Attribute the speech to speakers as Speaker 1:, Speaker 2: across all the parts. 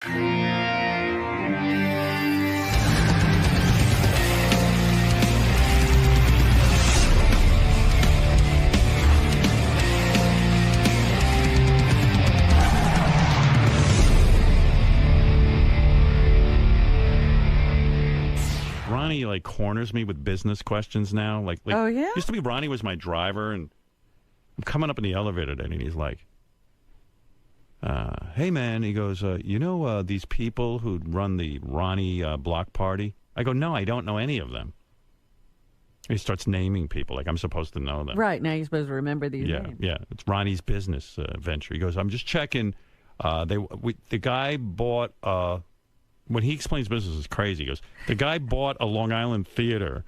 Speaker 1: Ronnie like corners me with business questions now. Like
Speaker 2: oh yeah.
Speaker 1: Used to be Ronnie was my driver, and I'm coming up in the elevator today, and he's like, "Hey man," he goes, these people who run the Ronnie block party? I go, "No, I don't know any of them." He starts naming people like I'm supposed to know them.
Speaker 2: Right now, you're supposed to remember these names.
Speaker 1: Yeah, it's Ronnie's business venture. He goes, "I'm just checking." The guy bought. When he explains business, it's crazy. He goes, the guy bought a Long Island theater,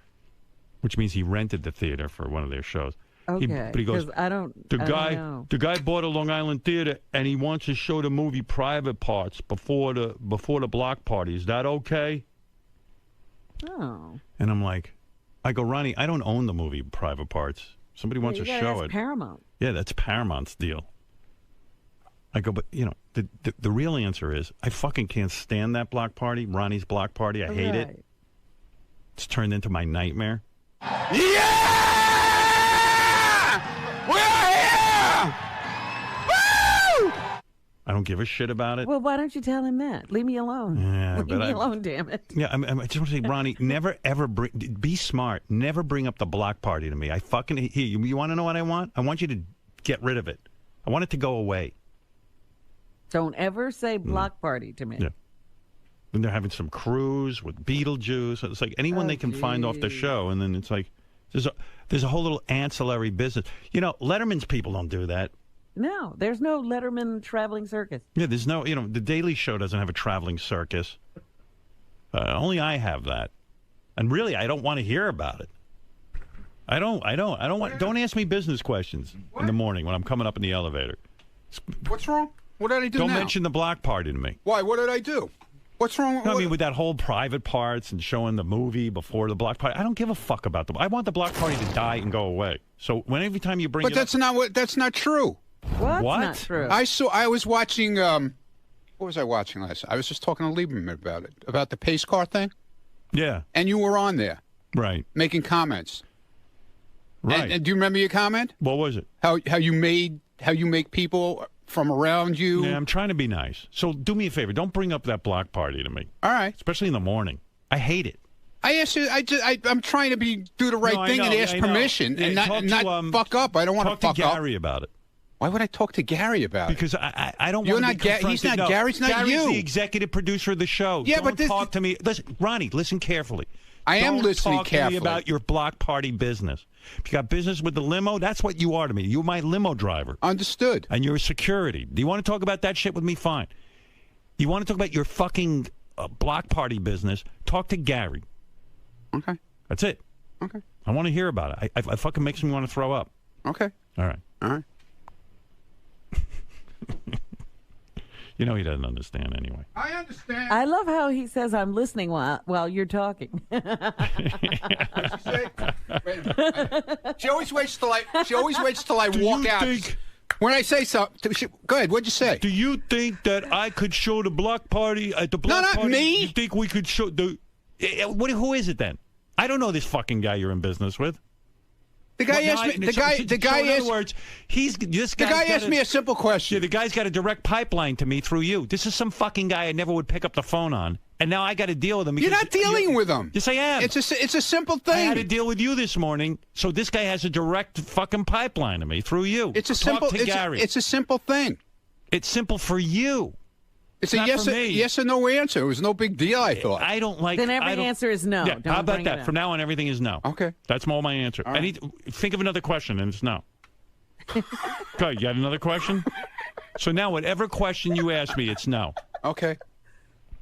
Speaker 1: which means he rented the theater for one of their shows.
Speaker 2: Okay,
Speaker 1: but he goes,
Speaker 2: I don't know.
Speaker 1: The guy bought a Long Island theater, and he wants to show the movie Private Parts before the block party. Is that okay?
Speaker 2: Oh.
Speaker 1: And I'm like, I go, Ronnie, I don't own the movie Private Parts. Somebody wants to show it.
Speaker 2: Paramount.
Speaker 1: Yeah, that's Paramount's deal. I go, but, the real answer is I fucking can't stand that block party, Ronnie's block party. I hate it. It's turned into my nightmare.
Speaker 3: Yeah! We're here! Woo!
Speaker 1: I don't give a shit about it.
Speaker 2: Well, why don't you tell him that? Leave me alone.
Speaker 1: Yeah,
Speaker 2: Leave me alone, damn it.
Speaker 1: Yeah, I just want to say, Ronnie, never, ever be smart. Never bring up the block party to me. I fucking, you want to know what I want? I want you to get rid of it. I want it to go away.
Speaker 2: Don't ever say block party to me.
Speaker 1: Yeah. When they're having some cruise with Beetlejuice. It's like anyone they can find off the show. And then it's like, there's a whole little ancillary business. Letterman's people don't do that.
Speaker 2: No, there's no Letterman traveling circus.
Speaker 1: Yeah, there's no, the Daily Show doesn't have a traveling circus. Only I have that. And really, I don't want to hear about it. Don't ask me business questions in the morning when I'm coming up in the elevator.
Speaker 3: What's wrong? What did I do
Speaker 1: Don't
Speaker 3: now?
Speaker 1: mention the block party to me.
Speaker 3: Why? What did I do? What's wrong?
Speaker 1: No, I mean, with that whole Private Parts and showing the movie before the block party, I don't give a fuck about them. I want the block party to die and go away. So every time you bring
Speaker 3: but that's not true.
Speaker 2: What's
Speaker 1: what?
Speaker 2: Not true?
Speaker 3: I was watching. What was I watching last night? I was just talking to Lieberman about the pace car thing.
Speaker 1: Yeah.
Speaker 3: And you were on there,
Speaker 1: right,
Speaker 3: making comments.
Speaker 1: Right.
Speaker 3: And do you remember your comment?
Speaker 1: What was it?
Speaker 3: How you make people from around you.
Speaker 1: Yeah, I'm trying to be nice. So do me a favor. Don't bring up that block party to me.
Speaker 3: All right.
Speaker 1: Especially in the morning. I hate it.
Speaker 3: I asked you. I'm trying to do the right thing and ask permission and not fuck up. I don't want to fuck up.
Speaker 1: Talk to Gary about it.
Speaker 3: Why would I talk to Gary about
Speaker 1: it? Because I don't
Speaker 3: You're
Speaker 1: want to be confronted.
Speaker 3: He's not Gary. It's not
Speaker 1: Gary's
Speaker 3: you.
Speaker 1: Gary's the executive producer of the show.
Speaker 3: Yeah,
Speaker 1: don't talk to me. Listen, Ronnie, listen carefully.
Speaker 3: I am listening
Speaker 1: carefully.
Speaker 3: carefully.
Speaker 1: To me about your block party business. If you got business with the limo, that's what you are to me. You're my limo driver.
Speaker 3: Understood.
Speaker 1: And you're security. Do you want to talk about that shit with me? Fine. You want to talk about your fucking block party business? Talk to Gary.
Speaker 3: Okay.
Speaker 1: That's it.
Speaker 3: Okay.
Speaker 1: I want to hear about it. It fucking makes me want to throw up.
Speaker 3: Okay.
Speaker 1: All right.
Speaker 3: All right.
Speaker 1: He doesn't understand anyway.
Speaker 3: I understand.
Speaker 2: I love how he says I'm listening while you're talking.
Speaker 3: She always waits till I walk out. When I say something, go ahead. What'd you say?
Speaker 1: Do you think that I could show the block party at the block party?
Speaker 3: No, not me.
Speaker 1: You think we could show the? Who is it then? I don't know this fucking guy you're in business with.
Speaker 3: The guy asked me. The guy asked.
Speaker 1: In other words, the
Speaker 3: guy asked me a simple question.
Speaker 1: Yeah, the guy's got a direct pipeline to me through you. This is some fucking guy I never would pick up the phone on, and now I got to deal with him.
Speaker 3: You're not dealing with him.
Speaker 1: Yes, I am.
Speaker 3: It's a simple thing.
Speaker 1: I had to deal with you this morning, so this guy has a direct fucking pipeline to me through you.
Speaker 3: It's a simple. It's a simple thing.
Speaker 1: It's simple for you.
Speaker 3: It's a yes or no answer. It was no big deal, I thought.
Speaker 1: I don't like.
Speaker 2: Then every answer is no.
Speaker 1: Yeah, how about that? From now on, everything is no.
Speaker 3: Okay.
Speaker 1: That's all my answer.
Speaker 3: All right.
Speaker 1: Think of another question, and it's no. Okay, you got another question? So now, whatever question you ask me, it's no.
Speaker 3: Okay.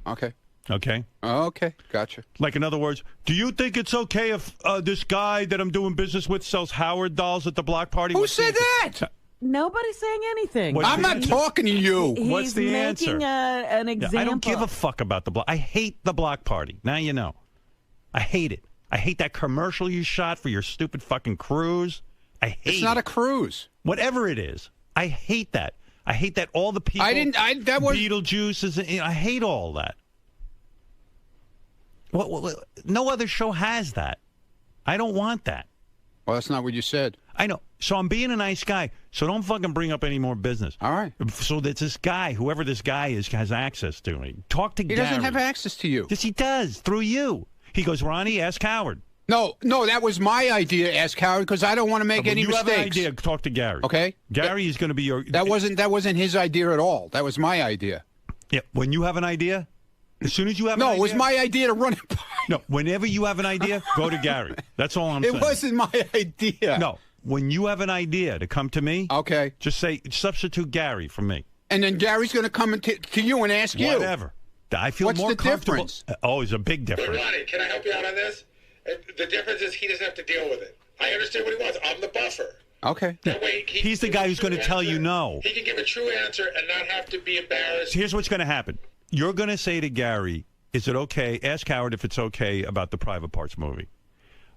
Speaker 3: Okay.
Speaker 1: Okay?
Speaker 3: Okay. Gotcha.
Speaker 1: Like, in other words, do you think it's okay if this guy that I'm doing business with sells Howard dolls at the block party?
Speaker 3: Who said that?
Speaker 2: Nobody's saying anything.
Speaker 3: I'm not talking to you.
Speaker 1: What's the answer?
Speaker 2: He's making an example.
Speaker 1: I don't give a fuck about the block. I hate the block party. Now you know. I hate it. I hate that commercial you shot for your stupid fucking cruise. I hate it.
Speaker 3: It's not a cruise.
Speaker 1: Whatever it is. I hate that. I hate that all the people.
Speaker 3: That was
Speaker 1: Beetlejuice is. I hate all that. No other show has that. I don't want that.
Speaker 3: Well, that's not what you said.
Speaker 1: I know. So I'm being a nice guy. So don't fucking bring up any more business.
Speaker 3: All right.
Speaker 1: So that this guy, whoever this guy is, has access to me. Talk to Gary.
Speaker 3: He doesn't have access to you.
Speaker 1: Yes, he does. Through you. He goes, Ronnie, ask Howard.
Speaker 3: No, that was my idea. Ask Howard because I don't want to make any mistakes.
Speaker 1: You have an idea. Talk to Gary.
Speaker 3: Okay.
Speaker 1: Gary is going to be your.
Speaker 3: That wasn't his idea at all. That was my idea.
Speaker 1: Yeah. When you have an idea, as soon as you have an idea.
Speaker 3: No, it was my idea to run it by.
Speaker 1: No, whenever you have an idea, go to Gary. That's all I'm saying.
Speaker 3: It wasn't my idea.
Speaker 1: No, when you have an idea to come to me,
Speaker 3: okay,
Speaker 1: just say substitute Gary for me.
Speaker 3: And then Gary's going to come to you and ask you.
Speaker 1: Whatever. I feel more comfortable.
Speaker 3: Difference?
Speaker 1: Oh, it's a big difference.
Speaker 4: But Ronnie, can I help you out on this? The difference is he doesn't have to deal with it. I understand what he wants. I'm the buffer.
Speaker 3: Okay.
Speaker 4: That way
Speaker 1: he's the guy who's going to tell you no.
Speaker 4: He can give a true answer and not have to be embarrassed.
Speaker 1: Here's what's going to happen. You're going to say to Gary, is it okay? Ask Howard if it's okay about the Private Parts movie.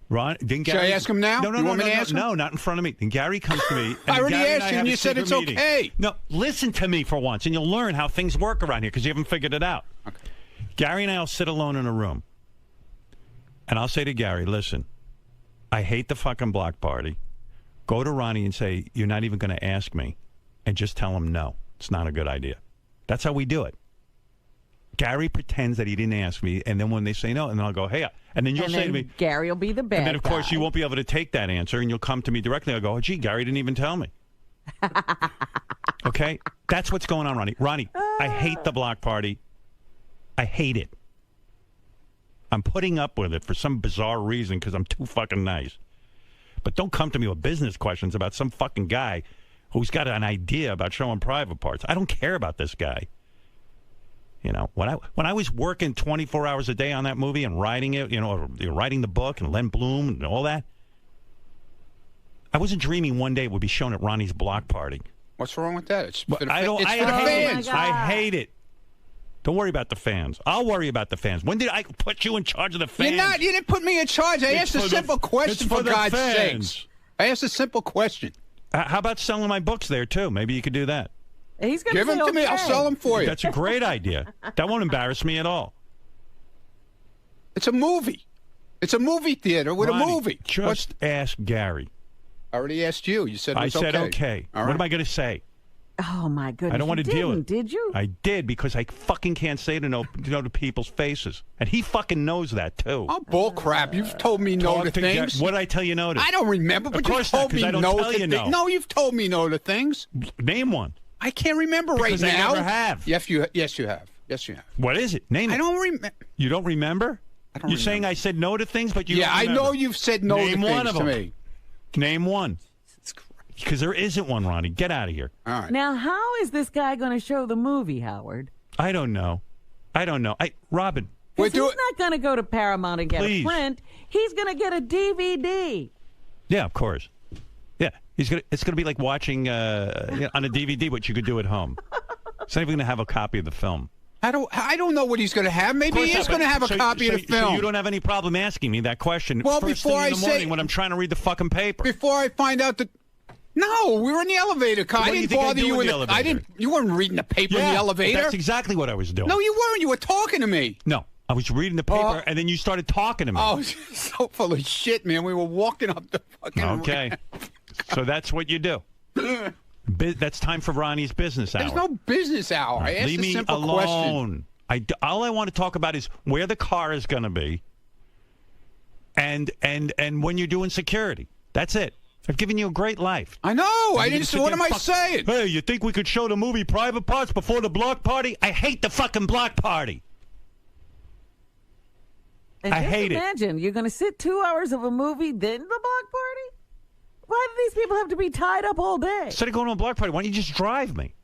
Speaker 1: Should
Speaker 3: I ask him now?
Speaker 1: No,
Speaker 3: you want me to ask him?
Speaker 1: No, not in front of me. Then Gary comes to me. And
Speaker 3: I already
Speaker 1: Gary
Speaker 3: asked you, and you said it's
Speaker 1: meeting.
Speaker 3: okay.
Speaker 1: No, listen to me for once, and you'll learn how things work around here because you haven't figured it out.
Speaker 3: Okay.
Speaker 1: Gary and I will sit alone in a room, and I'll say to Gary, listen, I hate the fucking block party. Go to Ronnie and say, you're not even going to ask me, and just tell him no. It's not a good idea. That's how we do it. Gary pretends that he didn't ask me, and then when they say no, and then I'll go, hey, and then you'll say to me,
Speaker 2: Gary will be the bad guy.
Speaker 1: And then, of course, you won't be able to take that answer, and you'll come to me directly. I'll go, oh, gee, Gary didn't even tell me. Okay? That's what's going on, Ronnie. Ronnie, I hate the block party. I hate it. I'm putting up with it for some bizarre reason because I'm too fucking nice. But don't come to me with business questions about some fucking guy who's got an idea about showing Private Parts. I don't care about this guy. You know, when I was working 24 hours a day on that movie and writing it, writing the book and Len Bloom and all that, I wasn't dreaming one day it would be shown at Ronnie's block party.
Speaker 3: What's wrong with that? It's for the
Speaker 1: fans.
Speaker 3: fans.
Speaker 1: I hate it. Don't worry about the fans. I'll worry about the fans. When did I put you in charge of the fans?
Speaker 3: You didn't put me in charge. I asked a simple question, for God's sakes. I asked a simple question.
Speaker 1: How about selling my books there, too? Maybe you could do that.
Speaker 2: He's gonna
Speaker 3: Give them to me. I'll sell them for you.
Speaker 1: That's a great idea. That won't embarrass me at all.
Speaker 3: It's a movie. It's a movie theater with
Speaker 1: Ronnie,
Speaker 3: a movie.
Speaker 1: Just ask Gary.
Speaker 3: I already asked you. You said it was
Speaker 1: I said okay.
Speaker 3: All right.
Speaker 1: What am I going to say?
Speaker 2: Oh, my goodness.
Speaker 1: I don't want to deal with it.
Speaker 2: Did you?
Speaker 1: I did because I fucking can't say to people's faces. And he fucking knows that, too.
Speaker 3: Oh, bull crap. You've told me no to things.
Speaker 1: What did I tell you no to?
Speaker 3: I don't remember, but you've told me no to things. No, you've told me no to things.
Speaker 1: Name one.
Speaker 3: I can't remember
Speaker 1: because
Speaker 3: right now.
Speaker 1: I never have.
Speaker 3: Yes, you have. Yes, you have.
Speaker 1: What is it? Name it.
Speaker 3: I don't remember.
Speaker 1: You don't remember? You're saying I said no to things, but you don't remember.
Speaker 3: I know you've said no to things to me.
Speaker 1: Name one. Because there isn't one, Ronnie. Get out of here.
Speaker 3: All right.
Speaker 2: Now, how is this guy going to show the movie, Howard?
Speaker 1: I don't know. Robin.
Speaker 2: He's not going to go to Paramount and get a print. He's going to get a DVD.
Speaker 1: Yeah, of course. Yeah, it's gonna be like watching on a DVD what you could do at home. It's not even gonna have a copy of the film.
Speaker 3: I don't know what he's gonna have. Maybe he is gonna have a copy of the film.
Speaker 1: So you don't have any problem asking me that question.
Speaker 3: Well,
Speaker 1: first
Speaker 3: before
Speaker 1: thing in the
Speaker 3: I
Speaker 1: morning when I'm trying to read the fucking paper.
Speaker 3: Before I find out that. No, we were in the elevator car. I didn't bother you in the elevator. I didn't. You weren't reading the paper in the elevator.
Speaker 1: That's exactly what I was doing.
Speaker 3: No, you weren't. You were talking to me.
Speaker 1: No, I was reading the paper, and then you started talking to me.
Speaker 3: Oh, so full of shit, man. We were walking up the fucking.
Speaker 1: Okay. So that's what you do. That's time for Ronnie's business hour.
Speaker 3: There's no business hour. I asked a simple question.
Speaker 1: All I want to talk about is where the car is going to be, and when you're doing security. That's it. I've given you a great life.
Speaker 3: I know. I didn't say. What am I saying?
Speaker 1: Hey, you think we could show the movie Private Parts before the block party? I hate the fucking block party.
Speaker 2: And
Speaker 1: I hate it.
Speaker 2: Imagine you're going to sit 2 hours of a movie, then the block party. Why do these people have to be tied up all day?
Speaker 1: Instead of going to a block party, why don't you just drive me?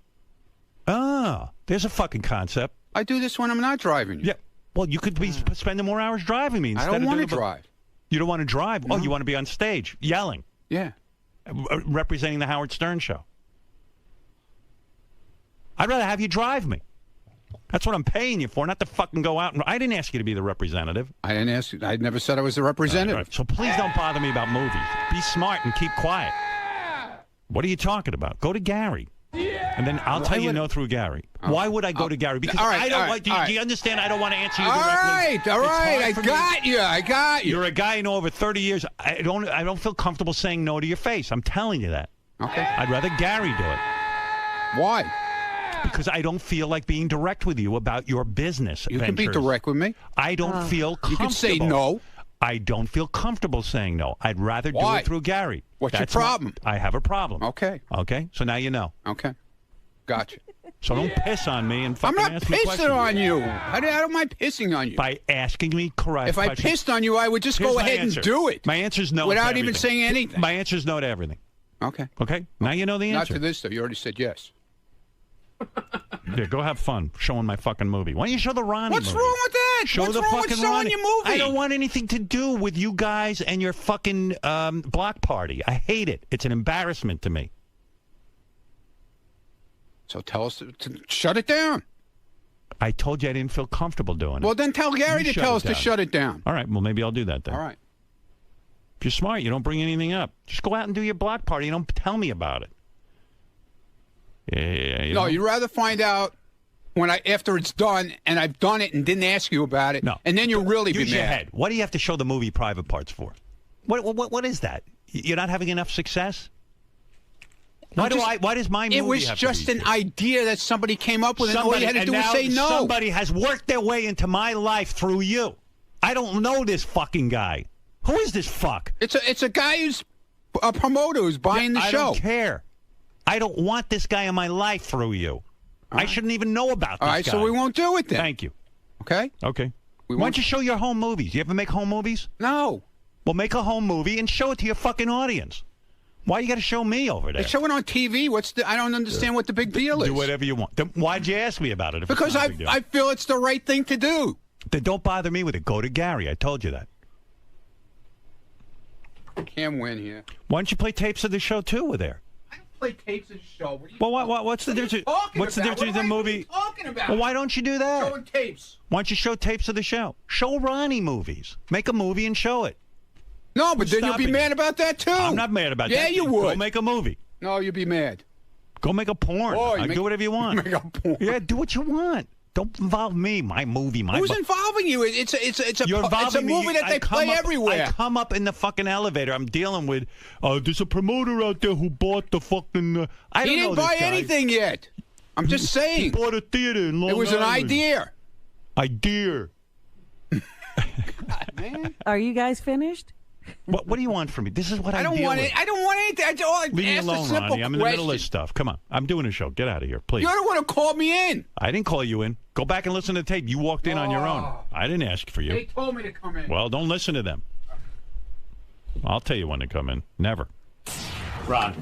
Speaker 1: There's a fucking concept.
Speaker 3: I do this when I'm not driving you.
Speaker 1: Yeah. Well, you could be spending more hours driving me.
Speaker 3: I don't want to drive.
Speaker 1: You don't want to drive?
Speaker 3: No.
Speaker 1: Oh, you want to be on stage yelling.
Speaker 3: Yeah.
Speaker 1: Representing the Howard Stern show. I'd rather have you drive me. That's what I'm paying you for, not to fucking go out. I didn't ask you to be the representative.
Speaker 3: I didn't ask you. I never said I was the representative.
Speaker 1: Right. So please don't bother me about movies. Be smart and keep quiet. What are you talking about? Go to Gary. Yeah. And then I'll tell you no through Gary. Why would I go to Gary? Because I don't like. Do you understand? I don't want to answer you directly.
Speaker 3: All right. I got you.
Speaker 1: You're a guy I know over 30 years. I don't feel comfortable saying no to your face. I'm telling you that.
Speaker 3: Okay.
Speaker 1: I'd rather Gary do it.
Speaker 3: Why?
Speaker 1: Because I don't feel like being direct with you about your business
Speaker 3: You
Speaker 1: ventures.
Speaker 3: can be direct with me.
Speaker 1: I don't feel comfortable.
Speaker 3: You can say no.
Speaker 1: I don't feel comfortable saying no. I'd rather do
Speaker 3: Why?
Speaker 1: it through Gary.
Speaker 3: What's your problem?
Speaker 1: I have a problem.
Speaker 3: Okay.
Speaker 1: Okay? So now you know.
Speaker 3: Okay. Gotcha.
Speaker 1: So don't piss on me and
Speaker 3: I'm
Speaker 1: fucking
Speaker 3: not
Speaker 1: ask me questions.
Speaker 3: pissing on you. I don't mind pissing on you.
Speaker 1: By asking me correct
Speaker 3: If I
Speaker 1: questions.
Speaker 3: pissed on you, I would just
Speaker 1: Here's
Speaker 3: go
Speaker 1: my
Speaker 3: ahead
Speaker 1: answer.
Speaker 3: and do it.
Speaker 1: My answer's no to
Speaker 3: without even
Speaker 1: everything.
Speaker 3: saying anything.
Speaker 1: My answer's no to everything.
Speaker 3: Okay.
Speaker 1: Okay? Now you know the
Speaker 3: Not
Speaker 1: answer.
Speaker 3: to this, though. You already said yes.
Speaker 1: Yeah, go have fun showing my fucking movie. Why don't you show the Ronnie
Speaker 3: What's
Speaker 1: movie?
Speaker 3: wrong with that?
Speaker 1: Show
Speaker 3: What's
Speaker 1: the
Speaker 3: wrong
Speaker 1: fucking
Speaker 3: with showing
Speaker 1: Ronnie.
Speaker 3: your movie?
Speaker 1: I don't want anything to do with you guys and your fucking block party. I hate it. It's an embarrassment to me.
Speaker 3: So tell us to shut it down.
Speaker 1: I told you I didn't feel comfortable doing it.
Speaker 3: Well, then tell Gary to tell us to shut it down.
Speaker 1: All right. Well, maybe I'll do that then.
Speaker 3: All right.
Speaker 1: If you're smart, you don't bring anything up. Just go out and do your block party. You don't tell me about it. Yeah.
Speaker 3: No, you'd rather find out after it's done and I've done it and didn't ask you about it.
Speaker 1: No.
Speaker 3: And then you'll really be
Speaker 1: Use your
Speaker 3: mad.
Speaker 1: head. What do you have to show the movie private parts for? What is that? You're not having enough success? Why does my movie
Speaker 3: It was
Speaker 1: have
Speaker 3: just
Speaker 1: to be
Speaker 3: an idea that somebody came up with, and all you had to do was
Speaker 1: now
Speaker 3: say no.
Speaker 1: Somebody has worked their way into my life through you. I don't know this fucking guy. Who is this fuck?
Speaker 3: It's a guy who's a promoter who's buying the
Speaker 1: I
Speaker 3: show.
Speaker 1: don't care. I don't want this guy in my life through you. I shouldn't even know about this
Speaker 3: All right,
Speaker 1: guy.
Speaker 3: so we won't do it then.
Speaker 1: Thank you.
Speaker 3: Okay?
Speaker 1: Okay.
Speaker 3: We
Speaker 1: Why
Speaker 3: won't-
Speaker 1: don't you show your home movies? You ever make home movies?
Speaker 3: No.
Speaker 1: Well, make a home movie and show it to your fucking audience. Why you got to show me over there?
Speaker 3: They show it on TV. I don't understand what the big deal is.
Speaker 1: Do whatever you want. Then why'd you ask me about it? If it's
Speaker 3: Because
Speaker 1: not a big deal?
Speaker 3: I feel it's the right thing to do.
Speaker 1: Then don't bother me with it. Go to Gary. I told you that.
Speaker 3: Can't win here.
Speaker 1: Why don't you play tapes of the show too with there?
Speaker 3: I don't play tapes of the show. What are you
Speaker 1: Well, what's the difference? What's the difference between the movie?
Speaker 3: What are you talking about?
Speaker 1: Well, why don't you do that?
Speaker 3: Showing tapes.
Speaker 1: Why don't you show tapes of the show? Show Ronnie movies. Make a movie and show it.
Speaker 3: No, but
Speaker 1: Who's
Speaker 3: then you'll be
Speaker 1: stopping
Speaker 3: mad
Speaker 1: you?
Speaker 3: about that too.
Speaker 1: I'm not mad about that.
Speaker 3: Yeah, you would.
Speaker 1: Go make a movie.
Speaker 3: No, you'd be mad.
Speaker 1: Go make a porn.
Speaker 3: Oh, you
Speaker 1: I
Speaker 3: make-
Speaker 1: do whatever you want.
Speaker 3: Make a porn.
Speaker 1: Yeah, do what you want. Don't involve me. My movie.
Speaker 3: Who's involving you? It's
Speaker 1: You're
Speaker 3: a
Speaker 1: involving me.
Speaker 3: movie that they play everywhere.
Speaker 1: I come up in the fucking elevator. I'm dealing with. There's a promoter out there who bought the fucking. I don't
Speaker 3: He
Speaker 1: know
Speaker 3: didn't
Speaker 1: this
Speaker 3: buy
Speaker 1: guy.
Speaker 3: anything yet. I'm just
Speaker 1: He
Speaker 3: saying.
Speaker 1: bought a theater in Long
Speaker 3: It was an
Speaker 1: Island.
Speaker 3: idea.
Speaker 1: Idea.
Speaker 3: Man.
Speaker 2: Are you guys finished?
Speaker 1: What do you want from me? This is what I
Speaker 3: I don't
Speaker 1: deal
Speaker 3: want
Speaker 1: with.
Speaker 3: it. I don't want anything. I
Speaker 1: Leave me
Speaker 3: asked a
Speaker 1: alone,
Speaker 3: simple
Speaker 1: Ronnie. I'm in the middle of this
Speaker 3: question.
Speaker 1: stuff. Come on. I'm doing a show. Get out of here, please.
Speaker 3: You're the one who called me in.
Speaker 1: I didn't call you in. Go back and listen to the tape. You walked in on your own.
Speaker 3: Oh.
Speaker 1: I didn't ask for you.
Speaker 3: They told me to come in.
Speaker 1: Well, don't listen to them. I'll tell you when to come in. Never.
Speaker 5: Ron,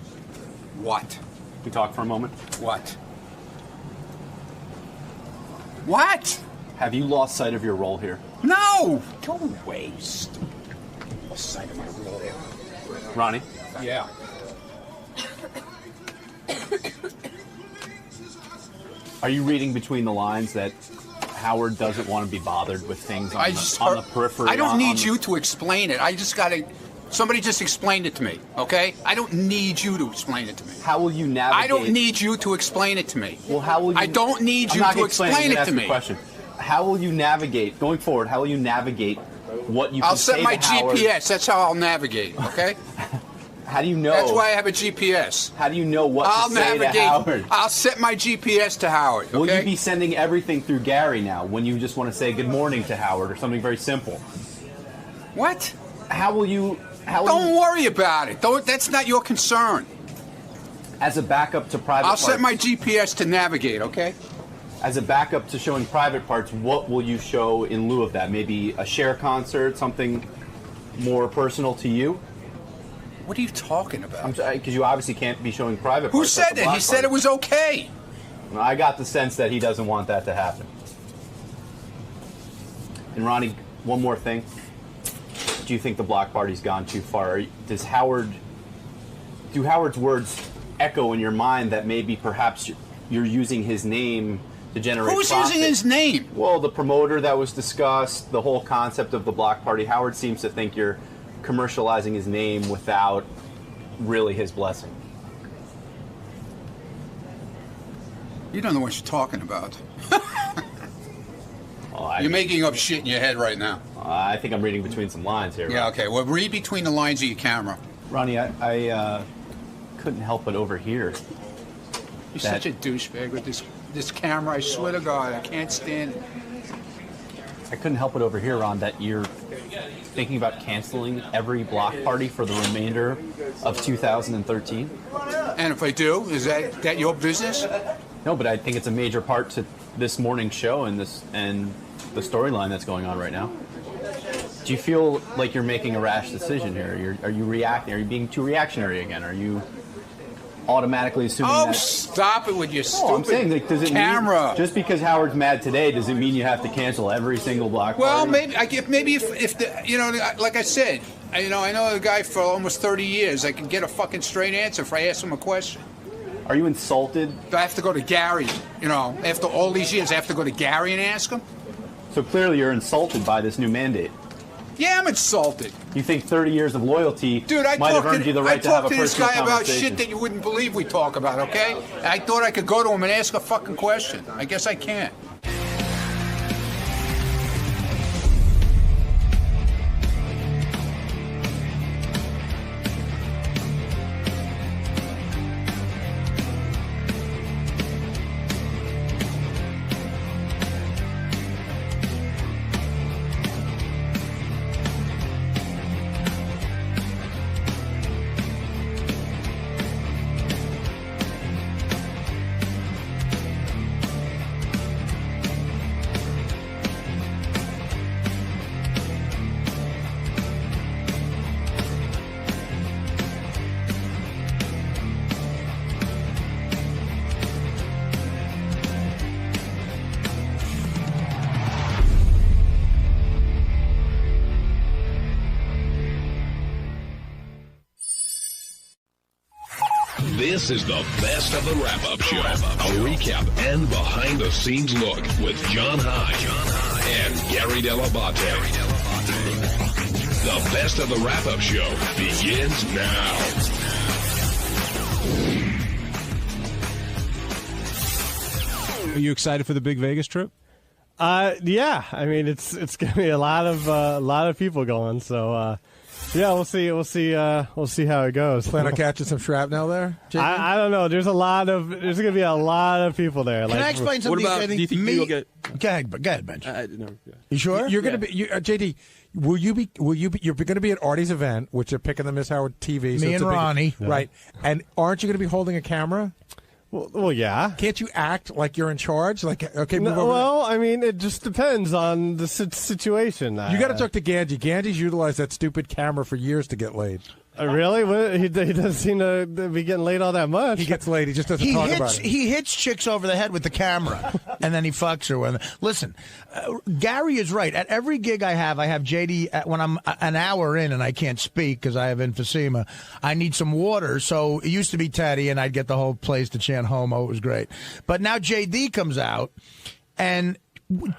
Speaker 3: What?
Speaker 5: we talk for a moment.
Speaker 3: What? What?
Speaker 5: Have you lost sight of your role here?
Speaker 3: No! Go away, stupid. Lost sight of my role there.
Speaker 5: Ronnie?
Speaker 3: Yeah.
Speaker 5: Are you reading between the lines that Howard doesn't want to be bothered with things on,
Speaker 3: just
Speaker 5: on the
Speaker 3: heard-
Speaker 5: periphery?
Speaker 3: I don't
Speaker 5: on
Speaker 3: need
Speaker 5: the-
Speaker 3: you to explain it. I just got to. Somebody just explained it to me, okay? I don't need you to explain it to me.
Speaker 5: How will you navigate?
Speaker 3: I don't need you to explain it to me.
Speaker 5: Well, how will you?
Speaker 3: I don't need
Speaker 5: I'm
Speaker 3: you
Speaker 5: not
Speaker 3: to
Speaker 5: gonna
Speaker 3: explain
Speaker 5: I'm gonna
Speaker 3: it
Speaker 5: ask
Speaker 3: to
Speaker 5: you a
Speaker 3: me.
Speaker 5: Question. How will you navigate going forward? How will you navigate what you?
Speaker 3: I'll
Speaker 5: can
Speaker 3: set
Speaker 5: say
Speaker 3: my
Speaker 5: to Howard?
Speaker 3: GPS. That's how I'll navigate, okay?
Speaker 5: How do you know?
Speaker 3: That's why I have a GPS.
Speaker 5: How do you know what
Speaker 3: I'll
Speaker 5: to say
Speaker 3: navigate.
Speaker 5: to Howard?
Speaker 3: I'll set my GPS to Howard, okay?
Speaker 5: Will you be sending everything through Gary now when you just want to say good morning to Howard or something very simple?
Speaker 3: What?
Speaker 5: How will you? How will
Speaker 3: Don't
Speaker 5: you,
Speaker 3: worry about it. That's not your concern.
Speaker 5: as a backup to private
Speaker 3: I'll
Speaker 5: parts?
Speaker 3: set my GPS to navigate, okay?
Speaker 5: As a backup to showing private parts, what will you show in lieu of that? Maybe a share concert, something more personal to you?
Speaker 3: What are you talking about?
Speaker 5: Because you obviously can't be showing private
Speaker 3: Who
Speaker 5: parts.
Speaker 3: said
Speaker 5: at the
Speaker 3: that? He
Speaker 5: block
Speaker 3: said it
Speaker 5: party.
Speaker 3: was okay.
Speaker 5: I got the sense that he doesn't want that to happen. And Ronnie, one more thing. Do you think the block party's gone too far? Do Howard's words echo in your mind that maybe perhaps you're using his name to generate
Speaker 3: Who's
Speaker 5: profit?
Speaker 3: using his name?
Speaker 5: Well, the promoter that was discussed, the whole concept of the block party. Howard seems to think you're commercializing his name without really his blessing.
Speaker 3: You don't know what you're talking about.
Speaker 5: Oh,
Speaker 3: You're making up shit in your head right now.
Speaker 5: I think I'm reading between some lines here.
Speaker 3: Yeah, okay. Well, read between the lines of your camera.
Speaker 5: Ronnie, I couldn't help but overhear.
Speaker 3: You're such a douchebag with this camera. I swear to God, I can't stand it.
Speaker 5: I couldn't help but overhear, Ron, that you're thinking about canceling every block party for the remainder of 2013.
Speaker 3: And if I do, is that your business?
Speaker 5: No, but I think it's a major part to this morning's show and the storyline that's going on right now. Do you feel like you're making a rash decision here? Are you reacting? Are you being too reactionary again? Are you automatically assuming that...
Speaker 3: stop it with your stupid
Speaker 5: I'm saying, like, does it
Speaker 3: camera.
Speaker 5: Mean, just because Howard's mad today, does it mean you have to cancel every single block party?
Speaker 3: Well, maybe if the, like I said, I know the guy for almost 30 years. I can get a fucking straight answer if I ask him a question.
Speaker 5: Are you insulted?
Speaker 3: I have to go to Gary. After all these years, I have to go to Gary and ask him?
Speaker 5: So clearly you're insulted by this new mandate.
Speaker 3: Yeah, I'm insulted.
Speaker 5: You think 30 years of loyalty might have earned you the right to have a personal
Speaker 3: this guy about
Speaker 5: conversation.
Speaker 3: shit that you wouldn't believe we talk about, okay? I thought I could go to him and ask a fucking question. I guess I can't.
Speaker 6: This is the best of the wrap-up show. A recap and behind-the-scenes look with John High and Gary Dell'Abate. The best of the wrap-up show begins now.
Speaker 7: Are you excited for the big Vegas trip?
Speaker 8: Yeah. I mean, it's gonna be a lot of people going. So yeah, we'll see how it goes.
Speaker 7: Plan on catching some shrapnel there?
Speaker 8: I don't know. There's gonna be a lot of people there.
Speaker 9: Can I explain something?
Speaker 10: What about? Do you think you'll get?
Speaker 9: Go ahead, Bench.
Speaker 10: No.
Speaker 9: You sure?
Speaker 7: You're going to be JD. Will you be? You're going to be at Artie's event, which they're picking the Miss Howard TV.
Speaker 9: Me and Ronnie,
Speaker 7: right? And aren't you going to be holding a camera?
Speaker 8: Well, yeah.
Speaker 7: Can't you act like you're in charge? Like, okay, move over.
Speaker 8: Well, I mean, it just depends on the situation.
Speaker 7: You got to talk to Ganji. Ganji's utilized that stupid camera for years to get laid.
Speaker 8: Really? He doesn't seem to be getting laid all that much.
Speaker 7: He gets laid. He just doesn't talk about it.
Speaker 9: He hits chicks over the head with the camera, and then he fucks her. Listen, Gary is right. At every gig I have JD, when I'm an hour in and I can't speak because I have emphysema, I need some water. So it used to be Teddy, and I'd get the whole place to chant homo. It was great. But now JD comes out, and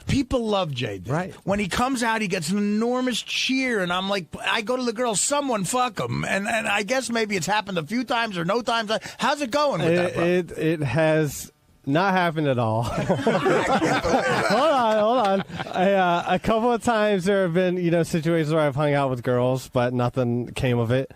Speaker 9: people love JD.
Speaker 7: Right.
Speaker 9: When he comes out, he gets an enormous cheer, and I'm like, I go to the girls, someone fuck him. And I guess maybe it's happened a few times or no times. How's it going with that, bro?
Speaker 8: It has not happened at all. Hold on. A couple of times there have been, situations where I've hung out with girls, but nothing came of it.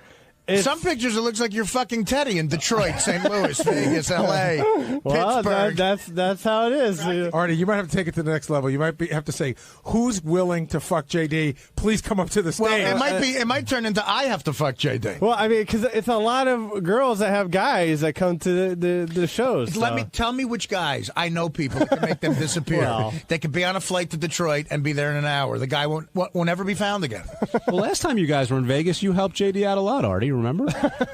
Speaker 9: Some pictures, it looks like you're fucking Teddy in Detroit, St. Louis, Vegas, L.A., Pittsburgh.
Speaker 8: That's how it is.
Speaker 7: Artie, you might have to take it to the next level. You might have to say, who's willing to fuck JD? Please come up to the stage.
Speaker 9: Well, it might turn into I have to fuck JD.
Speaker 8: Well, I mean, because it's a lot of girls that have guys that come to the shows.
Speaker 9: Tell me which guys. I know people that can make them disappear.
Speaker 8: Well,
Speaker 9: they could be on a flight to Detroit and be there in an hour. The guy won't ever be found again.
Speaker 10: Well, last time you guys were in Vegas, you helped JD out a lot, Artie. Remember?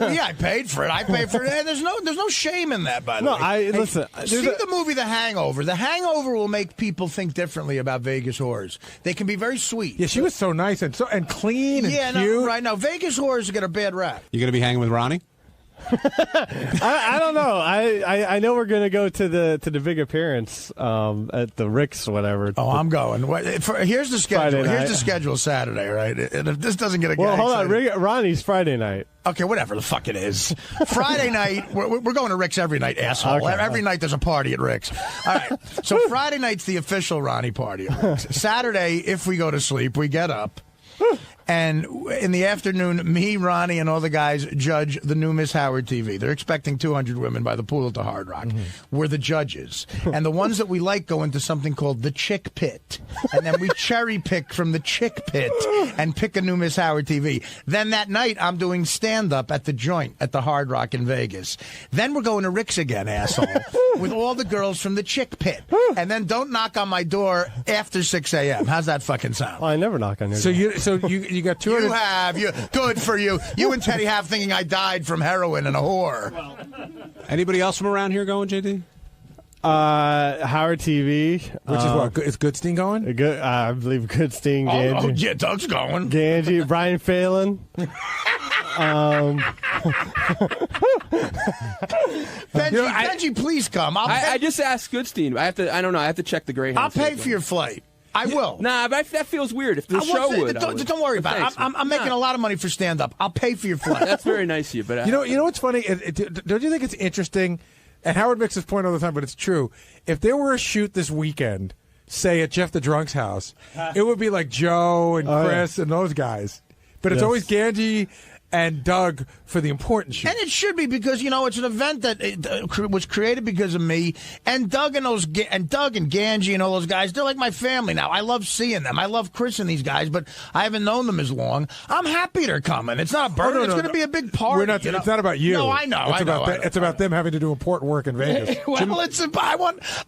Speaker 9: Yeah, I paid for it. And there's no shame in that, by the way.
Speaker 8: Listen.
Speaker 9: See the movie The Hangover. The Hangover will make people think differently about Vegas whores. They can be very sweet.
Speaker 7: Yeah, she was so nice and clean and cute.
Speaker 9: No, right now Vegas whores get a bad rap.
Speaker 10: You going to be hanging with Ronnie?
Speaker 8: I don't know. I know we're gonna go to the big appearance at the Rick's whatever.
Speaker 9: Oh, I'm going. Here's the schedule.
Speaker 8: Friday
Speaker 9: Here's
Speaker 8: night.
Speaker 9: the schedule Saturday, right? And if this doesn't get a
Speaker 8: Well,
Speaker 9: guy
Speaker 8: hold
Speaker 9: excited-
Speaker 8: on. Ronnie's Friday night.
Speaker 9: Okay, whatever the fuck it is. Friday night, we're going to Rick's every night, asshole.
Speaker 8: Okay.
Speaker 9: Every night there's a party at Rick's. All right. So Friday night's the official Ronnie party at Rick's. Saturday, if we go to sleep, we get up. And in the afternoon, me, Ronnie, and all the guys judge the new Miss Howard TV. They're expecting 200 women by the pool at the Hard Rock. We're the judges. And the ones that we like go into something called the Chick Pit. And then we cherry pick from the Chick Pit and pick a new Miss Howard TV. Then that night, I'm doing stand-up at the Joint at the Hard Rock in Vegas. Then we're going to Rick's again, asshole, with all the girls from the Chick Pit. And then don't knock on my door after 6 a.m. How's that fucking sound?
Speaker 8: Well, I never knock on your
Speaker 7: So
Speaker 8: door.
Speaker 7: you got 200.
Speaker 9: You have. Good for you. You and Teddy have thinking I died from heroin and a whore.
Speaker 10: Anybody else from around here going, JD?
Speaker 8: Howard TV.
Speaker 7: Which is what? Is Goodstein going?
Speaker 8: I believe Goodstein, Ganji.
Speaker 9: Oh, yeah, Doug's going.
Speaker 8: Ganji, Brian Phelan.
Speaker 9: Benji, please come.
Speaker 11: I just asked Goodstein. I don't know. I have to check the Greyhound.
Speaker 9: I'll pay for your flight. I will.
Speaker 11: Nah, but that feels weird. If the show would,
Speaker 9: don't worry about it. I'm making a lot of money for stand-up. I'll pay for your flight.
Speaker 11: That's very nice of you. But
Speaker 7: you know what's funny? Don't you think it's interesting? And Howard makes this point all the time, but it's true. If there were a shoot this weekend, say at Jeff the Drunk's house, it would be like Joe and Chris and those guys. But it's always Ganji and Doug for the important shit.
Speaker 9: And it should be because, it's an event that was created because of me. And Doug and Ganji and all those guys, they're like my family now. I love seeing them. I love Chris and these guys, but I haven't known them as long. I'm happy they're coming. It's not a burden. It's going to be a big party.
Speaker 7: It's not about you.
Speaker 9: No, I know.
Speaker 7: It's about them having to do important work in Vegas.
Speaker 9: Well,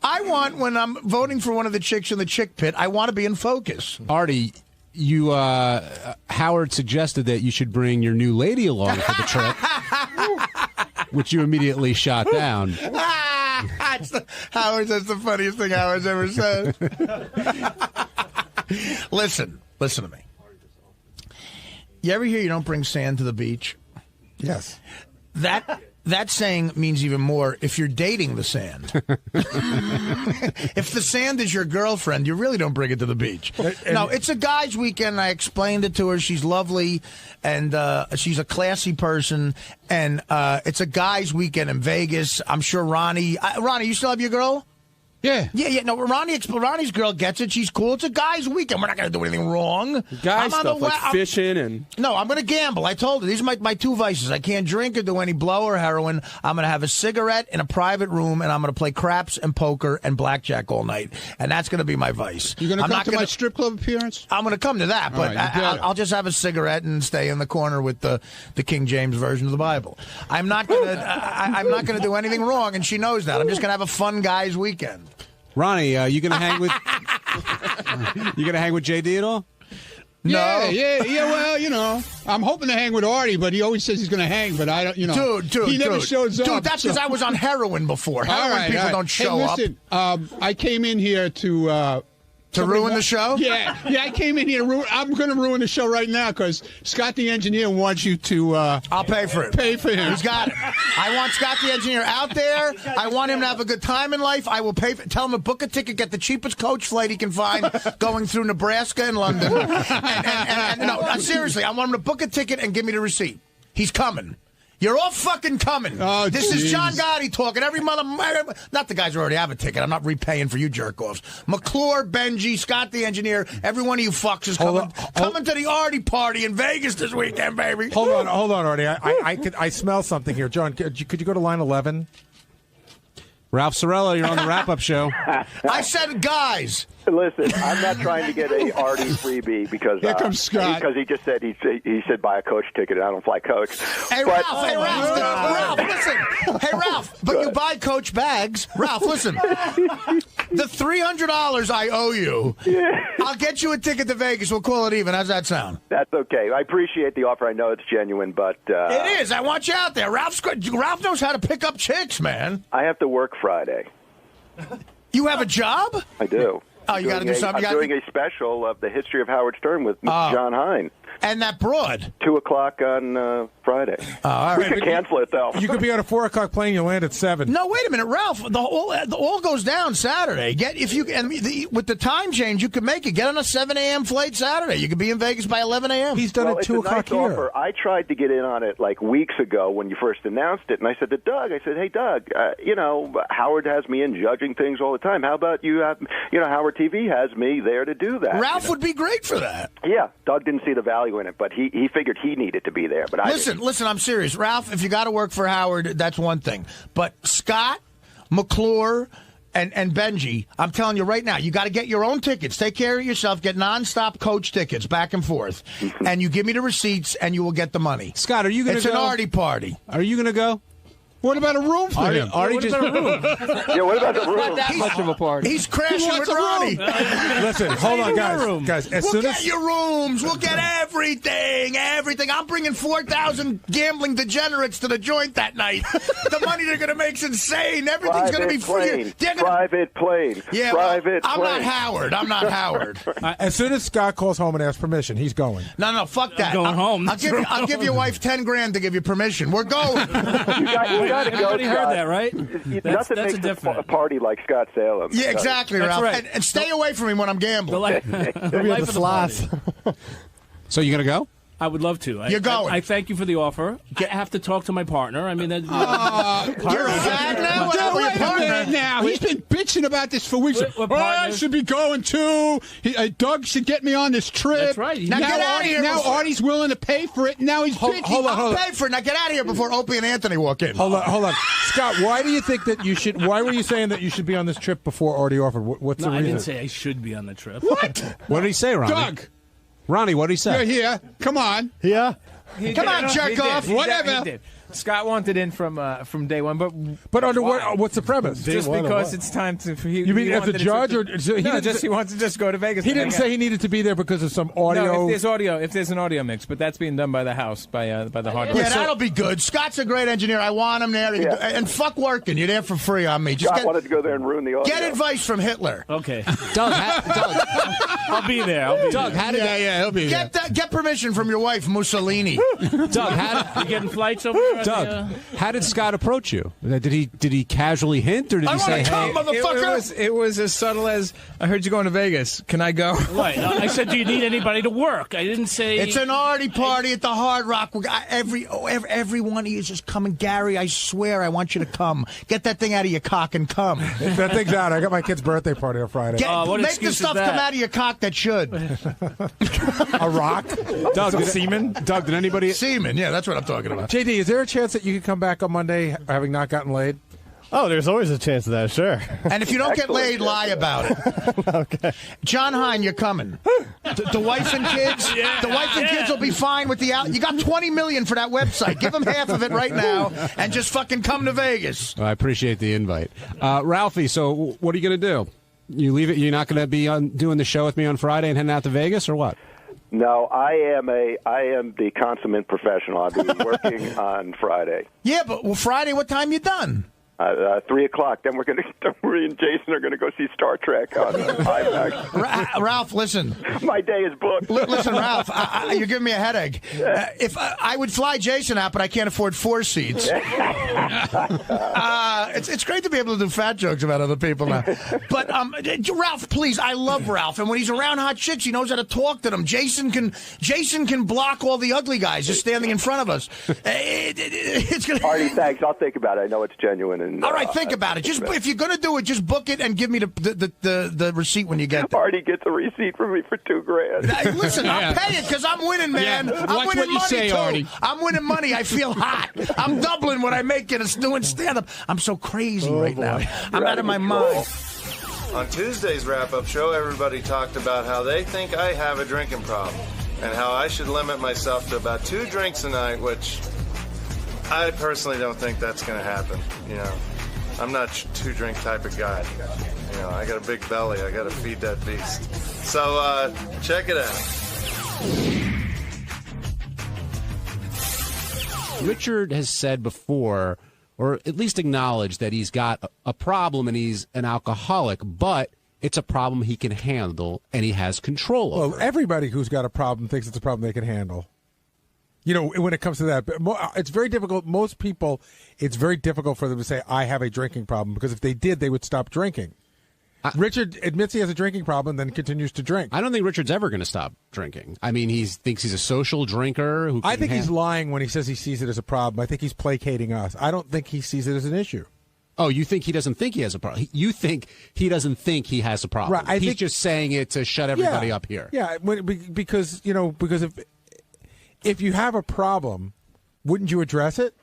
Speaker 9: I want when I'm voting for one of the chicks in the Chick Pit, I want to be in focus.
Speaker 10: Artie, you Howard suggested that you should bring your new lady along for the trip, which you immediately shot down.
Speaker 9: That's the funniest thing Howard's ever said. Listen to me. You ever hear you don't bring sand to the beach?
Speaker 7: Yes.
Speaker 9: That saying means even more if you're dating the sand. If the sand is your girlfriend, you really don't bring it to the beach. No, it's a guy's weekend. I explained it to her. She's lovely, and she's a classy person. And it's a guy's weekend in Vegas. I'm sure Ronnie, you still have your girl?
Speaker 3: Yeah.
Speaker 9: No, Ronnie's girl gets it. She's cool. It's a guy's weekend. We're not going to do anything wrong.
Speaker 11: Guy stuff like fishing and...
Speaker 9: No, I'm going to gamble. I told her. These are my two vices. I can't drink or do any blow or heroin. I'm going to have a cigarette in a private room, and I'm going to play craps and poker and blackjack all night. And that's going to be my vice.
Speaker 3: You going to come to my strip club appearance?
Speaker 9: I'm going to come to that, but I'll just have a cigarette and stay in the corner with the King James version of the Bible. I'm not going to do anything wrong, and she knows that. I'm just going to have a fun guy's weekend.
Speaker 10: Ronnie, you gonna hang with JD at all?
Speaker 9: No.
Speaker 3: Yeah. Well, I'm hoping to hang with Artie, but he always says he's going to hang, but I don't,
Speaker 9: Dude,
Speaker 3: he never shows up.
Speaker 9: Dude, that's because I was on heroin before. Heroin people don't show
Speaker 3: up. Listen, I came in here to
Speaker 9: ruin the show?
Speaker 3: Yeah, I came in here to I'm going to ruin the show right now because Scott the engineer wants you to...
Speaker 9: I'll pay for it.
Speaker 3: Pay for him.
Speaker 9: He's got it. I want Scott the engineer out there. I want him to have a good time in life. I will pay for Tell him to book a ticket, get the cheapest coach flight he can find going through Nebraska and London. No, seriously, I want him to book a ticket and give me the receipt. He's coming. You're all fucking coming.
Speaker 3: Oh,
Speaker 9: this is John Gotti talking. Every mother, not the guys who already have a ticket. I'm not repaying for you jerk-offs. McClure, Benji, Scott the engineer, every one of you fucks is coming to the Artie party in Vegas this weekend, baby.
Speaker 7: Hold on, Artie. I smell something here. John, could you go to line 11?
Speaker 10: Ralph Sorella, you're on the wrap-up show.
Speaker 9: I said guys.
Speaker 12: Listen, I'm not trying to get a Artie freebie because
Speaker 3: here comes Scott.
Speaker 12: Because he just said he said buy a coach ticket. And I don't fly coach.
Speaker 9: Hey Ralph, listen. Hey Ralph, but you buy coach bags. Ralph, listen. The $300 I owe you, I'll get you a ticket to Vegas. We'll call it even. How's that sound?
Speaker 12: That's okay. I appreciate the offer. I know it's genuine, but
Speaker 9: it is. I want you out there. Ralph knows how to pick up chicks, man.
Speaker 12: I have to work Friday.
Speaker 9: You have a job?
Speaker 12: I do.
Speaker 9: Oh, you got to do something.
Speaker 12: I'm doing a special of the history of Howard Stern with John Hine.
Speaker 9: And that broad.
Speaker 12: 2 o'clock on Friday.
Speaker 9: All
Speaker 12: We
Speaker 9: right.
Speaker 12: could cancel it, though.
Speaker 7: You could be on a 4 o'clock plane. You land at 7.
Speaker 9: No, wait a minute, Ralph. The all goes down Saturday. With the time change, you could make it. Get on a 7 a.m. flight Saturday. You could be in Vegas by 11 a.m.
Speaker 7: He's done it 2 o'clock
Speaker 12: nice
Speaker 7: here.
Speaker 12: Offer. I tried to get in on it like weeks ago when you first announced it, and I said to Doug, "Hey, Doug, Howard has me in judging things all the time. How about you have, Howard TV has me there to do that."
Speaker 9: Ralph would be great for that.
Speaker 12: Yeah, Doug didn't see the value in it, but he figured he needed to be there. But
Speaker 9: Listen, I'm serious. Ralph, if you got to work for Howard, that's one thing. But Scott, McClure, and Benji, I'm telling you right now, you got to get your own tickets. Take care of yourself. Get nonstop coach tickets back and forth. And you give me the receipts, and you will get the money.
Speaker 10: Scott, are you going to go?
Speaker 9: It's an Artie party.
Speaker 10: Are you going to go?
Speaker 7: What about a room for him?
Speaker 10: Artie
Speaker 7: What
Speaker 10: just
Speaker 7: about a room?
Speaker 12: Yeah, what about the room?
Speaker 11: Not that much of a party.
Speaker 9: He's crashing with Ronnie.
Speaker 7: Listen, hold on, guys. As
Speaker 9: We'll
Speaker 7: soon
Speaker 9: get
Speaker 7: as
Speaker 9: your rooms. We'll get everything. I'm bringing 4,000 gambling degenerates to the joint that night. The money they're going to make's insane. Everything's going to be free.
Speaker 12: Private plane.
Speaker 9: Yeah,
Speaker 12: Private
Speaker 9: I'm
Speaker 12: plane.
Speaker 9: not Howard. I'm not Howard.
Speaker 7: as soon as Scott calls home and asks permission, he's going.
Speaker 9: No, fuck that.
Speaker 13: going home.
Speaker 9: I'll give your wife $10,000 to give you permission. We're going.
Speaker 12: You got to go,
Speaker 13: Everybody heard
Speaker 12: Scott.
Speaker 13: that, right?
Speaker 12: Nothing
Speaker 13: that's
Speaker 12: makes
Speaker 13: a definite.
Speaker 12: a party like Scott Salem.
Speaker 9: Yeah, exactly,
Speaker 13: That's
Speaker 9: Ralph.
Speaker 13: right.
Speaker 9: And stay away from him when I'm gambling.
Speaker 8: He'll be at the slots.
Speaker 10: So you going to go?
Speaker 13: I would love to.
Speaker 9: You're going.
Speaker 13: I thank you for the offer. I have to talk to my partner. I mean,
Speaker 9: You're a fag now? What happened with your partner?
Speaker 14: Now he's been bitching about this for weeks.
Speaker 13: We're
Speaker 14: I
Speaker 13: partners.
Speaker 14: should be going too. Doug should get me on this trip.
Speaker 13: That's right.
Speaker 9: Now get out of here
Speaker 14: Now
Speaker 9: before-
Speaker 14: Artie's willing to pay for it. Now he's bitching.
Speaker 9: I'll pay for it. Now get out of here before Opie and Anthony walk in.
Speaker 7: Hold on. Scott, why do you think that you should? Why were you saying that you should be on this trip before Artie offered? What's
Speaker 13: No,
Speaker 7: the
Speaker 13: I
Speaker 7: reason?
Speaker 13: didn't say I should be on the trip.
Speaker 14: What?
Speaker 10: What did he say, Ronnie?
Speaker 14: Doug,
Speaker 10: Ronnie, what did he say?
Speaker 14: you're here. Come on.
Speaker 8: Yeah.
Speaker 9: Come on, jerk off.
Speaker 14: Whatever.
Speaker 15: Scott wanted in from day one,
Speaker 7: But under what's the premise?
Speaker 15: just because it's time to.
Speaker 7: You mean as a judge, or so he didn't
Speaker 15: he wants to just go to Vegas.
Speaker 7: He
Speaker 15: and
Speaker 7: didn't
Speaker 15: hang
Speaker 7: say he needed to be there because of some audio.
Speaker 15: No, if there's an audio mix, but that's being done by the house by the hard.
Speaker 9: Yeah, that'll be good. Scott's a great engineer. I want him there.
Speaker 12: Yeah.
Speaker 9: And fuck working. You're there for free on me. Just
Speaker 12: Scott wanted to go there and ruin the audio.
Speaker 9: get advice from Hitler.
Speaker 13: Okay.
Speaker 10: Doug,
Speaker 13: I'll be there.
Speaker 10: Doug, how did
Speaker 14: he'll be there.
Speaker 9: Get permission from your wife, Mussolini.
Speaker 10: Doug,
Speaker 13: You getting flights over there?
Speaker 10: Doug, how did Scott approach you? Did he casually hint, or did
Speaker 9: I
Speaker 10: he
Speaker 9: want
Speaker 10: say,
Speaker 9: to come,
Speaker 10: "Hey"?
Speaker 9: motherfucker.
Speaker 15: It was as subtle as I heard you going to Vegas. Can I go?
Speaker 13: Right. I said, do you need anybody to work? I didn't say.
Speaker 9: It's an Artie party at the Hard Rock. Every one of you is just coming. Gary, I swear, I want you to come. Get that thing out of your cock and come.
Speaker 7: That thing's out. I got my kid's birthday party on Friday.
Speaker 13: what
Speaker 9: Make the
Speaker 13: excuse is
Speaker 9: stuff
Speaker 13: that?
Speaker 9: come out of your cock that should.
Speaker 7: A rock?
Speaker 10: Doug,
Speaker 7: Some semen?
Speaker 10: Doug, did anybody?
Speaker 9: Semen, yeah, that's what I'm talking about.
Speaker 7: JD, is there a chance that you could come back on Monday having not gotten laid?
Speaker 8: Oh, there's always a chance of that, sure.
Speaker 9: And if you don't get laid, lie about it.
Speaker 8: Okay.
Speaker 9: John Hine, you're coming. The wife and kids, the wife and kids will be fine with the out. You got $20 million for that website. Give them half of it right now, and just fucking come to Vegas.
Speaker 10: I appreciate the invite, Ralphie. So, what are you going to do? You leave it? You're not going to be doing the show with me on Friday and heading out to Vegas, or what?
Speaker 12: No, I am the consummate professional. I'll be working on Friday.
Speaker 9: Yeah, but Friday, what time you done?
Speaker 12: 3 o'clock. Then we and Jason are going to go see Star Trek on IMAX.
Speaker 9: Ralph, listen.
Speaker 12: My day is booked.
Speaker 9: Listen, Ralph, you're giving me a headache. If I would fly Jason out, but I can't afford 4 seats. It's great to be able to do fat jokes about other people now. But Ralph, please, I love Ralph, and when he's around hot chicks, he knows how to talk to them. Jason can block all the ugly guys just standing in front of us. It's gonna.
Speaker 12: Artie, thanks. I'll think about it. I know it's genuine. And
Speaker 9: all right, think about it. Just if you're going to do it, just book it and give me the receipt when you get there.
Speaker 12: Artie gets a receipt from me for $2,000.
Speaker 9: Listen, I'll pay it because I'm winning, man.
Speaker 14: Yeah.
Speaker 9: I'm
Speaker 14: Watch
Speaker 9: winning
Speaker 14: what you
Speaker 9: money
Speaker 14: say,
Speaker 9: too.
Speaker 14: Artie.
Speaker 9: I'm winning money. I feel hot. I'm doubling what I make it doing stand-up. I'm so crazy right now. I'm out of my mind.
Speaker 16: On Tuesday's wrap-up show, everybody talked about how they think I have a drinking problem and how I should limit myself to about 2 drinks a night, which I personally don't think that's going to happen. You know, I'm not a 2-drink type of guy. You know, I got a big belly. I got to feed that beast. So check it out.
Speaker 10: Richard has said before, or at least acknowledged, that he's got a problem and he's an alcoholic, but it's a problem he can handle and he has control over.
Speaker 7: Well, everybody who's got a problem thinks it's a problem they can handle. You know, when it comes to that, it's very difficult. Most people, it's very difficult for them to say, I have a drinking problem, because if they did, they would stop drinking. Richard admits he has a drinking problem, then continues to drink.
Speaker 10: I don't think Richard's ever going to stop drinking. I mean, he thinks he's a social drinker.
Speaker 7: I think he's lying when he says he sees it as a problem. I think he's placating us. I don't think he sees it as an issue.
Speaker 10: Oh, you think he doesn't think he has a problem? You think he doesn't think he has a problem?
Speaker 7: Right,
Speaker 10: He's just saying it to shut everybody up here.
Speaker 7: Yeah, because if you have a problem, wouldn't you address it?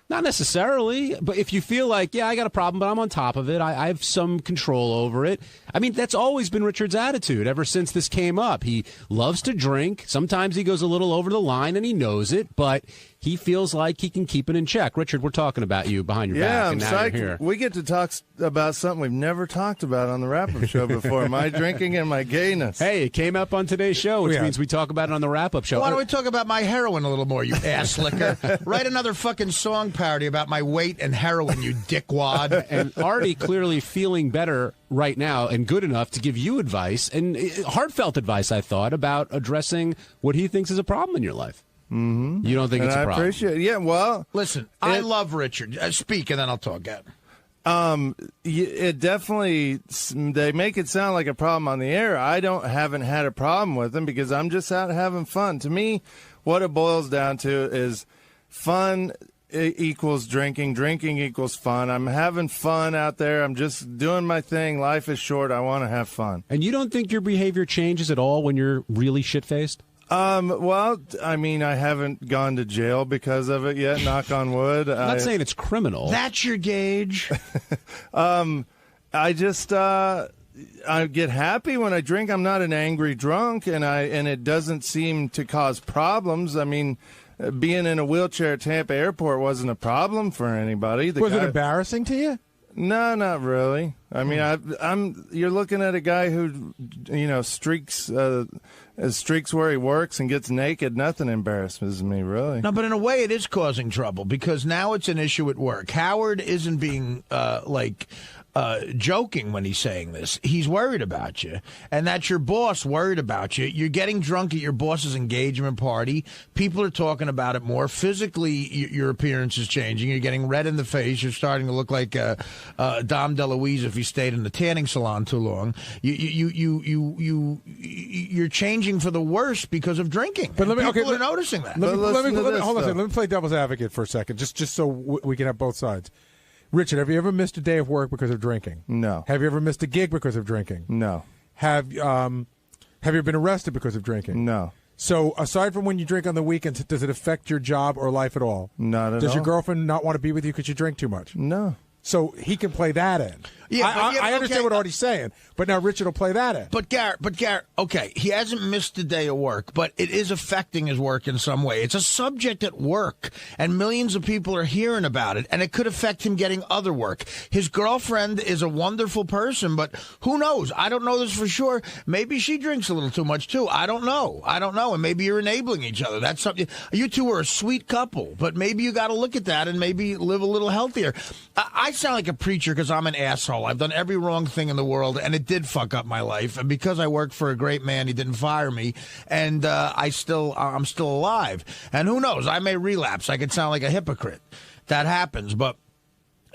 Speaker 10: Not necessarily, but if you feel like, I got a problem, but I'm on top of it, I have some control over it. I mean, that's always been Richard's attitude ever since this came up. He loves to drink. Sometimes he goes a little over the line, and he knows it, but he feels like he can keep it in check. Richard, we're talking about you behind your back, and now you're here.
Speaker 16: We get to talk about something we've never talked about on the wrap-up show before, my drinking and my gayness.
Speaker 10: Hey, it came up on today's show, which means we talk about it on the wrap-up show.
Speaker 9: Why don't we talk about my heroin a little more, you ass licker? Write another fucking song parody about my weight and heroin, you dickwad.
Speaker 10: And Artie clearly feeling better right now and good enough to give you advice, and heartfelt advice, I thought, about addressing what he thinks is a problem in your life.
Speaker 16: Mm-hmm.
Speaker 10: You don't think it's a problem?
Speaker 16: I appreciate it. Yeah, well...
Speaker 9: Listen, I love Richard. Speak, and then I'll talk again.
Speaker 16: It definitely... They make it sound like a problem on the air. I haven't had a problem with them because I'm just out having fun. To me, what it boils down to is fun equals drinking. Drinking equals fun. I'm having fun out there. I'm just doing my thing. Life is short. I want to have fun.
Speaker 10: And you don't think your behavior changes at all when you're really shit-faced?
Speaker 16: Well, I mean, I haven't gone to jail because of it yet, knock on wood.
Speaker 10: I'm not saying it's criminal.
Speaker 9: That's your gauge.
Speaker 16: I just, I get happy when I drink. I'm not an angry drunk, and it doesn't seem to cause problems. I mean, being in a wheelchair at Tampa Airport wasn't a problem for anybody.
Speaker 7: Was it embarrassing to you?
Speaker 16: No, not really. I mean, you're looking at a guy who, streaks where he works and gets naked. Nothing embarrasses me, really.
Speaker 9: No, but in a way, it is causing trouble because now it's an issue at work. Howard isn't being joking when he's saying this. He's worried about you, and that's your boss worried about you. You're getting drunk at your boss's engagement party. People are talking about it more. Physically, your appearance is changing. You're getting red in the face. You're starting to look like Dom DeLuise if you stayed in the tanning salon too long. You're changing for the worse because of drinking.
Speaker 7: But
Speaker 9: people are noticing that.
Speaker 7: Hold on a second. Let me play devil's advocate for a second, just so we can have both sides. Richard, have you ever missed a day of work because of drinking?
Speaker 16: No.
Speaker 7: Have you ever missed a gig because of drinking?
Speaker 16: No.
Speaker 7: Have you been arrested because of drinking?
Speaker 16: No.
Speaker 7: So aside from when you drink on the weekends, does it affect your job or life at all?
Speaker 16: Not at all.
Speaker 7: Does your girlfriend not want to be with you because you drink too much?
Speaker 16: No.
Speaker 7: So he can play that in.
Speaker 9: Yeah,
Speaker 7: I understand what Artie's saying, but now Richard will play that in.
Speaker 9: But Garrett, okay, he hasn't missed a day of work, but it is affecting his work in some way. It's a subject at work, and millions of people are hearing about it, and it could affect him getting other work. His girlfriend is a wonderful person, but who knows? I don't know this for sure. Maybe she drinks a little too much, too. I don't know, and maybe you're enabling each other. That's something. You two are a sweet couple, but maybe you got to look at that and maybe live a little healthier. I sound like a preacher because I'm an asshole. I've done every wrong thing in the world, and it did fuck up my life. And because I worked for a great man, he didn't fire me, and I'm still alive. And who knows? I may relapse. I could sound like a hypocrite. That happens, but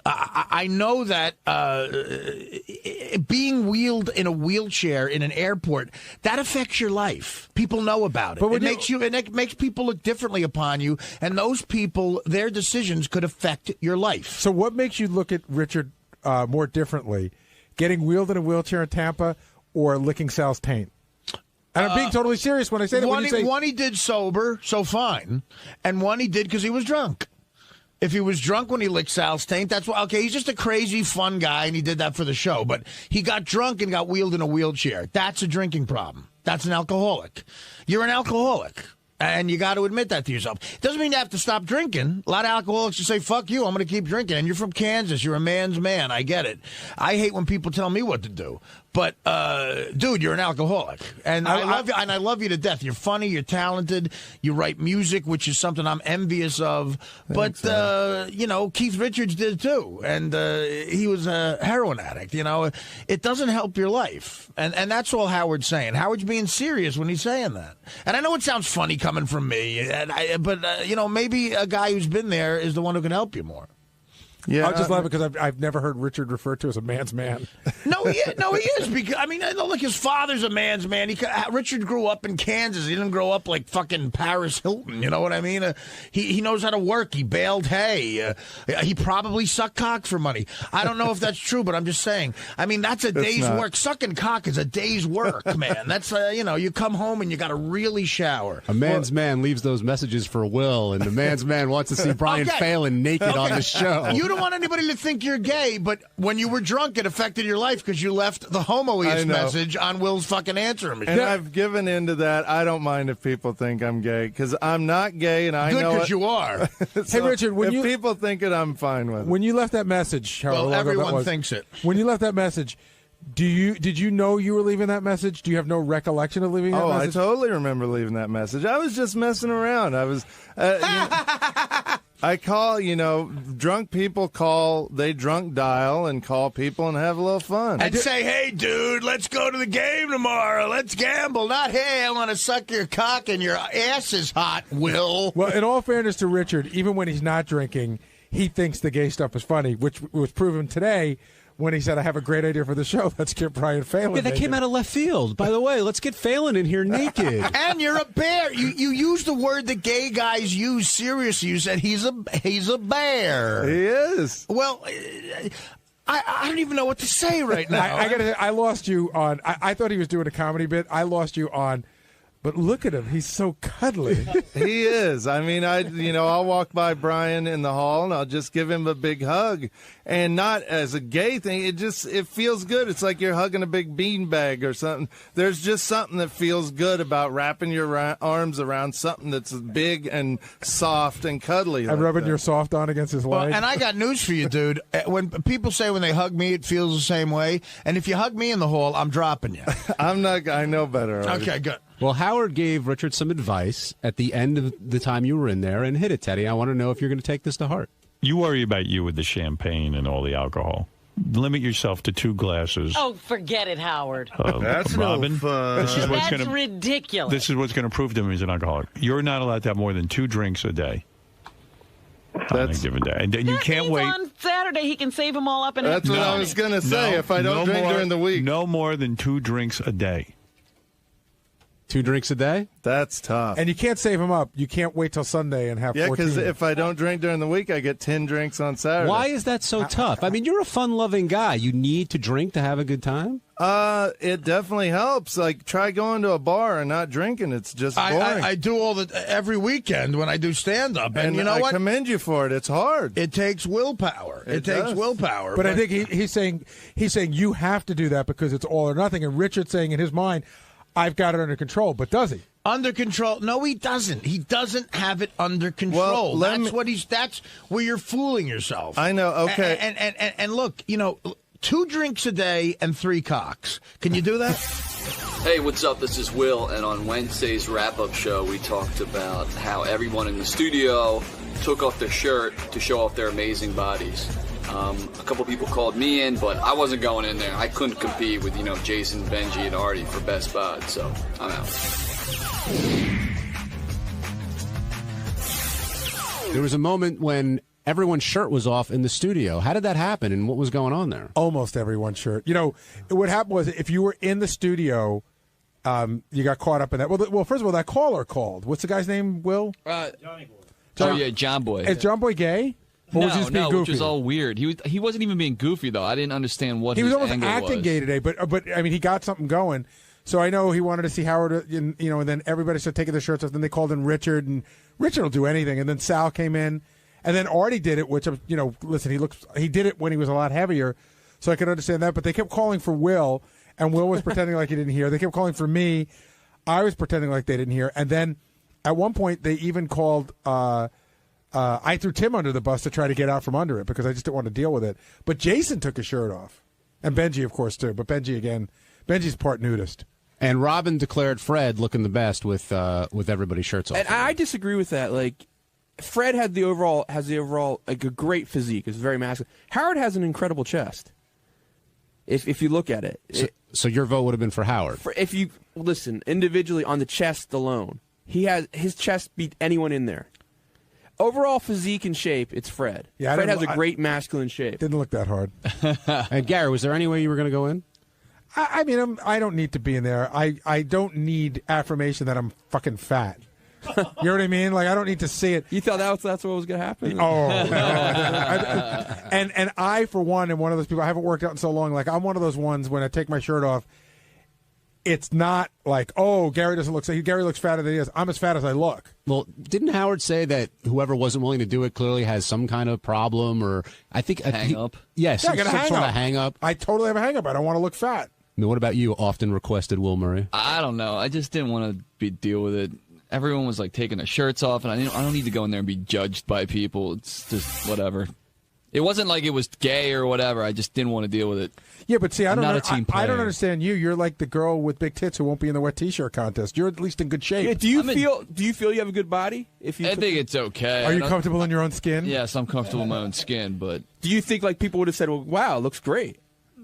Speaker 9: I know that being wheeled in a wheelchair in an airport, that affects your life. People know about it. But it makes people look differently upon you, and those people, their decisions could affect your life.
Speaker 7: So what makes you look at Richard more differently, getting wheeled in a wheelchair in Tampa or licking Sal's taint? And I'm being totally serious when I say that.
Speaker 9: One he did sober, so fine, and one he did because he was drunk. If he was drunk when he licked Sal's taint, that's why. Okay, he's just a crazy, fun guy, and he did that for the show. But he got drunk and got wheeled in a wheelchair. That's a drinking problem. That's an alcoholic. You're an alcoholic, and you got to admit that to yourself. Doesn't mean you have to stop drinking. A lot of alcoholics just say, fuck you, I'm going to keep drinking. And you're from Kansas. You're a man's man. I get it. I hate when people tell me what to do. But dude, you're an alcoholic, and I love you, and I love you to death. You're funny, you're talented, you write music, which is something I'm envious of. But you know, Keith Richards did too, and he was a heroin addict. You know, it doesn't help your life, and that's all Howard's saying. Howard's being serious when he's saying that. And I know it sounds funny coming from me, but you know, maybe a guy who's been there is the one who can help you more.
Speaker 7: Yeah, I just love it because I've never heard Richard referred to as a man's man.
Speaker 9: No, he is. Because I mean, look, his father's a man's man. Richard grew up in Kansas. He didn't grow up like fucking Paris Hilton. You know what I mean? He knows how to work. He baled hay. He probably sucked cock for money. I don't know if that's true, but I'm just saying. I mean, that's a day's work. Sucking cock is a day's work, man. That's you know, you come home and you got to really shower.
Speaker 10: A man's man leaves those messages for Will, and the man's man wants to see Brian Phelan naked on the show.
Speaker 9: You don't want anybody to think you're gay, but when you were drunk, it affected your life because you left the homoist message on Will's fucking answering machine.
Speaker 17: And I've given into that. I don't mind if people think I'm gay because I'm not gay, and I know
Speaker 9: good because you are.
Speaker 17: So
Speaker 7: hey, Richard,
Speaker 17: if people think it, I'm fine with it.
Speaker 7: When you left that message,
Speaker 9: well, everyone thinks it.
Speaker 7: When you left that message, did you know you were leaving that message? Do you have no recollection of leaving that message?
Speaker 17: I totally remember leaving that message. I was just messing around. I was. I call, you know, drunk people call, they drunk dial and call people and have a little fun.
Speaker 9: And say, hey, dude, let's go to the game tomorrow. Let's gamble. Not, hey, I want to suck your cock and your ass is hot, Will.
Speaker 7: Well, in all fairness to Richard, even when he's not drinking, he thinks the gay stuff is funny, which was proven today when he said, I have a great idea for the show. Let's get Brian Phelan.
Speaker 10: Yeah, that came out of left field. By the way, let's get Phelan in here naked.
Speaker 9: And you're a bear. You use the word that gay guys use seriously. You said he's a bear.
Speaker 17: He is.
Speaker 9: Well, I don't even know what to say right now.
Speaker 7: I lost you on. I thought he was doing a comedy bit. I lost you on. But look at him. He's so cuddly.
Speaker 17: He is. I mean, I'll walk by Brian in the hall and I'll just give him a big hug. And not as a gay thing. It feels good. It's like you're hugging a big beanbag or something. There's just something that feels good about wrapping your arms around something that's big and soft and cuddly.
Speaker 7: And rubbing your soft on against his leg.
Speaker 9: And I got news for you, dude. When people say when they hug me, it feels the same way. And if you hug me in the hall, I'm dropping you.
Speaker 17: I'm not. I know better. Already.
Speaker 9: Okay, good.
Speaker 10: Well, Howard gave Richard some advice at the end of the time you were in there, and hit it, Teddy. I want to know if you're going to take this to heart.
Speaker 1: You worry about you with the champagne and all the alcohol. Limit yourself to 2 glasses.
Speaker 2: Oh, forget it, Howard.
Speaker 17: That's
Speaker 1: Robin,
Speaker 17: no fun.
Speaker 2: That's ridiculous.
Speaker 1: This is what's going to prove to him he's an alcoholic. You're not allowed to have more than 2 drinks a day. On a given day. And you can't wait.
Speaker 2: On Saturday, he can save them all up. And
Speaker 17: That's what I was going to say. If I don't drink during the week.
Speaker 1: No more than 2 drinks a day.
Speaker 10: 2 drinks a day?
Speaker 17: That's tough.
Speaker 7: And you can't save them up. You can't wait till Sunday and have 14.
Speaker 17: Yeah, because if I don't drink during the week, I get 10 drinks on Saturday.
Speaker 10: Why is that so tough? I mean, you're a fun-loving guy. You need to drink to have a good time?
Speaker 17: It definitely helps. Like, try going to a bar and not drinking. It's just boring.
Speaker 9: I do every weekend when I do stand-up. And you know what?
Speaker 17: I commend you for it. It's hard.
Speaker 9: It takes willpower. It takes willpower.
Speaker 7: But I think he's saying you have to do that because it's all or nothing. And Richard's saying in his mind, I've got it under control, but does he?
Speaker 9: Under control? No, he doesn't. He doesn't have it under control.
Speaker 17: Well,
Speaker 9: that's where you're fooling yourself.
Speaker 17: I know. Okay.
Speaker 9: And look, 2 drinks a day and 3 cocks. Can you do that?
Speaker 18: Hey, what's up? This is Will, and on Wednesday's wrap-up show, we talked about how everyone in the studio took off their shirt to show off their amazing bodies. A couple people called me in, but I wasn't going in there. I couldn't compete with, Jason, Benji, and Artie for best bod, so I'm out.
Speaker 10: There was a moment when everyone's shirt was off in the studio. How did that happen, and what was going on there?
Speaker 7: Almost everyone's shirt. What happened was if you were in the studio, you got caught up in that. Well, first of all, that caller called. What's the guy's name, Will?
Speaker 19: Johnny Boy. John Boy.
Speaker 7: Is John Boy gay? Or was he just being goofy?
Speaker 19: Which was all weird. He wasn't even being goofy, though. I didn't understand what his angle was.
Speaker 7: He was almost acting gay today, but I mean, he got something going. So I know he wanted to see Howard, and then everybody started taking their shirts off. Then they called in Richard, and Richard will do anything. And then Sal came in, and then Artie did it, which, listen, he did it when he was a lot heavier, so I could understand that. But they kept calling for Will, and Will was pretending like he didn't hear. They kept calling for me. I was pretending like they didn't hear. And then at one point, they even called I threw Tim under the bus to try to get out from under it because I just didn't want to deal with it. But Jason took his shirt off. And Benji, of course, too. But Benji, again, Benji's part nudist.
Speaker 10: And Robin declared Fred looking the best with everybody's shirts off.
Speaker 11: And I disagree with that. Like, Fred has the overall like a great physique. It's very masculine. Howard has an incredible chest. If you look at it.
Speaker 10: So your vote would have been for Howard.
Speaker 11: If you listen individually on the chest alone, his chest beat anyone in there. Overall physique and shape, it's Fred.
Speaker 7: Yeah,
Speaker 11: Fred has a great masculine shape.
Speaker 7: Didn't look that hard.
Speaker 10: And Gary, was there any way you were going to go in?
Speaker 7: I mean, I don't need to be in there. I don't need affirmation that I'm fucking fat. You know what I mean? Like, I don't need to see it.
Speaker 11: You thought that's what was going to happen?
Speaker 7: Oh, and I, for one, am one of those people. I haven't worked out in so long. Like, I'm one of those ones when I take my shirt off. It's not like, oh, Gary doesn't look. Gary looks fatter than he is. I'm as fat as I look.
Speaker 10: Well, didn't Howard say that whoever wasn't willing to do it clearly has some kind of problem, or I think
Speaker 19: hang up?
Speaker 10: Yes,
Speaker 7: Yeah, I got a hang
Speaker 10: sort
Speaker 7: up.
Speaker 10: of hang up.
Speaker 7: I totally have a hang up. I don't want to look fat.
Speaker 10: I mean, what about you? Often requested Will Murray.
Speaker 19: I don't know. I just didn't want to deal with it. Everyone was like taking their shirts off, and I don't need to go in there and be judged by people. It's just whatever. It wasn't like it was gay or whatever. I just didn't want to deal with it.
Speaker 7: Yeah, but see, I
Speaker 19: I'm
Speaker 7: don't.
Speaker 19: not a team
Speaker 7: I don't
Speaker 19: player.
Speaker 7: understand you. You're like the girl with big tits who won't be in the wet T-shirt contest. You're at least in good shape.
Speaker 11: Yeah, do you feel you have a good body? If you
Speaker 19: I think it's okay.
Speaker 7: Are you comfortable in your own skin?
Speaker 19: Yes, I'm comfortable in my own skin, but
Speaker 11: do you think like people would have said, "Well, wow, it looks great"?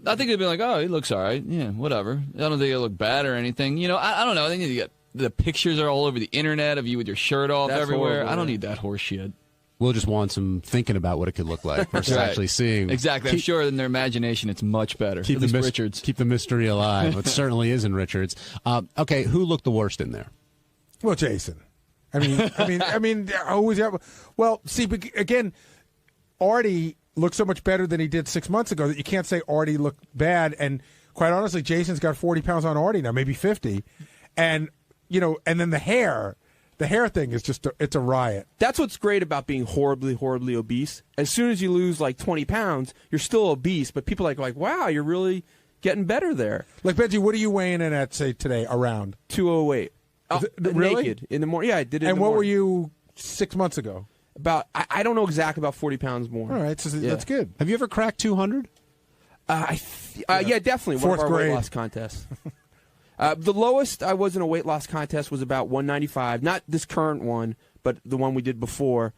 Speaker 19: I think they'd be like, "Oh, he looks all right. Yeah, whatever." I don't think it look bad or anything. You know, I don't know. I think you get the pictures are all over the internet of you with your shirt off
Speaker 11: That's
Speaker 19: everywhere.
Speaker 11: horrible,
Speaker 19: I don't
Speaker 11: yeah.
Speaker 19: need that horse shit.
Speaker 10: We'll just want some thinking about what it could look like versus
Speaker 19: Right.
Speaker 10: actually seeing.
Speaker 19: Exactly. I'm sure in their imagination it's much better.
Speaker 10: Keep
Speaker 19: At
Speaker 10: the
Speaker 19: least Richards.
Speaker 10: Keep the mystery alive. It certainly is in Richards. Okay, who looked the worst in there?
Speaker 7: Well, Jason. I mean, always. Well, see, again, Artie looked so much better than he did 6 months ago that you can't say Artie looked bad. And quite honestly, Jason's got 40 pounds on Artie now, maybe 50, and and then the hair thing is just it's a riot.
Speaker 11: That's what's great about being horribly, horribly obese. As soon as you lose like 20 pounds, you're still obese, but people are like, wow, you're really getting better there.
Speaker 7: Like, Benji, what are you weighing in at, say, today, around?
Speaker 11: 208.
Speaker 7: Really?
Speaker 11: Naked in the morning. Yeah, I did it
Speaker 7: And
Speaker 11: in the
Speaker 7: what were
Speaker 11: morning.
Speaker 7: you 6 months ago?
Speaker 11: About, I don't know exactly, about 40 pounds more.
Speaker 7: All right, so that's good.
Speaker 10: Have you ever cracked 200?
Speaker 11: Yeah, definitely.
Speaker 7: Fourth
Speaker 11: One of our
Speaker 7: grade.
Speaker 11: weight loss contests. The lowest I was in a weight loss contest was about 195. Not this current one, but the one we did before.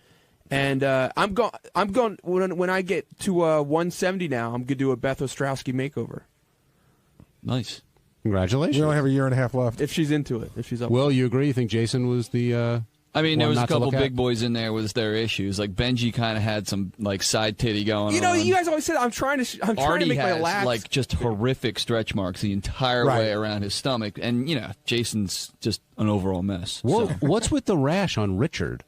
Speaker 11: And I'm going when I get to 170 now. I'm gonna do a Beth Ostrowski makeover.
Speaker 19: Nice.
Speaker 10: Congratulations.
Speaker 7: We only have a year and a half left.
Speaker 11: If she's into it, if she's up.
Speaker 10: Will, you agree? You think Jason was the?
Speaker 19: I mean, there
Speaker 10: one
Speaker 19: was a
Speaker 10: not to
Speaker 19: couple
Speaker 10: look at?
Speaker 19: big boys in there with their issues. Like Benji kind of had some like side titty going on.
Speaker 11: You know, you guys always said I'm trying to
Speaker 19: Artie
Speaker 11: make
Speaker 19: has
Speaker 11: my lats.
Speaker 19: like just horrific stretch marks the entire
Speaker 7: Right.
Speaker 19: way around his stomach, and Jason's just an overall mess.
Speaker 10: Well,
Speaker 19: So-
Speaker 10: what's with the rash on Richard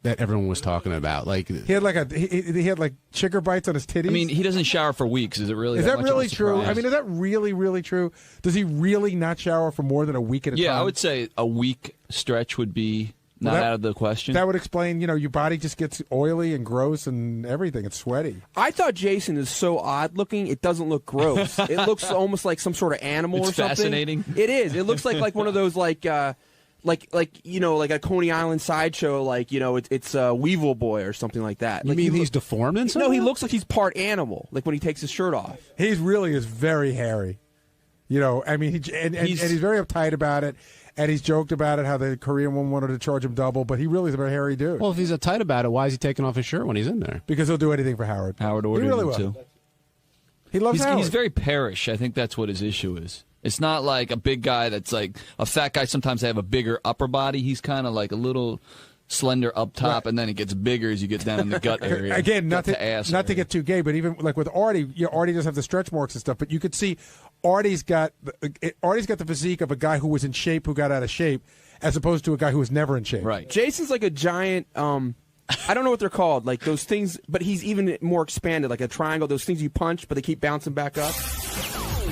Speaker 10: that everyone was talking about? Like
Speaker 7: He had he had like chigger bites on his titties.
Speaker 19: I mean, he doesn't shower for weeks. Is it really?
Speaker 7: is that
Speaker 19: much of a
Speaker 7: really true?
Speaker 19: surprise?
Speaker 7: I mean, is that really, really true? Does he really not shower for more than a week at a time?
Speaker 19: Yeah, I would say a week stretch would be not
Speaker 7: Well,
Speaker 19: out of the question.
Speaker 7: That would explain, your body just gets oily and gross and everything. It's sweaty.
Speaker 11: I thought Jason is so odd looking. It doesn't look gross. It looks almost like some sort of animal
Speaker 19: It's
Speaker 11: or something.
Speaker 19: fascinating.
Speaker 11: It is. It looks like one of those like a Coney Island sideshow. Like it's a Weevil Boy or something like that.
Speaker 10: you
Speaker 11: Like
Speaker 10: mean he's deformed in some
Speaker 11: No, he
Speaker 10: way?
Speaker 11: looks like he's part animal. Like when he takes his shirt off.
Speaker 7: He really is very hairy. I mean, he's very uptight about it, and he's joked about it, how the Korean woman wanted to charge him double, but he really is a very hairy dude.
Speaker 10: Well, if he's uptight about it, why is he taking off his shirt when he's in there?
Speaker 7: Because he'll do anything for Howard.
Speaker 19: Howard
Speaker 7: He
Speaker 19: ordered
Speaker 7: really
Speaker 19: him
Speaker 7: will.
Speaker 19: to.
Speaker 7: He loves Howard.
Speaker 19: He's very parish. I think that's what his issue is. It's not like a big guy that's like a fat guy. Sometimes they have a bigger upper body. He's kind of like a little slender up top, and then it gets bigger as you get down in the gut area.
Speaker 7: Again, not
Speaker 19: Gut
Speaker 7: to
Speaker 19: ass
Speaker 7: not to
Speaker 19: area.
Speaker 7: get too gay, but even like with Artie, Artie does have the stretch marks and stuff, but you could see Artie's got the physique of a guy who was in shape who got out of shape, as opposed to a guy who was never in shape.
Speaker 19: Right.
Speaker 11: Jason's like a giant. I don't know what they're called, like those things, but he's even more expanded, like a triangle. Those things you punch, but they keep bouncing back up.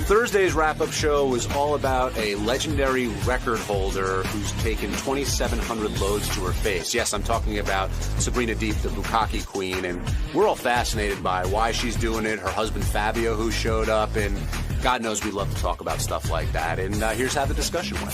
Speaker 20: Thursday's wrap-up show was all about a legendary record holder who's taken 2,700 loads to her face. Yes, I'm talking about Sabrina Deep, the Bukkake queen, and we're all fascinated by why she's doing it, her husband Fabio who showed up, and God knows we love to talk about stuff like that. And here's how the discussion went.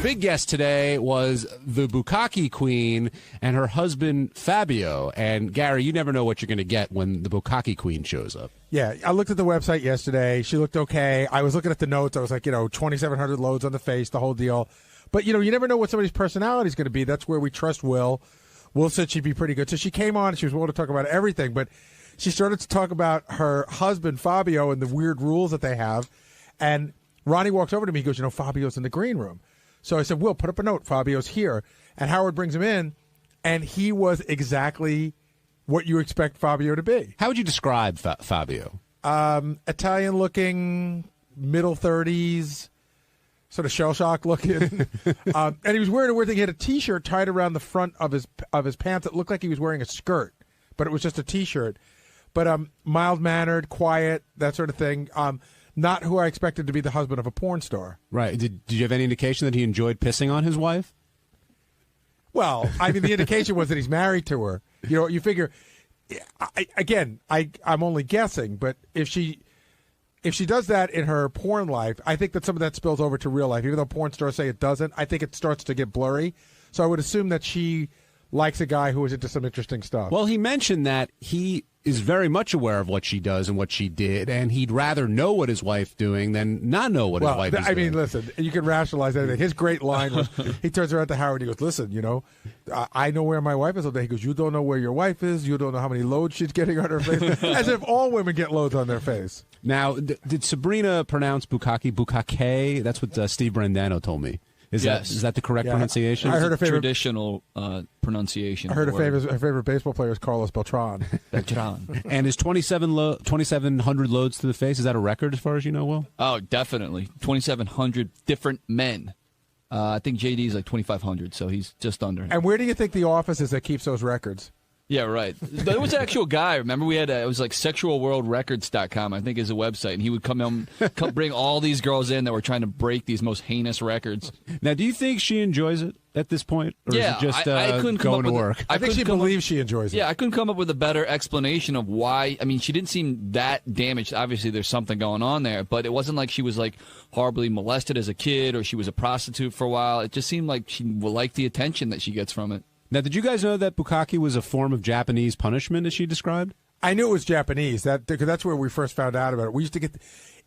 Speaker 10: big guest today was the Bukkake Queen and her husband, Fabio. And, Gary, you never know what you're going to get when the Bukkake Queen shows up.
Speaker 7: Yeah, I looked at the website yesterday. She looked okay. I was looking at the notes. I was like, 2,700 loads on the face, the whole deal. But, you never know what somebody's personality is going to be. That's where we trust Will. Will said she'd be pretty good. So she came on and she was willing to talk about everything. But she started to talk about her husband, Fabio, and the weird rules that they have. And Ronnie walks over to me. He goes, Fabio's in the green room. So I said, Will, put up a note. Fabio's here. And Howard brings him in, and he was exactly what you expect Fabio to be.
Speaker 10: How would you describe Fabio?
Speaker 7: Italian-looking, middle 30s, sort of shell-shock looking. And he was wearing a weird thing. He had a T-shirt tied around the front of his pants that looked like he was wearing a skirt, but it was just a T-shirt. But mild-mannered, quiet, that sort of thing. Not who I expected to be the husband of a porn star.
Speaker 10: Right. Did you have any indication that he enjoyed pissing on his wife?
Speaker 7: Well, I mean, the indication was that he's married to her. You figure, I'm only guessing, but if she does that in her porn life, I think that some of that spills over to real life. Even though porn stars say it doesn't, I think it starts to get blurry. So I would assume that she likes a guy who is into some interesting stuff.
Speaker 10: Well, he mentioned that he is very much aware of what she does and what she did, and he'd rather know what his wife's doing than not know what his wife is doing.
Speaker 7: I mean, listen, you can rationalize anything. His great line was, he turns around to Howard and he goes, listen, I know where my wife is all day. He goes, you don't know where your wife is. You don't know how many loads she's getting on her face. As if all women get loads on their face.
Speaker 10: Now, did Sabrina pronounce Bukkake? That's what Steve Brandano told me. Is that the correct pronunciation?
Speaker 19: I heard a traditional pronunciation.
Speaker 7: I heard her favorite baseball player is Carlos Beltran.
Speaker 10: And is 2,700 loads to the face, is that a record as far as you know, Will?
Speaker 19: Oh, definitely. 2,700 different men. I think JD's like 2,500, so he's just under.
Speaker 7: And where do you think the office is that keeps those records?
Speaker 19: Yeah, right. There was an actual guy. Remember, we had it was like sexualworldrecords.com, I think, is a website, and he would come bring all these girls in that were trying to break these most heinous records.
Speaker 10: Now, do you think she enjoys it at this point, or is it just
Speaker 19: I couldn't come
Speaker 10: going
Speaker 19: up
Speaker 10: to
Speaker 19: with
Speaker 10: work?
Speaker 7: I think she believes she enjoys it.
Speaker 19: Yeah, I couldn't come up with a better explanation of why. I mean, she didn't seem that damaged. Obviously, there's something going on there, but it wasn't like she was like horribly molested as a kid or she was a prostitute for a while. It just seemed like she liked the attention that she gets from it.
Speaker 10: Now, did you guys know that Bukkake was a form of Japanese punishment, as she described?
Speaker 7: I knew it was Japanese, because that's where we first found out about it. We used to get,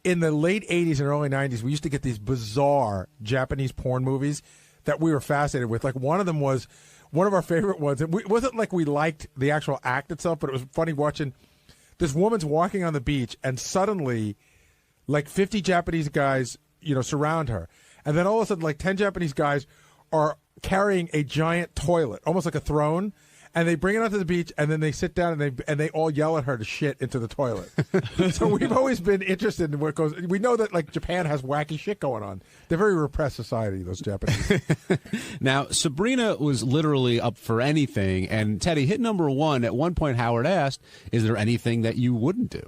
Speaker 7: in the late 80s and early 90s, we used to get these bizarre Japanese porn movies that we were fascinated with. Like, one of them was one of our favorite ones. It wasn't like we liked the actual act itself, but it was funny watching this woman's walking on the beach, and suddenly, like 50 Japanese guys, surround her. And then all of a sudden, like 10 Japanese guys are carrying a giant toilet, almost like a throne, and they bring it onto the beach, and then they sit down and they all yell at her to shit into the toilet. So we've always been interested in what goes. We know that like Japan has wacky shit going on. They're a very repressed society, those Japanese.
Speaker 10: Now, Sabrina was literally up for anything, and Teddy, hit number one. At one point, Howard asked, "Is there anything that you wouldn't do?"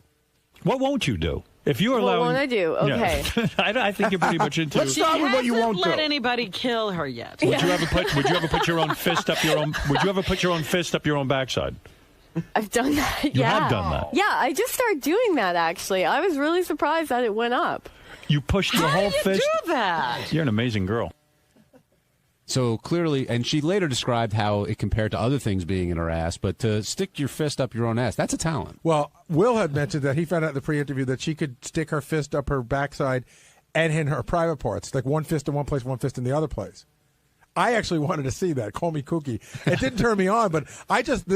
Speaker 1: What won't you do? If you are allowed,
Speaker 21: what won't I do? Okay.
Speaker 1: Yeah. I think you're pretty much into.
Speaker 2: Let's start with what you won't let anybody kill her yet.
Speaker 1: Would you ever put your own fist up your own? Would you ever put your own fist up your own backside?
Speaker 21: I've done that.
Speaker 1: You have done that.
Speaker 21: Yeah, I just started doing that. Actually, I was really surprised that it went up.
Speaker 1: You pushed your whole fist.
Speaker 21: How do you do that?
Speaker 1: You're an amazing girl.
Speaker 10: So clearly, and she later described how it compared to other things being in her ass, but to stick your fist up your own ass, that's a talent.
Speaker 7: Well, Will had mentioned that he found out in the pre-interview that she could stick her fist up her backside and in her private parts, like one fist in one place, one fist in the other place. I actually wanted to see that. Call me kooky. It didn't turn me on, but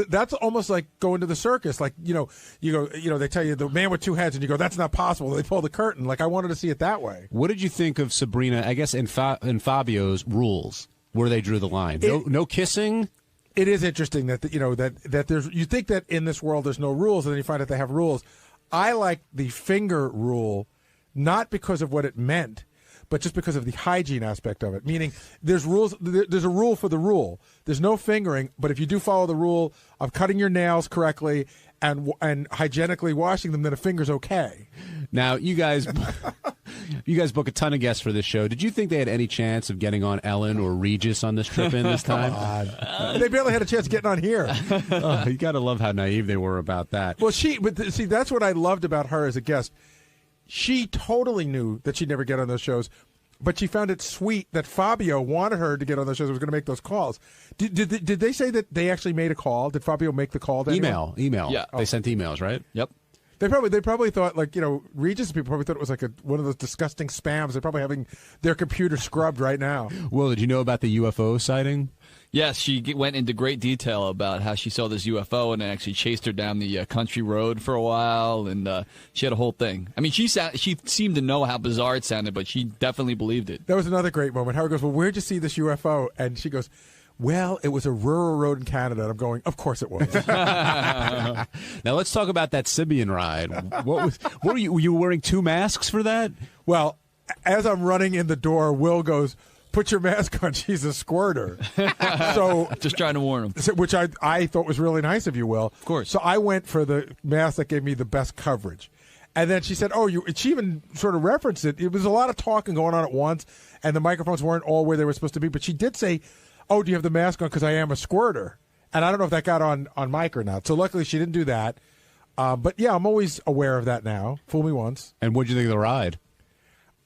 Speaker 7: that's almost like going to the circus. Like, you go, they tell you the man with two heads, and you go, that's not possible. They pull the curtain. Like, I wanted to see it that way.
Speaker 10: What did you think of Sabrina, I guess, in Fabio's rules? Where they drew the line. No kissing.
Speaker 7: It is interesting that that there's. You think that in this world there's no rules, and then you find out they have rules. I like the finger rule, not because of what it meant, but just because of the hygiene aspect of it. Meaning, there's rules. There's a rule for the rule. There's no fingering, but if you do follow the rule of cutting your nails correctly and hygienically washing them, then a finger's okay.
Speaker 10: Now, you guys book a ton of guests for this show. Did you think they had any chance of getting on Ellen or Regis on this trip in this time?
Speaker 7: They barely had a chance of getting on here.
Speaker 10: You got to love how naive they were about that.
Speaker 7: Well, see, that's what I loved about her as a guest. She totally knew that she'd never get on those shows, but she found it sweet that Fabio wanted her to get on the show. Was going to make those calls. Did they say that they actually made a call? Did Fabio make the call? To anyone?
Speaker 10: Email.
Speaker 19: Yeah.
Speaker 10: They sent emails, right?
Speaker 19: Yep.
Speaker 7: They probably thought, like, Regis people probably thought it was like one of those disgusting spams. They're probably having their computer scrubbed right now.
Speaker 10: Will, did you know about the UFO sighting?
Speaker 19: Yes, she went into great detail about how she saw this UFO and it actually chased her down the country road for a while, and she had a whole thing. I mean, she seemed to know how bizarre it sounded, but she definitely believed it.
Speaker 7: That was another great moment. Howard goes, well, where'd you see this UFO? And she goes, well, it was a rural road in Canada. And I'm going, of course it was.
Speaker 10: Now let's talk about that Sibian ride. What were you wearing 2 masks for that?
Speaker 7: Well, as I'm running in the door, Will goes, put your mask on. She's a squirter. So
Speaker 19: just trying to warn him.
Speaker 7: Which I thought was really nice of you, Will. Of
Speaker 19: course.
Speaker 7: So I went for the mask that gave me the best coverage. And then she said, she even sort of referenced it. It was a lot of talking going on at once, and the microphones weren't all where they were supposed to be. But she did say, do you have the mask on because I am a squirter? And I don't know if that got on mic or not. So luckily she didn't do that. But yeah, I'm always aware of that now. Fool me once.
Speaker 10: And what'd you think of the ride?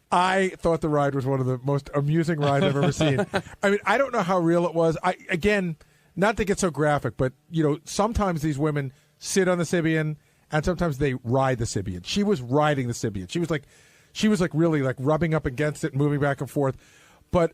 Speaker 7: I thought the ride was one of the most amusing rides I've ever seen. I mean, I don't know how real it was. Again, not to get so graphic, but sometimes these women sit on the Sibian and sometimes they ride the Sibian. She was riding the Sibian. She was like really like rubbing up against it, moving back and forth. But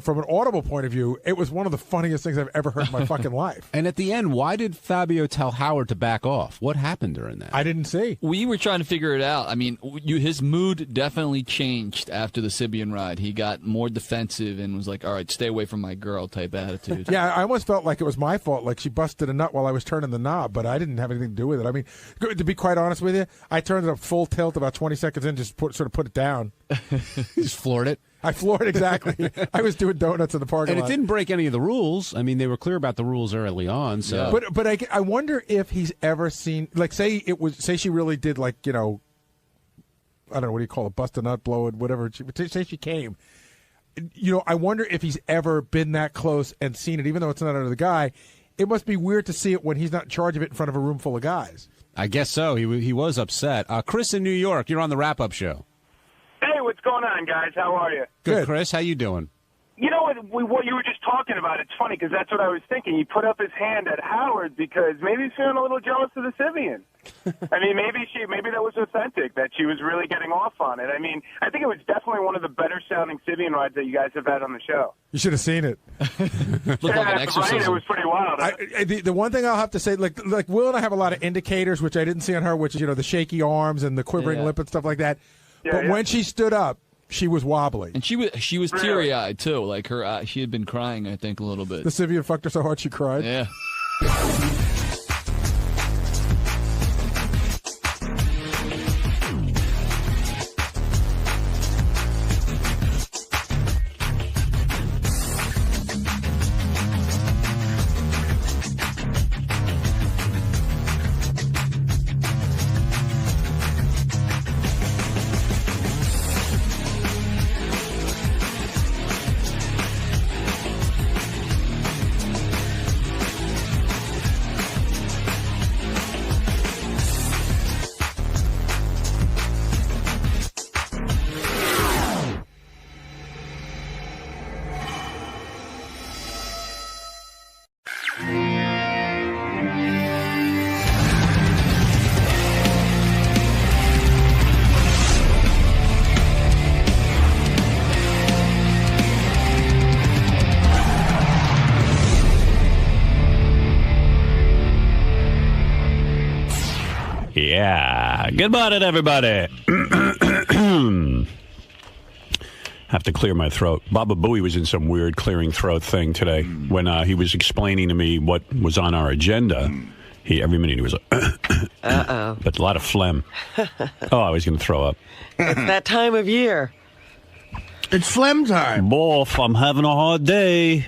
Speaker 7: from an audible point of view, it was one of the funniest things I've ever heard in my fucking life.
Speaker 10: And at the end, why did Fabio tell Howard to back off? What happened during that?
Speaker 7: I didn't see.
Speaker 19: We were trying to figure it out. I mean, his mood definitely changed after the Sibian ride. He got more defensive and was like, all right, stay away from my girl type attitude.
Speaker 7: Yeah, I almost felt like it was my fault, like she busted a nut while I was turning the knob, but I didn't have anything to do with it. I mean, to be quite honest with you, I turned it up full tilt about 20 seconds in, just sort of put it down.
Speaker 10: Just floored it?
Speaker 7: I floored it, exactly. I was doing donuts in the parking lot.
Speaker 10: And it didn't break any of the rules. I mean, they were clear about the rules early on. So,
Speaker 7: yeah. But I wonder if he's ever seen, like, say she really did, like, I don't know, what do you call it, bust a nut, blow it, whatever. Say she came. I wonder if he's ever been that close and seen it, even though it's not under the guy. It must be weird to see it when he's not in charge of it in front of a room full of guys.
Speaker 10: I guess so. He was upset. Chris in New York, you're on the wrap-up show.
Speaker 4: Hey, what's going on, guys? How are you?
Speaker 10: Good, Chris. How you doing?
Speaker 4: You know what you were just talking about? It's funny because that's what I was thinking. He put up his hand at Howard because maybe he's feeling a little jealous of the Sibian. I mean, maybe that was authentic, that she was really getting off on it. I mean, I think it was definitely one of the better sounding Sibian rides that you guys have had on the show.
Speaker 7: You should have seen it.
Speaker 4: Looked like an exorcism. Right, it was pretty wild.
Speaker 7: The one thing I'll have to say, like Will and I have a lot of indicators, which I didn't see on her, which is the shaky arms and the quivering lip and stuff like that. But when she stood up, she was wobbly,
Speaker 19: and she was teary eyed too. Like her, she had been crying, I think, a little bit.
Speaker 7: The Sibian fucked her so hard she cried.
Speaker 19: Yeah.
Speaker 1: Yeah. Good morning, everybody. Have to clear my throat. Baba Booey was in some weird clearing throat thing today when he was explaining to me what was on our agenda. Every minute he was like,
Speaker 2: uh-oh.
Speaker 1: But a lot of phlegm. I was going to throw up.
Speaker 2: It's that time of year.
Speaker 9: It's phlegm time.
Speaker 1: Boff, I'm having a hard day.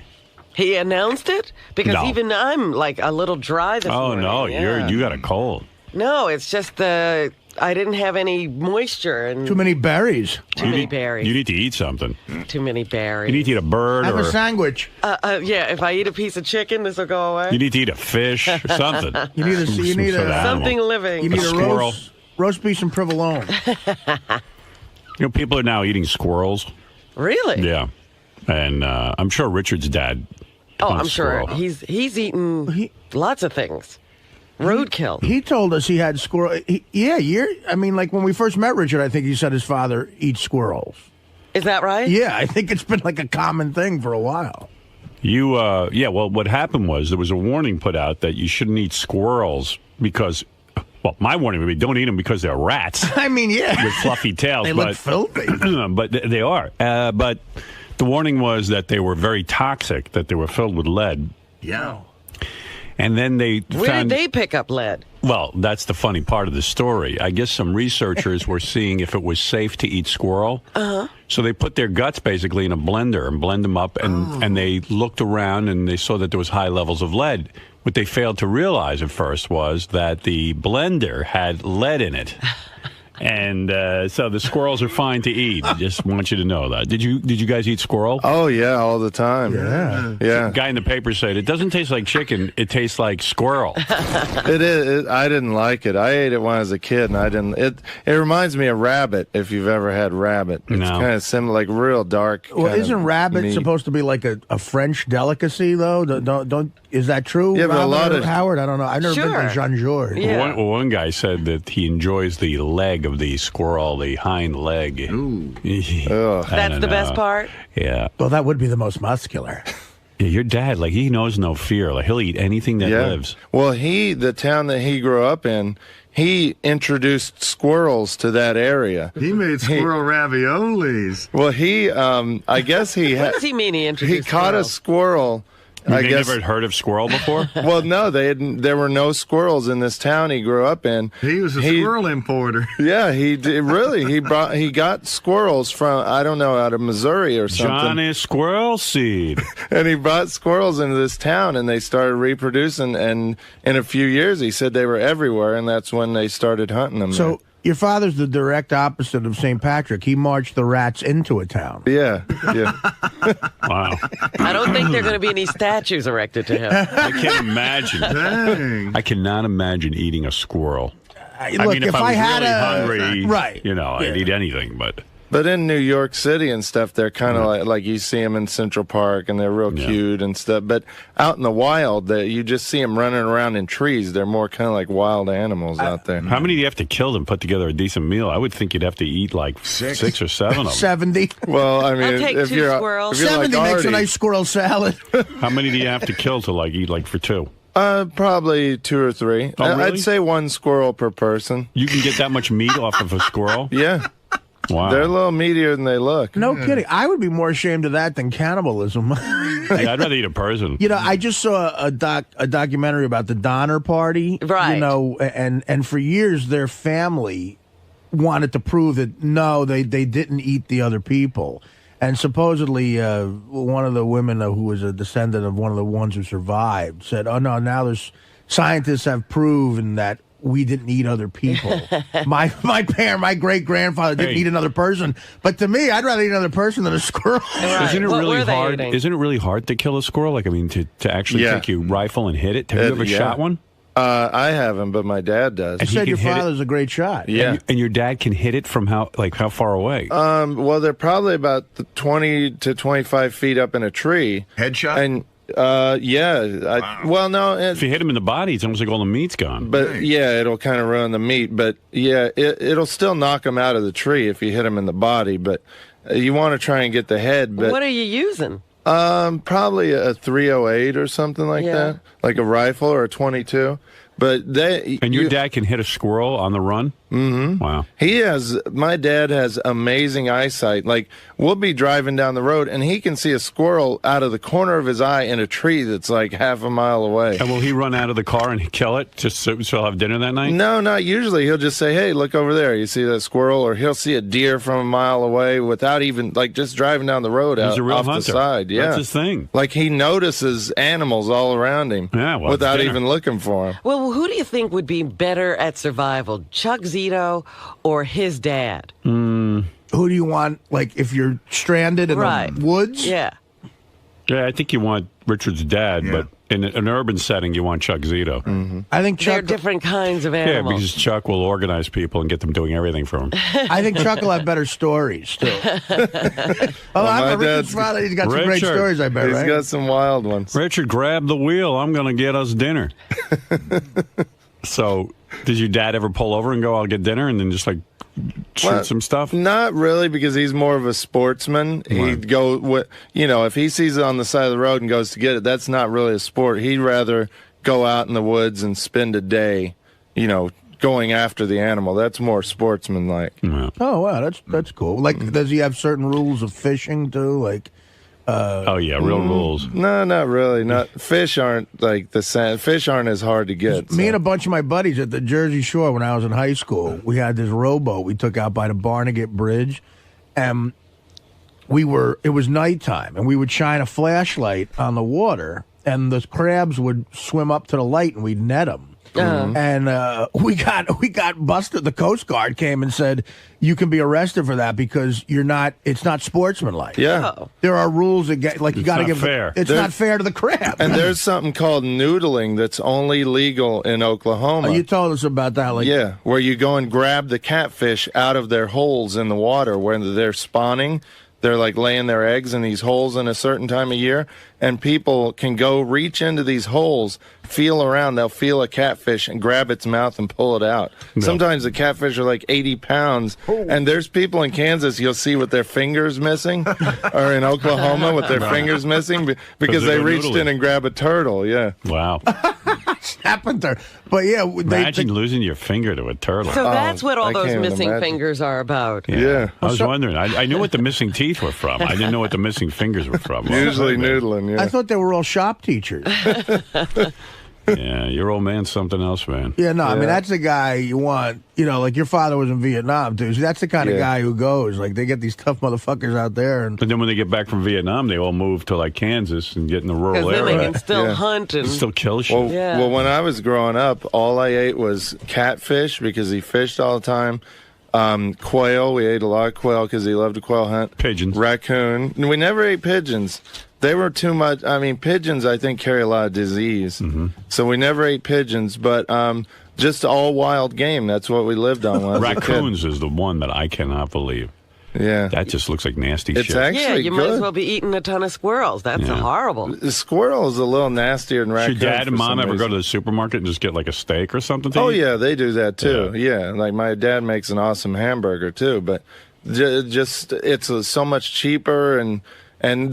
Speaker 2: He announced it? Because
Speaker 1: No.
Speaker 2: even I'm like a little dry this morning.
Speaker 1: No,
Speaker 2: Yeah.
Speaker 1: you got a cold.
Speaker 2: No, it's just I didn't have any moisture and
Speaker 9: Too many berries.
Speaker 2: Too many berries.
Speaker 1: You need to eat something.
Speaker 2: Too many berries.
Speaker 1: You need to eat a bird
Speaker 9: Have
Speaker 1: or
Speaker 9: a sandwich.
Speaker 2: Yeah, if I eat a piece of chicken, this will go away.
Speaker 1: you need to eat a fish or something.
Speaker 9: You need a
Speaker 1: Some sort of animal.
Speaker 2: Something living.
Speaker 9: You need a
Speaker 1: squirrel.
Speaker 9: roast beef and provolone.
Speaker 1: People are now eating squirrels.
Speaker 5: Really?
Speaker 1: Yeah. And I'm sure Richard's dad.
Speaker 5: Oh,
Speaker 1: hunts
Speaker 5: I'm sure
Speaker 1: squirrel.
Speaker 5: he's eaten lots of things. Roadkill.
Speaker 9: He told us he had squirrel. I mean, like when we first met Richard, I think he said his father eats squirrels.
Speaker 5: Is that right?
Speaker 9: Yeah, I think it's been like a common thing for a while.
Speaker 1: Well, what happened was there was a warning put out that you shouldn't eat squirrels because, well, my warning would be don't eat them because they're rats.
Speaker 9: I mean, yeah.
Speaker 1: With fluffy tails.
Speaker 9: They look filthy.
Speaker 1: But they are. But the warning was that they were very toxic, that they were filled with lead.
Speaker 9: Yeah.
Speaker 1: And then
Speaker 5: Where
Speaker 1: found...
Speaker 5: did they pick up lead?
Speaker 1: Well, that's the funny part of the story. I guess some researchers were seeing if it was safe to eat squirrel.
Speaker 5: Uh-huh.
Speaker 1: So they put their guts basically in a blender and blend them up, and they looked around and they saw that there was high levels of lead. What they failed to realize at first was that the blender had lead in it. And so the squirrels are fine to eat. I just want you to know that. Did you guys eat squirrel?
Speaker 17: Oh, yeah, all the time.
Speaker 1: Yeah. Guy in the paper said, it doesn't taste like chicken, it tastes like squirrel.
Speaker 17: It is. I didn't like it. I ate it when I was a kid, and I didn't. It reminds me of rabbit, if you've ever had rabbit. It's kind of similar, like real dark.
Speaker 9: Well, isn't rabbit
Speaker 17: meat.
Speaker 9: supposed to be like a French delicacy, though? Don't is that true?
Speaker 17: Yeah, but a lot of
Speaker 9: Howard, I don't know. I've never been to Jean Georges.
Speaker 1: One guy said that he enjoys the leg of the squirrel, the hind leg. Ooh.
Speaker 5: That's the best part?
Speaker 1: Yeah.
Speaker 9: Well, that would be the most muscular.
Speaker 1: Yeah, your dad, like, he knows no fear. Like, he'll eat anything that lives.
Speaker 17: Well, the town that he grew up in, he introduced squirrels to that area.
Speaker 22: He made squirrel raviolis.
Speaker 17: Well, I guess he
Speaker 5: What does he mean he introduced
Speaker 17: He caught a squirrel.
Speaker 1: You've never heard of squirrel before?
Speaker 17: Well, no, there were no squirrels in this town he grew up in.
Speaker 22: He was a squirrel importer.
Speaker 17: Yeah, he did, really. He got squirrels from, I don't know, out of Missouri or something.
Speaker 1: Johnny Squirrel Seed.
Speaker 17: And he brought squirrels into this town, and they started reproducing. And in a few years, he said they were everywhere, and that's when they started hunting them.
Speaker 9: So your father's the direct opposite of St. Patrick. He marched the rats into a town.
Speaker 17: Yeah.
Speaker 1: Wow.
Speaker 5: I don't think there are going to be any statues erected to him.
Speaker 1: I can't imagine.
Speaker 22: Dang.
Speaker 1: I cannot imagine eating a squirrel. I
Speaker 9: Look,
Speaker 1: mean, if I was
Speaker 9: had
Speaker 1: really hungry,
Speaker 9: right.
Speaker 1: I'd eat anything, but...
Speaker 17: But in New York City and stuff, they're kind of like you see them in Central Park, and they're real cute and stuff. But out in the wild, you just see them running around in trees. They're more kind of like wild animals out there.
Speaker 1: How many do you have to kill to put together a decent meal? I would think you'd have to eat like 6 or 7 of them.
Speaker 9: 70.
Speaker 17: Well, I mean,
Speaker 5: I'll take
Speaker 17: if
Speaker 5: 2
Speaker 17: you're
Speaker 5: squirrels.
Speaker 9: 70
Speaker 17: like
Speaker 9: makes
Speaker 17: Artie,
Speaker 9: a nice squirrel salad.
Speaker 1: How many do you have to kill to eat for 2?
Speaker 17: Probably 2 or 3.
Speaker 1: Oh, really?
Speaker 17: I'd say 1 squirrel per person.
Speaker 1: You can get that much meat off of a squirrel?
Speaker 17: Yeah.
Speaker 1: Wow.
Speaker 17: They're a little meatier than they look.
Speaker 9: No kidding. I would be more ashamed of that than cannibalism.
Speaker 1: Yeah, I'd rather eat a person.
Speaker 9: I just saw a documentary about the Donner Party.
Speaker 5: Right.
Speaker 9: And for years their family wanted to prove that no, they didn't eat the other people. And supposedly one of the women who was a descendant of one of the ones who survived said, "Oh no, now scientists have proven that we didn't eat other people. My great-grandfather didn't eat another person. But to me, I'd rather eat another person than a squirrel."
Speaker 5: Right.
Speaker 1: Isn't it
Speaker 5: What
Speaker 1: really
Speaker 5: were they
Speaker 1: hard?
Speaker 5: eating?
Speaker 1: Isn't it really hard to kill a squirrel? Like, I mean, to actually take your rifle and hit it? Have you ever shot one?
Speaker 17: I haven't, but my dad does.
Speaker 9: You said your father's a great shot.
Speaker 17: Yeah.
Speaker 1: And your dad can hit it from how far away?
Speaker 17: Well, they're probably about 20 to 25 feet up in a tree.
Speaker 22: Headshot?
Speaker 17: And well, no.
Speaker 1: If you hit him in the body, it's almost like all the meat's gone.
Speaker 17: But yeah, it'll kind of ruin the meat. But yeah, it'll still knock him out of the tree if you hit him in the body. But you want to try and get the head. But
Speaker 5: What are you using?
Speaker 17: Probably a 308 or something like that, like a rifle or a 22. But
Speaker 1: your dad can hit a squirrel on the run?
Speaker 17: Mm-hmm.
Speaker 1: Wow.
Speaker 17: My dad has amazing eyesight. Like, we'll be driving down the road, and he can see a squirrel out of the corner of his eye in a tree that's like half a mile away.
Speaker 1: And will he run out of the car and kill it just so he'll have dinner that night?
Speaker 17: No, not usually. He'll just say, "Hey, look over there. You see that squirrel?" Or he'll see a deer from a mile away without even, just driving down the road
Speaker 1: He's a real
Speaker 17: off
Speaker 1: hunter.
Speaker 17: the side. Yeah.
Speaker 1: That's his thing.
Speaker 17: Like, he notices animals all around him without even looking for them.
Speaker 5: Well, who do you think would be better at survival, Chuck Zito or his dad?
Speaker 9: Who do you want, if you're stranded in the woods?
Speaker 5: Yeah.
Speaker 1: Yeah, I think you want Richard's dad, but in an urban setting, you want Chuck Zito.
Speaker 9: Mm-hmm. I think Chuck.
Speaker 5: They're different kinds of animals.
Speaker 1: Yeah, because Chuck will organize people and get them doing everything for him.
Speaker 9: I think Chuck will have better stories too.
Speaker 17: my
Speaker 9: Richard's
Speaker 17: dad's-
Speaker 9: father, he's got some great
Speaker 1: Richard.
Speaker 9: stories. I bet,
Speaker 17: He's
Speaker 9: right?
Speaker 17: got some wild ones.
Speaker 1: Richard, grab the wheel. I'm going to get us dinner. So, did your dad ever pull over and go, I'll get dinner, and then just like shoot
Speaker 17: Well,
Speaker 1: some stuff?
Speaker 17: Not really, because he's more of a sportsman. He'd go, if he sees it on the side of the road and goes to get it, that's not really a sport. He'd rather go out in the woods and spend a day, going after the animal. That's more sportsman-like.
Speaker 9: Oh wow, that's cool. Like, does he have certain rules of fishing too? Like,
Speaker 1: oh yeah, real rules.
Speaker 17: No, not really. Not fish aren't like the same. Fish aren't as hard to get.
Speaker 9: Me and a bunch of my buddies at the Jersey Shore when I was in high school, we had this rowboat we took out by the Barnegat Bridge, and it was nighttime, and we would shine a flashlight on the water, and the crabs would swim up to the light, and we'd net them. And we got busted. The Coast Guard came and said, you can be arrested for that because it's not sportsmanlike.
Speaker 17: Yeah.
Speaker 9: There are rules that you got to
Speaker 17: not
Speaker 9: give
Speaker 17: fair.
Speaker 9: It's not fair to the crab.
Speaker 17: And there's something called noodling that's only legal in Oklahoma.
Speaker 9: Oh, you told us about that.
Speaker 17: Yeah, where you go and grab the catfish out of their holes in the water when they're spawning. They're like laying their eggs in these holes in a certain time of year, and people can go reach into these holes, feel around, they'll feel a catfish and grab its mouth and pull it out.
Speaker 1: No.
Speaker 17: Sometimes the catfish are like 80 pounds, and there's people in Kansas you'll see with their fingers missing, or in Oklahoma with their fingers missing because they
Speaker 1: go
Speaker 17: reached
Speaker 1: noodling.
Speaker 17: in and grabbed a turtle, yeah.
Speaker 1: Wow.
Speaker 9: Happened there. But yeah,
Speaker 1: Imagine losing your finger to a turtle.
Speaker 5: So that's what all
Speaker 17: I
Speaker 5: those
Speaker 17: can't even
Speaker 5: missing
Speaker 17: imagine.
Speaker 5: fingers are about.
Speaker 17: Yeah.
Speaker 1: I was wondering. I knew what the missing teeth were from. I didn't know what the missing fingers were from.
Speaker 17: Usually noodling, yeah.
Speaker 9: I thought they were all shop teachers.
Speaker 1: Yeah, your old man's something else, man.
Speaker 9: Yeah, no, I mean, that's the guy you want, like your father was in Vietnam, too. So that's the kind of
Speaker 1: Yeah.
Speaker 9: guy who goes. Like, they get these tough motherfuckers out there. And
Speaker 1: But then when they get back from Vietnam, they all move to like Kansas and get in the rural
Speaker 5: 'Cause then
Speaker 1: area.
Speaker 5: they can still hunt and
Speaker 1: still kill shit.
Speaker 17: Well, well, when I was growing up, all I ate was catfish because he fished all the time. Quail, we ate a lot of quail because he loved to quail hunt.
Speaker 1: Pigeons.
Speaker 17: Raccoon. We never ate pigeons. They were too much. I mean, pigeons, I think, carry a lot of disease. So we never ate pigeons, but just all wild game. That's what we lived on when I was a kid.
Speaker 1: Raccoons is the one that I cannot believe.
Speaker 17: Yeah.
Speaker 1: That just looks like nasty
Speaker 17: It's
Speaker 1: shit.
Speaker 17: actually
Speaker 5: Yeah, you might as
Speaker 17: good.
Speaker 5: well be eating a ton of squirrels. That's
Speaker 1: Yeah.
Speaker 5: horrible.
Speaker 17: The squirrel is a little nastier than raccoon.
Speaker 1: Should Dad
Speaker 17: for
Speaker 1: and Mom
Speaker 17: some
Speaker 1: ever go
Speaker 17: reason.
Speaker 1: to the supermarket and just get like a steak or something to
Speaker 17: Oh
Speaker 1: eat?
Speaker 17: yeah, they do that too. Yeah, like my dad makes an awesome hamburger too, but just it's so much cheaper and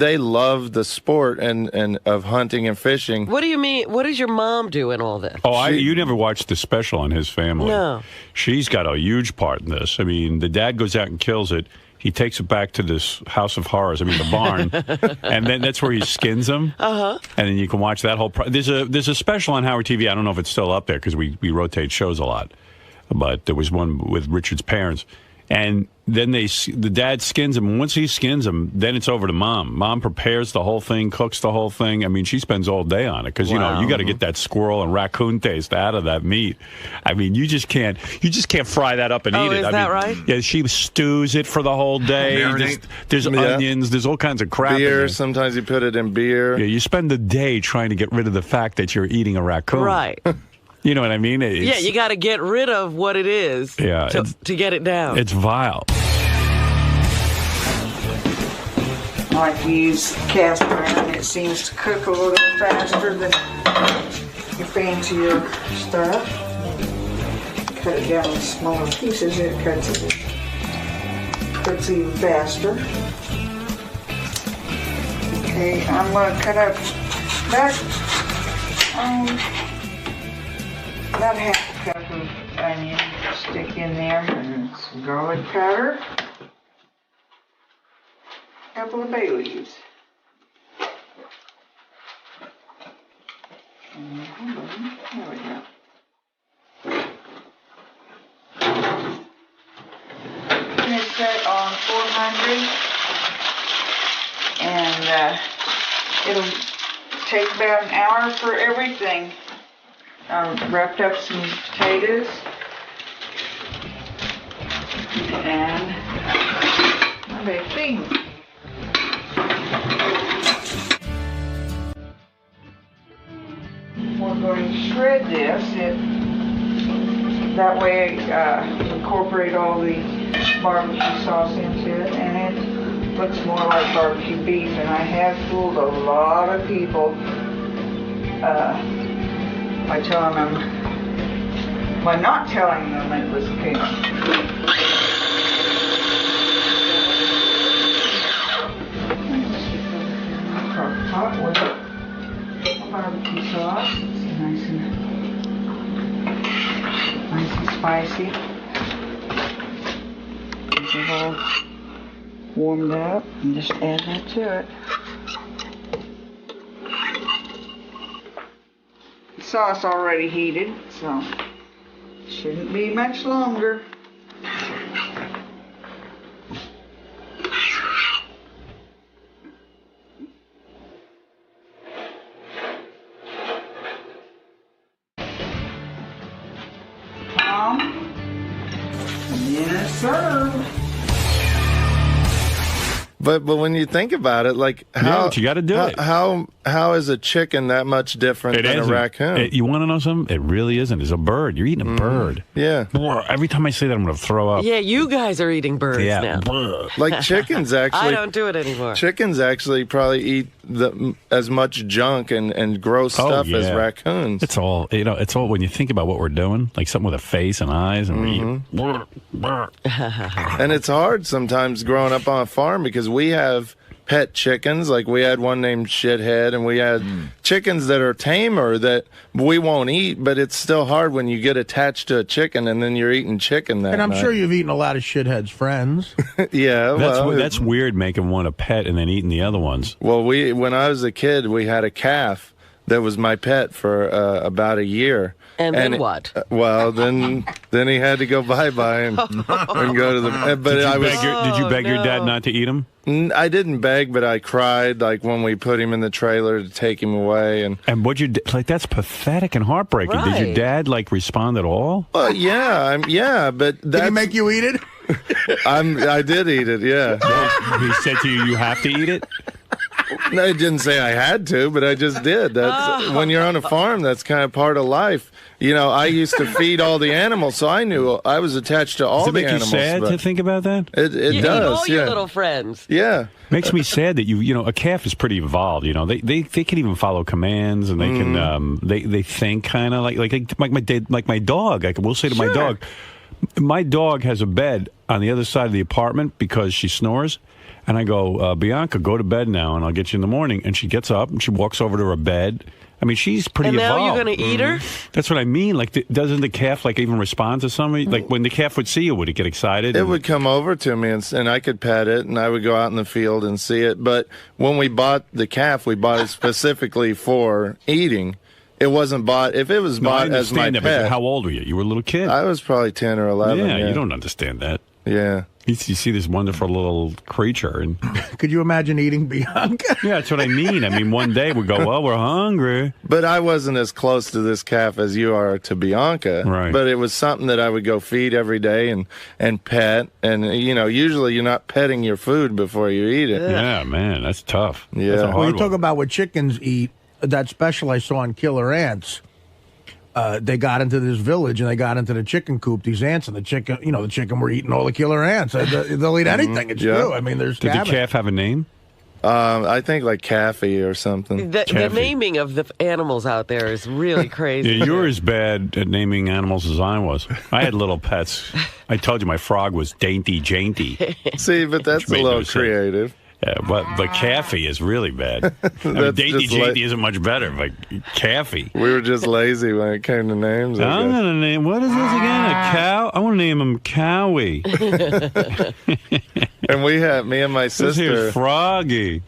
Speaker 17: they love the sport and of hunting and fishing.
Speaker 5: What do you mean? What does your mom do in all this?
Speaker 1: Oh, you never watched the special on his family.
Speaker 5: No.
Speaker 1: She's got a huge part in this. I mean, the dad goes out and kills it. He takes it back to this house of horrors. I mean, the barn, and then that's where he skins them.
Speaker 5: Uh-huh.
Speaker 1: And then you can watch that whole. There's a special on Howard TV. I don't know if it's still up there because we rotate shows a lot. But there was one with Richard's parents, and then the dad skins him. And once he skins him, then it's over to Mom. Mom prepares the whole thing, cooks the whole thing. I mean, she spends all day on it because you got to get that squirrel and raccoon taste out of that meat. I mean, you just can't fry that up and eat it.
Speaker 5: Is
Speaker 1: I
Speaker 5: that
Speaker 1: mean,
Speaker 5: right?
Speaker 1: Yeah, she stews it for the whole day. There's onions. There's all kinds of crap. in
Speaker 17: Beer.
Speaker 1: there.
Speaker 17: Sometimes you put it in beer.
Speaker 1: Yeah, you spend the day trying to get rid of the fact that you're eating a raccoon.
Speaker 5: Right.
Speaker 1: You know what I mean?
Speaker 5: Yeah, you got to get rid of what it is
Speaker 1: Yeah,
Speaker 5: to get it down.
Speaker 1: It's vile.
Speaker 3: I like to use cast iron. It seems to cook a little faster than your fancier stuff. Cut it down in smaller pieces, it cooks even faster. Okay, I'm going to cut up about half a cup of onion, stick in there, and some garlic powder. A couple of bay leaves. There we go. And it's set on 400, and it'll take about an hour for everything. I wrapped up some potatoes and my baked beans. spread this, that way incorporate all the barbecue sauce into it, and it looks more like barbecue beef. And I have fooled a lot of people by telling them, by not telling them it was pink. Pot with barbecue sauce. It's nice and spicy. Get it all warmed up and just add that to it. The sauce already heated, so shouldn't be much longer. And then it's served.
Speaker 17: But when you think about it, like how
Speaker 1: but you got to do it.
Speaker 17: How is a chicken that much different than a raccoon?
Speaker 1: You want to know something? It really isn't. It's a bird. You're eating a bird.
Speaker 17: Yeah.
Speaker 1: Every time I say that, I'm going to throw up.
Speaker 5: Yeah, you guys are eating birds now.
Speaker 17: Like chickens actually.
Speaker 5: I don't do it anymore.
Speaker 17: Chickens actually probably eat as much junk and gross stuff as raccoons.
Speaker 1: It's all It's all when you think about what we're doing, like something with a face and eyes, and we eat.
Speaker 17: And it's hard sometimes growing up on a farm because we have pet chickens. Like we had one named Shithead, and we had chickens that are tamer that we won't eat, but it's still hard when you get attached to a chicken and then you're eating chicken that
Speaker 9: And I'm
Speaker 17: night.
Speaker 9: sure you've eaten a lot of Shithead's friends.
Speaker 17: Yeah,
Speaker 1: That's weird, making one a pet and then eating the other ones.
Speaker 17: Well, when I was a kid, we had a calf that was my pet for about a year.
Speaker 5: And then what?
Speaker 17: Well, then he had to go bye-bye and go to the... But
Speaker 1: did you beg your dad not to eat him?
Speaker 17: I didn't beg, but I cried like when we put him in the trailer to take him away. And
Speaker 1: what'd you like? That's pathetic and heartbreaking. Did your dad like respond at all?
Speaker 17: Well, yeah, but
Speaker 9: did he make you eat it?
Speaker 17: I did eat it. Yeah.
Speaker 1: He said to you have to eat it?
Speaker 17: No, he didn't say I had to, but I just did. That's when you're on a farm, that's kind of part of life. You know, I used to feed all the animals, so I knew I was attached to all
Speaker 1: Does it
Speaker 17: the
Speaker 1: make
Speaker 17: animals.
Speaker 1: you sad to think about that?
Speaker 17: It
Speaker 5: You
Speaker 17: does.
Speaker 5: eat all
Speaker 17: yeah.
Speaker 5: your little friends.
Speaker 17: Yeah.
Speaker 1: Makes me sad that a calf is pretty evolved. You know, they can even follow commands, and they can they think kind of like my dog. We'll say to my dog, my dog has a bed on the other side of the apartment because she snores. And I go, Bianca, go to bed now, and I'll get you in the morning. And she gets up, and she walks over to her bed. I mean, she's pretty
Speaker 5: and now
Speaker 1: evolved.
Speaker 5: You're going to eat her?
Speaker 1: That's what I mean. Like, doesn't the calf, even respond to somebody? Like, when the calf would see you, would it get excited?
Speaker 17: It would come over to me, and I could pet it, and I would go out in the field and see it. But when we bought the calf, we bought it specifically for eating. It wasn't bought. If it was bought as my pet.
Speaker 1: But how old were you? You were a little kid.
Speaker 17: I was probably 10 or 11.
Speaker 1: Yeah, you don't understand that.
Speaker 17: Yeah.
Speaker 1: You see this wonderful little creature, and
Speaker 9: could you imagine eating Bianca?
Speaker 1: Yeah, that's what I mean. I mean, one day we go, well, we're hungry.
Speaker 17: But I wasn't as close to this calf as you are to Bianca.
Speaker 1: Right.
Speaker 17: But it was something that I would go feed every day and pet. And, usually you're not petting your food before you eat it.
Speaker 1: Yeah, man, that's tough.
Speaker 17: Yeah.
Speaker 1: That's a hard
Speaker 9: When you
Speaker 1: one.
Speaker 9: talk about what chickens eat, that special I saw on Killer Ants, they got into this village and they got into the chicken coop, these ants, and the chicken were eating all the killer ants. They'll eat anything. It's true. I mean, there's
Speaker 1: Did the calf have a name?
Speaker 17: I think like Caffey or something.
Speaker 5: The naming of the animals out there is really crazy.
Speaker 1: Yeah, you're as bad at naming animals as I was. I had little pets. I told you my frog was Dainty Jainty.
Speaker 17: See, but that's a little creative.
Speaker 1: Yeah, but Caffey is really bad. I mean, Dainty Jainty isn't much better, but Caffey.
Speaker 17: We were just lazy when it came to names.
Speaker 1: I'm going to name, what is this again? A cow? I want to name him Cowie.
Speaker 17: And we had, me and my
Speaker 1: This
Speaker 17: sister.
Speaker 1: here's Froggy.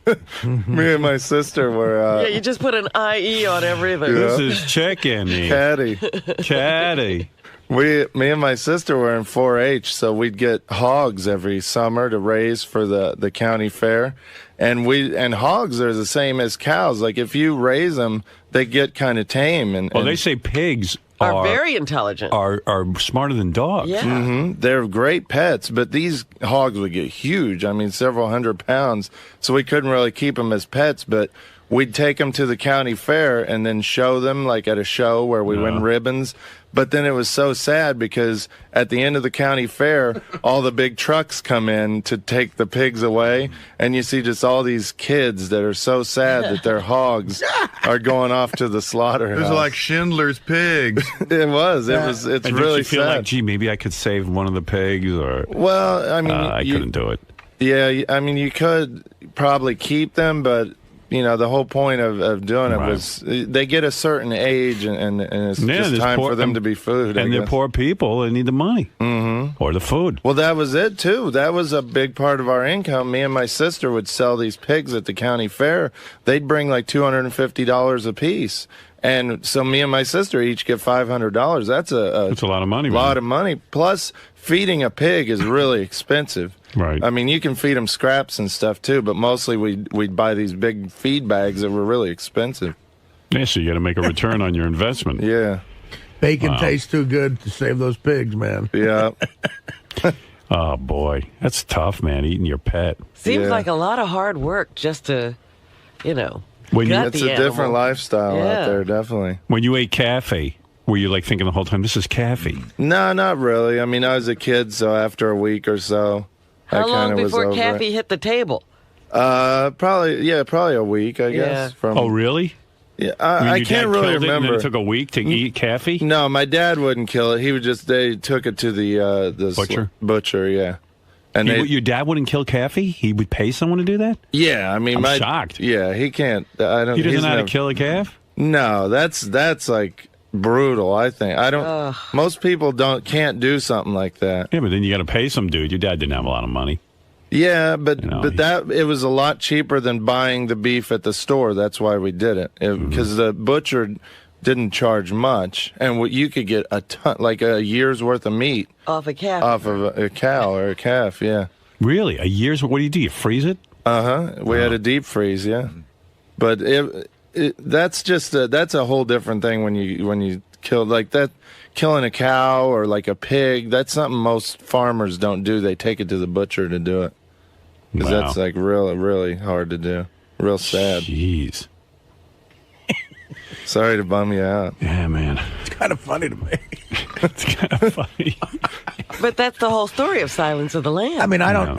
Speaker 17: Me and my sister were.
Speaker 5: Yeah, you just put an IE on everything.
Speaker 1: This is Chicken.
Speaker 17: Caddy.
Speaker 1: Caddy.
Speaker 17: Me and my sister were in 4-H, so we'd get hogs every summer to raise for the county fair, and hogs are the same as cows. Like if you raise them, they get kind of tame. And
Speaker 1: they say pigs
Speaker 5: are very intelligent.
Speaker 1: Are smarter than dogs.
Speaker 5: Yeah.
Speaker 17: Mm-hmm. They're great pets, but these hogs would get huge. I mean, several hundred pounds. So we couldn't really keep them as pets, but
Speaker 22: we'd take them to the county fair and then show them, like at a show where we win ribbons. But then it was so sad because at the end of the county fair, all the big trucks come in to take the pigs away, and you see just all these kids that are so sad that their hogs are going off to the slaughterhouse. It was like Schindler's Pigs. It was. It's
Speaker 1: And
Speaker 22: really
Speaker 1: did you feel
Speaker 22: sad.
Speaker 1: like, gee, maybe I could save one of the pigs, or
Speaker 22: Well, I mean,
Speaker 1: I couldn't do it.
Speaker 22: Yeah, I mean, you could probably keep them, but the whole point of doing it was they get a certain age, and it's just time for them to be food.
Speaker 1: And
Speaker 22: I
Speaker 1: they're
Speaker 22: guess.
Speaker 1: poor people; they need the money or the food.
Speaker 22: Well, that was it too. That was a big part of our income. Me and my sister would sell these pigs at the county fair. They'd bring like $250 a piece. And so me and my sister each get $500. That's a
Speaker 1: lot of money.
Speaker 22: Lot of money. Plus, feeding a pig is really expensive.
Speaker 1: Right.
Speaker 22: I mean, you can feed them scraps and stuff too, but mostly we'd buy these big feed bags that were really expensive.
Speaker 1: Yeah, so you got to make a return on your investment.
Speaker 22: Yeah.
Speaker 6: Bacon
Speaker 1: Wow.
Speaker 6: tastes too good to save those pigs, man.
Speaker 22: Yeah.
Speaker 1: Oh boy, that's tough, man. Eating your pet.
Speaker 5: Seems like a lot of hard work just to,
Speaker 1: When
Speaker 5: gut
Speaker 22: it's
Speaker 5: the
Speaker 22: a
Speaker 5: animal.
Speaker 22: different lifestyle
Speaker 5: Yeah.
Speaker 22: out there, definitely.
Speaker 1: When you ate cafe, were you like thinking the whole time, "This is cafe"?
Speaker 22: No, not really. I mean, I was a kid, so after a week or so, I
Speaker 5: How
Speaker 22: kind
Speaker 5: long
Speaker 22: of was
Speaker 5: before
Speaker 22: over
Speaker 5: Kathy
Speaker 22: it.
Speaker 5: hit the table?
Speaker 22: Probably a week, I guess. From
Speaker 1: Oh, really?
Speaker 22: Yeah,
Speaker 1: When
Speaker 22: I
Speaker 1: your
Speaker 22: can't
Speaker 1: dad
Speaker 22: really
Speaker 1: killed it and then
Speaker 22: remember.
Speaker 1: it took a week to eat cafe.
Speaker 22: No, my dad wouldn't kill it. He would they took it to the
Speaker 1: Butcher?
Speaker 22: Butcher, yeah. And
Speaker 1: Your dad wouldn't kill cafe? He would pay someone to do that?
Speaker 22: yeah, I mean,
Speaker 1: I'm shocked.
Speaker 22: Yeah, he can't. I don't.
Speaker 1: He doesn't
Speaker 22: he's
Speaker 1: know how to
Speaker 22: never-
Speaker 1: kill a calf?
Speaker 22: No, that's like brutal. I think I don't. Most people can't do something like that.
Speaker 1: Yeah, but then you got to pay some dude. Your dad didn't have a lot of money.
Speaker 22: Yeah, but that it was a lot cheaper than buying the beef at the store. That's why we did it because the butcher didn't charge much, and you could get a ton, like a year's worth of meat
Speaker 5: Off a calf.
Speaker 22: off of a cow or a calf. Yeah.
Speaker 1: Really? A year's? What do? You freeze it?
Speaker 22: We had a deep freeze. Yeah, but that's just that's a whole different thing when you kill like that. Killing a cow or like a pig, that's something most farmers don't do. They take it to the butcher to do it. Because
Speaker 1: Wow.
Speaker 22: that's like really hard to do. Real sad.
Speaker 1: Jeez.
Speaker 22: Sorry to bum you out.
Speaker 1: Yeah, man.
Speaker 6: It's kind of funny to me.
Speaker 1: It's kind of funny.
Speaker 5: But that's the whole story of Silence of the Lambs.
Speaker 6: I mean, I don't.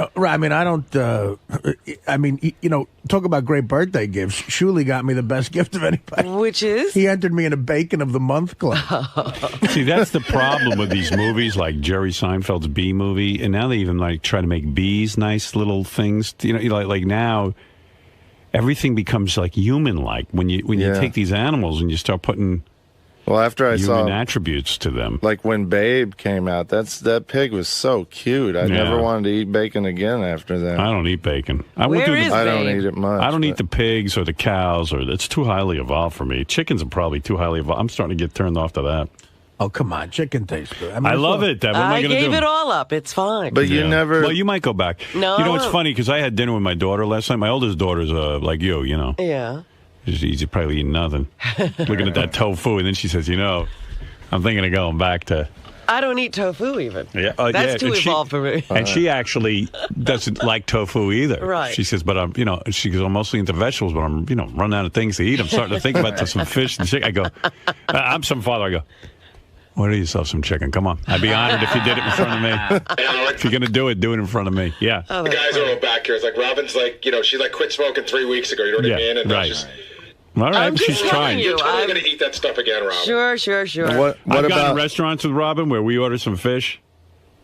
Speaker 6: Talk about great birthday gifts. Shuli got me the best gift of anybody.
Speaker 5: Which is?
Speaker 6: He entered me in a Bacon of the Month club.
Speaker 1: See, that's the problem with these movies, like Jerry Seinfeld's Bee movie, and now they even like try to make bees nice little things. Like now, everything becomes like human-like when you take these animals and you start putting
Speaker 22: Well, after I
Speaker 1: human
Speaker 22: saw
Speaker 1: attributes to them.
Speaker 22: like when Babe came out, that pig was so cute. I
Speaker 1: Yeah.
Speaker 22: never wanted to eat bacon again after that.
Speaker 1: I don't eat bacon. I
Speaker 22: Where
Speaker 1: went through
Speaker 22: is I don't Babe? Eat it much,
Speaker 1: I don't eat
Speaker 22: but-
Speaker 1: the pigs or the cows, or it's too highly evolved for me. Chickens are probably too highly evolved. I'm starting to get turned off to that.
Speaker 6: Oh, come on. Chicken tastes good.
Speaker 1: I love it. What am I
Speaker 5: I
Speaker 1: going to do?
Speaker 5: gave it all up. It's fine.
Speaker 1: Yeah. Well, you might go back.
Speaker 5: No,
Speaker 1: You know,
Speaker 5: I
Speaker 1: it's
Speaker 5: won't.
Speaker 1: funny because I had dinner with my daughter last night. My oldest daughter's like you,
Speaker 5: Yeah.
Speaker 1: She's probably eating nothing. Looking at that tofu, and then she says, I'm thinking of going back to.
Speaker 5: I don't eat tofu even.
Speaker 1: Yeah,
Speaker 5: That's too
Speaker 1: and
Speaker 5: evolved for me.
Speaker 1: And she actually doesn't like tofu either.
Speaker 5: Right.
Speaker 1: She says, but I'm mostly into vegetables, but I'm, running out of things to eat. I'm starting to think about some fish and chicken. I go, I'm some father. I go, order yourself some chicken. Come on. I'd be honored if you did it in front of me. If you're going to do it in front of me. Yeah.
Speaker 15: The guys are all back here. It's like Robin's like, she like quit smoking 3 weeks ago. You know what I mean? And
Speaker 1: right.
Speaker 15: Just,
Speaker 1: All right,
Speaker 5: I'm just
Speaker 1: she's
Speaker 5: telling
Speaker 1: trying.
Speaker 5: you,
Speaker 15: you're totally
Speaker 5: I'm-
Speaker 15: going to eat that stuff again, Robin.
Speaker 5: Sure.
Speaker 22: What
Speaker 1: I've gone
Speaker 22: about
Speaker 1: to restaurants with Robin where we order some fish.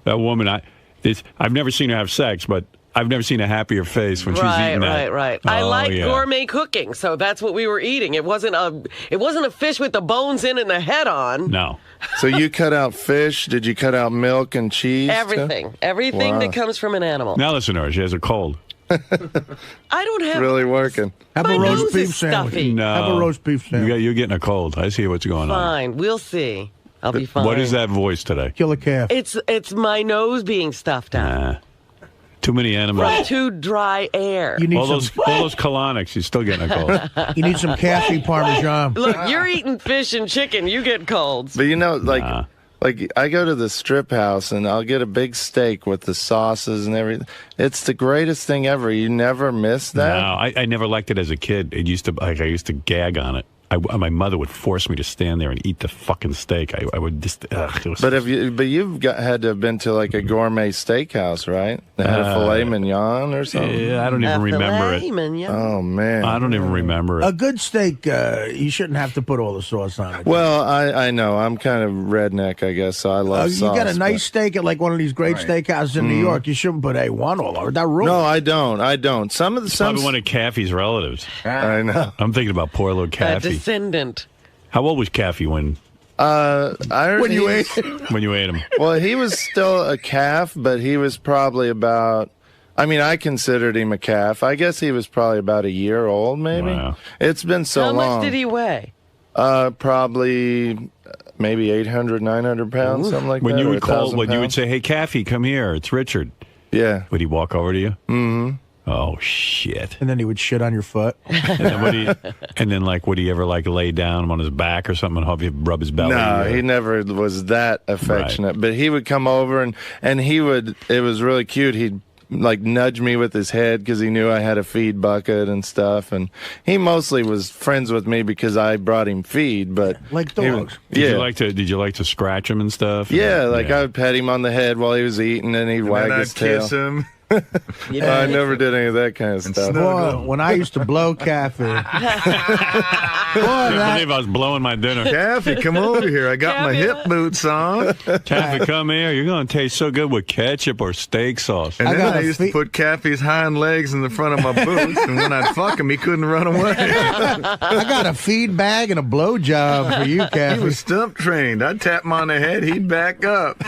Speaker 1: That woman, I've never seen her have sex, but I've never seen a happier face when she's eating that.
Speaker 5: Right. I
Speaker 1: Oh,
Speaker 5: like
Speaker 1: yeah.
Speaker 5: gourmet cooking, so that's what we were eating. It wasn't a fish with the bones in and the head on.
Speaker 1: No.
Speaker 22: So you cut out fish? Did you cut out milk and cheese?
Speaker 5: Everything
Speaker 22: Wow.
Speaker 5: that comes from an animal.
Speaker 1: Now listen to her. She has a cold.
Speaker 5: I don't have.
Speaker 22: Really working.
Speaker 6: Have
Speaker 5: My
Speaker 6: a roast
Speaker 5: nose
Speaker 6: beef
Speaker 5: is
Speaker 6: sandwich.
Speaker 5: stuffy.
Speaker 1: No.
Speaker 6: Have a roast beef sandwich.
Speaker 1: You're getting a cold. I see what's going on.
Speaker 5: Fine, we'll see. I'll be fine.
Speaker 1: What is that voice today?
Speaker 6: Kill a calf.
Speaker 5: It's my nose being stuffed out
Speaker 1: Nah. Too many animals.
Speaker 5: from too dry air.
Speaker 6: You need
Speaker 1: all
Speaker 6: some.
Speaker 1: those colonics. You're still getting a cold.
Speaker 6: You need some cashew parmesan.
Speaker 5: Look, you're eating fish and chicken. You get colds.
Speaker 22: But Like, I go to the strip house and I'll get a big steak with the sauces and everything. It's the greatest thing ever. You never miss that?
Speaker 1: No, I never liked it as a kid. It used to, like, I used to gag on it. My mother would force me to stand there and eat the fucking steak. I would just. It was
Speaker 22: But you've had to have been to like a gourmet steakhouse, right? They had a filet mignon or something.
Speaker 1: Yeah, I don't even remember it.
Speaker 22: Oh man,
Speaker 1: I don't even remember it.
Speaker 6: A good steak, you shouldn't have to put all the sauce on it.
Speaker 22: Well, I know I'm kind of redneck, I guess, so I love
Speaker 6: You
Speaker 22: sauce.
Speaker 6: get a nice steak at like one of these great steakhouses in New York. You shouldn't put A1 all over that room.
Speaker 22: No, I don't. Some of the
Speaker 1: Probably one of Caffey's relatives.
Speaker 22: I know.
Speaker 1: I'm thinking about poor little Caffey.
Speaker 5: Descendant.
Speaker 1: How old was Caffey when?
Speaker 22: When
Speaker 6: you ate
Speaker 1: when you ate him?
Speaker 22: Well, he was still a calf, but he was probably about. I mean, I considered him a calf. I guess he was probably about a year old, maybe.
Speaker 1: Wow.
Speaker 22: It's been so
Speaker 5: How
Speaker 22: long.
Speaker 5: much did he weigh?
Speaker 22: Probably maybe 800, 900 pounds, something like
Speaker 1: When
Speaker 22: that.
Speaker 1: you
Speaker 22: or
Speaker 1: would call,
Speaker 22: 1,000
Speaker 1: when you would
Speaker 22: pounds.
Speaker 1: say, "Hey, Caffey, come here. It's Richard."
Speaker 22: Yeah.
Speaker 1: Would he walk over to you?
Speaker 22: Mm-hmm.
Speaker 1: Oh shit!
Speaker 6: And then he would shit on your foot.
Speaker 1: And then, would he ever lay down on his back or something and help you rub his belly?
Speaker 22: No, he never was that affectionate. But he would come over and he would. It was really cute. He'd nudge me with his head because he knew I had a feed bucket and stuff. And he mostly was friends with me because I brought him feed. But
Speaker 6: like dogs.
Speaker 1: Did you like to scratch him and stuff?
Speaker 22: Yeah, I would pet him on the head while he was eating, and he'd wag
Speaker 17: then
Speaker 22: his
Speaker 17: I'd
Speaker 22: tail.
Speaker 17: kiss him.
Speaker 22: I never did any of that kind of stuff.
Speaker 6: Boy, when I used to blow Caffey.
Speaker 1: I can't believe I was blowing my dinner.
Speaker 17: Caffey, come over here. I got my hip boots on.
Speaker 1: Caffey, come here. You're going to taste so good with ketchup or steak sauce.
Speaker 17: And then I used to put Caffey's hind legs in the front of my boots, and when I'd fuck him, he couldn't run away.
Speaker 6: I got a feed bag and a blow job for you, Caffey.
Speaker 17: He was stump trained. I'd tap him on the head, he'd back up.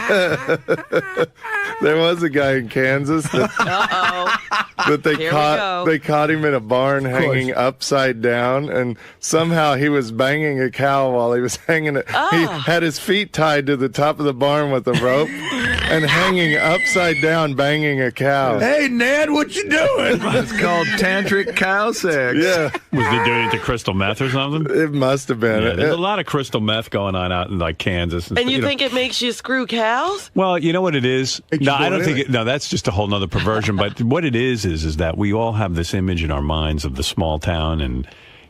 Speaker 22: There was a guy in Kansas that they caught him in a barn hanging upside down, and somehow he was banging a cow while he was hanging it. He had his feet tied to the top of the barn with a rope and hanging upside down banging a cow.
Speaker 6: Hey, Ned, what you doing?
Speaker 17: It's called tantric cow sex.
Speaker 22: Yeah.
Speaker 1: Was he doing it to crystal meth or something?
Speaker 22: It must have been.
Speaker 1: Yeah, there's a lot of crystal meth going on out in Kansas.
Speaker 5: And you think it makes you screw cows?
Speaker 1: Well, you know what it is? No, I don't think it. No, that's just a whole nother perversion. But what it is that we all have this image in our minds of the small town and,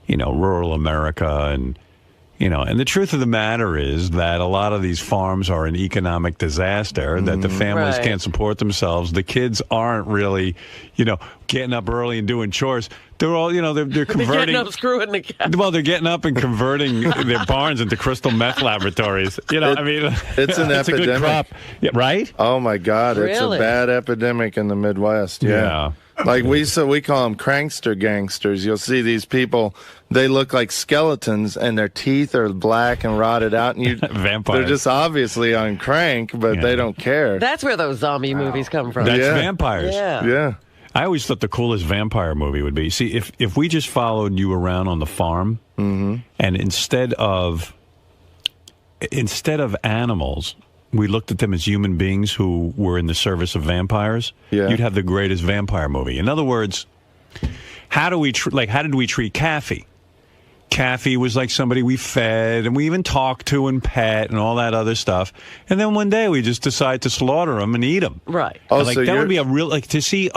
Speaker 1: rural America. And the truth of the matter is that a lot of these farms are an economic disaster, that the families can't support themselves. The kids aren't really, getting up early and doing chores. They're all, they're converting.
Speaker 5: They're getting up, screwing the cow.
Speaker 1: Well, they're getting up and converting their barns into crystal meth laboratories.
Speaker 22: It's an
Speaker 1: it's a good
Speaker 22: epidemic.
Speaker 1: crop. Yeah, right?
Speaker 22: Oh my God, it's
Speaker 5: Really?
Speaker 22: a bad epidemic in the Midwest. Yeah. We call them crankster gangsters. You'll see these people, they look like skeletons and their teeth are black and rotted out, and
Speaker 1: Vampires.
Speaker 22: they're just obviously on crank, but they don't care.
Speaker 5: That's where those zombie movies come from.
Speaker 1: That's vampires.
Speaker 22: Yeah.
Speaker 1: I always thought the coolest vampire movie would be, see, if we just followed you around on the farm, and instead of animals, we looked at them as human beings who were in the service of vampires, you'd have the greatest vampire movie. In other words, how did we treat Caffey? Caffey was like somebody we fed and we even talked to and pet and all that other stuff. And then one day we just decide to slaughter him and eat him.
Speaker 5: Right.
Speaker 1: That would be a real, to see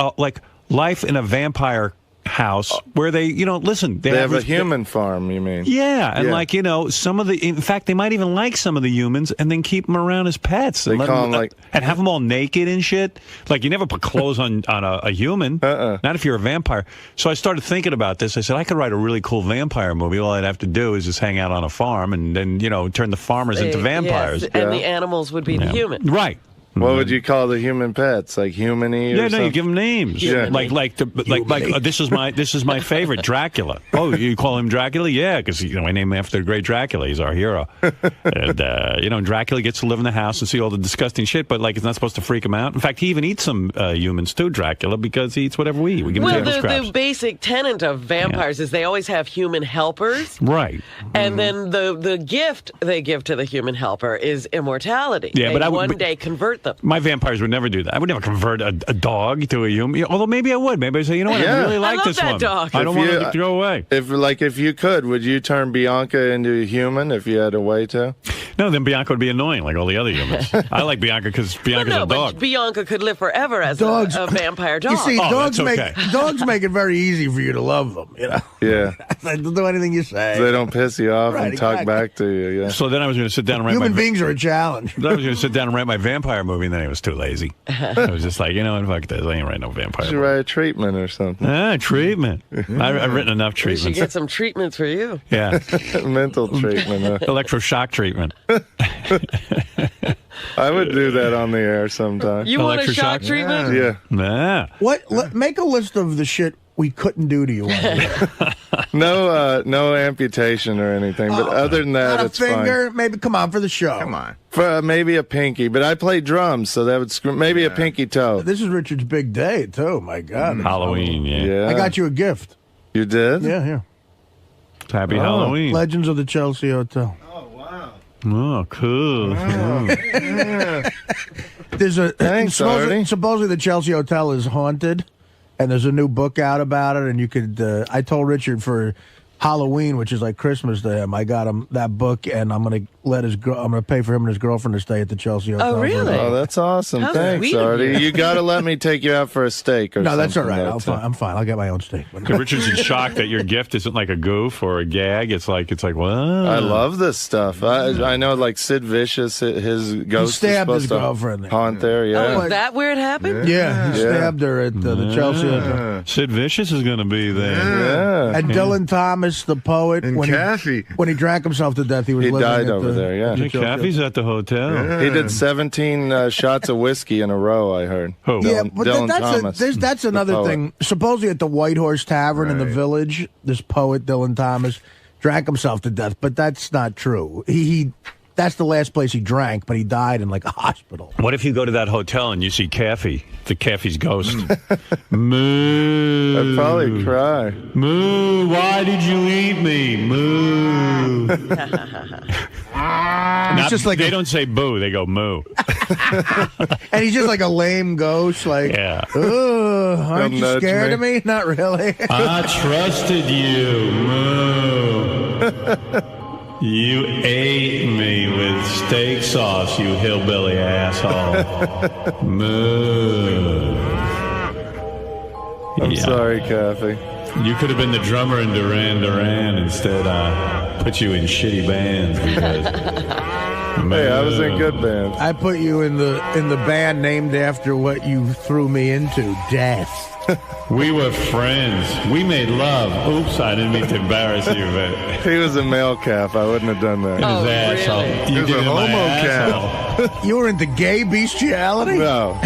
Speaker 1: life in a vampire house where they, listen.
Speaker 22: They have a human farm, you mean?
Speaker 1: Yeah, and some of in fact, they might even like some of the humans and then keep them around as pets.
Speaker 22: They call them
Speaker 1: and have them all naked and shit. Like, you never put clothes on a human. Not if you're a vampire. So I started thinking about this. I said, I could write a really cool vampire movie. All I'd have to do is just hang out on a farm and then, turn the farmers into vampires.
Speaker 5: Yes, and the animals would be the human.
Speaker 1: Right.
Speaker 22: What would you call the human pets? Like humany?
Speaker 1: Yeah, no, you give them names.
Speaker 22: Yeah.
Speaker 1: This is my favorite, Dracula. Oh, you call him Dracula? Yeah, because I name him after the great Dracula. He's our hero. And Dracula gets to live in the house and see all the disgusting shit, but it's not supposed to freak him out. In fact, he even eats some humans too, Dracula, because he eats whatever we eat. We give him table scraps.
Speaker 5: The basic tenet of vampires is they always have human helpers.
Speaker 1: Right.
Speaker 5: And then the gift they give to the human helper is immortality.
Speaker 1: Yeah,
Speaker 5: they
Speaker 1: but
Speaker 5: one day convert them.
Speaker 1: My vampires would never do that. I would never convert a dog to a human. Although maybe I would. Maybe I'd say, you know what, I really like this one.
Speaker 5: Dog.
Speaker 1: I don't want to throw away.
Speaker 22: If you could, would you turn Bianca into a human if you had a way to?
Speaker 1: No, then Bianca would be annoying like all the other humans. I like Bianca because Bianca's
Speaker 5: no,
Speaker 1: a dog.
Speaker 5: but Bianca could live forever as
Speaker 6: Dogs-
Speaker 5: a vampire dog.
Speaker 6: You see, dogs
Speaker 1: okay.
Speaker 6: dogs make it very easy for you to love them. You know,
Speaker 22: Yeah.
Speaker 6: they'll do anything you say.
Speaker 22: They don't piss you off
Speaker 6: Right,
Speaker 22: and talk
Speaker 6: exactly.
Speaker 22: back to you. Yeah.
Speaker 1: So then I was going to sit down and write
Speaker 6: Human
Speaker 1: my
Speaker 6: beings are a challenge.
Speaker 1: I was going to sit down and write my vampire movie, and then I was too lazy. I was just like, you know what, fuck this. I ain't writing no vampire
Speaker 22: You should
Speaker 1: movie.
Speaker 22: write a treatment or something.
Speaker 1: Treatment. I've written enough
Speaker 5: We should
Speaker 1: treatments.
Speaker 5: get some treatments for you.
Speaker 1: Yeah.
Speaker 22: Mental treatment.
Speaker 1: Electroshock treatment.
Speaker 22: I would do that on the air sometime.
Speaker 5: You want a shock treatment?
Speaker 22: Yeah.
Speaker 1: Nah.
Speaker 6: Make a list of the shit we couldn't do to you.
Speaker 22: No amputation or anything, but other than that,
Speaker 6: Not a
Speaker 22: it's
Speaker 6: finger, maybe. Come on for the show.
Speaker 8: Come on.
Speaker 22: For maybe a pinky, but I play drums, so that would maybe a pinky toe.
Speaker 6: This is Richard's big day too. My God,
Speaker 1: Halloween, yeah.
Speaker 6: I got you a gift.
Speaker 22: You did?
Speaker 6: Yeah, here.
Speaker 1: Happy Halloween.
Speaker 6: Legends of the Chelsea Hotel.
Speaker 1: Oh, cool.
Speaker 6: There's a
Speaker 22: Thanks, Artie.
Speaker 6: supposedly the Chelsea Hotel is haunted, and there's a new book out about it. And you could. I told Richard for Halloween, which is like Christmas to him, I got him that book, and I'm gonna I'm gonna pay for him and his girlfriend to stay at the Chelsea Hotel.
Speaker 5: Oh, really?
Speaker 22: Oh, that's awesome.
Speaker 5: How
Speaker 22: Thanks,
Speaker 5: sweet of
Speaker 22: Artie.
Speaker 5: you.
Speaker 22: You got to let me take you out for a steak or something.
Speaker 6: No, that's all right.
Speaker 22: That's
Speaker 6: I'm fine. I'll get my own steak.
Speaker 1: Richard's in shock that your gift isn't like a goof or a gag. It's like what?
Speaker 22: I love this stuff. I know, like Sid Vicious, his ghost
Speaker 6: stabbed
Speaker 22: is
Speaker 6: his
Speaker 22: supposed
Speaker 6: girlfriend.
Speaker 22: to haunt there. Yeah.
Speaker 5: Oh, is that where it happened?
Speaker 6: Yeah, he stabbed her at the Chelsea Hotel.
Speaker 1: Sid Vicious is going to be there.
Speaker 22: Yeah.
Speaker 6: And Dylan Thomas, the poet,
Speaker 8: And Kathy.
Speaker 6: when he drank himself to death, he was
Speaker 22: He
Speaker 6: living
Speaker 22: died
Speaker 6: at
Speaker 22: over there, yeah.
Speaker 1: Hey, Kathy's at the hotel.
Speaker 22: He did 17 shots of whiskey in a row, I heard.
Speaker 1: Who?
Speaker 6: Yeah,
Speaker 22: Dylan,
Speaker 6: but
Speaker 22: Dylan
Speaker 6: that's
Speaker 22: Thomas.
Speaker 6: that's
Speaker 22: the
Speaker 6: another
Speaker 22: poet.
Speaker 6: thing. Supposedly at the White Horse Tavern in the Village, this poet Dylan Thomas drank himself to death, but that's not true. He that's the last place he drank, but he died in like a hospital.
Speaker 1: What if you go to that hotel and you see Kathy, Kathy's ghost? Moo.
Speaker 22: I'd probably cry.
Speaker 1: Moo, why did you eat me? Moo.
Speaker 6: It's just like
Speaker 1: they don't say boo, they go moo.
Speaker 6: and he's just like a lame ghost, like,
Speaker 1: Yeah.
Speaker 6: aren't you
Speaker 22: nudge
Speaker 6: scared
Speaker 22: me.
Speaker 6: of me? Not really.
Speaker 1: I trusted you, moo. You ate me with steak sauce, you hillbilly asshole. Moo.
Speaker 22: I'm sorry, Kathy.
Speaker 1: You could have been the drummer in Duran Duran. Instead, I put you in shitty bands because.
Speaker 22: Hey, I was in good bands.
Speaker 6: I put you in the band named after what you threw me into, death.
Speaker 1: We were friends. We made love. Oops, I didn't mean to embarrass you, but
Speaker 22: He was a male calf. I wouldn't have done that.
Speaker 1: his asshole.
Speaker 8: He
Speaker 1: You
Speaker 8: was
Speaker 1: did
Speaker 8: a
Speaker 1: it in my
Speaker 8: homo
Speaker 1: asshole.
Speaker 6: You were into gay bestiality?
Speaker 22: No.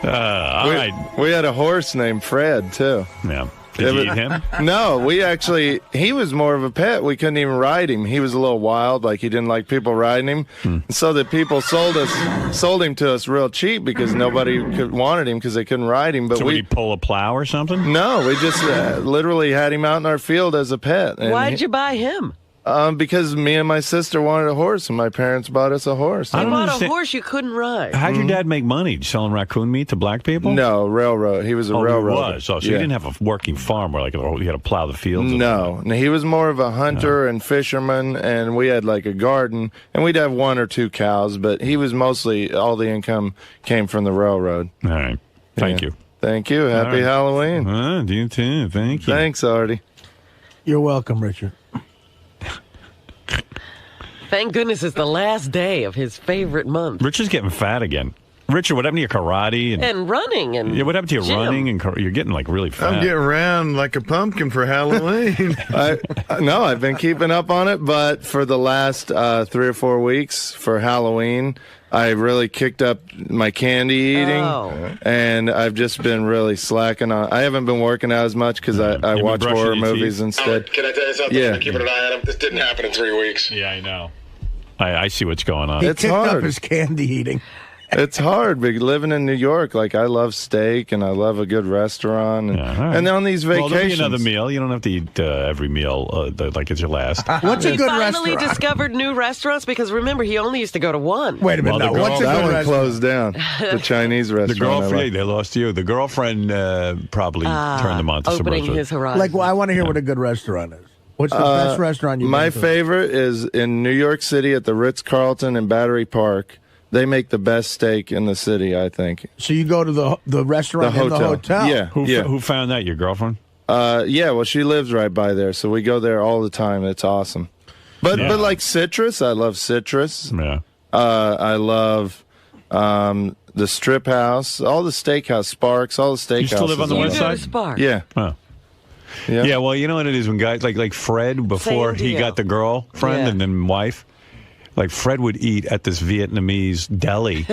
Speaker 1: All right.
Speaker 22: We had a horse named Fred, too.
Speaker 1: Yeah. Did you eat him?
Speaker 22: No, he was more of a pet. We couldn't even ride him. He was a little wild, like he didn't like people riding him. So the people sold him to us real cheap because nobody wanted him because they couldn't ride him. But
Speaker 1: So would he pull a plow or something?
Speaker 22: No, we just literally had him out in our field as a pet. And
Speaker 5: Why'd you buy him?
Speaker 22: Because me and my sister wanted a horse, and my parents bought us a horse.
Speaker 1: I
Speaker 5: You
Speaker 1: don't
Speaker 5: bought
Speaker 1: understand.
Speaker 5: a horse you couldn't ride.
Speaker 1: How'd your dad make money? Selling raccoon meat to black people?
Speaker 22: No, railroad. He was a railroad.
Speaker 1: He was. So you didn't have a working farm where like you had to plow the fields.
Speaker 22: No, he was more of a hunter and fisherman, and we had like a garden, and we'd have 1 or 2 cows, but he was mostly, all the income came from the railroad.
Speaker 1: All right. Thank you.
Speaker 22: Thank you. Happy
Speaker 1: right.
Speaker 22: Halloween.
Speaker 1: You too. Thank you.
Speaker 22: Thanks, Artie.
Speaker 6: You're welcome, Richard.
Speaker 5: Thank goodness it's the last day of his favorite month.
Speaker 1: Richard's getting fat again. Richard, what happened to your karate?
Speaker 5: And running. And
Speaker 1: Yeah, what happened to your
Speaker 5: gym.
Speaker 1: running? And you're getting like really fat.
Speaker 8: I'm getting round like a pumpkin for Halloween.
Speaker 22: No, I've been keeping up on it, but for the last 3 or 4 weeks for Halloween, I really kicked up my candy eating, and I've just been really slacking on. I haven't been working out as much because I
Speaker 1: been
Speaker 22: watch
Speaker 1: brushing
Speaker 22: horror
Speaker 1: your
Speaker 22: movies
Speaker 1: teeth?
Speaker 22: instead.
Speaker 15: Can I tell you something?
Speaker 22: Yeah.
Speaker 15: I've been keeping an eye on him. This didn't happen in 3 weeks.
Speaker 1: Yeah, I know. I see what's going on.
Speaker 6: He
Speaker 22: It's
Speaker 6: kicked up
Speaker 22: hard.
Speaker 6: his candy eating.
Speaker 22: It's hard, but living in New York, like I love steak and I love a good restaurant, and,
Speaker 1: all right.
Speaker 22: and on these
Speaker 1: Well, there'll be
Speaker 22: vacations,
Speaker 1: another meal. You don't have to eat every meal like it's your last.
Speaker 6: What's a
Speaker 5: He
Speaker 6: good
Speaker 5: finally
Speaker 6: restaurant?
Speaker 5: discovered new restaurants because remember, he only used to go to one.
Speaker 6: Wait a minute.
Speaker 1: Well, the
Speaker 6: now, what's a
Speaker 1: girl-
Speaker 22: that
Speaker 6: good
Speaker 22: one
Speaker 6: restaurant?
Speaker 22: closed down. The Chinese
Speaker 1: The
Speaker 22: restaurant. I
Speaker 1: girlfriend,
Speaker 22: like.
Speaker 1: they lost you. The girlfriend probably turned them on to some
Speaker 5: Opening
Speaker 1: restaurant.
Speaker 5: his horizon.
Speaker 6: Like, well, I want to hear what a good restaurant is. What's the best restaurant you've
Speaker 22: My
Speaker 6: been to?
Speaker 22: favorite is in New York City at the Ritz-Carlton in Battery Park. They make the best steak in the city, I think.
Speaker 6: So you go to the restaurant in the hotel?
Speaker 22: Yeah.
Speaker 1: Who found that? Your girlfriend?
Speaker 22: Yeah, well, she lives right by there, so we go there all the time. It's awesome. But like Citrus, I love Citrus.
Speaker 1: Yeah.
Speaker 22: I love the Strip House, all the steakhouse, Sparks, all the steakhouses.
Speaker 1: You still live on the west side?
Speaker 5: Sparks.
Speaker 22: Yeah.
Speaker 1: Oh. Yeah, well, you know what it is when guys like Fred before
Speaker 5: Same
Speaker 1: he
Speaker 5: deal.
Speaker 1: got the girlfriend
Speaker 5: Yeah.
Speaker 1: and then wife. Like Fred would eat at this Vietnamese deli,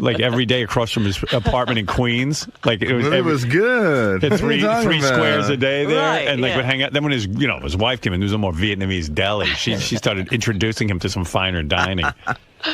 Speaker 1: like every day across from his apartment in Queens. Like it was
Speaker 8: good.
Speaker 1: Had
Speaker 8: What are you
Speaker 1: three
Speaker 8: talking about?
Speaker 1: squares a day there,
Speaker 5: Right,
Speaker 1: and like
Speaker 5: yeah.
Speaker 1: would hang out. Then when his wife came in, there was a more Vietnamese deli. She started introducing him to some finer dining.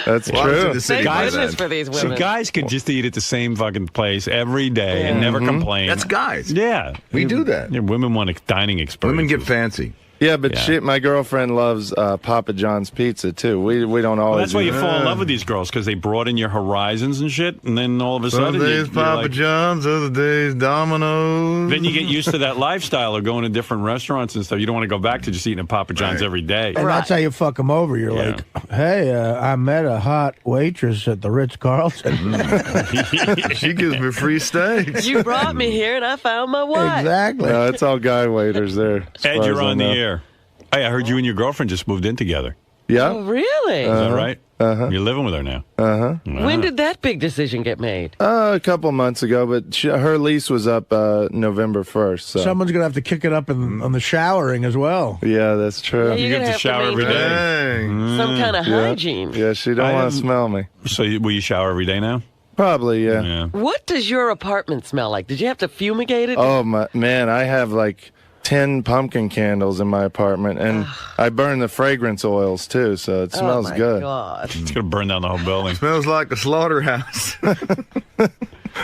Speaker 22: That's
Speaker 8: Well, I was in
Speaker 22: true.
Speaker 8: the city
Speaker 5: Thank
Speaker 8: by
Speaker 5: goodness
Speaker 8: then.
Speaker 5: for these
Speaker 1: So
Speaker 5: women.
Speaker 1: guys could just eat at the same fucking place every day and never complain.
Speaker 8: That's guys.
Speaker 1: Yeah,
Speaker 8: We do that.
Speaker 1: Yeah, women want a dining experience.
Speaker 8: Women get fancy.
Speaker 22: Yeah, but
Speaker 1: Yeah.
Speaker 22: my girlfriend loves Papa John's pizza too. We don't always.
Speaker 1: Well, that's why you
Speaker 22: eat-
Speaker 1: fall in love with these girls because they broaden your horizons and shit, and then all of a
Speaker 8: Some
Speaker 1: sudden
Speaker 8: days
Speaker 1: you're
Speaker 8: Papa
Speaker 1: like-
Speaker 8: John's, other days Domino's.
Speaker 1: then you get used to that lifestyle of going to different restaurants and stuff. You don't want to go back to just eating at Papa John's every day.
Speaker 6: And that's how you fuck them over. You're
Speaker 1: Yeah.
Speaker 6: like, hey, I met a hot waitress at the Ritz-Carlton.
Speaker 8: She gives me free steaks.
Speaker 5: You brought me here and I found my wife.
Speaker 6: Exactly.
Speaker 22: No, it's all guy waiters there. as
Speaker 1: Ed,
Speaker 22: far
Speaker 1: you're
Speaker 22: as I
Speaker 1: on the
Speaker 22: know.
Speaker 1: air. Hey, I heard you and your girlfriend just moved in together.
Speaker 22: Yeah.
Speaker 5: Oh, really?
Speaker 1: Is that right?
Speaker 22: Uh-huh.
Speaker 1: You're living with her now.
Speaker 22: Uh-huh.
Speaker 5: When did that big decision get made?
Speaker 22: A couple months ago, but her lease was up November 1st. So.
Speaker 6: Someone's going to have to kick it up on the showering as well.
Speaker 22: Yeah, that's true.
Speaker 5: Yeah,
Speaker 1: You
Speaker 5: you're
Speaker 1: get
Speaker 5: gonna
Speaker 1: to
Speaker 5: have
Speaker 1: shower every
Speaker 5: maintain
Speaker 1: day.
Speaker 5: Some kind of
Speaker 22: Yeah.
Speaker 5: hygiene.
Speaker 22: Yeah, she don't
Speaker 1: I
Speaker 22: want to
Speaker 1: haven't-
Speaker 22: smell me.
Speaker 1: So will you shower every day now?
Speaker 22: Probably, yeah.
Speaker 1: Yeah.
Speaker 5: What does your apartment smell like? Did you have to fumigate it?
Speaker 22: Oh, man, I have like 10 pumpkin candles in my apartment, and I burn the fragrance oils, too, so it smells
Speaker 5: oh my
Speaker 22: good.
Speaker 5: God.
Speaker 1: It's going to burn down the whole building.
Speaker 8: Smells like the slaughterhouse.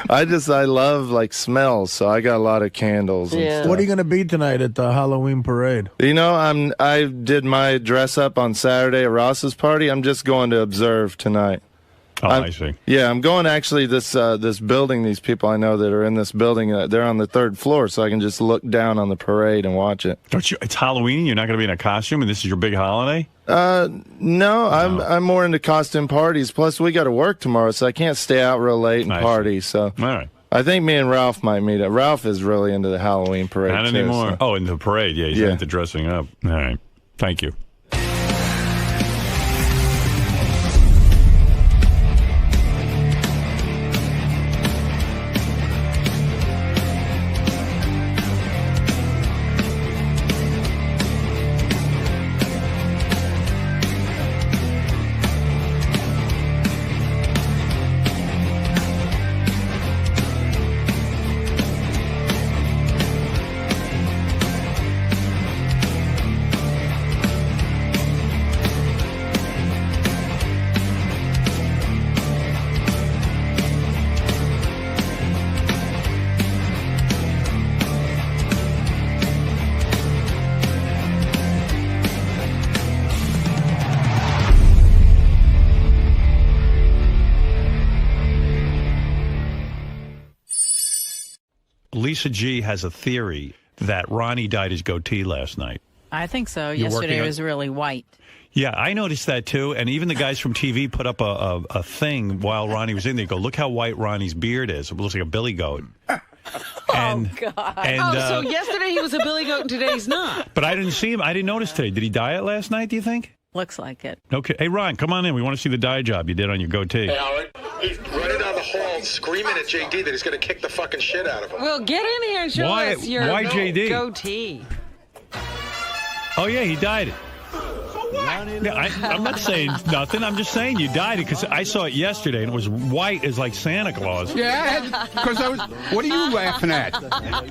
Speaker 22: I love, like, smells, so I got a lot of candles and
Speaker 5: Yeah.
Speaker 22: stuff.
Speaker 6: What are you going to be tonight at the Halloween parade?
Speaker 22: You know, I did my dress up on Saturday at Ross's party. I'm just going to observe tonight.
Speaker 1: Oh, I see.
Speaker 22: Yeah, I'm going actually this building. These people I know that are in this building, they're on the 3rd floor, so I can just look down on the parade and watch it.
Speaker 1: Don't you? It's Halloween. You're not going to be in a costume, and this is your big holiday.
Speaker 22: No, I'm more into costume parties. Plus, we got to work tomorrow, so I can't stay out real late and
Speaker 1: I see.
Speaker 22: party. So
Speaker 1: All right.
Speaker 22: I think me and Ralph might meet up. Ralph is really into the Halloween parade.
Speaker 1: Not
Speaker 22: too,
Speaker 1: anymore.
Speaker 22: so-
Speaker 1: Oh, in the parade. Yeah, he's
Speaker 22: Yeah.
Speaker 1: into dressing up. All right. Thank you. Lisa G has a theory that Ronnie dyed his goatee last night.
Speaker 12: I think so.
Speaker 1: You're working
Speaker 12: Yesterday
Speaker 1: on-
Speaker 12: was really white.
Speaker 1: Yeah, I noticed that too. And even the guys from TV put up a thing while Ronnie was in there. Go, look how white Ronnie's beard is. It looks like a billy goat. And,
Speaker 12: God.
Speaker 1: and,
Speaker 5: So yesterday he was a billy goat and today he's not.
Speaker 1: but I didn't see him. I didn't notice today. Did he dye it last night, do you think?
Speaker 12: Looks like it.
Speaker 1: Okay. Hey, Ron, come on in. We want to see the dye job you did on your goatee.
Speaker 15: Hey, Howard, he's running down the hall screaming at JD that he's going to kick the fucking shit out of him.
Speaker 5: Well, get in here and show
Speaker 1: Why-
Speaker 5: us your
Speaker 1: why JD?
Speaker 5: goatee.
Speaker 1: Oh, yeah, he dyed it. Yeah, I'm not saying nothing. I'm just saying you dyed it because I saw it yesterday and it was white as like Santa Claus.
Speaker 14: Yeah, because I was. What are you laughing at?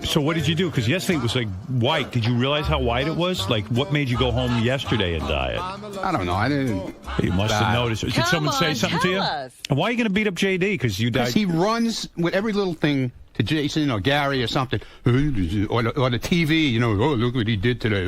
Speaker 1: So what did you do? Because yesterday it was like white. Did you realize how white it was? Like what made you go home yesterday and dye it?
Speaker 14: I don't know. I didn't.
Speaker 1: You must have noticed. Did someone say something to you? And why are you going to beat up JD? Because you
Speaker 14: Because
Speaker 1: dyed.
Speaker 14: he runs with every little thing to Jason or Gary or something, or the TV. You know, oh look what he did today.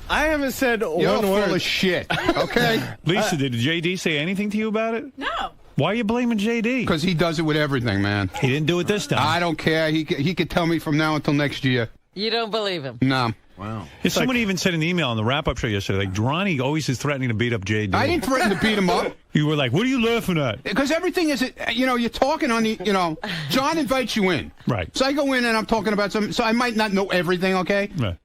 Speaker 17: I haven't said
Speaker 14: You're
Speaker 17: one
Speaker 14: full
Speaker 17: word.
Speaker 14: of shit. Okay,
Speaker 1: Lisa, did JD say anything to you about it?
Speaker 12: No.
Speaker 1: Why are you blaming JD?
Speaker 14: Because he does it with everything, man.
Speaker 1: He didn't do it this time.
Speaker 14: I don't care. He could tell me from now until next year.
Speaker 5: You don't believe him?
Speaker 14: No.
Speaker 12: Wow.
Speaker 1: Yeah, someone even said in the email on the wrap-up show yesterday, like, Ronnie always is threatening to beat up JD.
Speaker 14: I didn't threaten to beat him up.
Speaker 1: You were like, what are you laughing at?
Speaker 14: Because everything is, you're talking on the, John invites you in.
Speaker 1: Right.
Speaker 14: So I go in and I'm talking about something, so I might not know everything, okay?
Speaker 1: Right.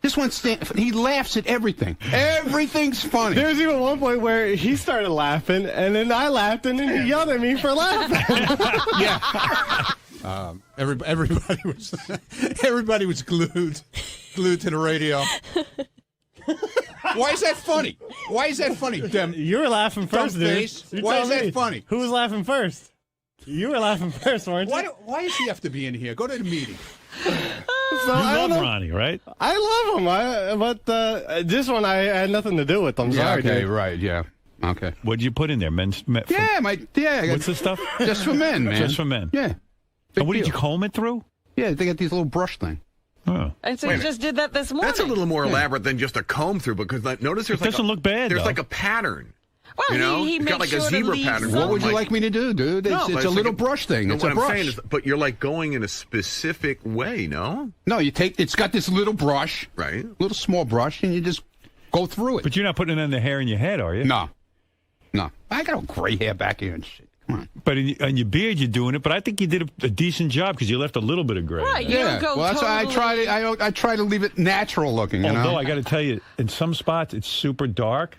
Speaker 14: This one, he laughs at everything. Everything's funny.
Speaker 12: There was even one point where he started laughing, and then I laughed, and then he yelled at me for laughing.
Speaker 7: Yeah. Everybody was glued to the radio.
Speaker 14: Why is that funny? Why is that funny?
Speaker 12: You were laughing first, dude.
Speaker 14: Why is that funny?
Speaker 12: Who was laughing first? You were laughing first, weren't you?
Speaker 14: Why does he have to be in here? Go to the meeting.
Speaker 12: So
Speaker 1: you love Ronnie, right?
Speaker 12: I love him, but this one I had nothing to do with. I'm sorry,
Speaker 14: okay,
Speaker 12: dude.
Speaker 14: right, yeah. Okay.
Speaker 1: What'd you put in there? What's
Speaker 14: What's
Speaker 1: the stuff?
Speaker 14: Just for men, man.
Speaker 1: Just for men.
Speaker 14: Yeah.
Speaker 1: And what did you comb it through?
Speaker 14: Yeah, they got these little brush thing.
Speaker 1: Oh.
Speaker 2: And so you just did that this morning.
Speaker 12: That's a little more elaborate than just a comb through, because notice there's
Speaker 1: doesn't look bad.
Speaker 12: There's
Speaker 1: though.
Speaker 12: like a pattern.
Speaker 2: Well,
Speaker 12: It's got like a zebra pattern.
Speaker 14: What would you like me to do, dude? It's a little brush thing. It's a brush.
Speaker 12: What I'm saying is, but you're like going in a specific way, no?
Speaker 14: No, it's got this little brush,
Speaker 12: right?
Speaker 14: Little small brush, and you just go through it.
Speaker 1: But you're not putting it in the hair in your head, are you?
Speaker 14: No. I got gray hair back here and shit. Come on.
Speaker 1: But on your beard, you're doing it. But I think you did a decent job because you left a little bit of gray.
Speaker 2: Right, you don't go
Speaker 14: that's why I try to leave it natural looking.
Speaker 1: Although I got to tell you, in some spots it's super dark.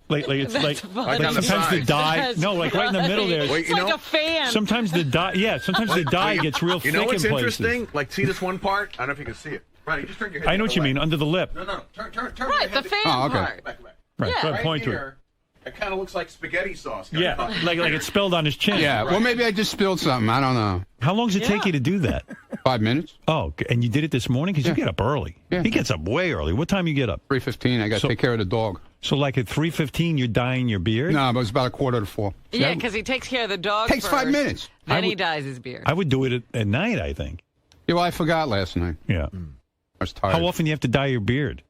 Speaker 1: Like it's
Speaker 2: That's
Speaker 1: like
Speaker 2: funny.
Speaker 1: sometimes the dye.
Speaker 2: That's
Speaker 1: No, like right in the middle there.
Speaker 2: It's like a fan.
Speaker 1: Sometimes the dye. Yeah, sometimes the dye gets real thick
Speaker 12: You know what's
Speaker 1: in places.
Speaker 12: interesting? Like, see this one part? I don't know if you can see it. Ronnie, just turn your head.
Speaker 1: I know what you mean, under the lip.
Speaker 12: No. Turn
Speaker 2: Right, the fan part.
Speaker 12: Back.
Speaker 1: Right,
Speaker 2: Yeah.
Speaker 1: go ahead, point to it.
Speaker 12: Here, it kind of looks like spaghetti sauce.
Speaker 1: Yeah, like it spilled on his chin.
Speaker 14: Yeah, well, maybe I just spilled something. I don't know.
Speaker 1: How long does it take you to do that?
Speaker 14: 5 minutes.
Speaker 1: Oh, and you did it this morning? Because you get up early.
Speaker 14: Yeah.
Speaker 1: He gets up way early. What time you get up?
Speaker 14: 3:15. I got to take care of the dog.
Speaker 1: So like at 3:15, you're dyeing your beard?
Speaker 14: No, but it's about 3:45.
Speaker 2: Yeah, because he takes care of the dog
Speaker 14: Takes
Speaker 2: first,
Speaker 14: 5 minutes.
Speaker 2: Then he dyes his beard.
Speaker 1: I would do it at night, I think.
Speaker 14: Yeah, well, I forgot last night.
Speaker 1: Yeah.
Speaker 14: I was tired.
Speaker 1: How often do you have to dye your beard?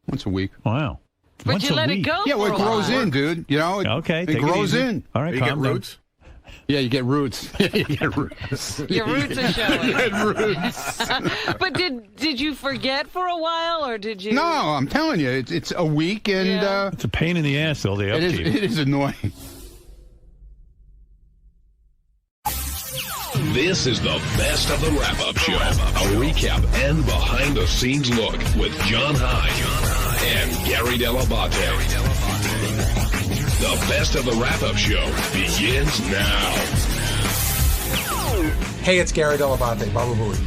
Speaker 14: Once a week.
Speaker 1: Wow.
Speaker 2: But
Speaker 1: Once
Speaker 2: you
Speaker 1: a
Speaker 2: let it
Speaker 1: week.
Speaker 2: go
Speaker 14: Yeah, well,
Speaker 2: for
Speaker 14: it
Speaker 2: a
Speaker 14: grows
Speaker 2: while.
Speaker 14: in, dude. You know?
Speaker 1: Okay,
Speaker 14: It
Speaker 1: take
Speaker 14: grows
Speaker 1: easy.
Speaker 14: in.
Speaker 1: All right,
Speaker 12: You get
Speaker 1: calm down.
Speaker 12: roots?
Speaker 14: Yeah, you get roots. You get roots.
Speaker 2: Your roots are showing.
Speaker 14: You get roots.
Speaker 2: But did you forget for a while, or did you?
Speaker 14: No, I'm telling you, it's a week, and
Speaker 1: It's a pain in the ass, all the
Speaker 14: it
Speaker 1: upkeep.
Speaker 14: is annoying.
Speaker 13: This is the best of the wrap-up show. A recap and behind-the-scenes look with John Hyde and Gary Dell'Abate. The best of the wrap-up show begins now.
Speaker 7: Hey, it's Gary Dell'Abate, Baba Booey.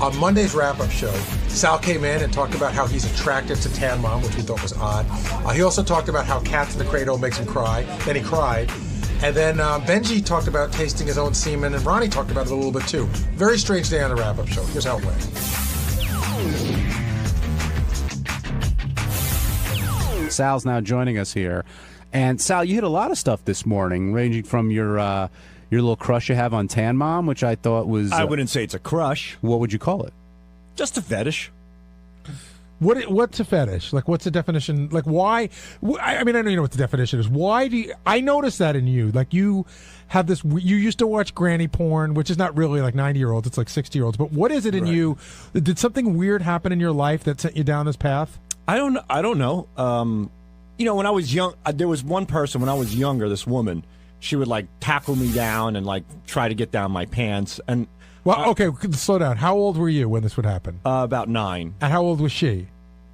Speaker 7: On Monday's wrap-up show, Sal came in and talked about how he's attracted to Tan Mom, which we thought was odd. He also talked about how Cats in the Cradle makes him cry. Then he cried. And then Benji talked about tasting his own semen, and Ronnie talked about it a little bit too. Very strange day on the wrap-up show. Here's how it went.
Speaker 10: Sal's now joining us here. And Sal, you hit a lot of stuff this morning, ranging from your little crush you have on Tan Mom, which I thought was...
Speaker 23: I wouldn't say it's a crush.
Speaker 10: What would you call it?
Speaker 23: Just a fetish.
Speaker 7: What's a fetish? Like, what's the definition? Like, why? I mean, I know you know what the definition is. Why do you... I noticed that in you. Like, you have this... You used to watch granny porn, which is not really like 90-year-olds. It's like 60-year-olds. But what is it in you? Did something weird happen in your life that sent you down this path?
Speaker 23: I don't know. You know, when I was young, there was one person when I was younger, this woman, she would like tackle me down and like try to get down my pants. And
Speaker 7: Well, okay, slow down. How old were you when this would happen?
Speaker 23: About 9.
Speaker 7: And how old was she?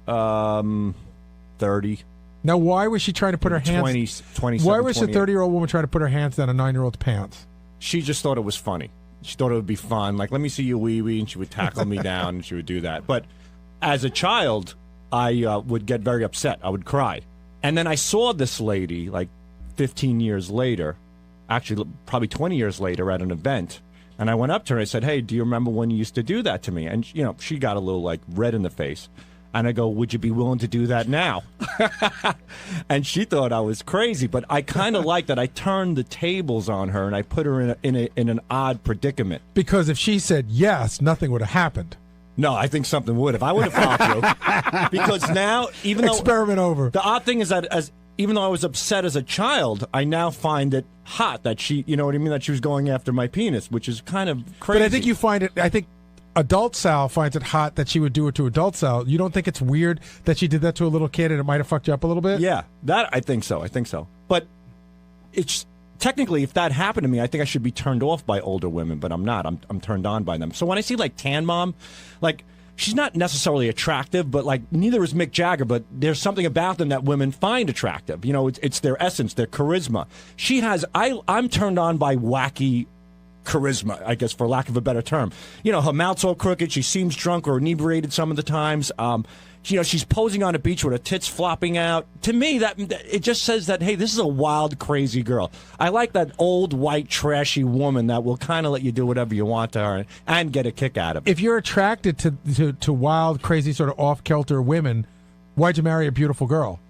Speaker 23: 30.
Speaker 7: Now, why was she trying to put her hands...
Speaker 23: 27,
Speaker 7: why was a
Speaker 23: 28.
Speaker 7: 30-year-old woman trying to put her hands down a 9-year-old's pants?
Speaker 23: She just thought it was funny. She thought it would be fun. Like, let me see you wee-wee, and she would tackle me down, and she would do that. But as a child, I would get very upset. I would cry. And then I saw this lady, like 15 years later, actually probably 20 years later at an event. And I went up to her and I said, hey, do you remember when you used to do that to me? And, you know, she got a little, like, red in the face. And I go, would you be willing to do that now? And she thought I was crazy. But I kind of like that. I turned the tables on her and I put her in an odd predicament.
Speaker 7: Because if she said yes, nothing would have happened.
Speaker 23: No, I think something would. If I would have followed you. Because now, even though...
Speaker 7: Experiment over.
Speaker 23: The odd thing is that even though I was upset as a child, I now find it hot that she, you know what I mean, that she was going after my penis, which is kind of crazy.
Speaker 7: But I think you find it... I think adult Sal finds it hot that she would do it to adult Sal, you don't think it's weird that she did that to a little kid and it might have fucked you up a little bit?
Speaker 23: Yeah, that I think so. But it's technically, if that happened to me, I think I should be turned off by older women, but I'm not. I'm turned on by them. So when I see like Tan Mom, like she's not necessarily attractive, but like neither is Mick Jagger, but there's something about them that women find attractive. You know, it's their essence, their charisma. I'm turned on by wacky charisma, I guess, for lack of a better term. You know, her mouth's all crooked. She seems drunk or inebriated some of the times. You know, she's posing on a beach with her tits flopping out. To me, that it just says that, hey, this is a wild, crazy girl. I like that old, white, trashy woman that will kind of let you do whatever you want to her and get a kick out of it.
Speaker 7: If you're attracted to wild, crazy, sort of off-kilter women, why'd you marry a beautiful girl?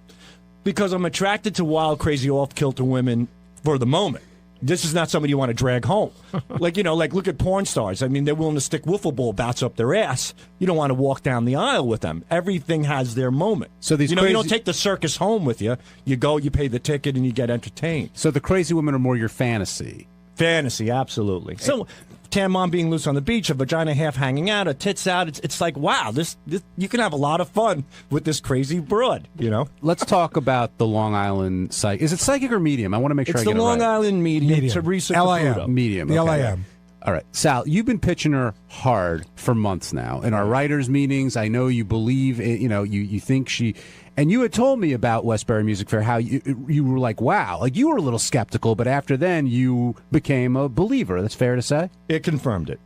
Speaker 23: Because I'm attracted to wild, crazy, off-kilter women for the moment. This is not somebody you want to drag home. Like, you know, like look at porn stars. I mean, they're willing to stick wiffle ball bats up their ass. You don't want to walk down the aisle with them. Everything has their moment.
Speaker 10: So these
Speaker 23: you don't take the circus home with you. You go, you pay the ticket, and you get entertained.
Speaker 10: So the crazy women are more your fantasy.
Speaker 23: Fantasy, absolutely. So Tan Mom being loose on the beach, a vagina half hanging out, a tits out. It's like, wow, this you can have a lot of fun with this crazy broad, you know?
Speaker 10: Let's talk about the Long Island psychic. Is it psychic or medium? I want to make sure I get it right.
Speaker 23: It's the Long Island medium. Teresa Caputo.
Speaker 10: Medium.
Speaker 7: The
Speaker 10: okay.
Speaker 7: LIM.
Speaker 10: All right. Sal, you've been pitching her hard for months now. In our writers' meetings, I know you believe, you think she... And you had told me about Westbury Music Fair, how you were like, wow, like you were a little skeptical, but after then you became a believer. That's fair to say?
Speaker 23: It confirmed it.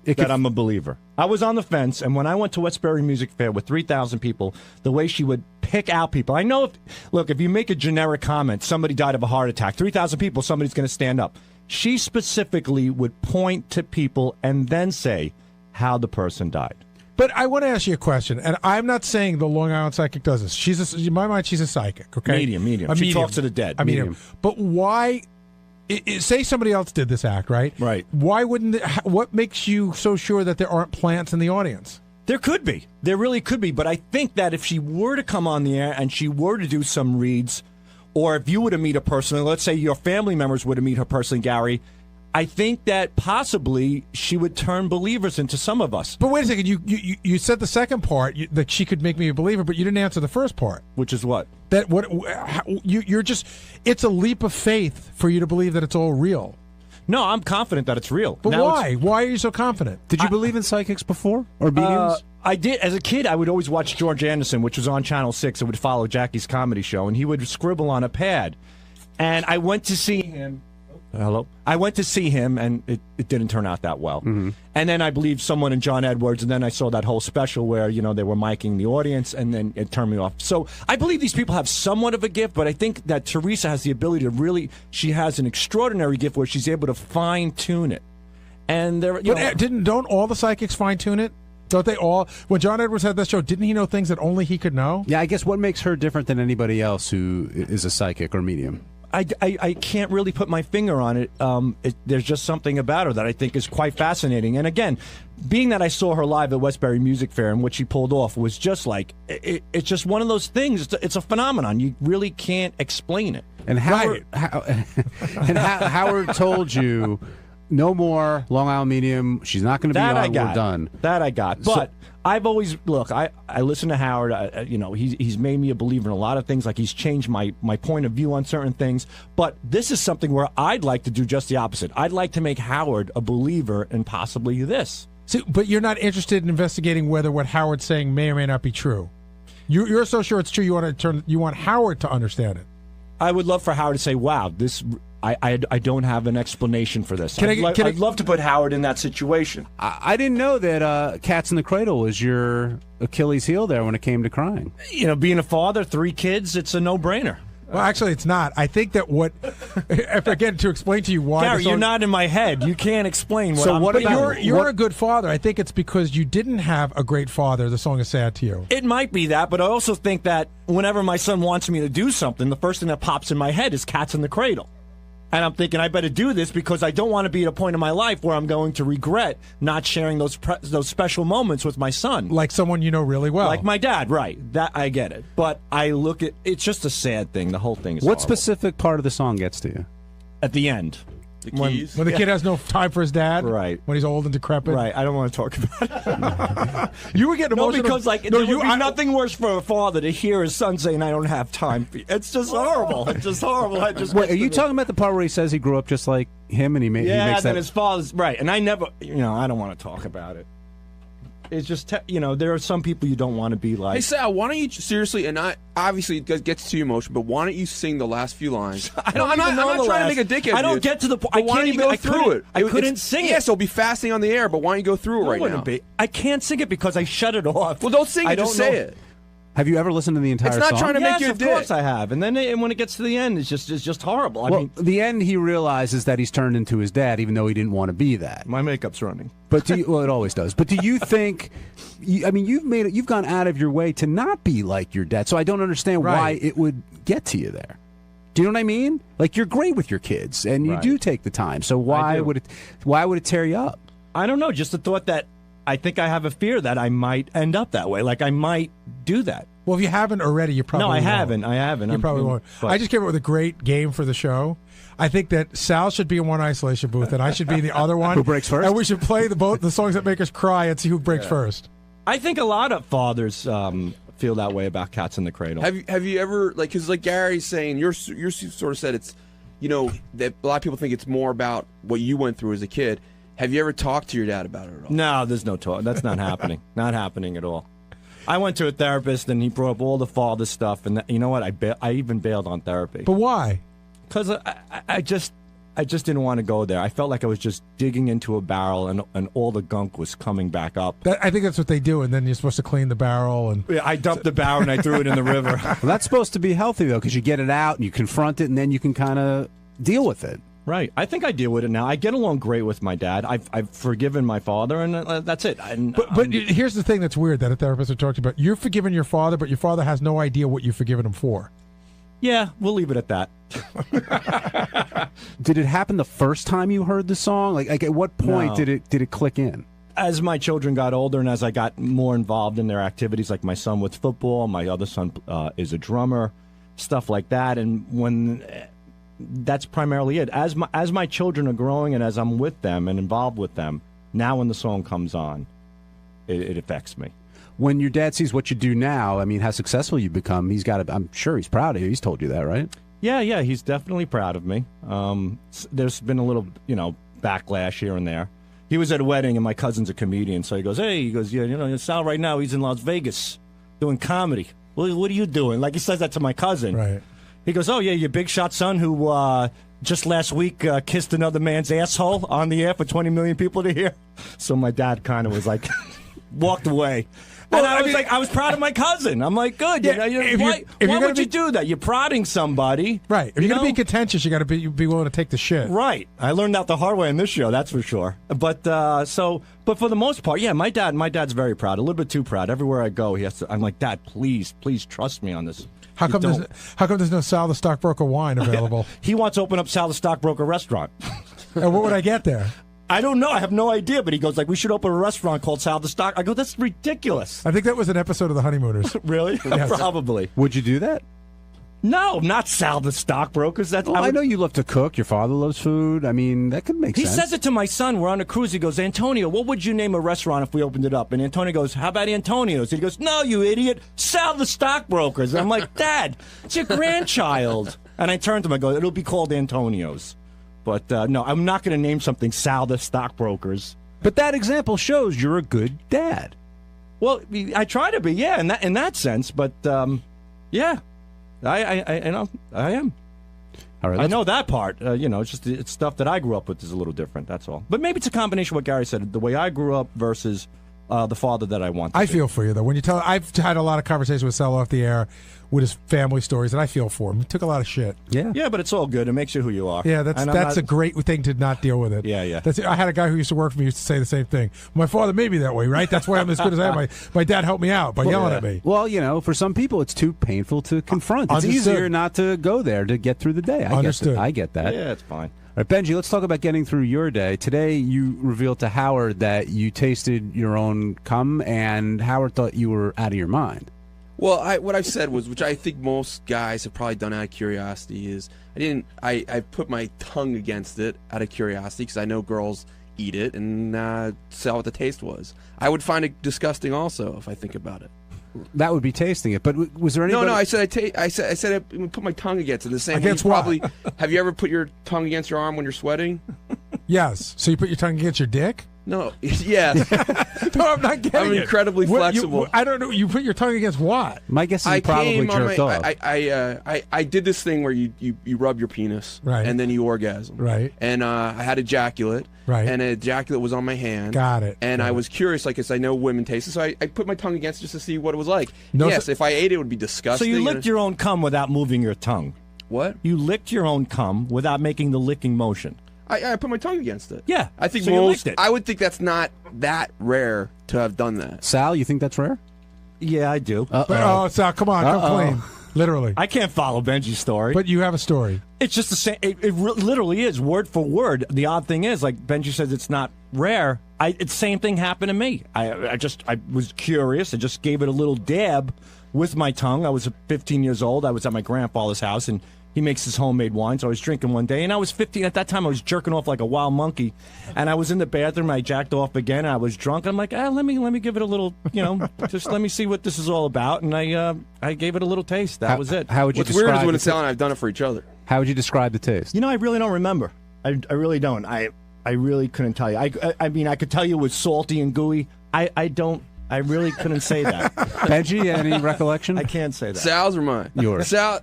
Speaker 23: That I'm a believer. I was on the fence, and when I went to Westbury Music Fair with 3,000 people, the way she would pick out people. I know, if you make a generic comment, somebody died of a heart attack, 3,000 people, somebody's going to stand up. She specifically would point to people and then say how the person died.
Speaker 7: But I want to ask you a question, and I'm not saying the Long Island psychic does this. In my mind, she's a psychic, okay?
Speaker 23: Medium.
Speaker 7: A
Speaker 23: She
Speaker 7: medium.
Speaker 23: talks to the dead.
Speaker 7: A medium. But why... say somebody else did this act, right?
Speaker 23: Right.
Speaker 7: Why wouldn't... What makes you so sure that there aren't plants in the audience?
Speaker 23: There could be. There really could be. But I think that if she were to come on the air and she were to do some reads, or if you were to meet her personally, let's say your family members were to meet her personally, Gary, I think that possibly she would turn believers into some of us.
Speaker 7: But wait a second. You said the second part, that she could make me a believer, but you didn't answer the first part.
Speaker 23: Which is what?
Speaker 7: That you're just... It's a leap of faith for you to believe that it's all real.
Speaker 23: No, I'm confident that it's real.
Speaker 7: But why? Why are you so confident?
Speaker 10: Did you believe in psychics before? Or mediums?
Speaker 23: I did. As a kid, I would always watch George Anderson, which was on Channel 6. It would follow Jackie's comedy show, and he would scribble on a pad. And I went to see him... Hello? I went to see him, and it didn't turn out that well.
Speaker 10: Mm-hmm.
Speaker 23: And then I believed someone in John Edwards, and then I saw that whole special where, they were miking the audience, and then it turned me off. So I believe these people have somewhat of a gift, but I think that Teresa has the ability to really, she has an extraordinary gift where she's able to fine-tune it. And
Speaker 7: don't all the psychics fine-tune it? Don't they all? When John Edwards had that show, didn't he know things that only he could know?
Speaker 10: Yeah, I guess what makes her different than anybody else who is a psychic or medium?
Speaker 23: I can't really put my finger on it. There's just something about her that I think is quite fascinating. And again, being that I saw her live at Westbury Music Fair and what she pulled off was just like, it's just one of those things. It's a phenomenon. You really can't explain it.
Speaker 10: And Howard told you, no more Long Island medium. She's not going to be on. We're done.
Speaker 23: That I got. But I've always I listen to Howard. He's made me a believer in a lot of things. Like he's changed my point of view on certain things. But this is something where I'd like to do just the opposite. I'd like to make Howard a believer in possibly this.
Speaker 7: See, but you're not interested in investigating whether what Howard's saying may or may not be true. You're so sure it's true. You want Howard to understand it.
Speaker 23: I would love for Howard to say, "Wow, this." I don't have an explanation for this. I'd love to put Howard in that situation.
Speaker 10: I didn't know that Cats in the Cradle was your Achilles heel there when it came to crying.
Speaker 23: Being a father, 3 kids, it's a no-brainer.
Speaker 7: Well, actually, it's not. I think that again, to explain to you why...
Speaker 23: Gary, you're not in my head. You can't explain what
Speaker 7: you're a good father. I think it's because you didn't have a great father. The song is sad to you.
Speaker 23: It might be that, but I also think that whenever my son wants me to do something, the first thing that pops in my head is Cats in the Cradle. And I'm thinking I better do this because I don't want to be at a point in my life where I'm going to regret not sharing those special moments with my son.
Speaker 7: Like someone you know really well.
Speaker 23: Like my dad, right. That I get it. But I look at it's just a sad thing. The whole thing is
Speaker 10: What
Speaker 23: horrible.
Speaker 10: specific part of the song gets to you?
Speaker 23: At the end.
Speaker 7: When the kid has no time for his dad,
Speaker 23: right?
Speaker 7: When he's old and decrepit,
Speaker 23: right? I don't want to talk about it.
Speaker 7: You would get emotional
Speaker 23: because there would be nothing worse for a father to hear his son saying, "I don't have time for you." It's just horrible. It's just horrible.
Speaker 10: Wait, are you talking about the part where he says he grew up just like him, and he makes
Speaker 23: then
Speaker 10: that?
Speaker 23: his father's right, and I never, I don't want to talk about it. It's just, there are some people you don't want to be like.
Speaker 11: Hey, Sal, why don't you seriously? And obviously it gets too emotional, but why don't you sing the last few lines? I'm not trying to make a dickhead.
Speaker 23: I don't get to the point.
Speaker 11: Why don't you go through it?
Speaker 23: I couldn't sing it.
Speaker 11: Yes, it'll be fasting on the air, but why don't you go through it right now?
Speaker 23: I can't sing it because I shut it off.
Speaker 11: Well, don't sing it. Just say it.
Speaker 10: Have you ever listened to the entire song?
Speaker 23: It's not trying to
Speaker 11: make you a
Speaker 23: of
Speaker 11: dick.
Speaker 23: course I have. And then when it gets to the end, it's just horrible. I mean,
Speaker 10: the end, he realizes that he's turned into his dad, even though he didn't want to be that.
Speaker 23: My makeup's running.
Speaker 10: But it always does. But do you think? You've gone out of your way to not be like your dad. So I don't understand why it would get to you there. Do you know what I mean? Like, you're great with your kids, and you do take the time. So why would it tear you up?
Speaker 23: I don't know. Just the thought that I think I have a fear that I might end up that way. Like, I might do that.
Speaker 7: Well, if you haven't already, you probably won't.
Speaker 23: I haven't.
Speaker 7: You probably won't. I just came up with a great game for the show. I think that Sal should be in one isolation booth, and I should be in the other one.
Speaker 10: Who breaks first?
Speaker 7: And we should play the songs that make us cry and see who breaks first.
Speaker 23: I think a lot of fathers feel that way about Cats in the Cradle.
Speaker 11: Have you ever, because like Gary's saying, you're sort of said it's, that a lot of people think it's more about what you went through as a kid. Have you ever talked to your dad about it at all?
Speaker 23: No, there's no talk. That's not happening. Not happening at all. I went to a therapist, and he brought up all the father stuff, and you know what? I even bailed on therapy.
Speaker 7: But why?
Speaker 23: Because I just didn't want to go there. I felt like I was just digging into a barrel, and all the gunk was coming back up.
Speaker 7: I think that's what they do, and then you're supposed to clean the barrel. And
Speaker 23: yeah, I dumped the barrel and I threw it in the river.
Speaker 10: Well, that's supposed to be healthy though, because you get it out and you confront it, and then you can kind of deal with it.
Speaker 23: Right. I think I deal with it now. I get along great with my dad. I've forgiven my father, and that's it.
Speaker 7: But here's the thing that's weird that a therapist had talked about. You're forgiving your father, but your father has no idea what you've forgiven him for.
Speaker 23: Yeah, we'll leave it at that.
Speaker 10: Did it happen the first time you heard the song? Like at what point did it click in?
Speaker 23: As my children got older and as I got more involved in their activities, like my son with football, my other son is a drummer, stuff like that, and when. That's primarily it. As my children are growing and as I'm with them and involved with them, now when the song comes on, it affects me.
Speaker 10: When your dad sees what you do now, I mean, how successful you've become, I'm sure he's proud of you. He's told you that, right?
Speaker 23: Yeah, he's definitely proud of me. There's been a little, backlash here and there. He was at a wedding and my cousin's a comedian, so he goes, Sal right now, he's in Las Vegas doing comedy. Well, what are you doing? Like he says that to my cousin.
Speaker 7: Right.
Speaker 23: He goes, oh, yeah, your big shot son who just last week kissed another man's asshole on the air for 20 million people to hear. So my dad kind of was like, walked away. And I was proud of my cousin. I'm like, good.
Speaker 7: Yeah,
Speaker 23: why would you do that? You're prodding somebody.
Speaker 7: Right. If you're going to be contentious, you got to be willing to take the shit.
Speaker 23: Right. I learned that the hard way in this show, that's for sure. But but for the most part, yeah, my dad's very proud. A little bit too proud. Everywhere I go, I'm like, Dad, please trust me on this.
Speaker 7: How come there's no Sal the Stockbroker wine available?
Speaker 23: He wants to open up Sal the Stockbroker restaurant.
Speaker 7: And what would I get there?
Speaker 23: I don't know. I have no idea. But he goes like, we should open a restaurant called Sal the Stock. I go, that's ridiculous.
Speaker 7: I think that was an episode of The Honeymooners.
Speaker 23: Really?
Speaker 7: Yes.
Speaker 23: Probably.
Speaker 10: Would you do that?
Speaker 23: No, not Sal the Stockbrokers.
Speaker 10: I know you love to cook. Your father loves food. I mean, that could make sense.
Speaker 23: He says it to my son. We're on a cruise. He goes, Antonio, what would you name a restaurant if we opened it up? And Antonio goes, how about Antonio's? He goes, no, you idiot. Sal the Stockbrokers. And I'm like, Dad, it's your grandchild. And I turned to him. I go, it'll be called Antonio's. But no, I'm not going to name something Sal the Stockbrokers.
Speaker 10: But that example shows you're a good dad.
Speaker 23: Well, I try to be, yeah, in that sense. But yeah. I am.
Speaker 10: All right,
Speaker 23: I know that part. It's stuff that I grew up with is a little different. That's all. But maybe it's a combination of what Gary said, the way I grew up versus the father that I want. I
Speaker 7: feel for you though. When you tell, I've had a lot of conversations with Sal off the air with his family stories, and I feel for him. He took a lot of shit.
Speaker 23: Yeah, but it's all good. It makes you who you are.
Speaker 7: Yeah, that's a great thing to not deal with it.
Speaker 23: Yeah.
Speaker 7: I had a guy who used to work for me used to say the same thing. My father made me that way, right? That's why I'm as good as I am. My dad helped me out by yelling at me.
Speaker 10: Well, for some people, it's too painful to confront. It's easier not to go there to get through the day. I get that.
Speaker 23: Yeah, it's fine.
Speaker 10: All right, Benji, let's talk about getting through your day. Today, you revealed to Howard that you tasted your own cum, and Howard thought you were out of your mind.
Speaker 11: Well, what I've said was, which I think most guys have probably done out of curiosity, is I put my tongue against it out of curiosity because I know girls eat it and saw what the taste was. I would find it disgusting also if I think about it.
Speaker 10: That would be tasting it. But was there anybody?
Speaker 11: No. I said I put my tongue against it. The same
Speaker 7: Against
Speaker 11: way you
Speaker 7: what?
Speaker 11: probably have you ever put your tongue against your arm when you're sweating?
Speaker 7: Yes. So you put your tongue against your dick?
Speaker 11: No. Yes.
Speaker 7: No, I'm not getting
Speaker 11: I'm
Speaker 7: it.
Speaker 11: incredibly flexible.
Speaker 7: I don't know. You put your tongue against what?
Speaker 10: My guess is
Speaker 11: I
Speaker 10: you probably
Speaker 11: came on
Speaker 10: jerked
Speaker 11: my,
Speaker 10: off.
Speaker 11: I did this thing where you rub your penis,
Speaker 7: Right.
Speaker 11: and then you orgasm,
Speaker 7: Right.
Speaker 11: And I had ejaculate,
Speaker 7: Right.
Speaker 11: and an ejaculate was on my hand.
Speaker 7: Got it.
Speaker 11: And
Speaker 7: Got
Speaker 11: I
Speaker 7: it.
Speaker 11: was curious, like, 'cause I know women taste it, so I put my tongue against it just to see what it was like.
Speaker 23: No,
Speaker 11: yes,
Speaker 23: so-
Speaker 11: if I ate it would be
Speaker 23: So
Speaker 11: disgusting.
Speaker 23: you
Speaker 11: and-
Speaker 23: licked your own cum without moving your tongue.
Speaker 11: What?
Speaker 23: You licked your own cum without making the licking motion.
Speaker 11: I put my tongue against it.
Speaker 23: Yeah.
Speaker 11: I think
Speaker 23: so you
Speaker 11: most.
Speaker 23: licked it.
Speaker 11: I would think that's not that rare to have done that.
Speaker 10: Sal, you think that's rare?
Speaker 23: Yeah, I do.
Speaker 7: Oh, Sal, come on, come clean. Literally.
Speaker 23: I can't follow Benji's story.
Speaker 7: But you have a story.
Speaker 23: It's just the same. It literally is word for word. The odd thing is, like Benji says, it's not rare. It's same thing happened to me. I was curious. I just gave it a little dab with my tongue. I was 15 years old. I was at my grandfather's house, and he makes his homemade wine. So I was drinking one day, and I was 15 at that time. I was jerking off like a wild monkey, and I was in the bathroom. I jacked off again. And I was drunk. I'm like, let me give it a little, just let me see what this is all about. And I gave it a little taste. That was it.
Speaker 10: How would you
Speaker 11: What's weird
Speaker 10: describe
Speaker 11: is when
Speaker 10: the
Speaker 11: it's Sal and I've done it for each other.
Speaker 10: How would you describe the taste?
Speaker 23: I really don't remember. I really don't. I really couldn't tell you. I mean, I could tell you it was salty and gooey. I really couldn't say that.
Speaker 10: Benji, any recollection?
Speaker 23: I can't say that.
Speaker 11: Sal's or mine?
Speaker 10: Yours.
Speaker 11: Sal,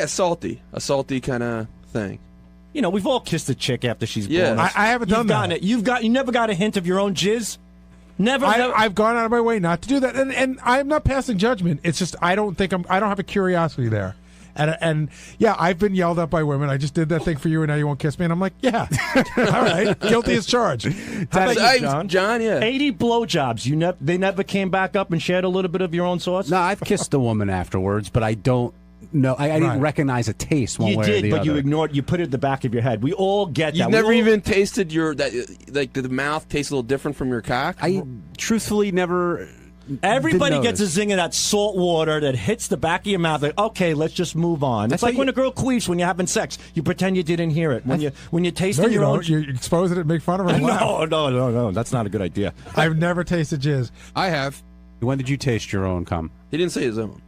Speaker 11: salty. A salty kind of thing.
Speaker 23: We've all kissed a chick after she's
Speaker 11: Yeah.
Speaker 23: blown us.
Speaker 7: I haven't done that.
Speaker 23: You never got a hint of your own jizz? Never.
Speaker 7: I've gone out of my way not to do that, and I'm not passing judgment. It's just I don't have a curiosity there, and yeah, I've been yelled at by women. I just did that thing for you, and now you won't kiss me, and I'm like, yeah, all right, guilty as charged.
Speaker 23: How about you,
Speaker 11: John? Yeah,
Speaker 23: 80 blowjobs. They never came back up and shared a little bit of your own sauce.
Speaker 10: No, I've kissed a woman afterwards, but I don't know. I didn't recognize a taste one
Speaker 23: You
Speaker 10: way or
Speaker 23: did,
Speaker 10: the
Speaker 23: but
Speaker 10: other.
Speaker 23: you ignored. You put it at the back of your head. We all get that.
Speaker 11: You've
Speaker 23: We
Speaker 11: never
Speaker 23: all-
Speaker 11: even tasted like the mouth tastes a little different from your cock?
Speaker 10: I truthfully never.
Speaker 23: Everybody
Speaker 10: didn't
Speaker 23: gets a
Speaker 10: notice.
Speaker 23: zing of that salt water that hits the back of your mouth. Like, okay, let's just move on.
Speaker 10: That's
Speaker 23: It's like
Speaker 10: how
Speaker 23: when
Speaker 10: you-
Speaker 23: a girl queefs when you're having sex. You pretend you didn't hear it. When you taste
Speaker 7: No,
Speaker 23: it,
Speaker 7: you
Speaker 23: your own.
Speaker 7: don't. You expose it and make fun of her. and laugh.
Speaker 23: No. That's not a good idea.
Speaker 7: I've never tasted jizz.
Speaker 14: I have.
Speaker 10: When did you taste your own cum?
Speaker 11: He didn't say his own.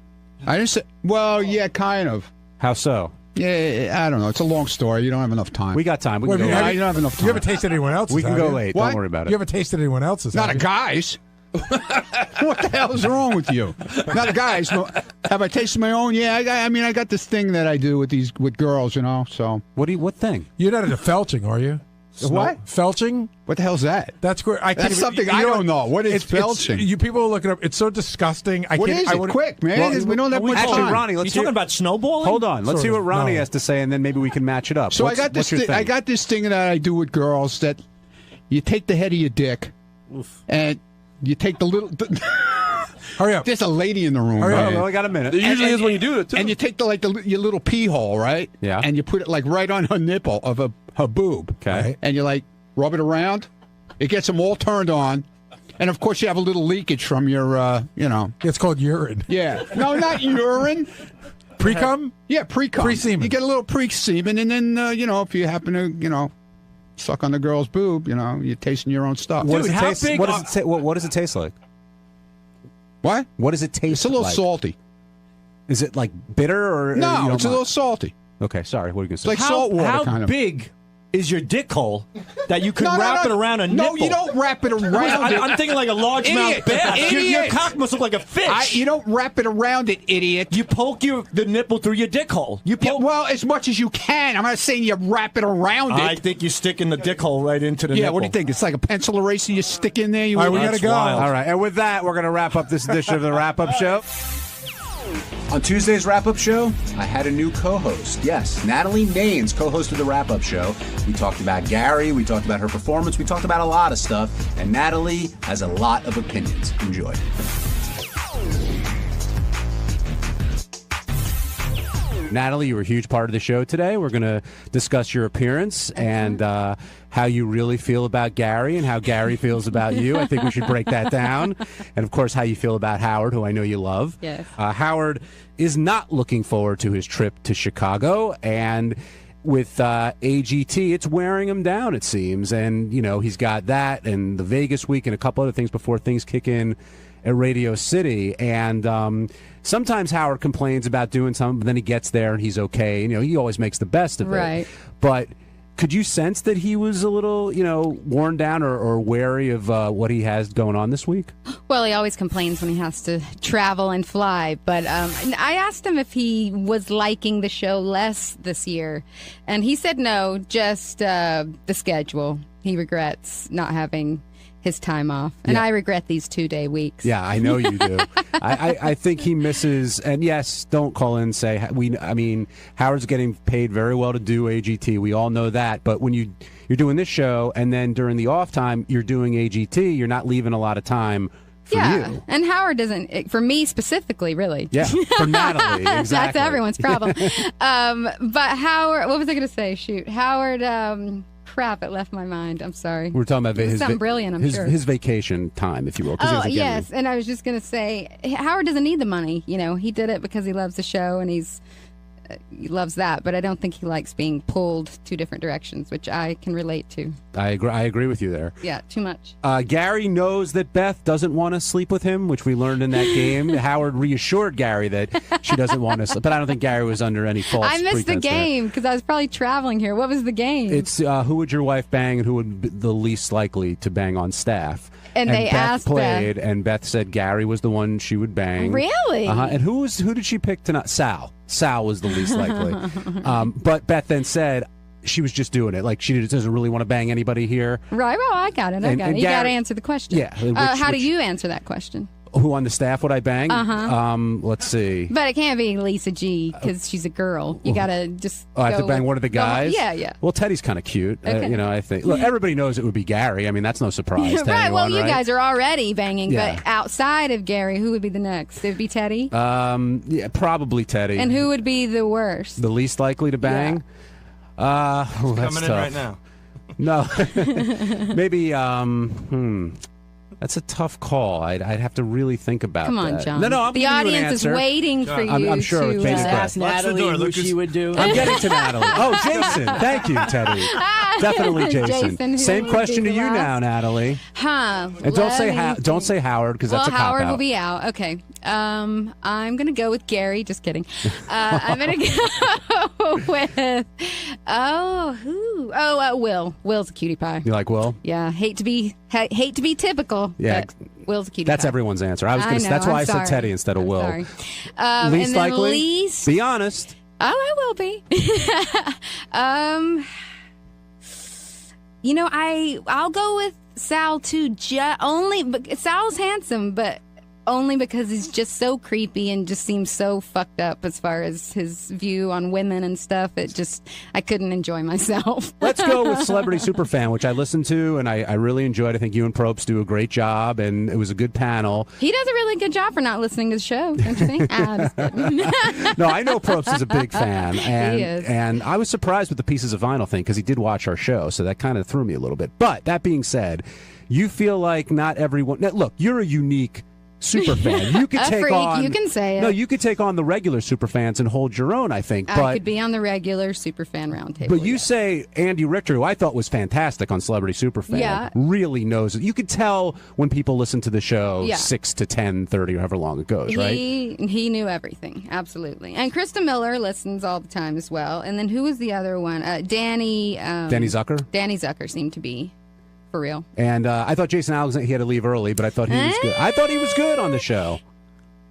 Speaker 14: I didn't say. Well, yeah, kind of.
Speaker 10: How so?
Speaker 14: Yeah, I don't know. It's a long story. You don't have enough time.
Speaker 10: We got time. We
Speaker 7: Wait,
Speaker 10: can go.
Speaker 14: I don't have enough time.
Speaker 7: You haven't tasted anyone else's.
Speaker 10: We can
Speaker 7: have
Speaker 10: go
Speaker 7: you?
Speaker 10: late.
Speaker 14: What?
Speaker 10: Don't worry about it.
Speaker 7: You haven't tasted anyone else's.
Speaker 14: Not
Speaker 7: have
Speaker 14: a
Speaker 7: you?
Speaker 14: guy's. What the hell is wrong with you? Not a guy's. No. Have I tasted my own? Yeah, I got this thing that I do with girls, So
Speaker 10: What thing?
Speaker 7: You're not into felching, are you?
Speaker 14: What?
Speaker 7: Felching?
Speaker 14: What the hell's that?
Speaker 7: That's great.
Speaker 14: That's something I don't know. What is felching?
Speaker 7: You people are looking up. It's so disgusting.
Speaker 14: What is it? Quick, man. We don't have much
Speaker 10: Actually,
Speaker 14: time.
Speaker 10: Ronnie, let's
Speaker 23: You
Speaker 10: hear.
Speaker 23: talking about snowballing?
Speaker 10: Hold on. Let's
Speaker 7: Sort
Speaker 10: hear what
Speaker 7: of.
Speaker 10: Ronnie
Speaker 7: No.
Speaker 10: has to say, and then maybe we can match it up.
Speaker 14: So
Speaker 10: What's-
Speaker 14: I got this
Speaker 10: what's your
Speaker 14: thing. I got this thing that I do with girls that you take the head of your dick and you take the little.
Speaker 7: Hurry up.
Speaker 14: There's a lady in the room.
Speaker 7: Hurry up.
Speaker 14: right?
Speaker 10: Oh, well, I got a minute.
Speaker 11: There usually is when you do it too.
Speaker 14: And you take your little pee hole, right?
Speaker 10: Yeah.
Speaker 14: And you put it like right on her nipple of her boob.
Speaker 10: Okay.
Speaker 14: And you like rub it around. It gets them all turned on. And of course you have a little leakage from your,
Speaker 7: It's called urine.
Speaker 14: Yeah. No, not urine.
Speaker 7: Pre-cum?
Speaker 14: Yeah, pre-cum.
Speaker 7: Pre-semen.
Speaker 14: You get a little pre-semen, and then, if you happen to, suck on the girl's boob, you're tasting your own stuff.
Speaker 10: What
Speaker 23: Dude,
Speaker 10: does it
Speaker 23: how
Speaker 10: taste?
Speaker 23: big
Speaker 10: What
Speaker 23: are-
Speaker 10: does it what does it taste like?
Speaker 14: What?
Speaker 10: What does it taste?
Speaker 14: It's a little
Speaker 10: like?
Speaker 14: salty.
Speaker 10: Is it like bitter or
Speaker 14: No,
Speaker 10: you don't
Speaker 14: it's a
Speaker 10: mind?
Speaker 14: little salty.
Speaker 10: Okay, sorry. What are you gonna say?
Speaker 14: Like salt water,
Speaker 23: How
Speaker 14: kind of.
Speaker 23: big is your dick hole that you could
Speaker 14: No,
Speaker 23: wrap it around a nipple?
Speaker 14: No, you don't wrap it around it.
Speaker 23: I'm thinking like a largemouth bass. Your
Speaker 14: Idiot.
Speaker 23: cock must look like a fish.
Speaker 14: You don't wrap it around it, idiot.
Speaker 23: You poke the nipple through your dick hole. You
Speaker 14: Yeah,
Speaker 23: poke.
Speaker 14: well, as much as you can. I'm not saying you wrap it around it.
Speaker 23: I think you stick in the dick hole right into the
Speaker 14: Yeah,
Speaker 23: nipple.
Speaker 14: what do you think? It's like a pencil eraser you stick in there?
Speaker 7: All right, we
Speaker 23: That's
Speaker 7: gotta go.
Speaker 23: wild.
Speaker 10: All right, and with that, we're going to wrap up this edition of the Wrap Up Show. On Tuesday's Wrap Up Show, I had a new co-host. Yes, Natalie Maines co-hosted the Wrap Up Show. We talked about Gary, we talked about her performance, we talked about a lot of stuff, and Natalie has a lot of opinions. Enjoy. Natalie, you were a huge part of the show today. We're going to discuss your appearance and how you really feel about Gary and how Gary feels about you. I think we should break that down. And, of course, how you feel about Howard, who I know you love.
Speaker 16: Yes.
Speaker 10: Howard is not looking forward to his trip to Chicago, and with AGT, it's wearing him down, it seems. And, you know, he's got that and the Vegas week and a couple other things before things kick in at Radio City. And sometimes Howard complains about doing something, but then he gets there and he's okay. You know, he always makes the best of it.
Speaker 16: Right.
Speaker 10: But could you sense that he was a little, you know, worn down or wary of what he has going on this week?
Speaker 16: Well, he always complains when he has to travel and fly. But I asked him if he was liking the show less this year. And he said no, just the schedule. He regrets not having his time off. And I regret these 2-day weeks.
Speaker 10: Yeah, I know you do. I think he misses, and yes, don't call in and say, I mean, Howard's getting paid very well to do AGT. We all know that. But when you're doing this show, and then during the off time, you're doing AGT, you're not leaving a lot of time for you.
Speaker 16: And Howard doesn't, for me specifically, really.
Speaker 10: Yeah, for Natalie, exactly.
Speaker 16: That's everyone's problem. But Howard, what was I going to say? Shoot. Howard, crap, it left my mind. I'm sorry.
Speaker 10: We're talking about
Speaker 16: something brilliant, I'm sure.
Speaker 10: His vacation time, if you will.
Speaker 16: Oh, yes. And I was just going to say, Howard doesn't need the money. You know, he did it because he loves the show and he loves that. But I don't think he likes being pulled 2 different directions, which I can relate to.
Speaker 10: I agree with you there.
Speaker 16: Yeah, too much.
Speaker 10: Gary knows that Beth doesn't want to sleep with him, which we learned in that game. Howard reassured Gary that she doesn't want to sleep. But I don't think Gary was under any false
Speaker 16: I missed the game because I was probably traveling here. What was the game?
Speaker 10: It's who would your wife bang and who would be the least likely to bang on staff.
Speaker 16: And they
Speaker 10: Beth
Speaker 16: asked
Speaker 10: played, and Beth said Gary was the one she would bang.
Speaker 16: Really?
Speaker 10: And who did she pick tonight? Sal. Sal was the least likely. But Beth then said she was just doing it. Like, she doesn't really want to bang anybody here.
Speaker 16: Right. Well, I got it.
Speaker 10: And
Speaker 16: You got to answer the question.
Speaker 10: Yeah.
Speaker 16: How do you answer that question?
Speaker 10: Who on the staff would I bang? Let's see.
Speaker 16: But it can't be Lisa G because she's a girl. You got to just
Speaker 10: I have to bang one of the guys?
Speaker 16: Yeah.
Speaker 10: Well, Teddy's kind of cute.
Speaker 16: Okay.
Speaker 10: You know, I think. Look, everybody knows it would be Gary. I mean, that's no surprise to
Speaker 16: right.
Speaker 10: anyone,
Speaker 16: Well, you guys are already banging.
Speaker 10: Yeah.
Speaker 16: But outside of Gary, who would be the next? It would be Teddy?
Speaker 10: Yeah, probably Teddy.
Speaker 16: And who would be the worst?
Speaker 10: The least likely to bang? That's
Speaker 18: coming in
Speaker 10: tough.
Speaker 18: right now.
Speaker 10: No. Maybe, that's a tough call. I'd have to really think about that.
Speaker 16: Come on, John.
Speaker 10: No, I'm
Speaker 16: the
Speaker 10: giving you an
Speaker 16: audience is
Speaker 10: answer.
Speaker 16: waiting for you.
Speaker 10: I'm sure
Speaker 16: to
Speaker 10: with bated breath.
Speaker 18: Watch
Speaker 12: Ask
Speaker 18: the
Speaker 12: Natalie
Speaker 18: door,
Speaker 12: who
Speaker 18: Lucas.
Speaker 12: she would do.
Speaker 10: I'm getting to Natalie. Oh, Jason. Thank you, Teddy. Definitely Jason.
Speaker 16: Who
Speaker 10: Same
Speaker 16: would
Speaker 10: question
Speaker 16: be
Speaker 10: to
Speaker 16: the
Speaker 10: you
Speaker 16: last?
Speaker 10: now, Natalie.
Speaker 16: Huh.
Speaker 10: And don't say Howard because that's a cop out.
Speaker 16: Howard will be out. Okay. I'm going to go with Gary. Just kidding. I'm going to go with Will. Will's a cutie pie.
Speaker 10: You like Will?
Speaker 16: Yeah. Hate to be typical.
Speaker 10: Yeah.
Speaker 16: But Will's a cutie
Speaker 10: That's
Speaker 16: pie.
Speaker 10: everyone's answer. That's why I said Teddy instead of Will.
Speaker 16: Sorry.
Speaker 10: Least
Speaker 16: and then
Speaker 10: likely?
Speaker 16: least.
Speaker 10: Be honest.
Speaker 16: Oh, I will be. I'll go with Sal too. Sal's handsome, but only because he's just so creepy and just seems so fucked up as far as his view on women and stuff. I couldn't enjoy myself.
Speaker 10: Let's go with Celebrity Superfan, which I listened to and I really enjoyed. I think you and Probst do a great job, and it was a good panel.
Speaker 16: He does a really good job for not listening to the show, don't you think? Just kidding.
Speaker 10: No, I know Probst is a big fan, and
Speaker 16: He is.
Speaker 10: and I was surprised with the Pieces of Vinyl thing because he did watch our show, so that kind of threw me a little bit. But that being said, you feel like not everyone. Now, look, you're a unique super fan. You could
Speaker 16: A
Speaker 10: take
Speaker 16: freak,
Speaker 10: on.
Speaker 16: you can say it.
Speaker 10: No, you could take on the regular super fans and hold your own. I think,
Speaker 16: I could be on the regular Superfan roundtable.
Speaker 10: But you say Andy Richter, who I thought was fantastic on Celebrity Superfan,
Speaker 16: Yeah.
Speaker 10: really knows it. You could tell when people listen to the show 6 to 10, 30, or however long it goes, right?
Speaker 16: He knew everything, absolutely. And Krista Miller listens all the time as well. And then who was the other one? Danny
Speaker 10: Zucker?
Speaker 16: Danny Zucker seemed to be for real.
Speaker 10: And I thought Jason Alexander, he had to leave early, but I thought he was good. I thought he was good on the show.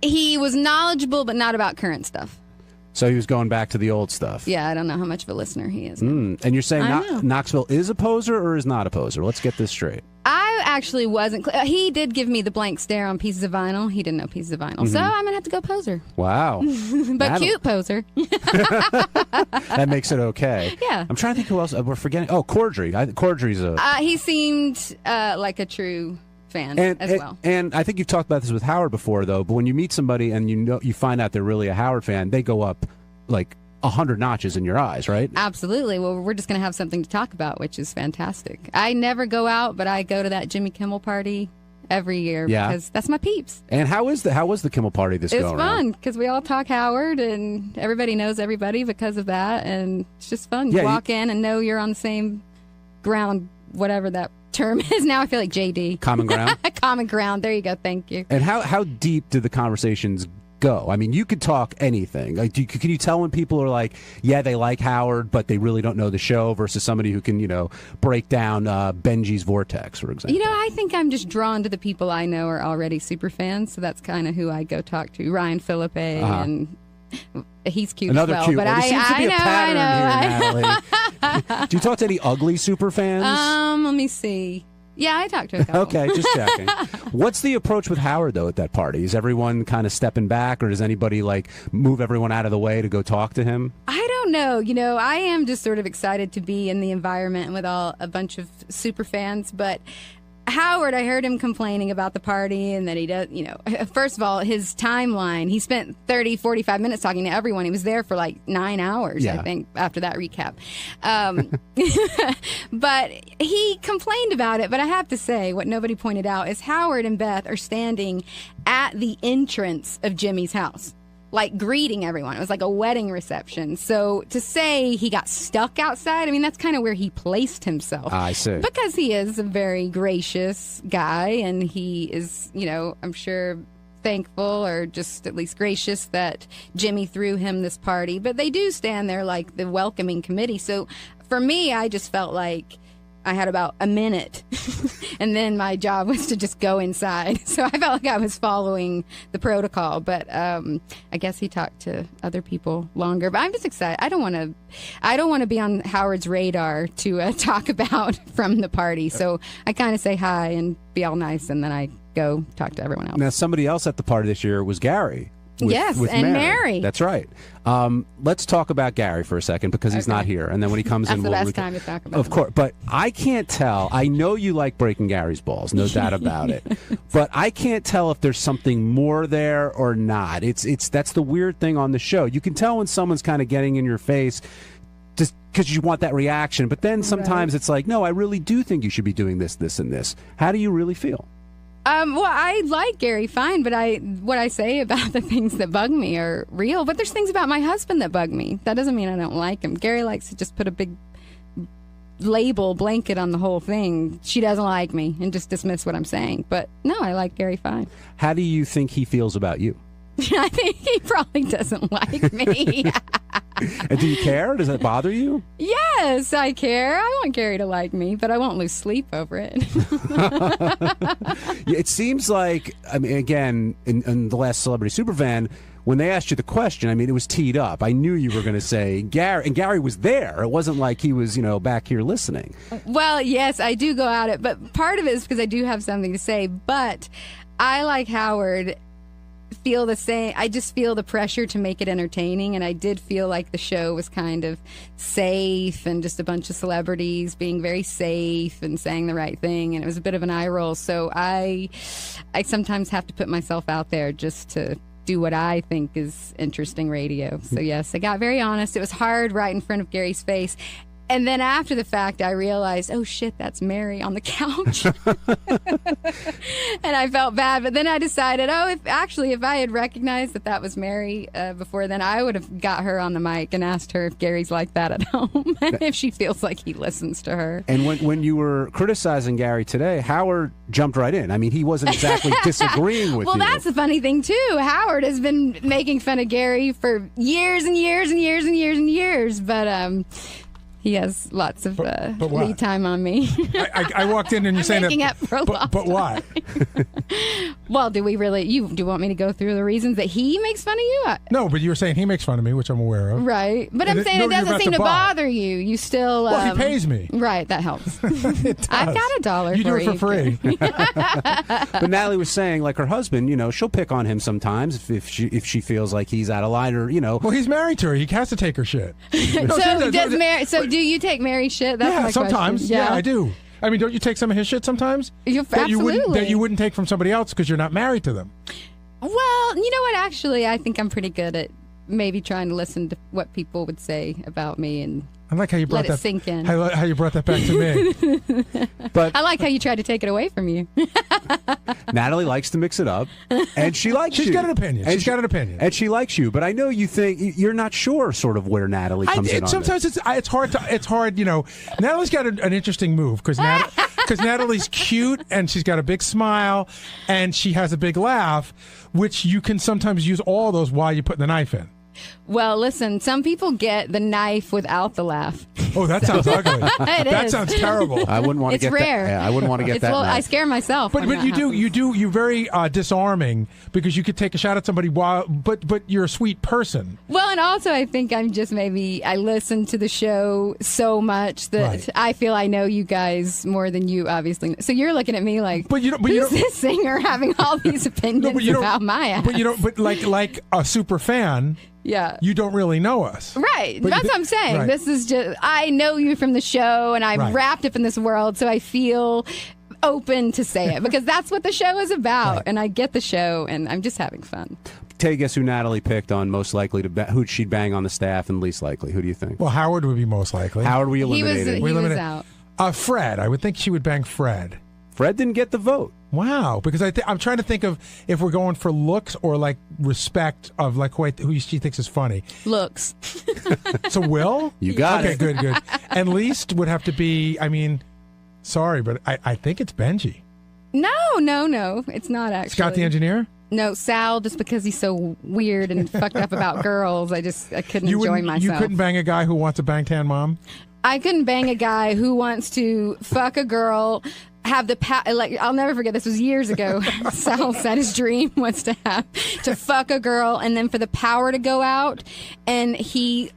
Speaker 16: He was knowledgeable, but not about current stuff.
Speaker 10: So he was going back to the old stuff.
Speaker 16: Yeah, I don't know how much of a listener he is.
Speaker 10: And you're saying
Speaker 16: I know.
Speaker 10: Knoxville is a poser or is not a poser? Let's get this straight.
Speaker 16: I actually wasn't. He did give me the blank stare on Pieces of Vinyl. He didn't know Pieces of Vinyl. So I'm going to have to go poser.
Speaker 10: Wow.
Speaker 16: But cute poser.
Speaker 10: That makes it okay.
Speaker 16: Yeah.
Speaker 10: I'm trying to think who else. We're forgetting. Oh, Cordry. Cordry's a...
Speaker 16: He seemed like a true fan as well.
Speaker 10: And I think you've talked about this with Howard before, though. But when you meet somebody and you find out they're really a Howard fan, they go up like 100 notches in your eyes, right?
Speaker 16: Absolutely. Well, we're just going to have something to talk about, which is fantastic. I never go out, but I go to that Jimmy Kimmel party every year because that's my peeps.
Speaker 10: And how was the Kimmel party this
Speaker 16: It's
Speaker 10: go around?
Speaker 16: fun because we all talk Howard and everybody knows everybody because of that, and it's just fun. You walk in and know you're on the same ground, whatever that term is. Now I feel like JD.
Speaker 10: Common ground?
Speaker 16: Common ground. There you go. Thank you.
Speaker 10: And how deep did the conversations go? I mean, you could talk anything. Like, can you tell when people are like, yeah, they like Howard, but they really don't know the show, versus somebody who can, break down Benji's Vortex, for example?
Speaker 16: I think I'm just drawn to the people I know are already super fans, so that's kind of who I go talk to. Ryan Philippe, and he's cute
Speaker 10: Another
Speaker 16: as well.
Speaker 10: cute
Speaker 16: But
Speaker 10: one. There seems to be a pattern
Speaker 16: I
Speaker 10: here, Natalie. Do you talk to any ugly super fans?
Speaker 16: Let me see. Yeah, I talked to a couple.
Speaker 10: Okay, just checking. What's the approach with Howard, though, at that party? Is everyone kind of stepping back, or does anybody, move everyone out of the way to go talk to him?
Speaker 16: I don't know. I am just sort of excited to be in the environment with a bunch of super fans, but Howard, I heard him complaining about the party and that he does, first of all, his timeline, he spent 30, 45 minutes talking to everyone. He was there for 9 hours, I think, after that recap. But he complained about it. But I have to say, what nobody pointed out is Howard and Beth are standing at the entrance of Jimmy's house, greeting everyone. It was like a wedding reception. So to say he got stuck outside, that's kind of where he placed himself.
Speaker 10: I see.
Speaker 16: Because he is a very gracious guy, and he is, I'm sure thankful, or just at least gracious, that Jimmy threw him this party. But they do stand there like the welcoming committee. So for me, I just felt like I had about a minute, and then my job was to just go inside. So I felt like I was following the protocol, but I guess he talked to other people longer. But I'm just excited. I don't want to be on Howard's radar to talk about from the party. So I kind of say hi and be all nice, and then I go talk to everyone else.
Speaker 10: Now, somebody else at the party this year was Gary. With
Speaker 16: Mary.
Speaker 10: That's right. Let's talk about Gary for a second, because he's not here. And then when he comes in,
Speaker 16: we'll the best time to talk about
Speaker 10: Of course. But I can't tell. I know you like breaking Gary's balls, no doubt about it. But I can't tell if there's something more there or not. That's the weird thing on the show. You can tell when someone's kind of getting in your face just because you want that reaction. But then sometimes it's like, no, I really do think you should be doing this, this, and this. How do you really feel?
Speaker 16: Well, I like Gary fine, but what I say about the things that bug me are real. But there's things about my husband that bug me. That doesn't mean I don't like him. Gary likes to just put a big blanket on the whole thing. She doesn't like me, and just dismiss what I'm saying. But no, I like Gary fine.
Speaker 10: How do you think he feels about you?
Speaker 16: I think he probably doesn't like me.
Speaker 10: And do you care? Does that bother you?
Speaker 16: Yes, I care. I want Gary to like me, but I won't lose sleep over it.
Speaker 10: It seems like, again, in the last Celebrity Superfan, when they asked you the question, it was teed up. I knew you were going to say Gary, and Gary was there. It wasn't like he was, back here listening.
Speaker 16: Well, yes, I do go at it, but part of it is because I do have something to say. But I, like Howard, feel the same. I just feel the pressure to make it entertaining, and I did feel like the show was kind of safe and just a bunch of celebrities being very safe and saying the right thing, and it was a bit of an eye roll. So I sometimes have to put myself out there just to do what I think is interesting radio. So yes, I got very honest. It was hard right in front of Gary's face. And then after the fact, I realized, oh, shit, that's Mary on the couch. And I felt bad. But then I decided, if I had recognized that was Mary before then, I would have got her on the mic and asked her if Gary's like that at home, if she feels like he listens to her.
Speaker 10: And when you were criticizing Gary today, Howard jumped right in. He wasn't exactly disagreeing with you.
Speaker 16: Well, that's the funny thing, too. Howard has been making fun of Gary for years and years and years and years and years. But he has lots of lead time on me.
Speaker 7: I walked in and you're saying
Speaker 16: making
Speaker 7: that.
Speaker 16: Up for a
Speaker 7: but why?
Speaker 16: Well, do we really? Do you want me to go through the reasons that he makes fun of you?
Speaker 7: No, but you were saying he makes fun of me, which I'm aware of.
Speaker 16: Right, but I'm saying it doesn't seem to bother you. You still.
Speaker 7: Well, he pays me.
Speaker 16: Right, that helps.
Speaker 7: It does.
Speaker 16: I've got $1
Speaker 7: You
Speaker 16: for
Speaker 7: do it for free.
Speaker 10: But Natalie was saying, like her husband, she'll pick on him sometimes if she feels like he's out of line, or
Speaker 7: Well, he's married to her. He has to take her shit.
Speaker 16: So do you take Mary's shit? That's my
Speaker 7: sometimes.
Speaker 16: question.
Speaker 7: Yeah, I do. Don't you take some of his shit sometimes?
Speaker 16: Absolutely.
Speaker 7: That you wouldn't take from somebody else because you're not married to them.
Speaker 16: Well, you know what? Actually, I think I'm pretty good at maybe trying to listen to what people would say about me and
Speaker 7: I like how you brought
Speaker 16: let it
Speaker 7: that
Speaker 16: sink in.
Speaker 7: I like how you brought that back to me.
Speaker 10: But
Speaker 16: I like how you tried to take it away from you.
Speaker 10: Natalie likes to mix it up, and she likes you.
Speaker 7: She's got an opinion.
Speaker 10: And
Speaker 7: She's got an opinion.
Speaker 10: And she likes you. But I know you think you're not sure sort of where Natalie comes in on
Speaker 7: sometimes
Speaker 10: this.
Speaker 7: it's hard, you know. Natalie's got an interesting move because Natalie's cute and she's got a big smile and she has a big laugh, which you can sometimes use all those while you're putting the knife in.
Speaker 16: Well, listen, some people get the knife without the laugh.
Speaker 7: Oh, that sounds ugly. That
Speaker 16: is.
Speaker 7: sounds terrible.
Speaker 10: I wouldn't want to
Speaker 16: It's
Speaker 10: get
Speaker 16: rare.
Speaker 10: that. Yeah, I wouldn't want to get that.
Speaker 16: Well,
Speaker 10: knife.
Speaker 16: I scare myself.
Speaker 7: But
Speaker 16: when that
Speaker 7: you're very disarming because you could take a shot at somebody but you're a sweet person.
Speaker 16: Well, and also I think I listen to the show so much that
Speaker 7: Right.
Speaker 16: I feel I know you guys more than you obviously. So you're looking at me like, who's this singer having all these opinions about my ass?
Speaker 7: But like a super fan,
Speaker 16: yeah.
Speaker 7: you don't really know us.
Speaker 16: Right.
Speaker 7: But
Speaker 16: That's what I'm saying.
Speaker 7: right.
Speaker 16: This is just, I know you from the show and I'm
Speaker 7: Right.
Speaker 16: wrapped up in this world, so I feel open to say it because that's what the show is about.
Speaker 7: Right.
Speaker 16: And I get the show and I'm just having fun.
Speaker 10: Take a guess who Natalie picked on most likely to who she'd bang on the staff and least likely. Who do you think?
Speaker 7: Well, Howard would be most likely.
Speaker 10: Howard, we
Speaker 16: He was
Speaker 10: eliminated.
Speaker 16: out.
Speaker 7: Fred. I would think she would bang Fred.
Speaker 10: Fred didn't get the vote.
Speaker 7: Wow, because I'm trying to think of if we're going for looks or like respect of like who she thinks is funny.
Speaker 16: Looks.
Speaker 7: So Will?
Speaker 10: You got
Speaker 7: it.
Speaker 10: it.
Speaker 7: Okay, good. And least would have to be, I mean, sorry, but I think it's Benji.
Speaker 16: No. It's not actually.
Speaker 7: Scott the engineer?
Speaker 16: No, Sal, just because he's so weird and fucked up about girls, I couldn't enjoy
Speaker 7: wouldn't-
Speaker 16: myself.
Speaker 7: You couldn't bang a guy who wants a bang tan mom?
Speaker 16: I couldn't bang a guy who wants to fuck a girl, have the I'll never forget, this was years ago. Sal said his dream was to fuck a girl and then for the power to go out, and he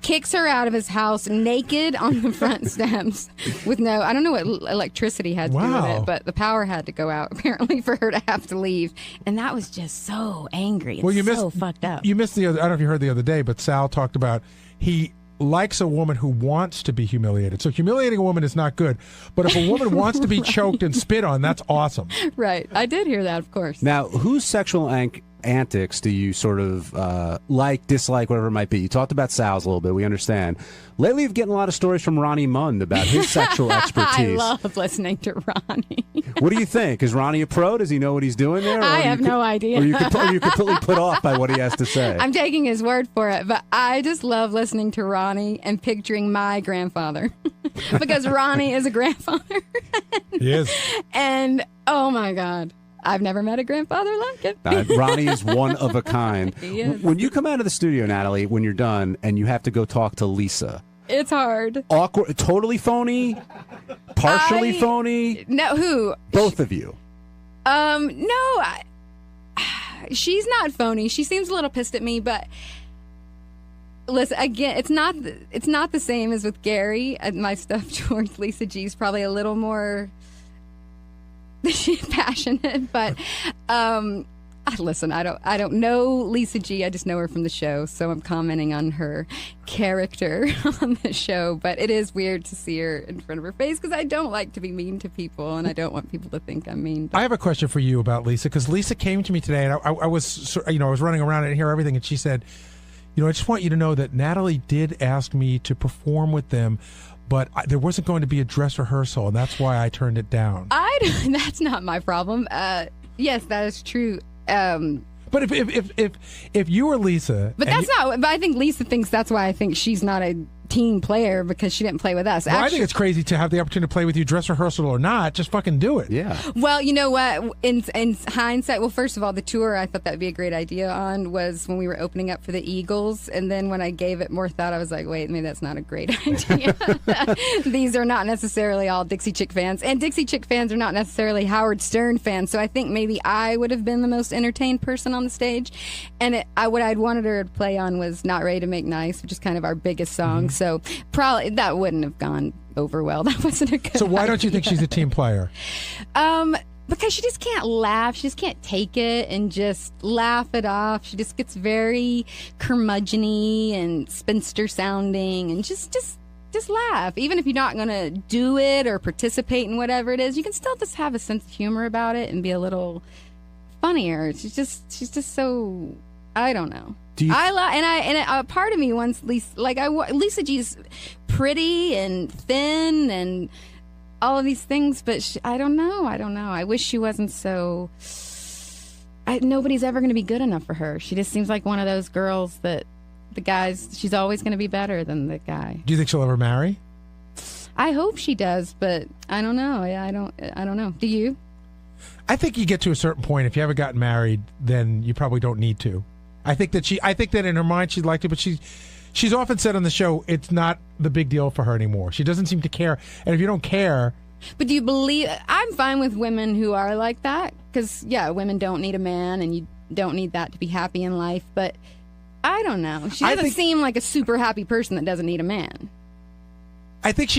Speaker 16: kicks her out of his house naked on the front steps with I don't know what electricity had to do with
Speaker 7: Wow.
Speaker 16: it, but the power had to go out apparently for her to have to leave, and that was just so angry. It's so fucked up.
Speaker 7: You missed I don't know if you heard the other day, but Sal talked about he likes a woman who wants to be humiliated. So humiliating a woman is not good. But if a woman wants to be choked and spit on, that's awesome.
Speaker 16: Right. I did hear that, of course.
Speaker 10: Now, whose sexual antics do you sort of like, dislike, whatever it might be? You talked about Sal's a little bit. We understand. Lately, you've getting a lot of stories from Ronnie Mund about his sexual expertise.
Speaker 16: I love listening to Ronnie.
Speaker 10: What do you think? Is Ronnie a pro? Does he know what he's doing there?
Speaker 16: I have no idea.
Speaker 10: Or are you completely put off by what he has to say?
Speaker 16: I'm taking his word for it, but I just love listening to Ronnie and picturing my grandfather because Ronnie is a grandfather.
Speaker 7: He is.
Speaker 16: And oh my God, I've never met a grandfather like it.
Speaker 10: Ronnie is one of a kind.
Speaker 16: He is.
Speaker 10: When you come out of the studio, Natalie, when you're done and you have to go talk to Lisa,
Speaker 16: It's hard.
Speaker 10: awkward, totally phony, partially phony,
Speaker 16: No, who?
Speaker 10: both of you.
Speaker 16: No, she's not phony. She seems a little pissed at me, but listen, again, it's not the same as with Gary. My stuff towards Lisa G is probably a little more passionate, but listen, I don't know Lisa G. I just know her from the show, so I'm commenting on her character on the show. But it is weird to see her in front of her face because I don't like to be mean to people, and I don't want people to think I'm mean.
Speaker 7: I have a question for you about Lisa, because Lisa came to me today, and I was running around and hear everything, and she said, I just want you to know that Natalie did ask me to perform with them, but there wasn't going to be a dress rehearsal, and that's why I turned it down.
Speaker 16: That's not my problem. Yes, that is true.
Speaker 7: But if you were Lisa,
Speaker 16: But that's not. But I think Lisa thinks that's why I think she's not a team player because she didn't play with us.
Speaker 7: Well, I think it's crazy to have the opportunity to play with you, dress rehearsal or not. Just fucking do it.
Speaker 10: Yeah.
Speaker 16: Well, you know what? In hindsight, well, first of all, the tour I thought that would be a great idea on was when we were opening up for the Eagles, and then when I gave it more thought, I was like, wait, maybe that's not a great idea. These are not necessarily all Dixie Chick fans, and Dixie Chick fans are not necessarily Howard Stern fans. So I think maybe I would have been the most entertained person on the stage, and what I'd wanted her to play on was "Not Ready to Make Nice," which is kind of our biggest song. So probably that wouldn't have gone over well. That wasn't a good.
Speaker 7: So why don't you think she's a team player?
Speaker 16: Because she just can't laugh. She just can't take it and just laugh it off. She just gets very curmudgeon-y and spinster sounding and just laugh. Even if you're not going to do it or participate in whatever it is, you can still just have a sense of humor about it and be a little funnier. She's just so I don't know.
Speaker 14: Do you
Speaker 16: Part of me wants Lisa G's pretty and thin and all of these things, but I don't know. I wish she wasn't so. Nobody's ever going to be good enough for her. She just seems like one of those girls that the guys. She's always going to be better than the guy.
Speaker 7: Do you think she'll ever marry?
Speaker 16: I hope she does, but I don't know. I don't know. Do you?
Speaker 7: I think you get to a certain point. If you haven't gotten married, then you probably don't need to. I think that in her mind she'd like to, but she's often said on the show it's not the big deal for her anymore. She doesn't seem to care, and if you don't care.
Speaker 16: But do you believe? I'm fine with women who are like that because women don't need a man, and you don't need that to be happy in life. But I don't know. She doesn't seem like a super happy person that doesn't need a man.
Speaker 7: I think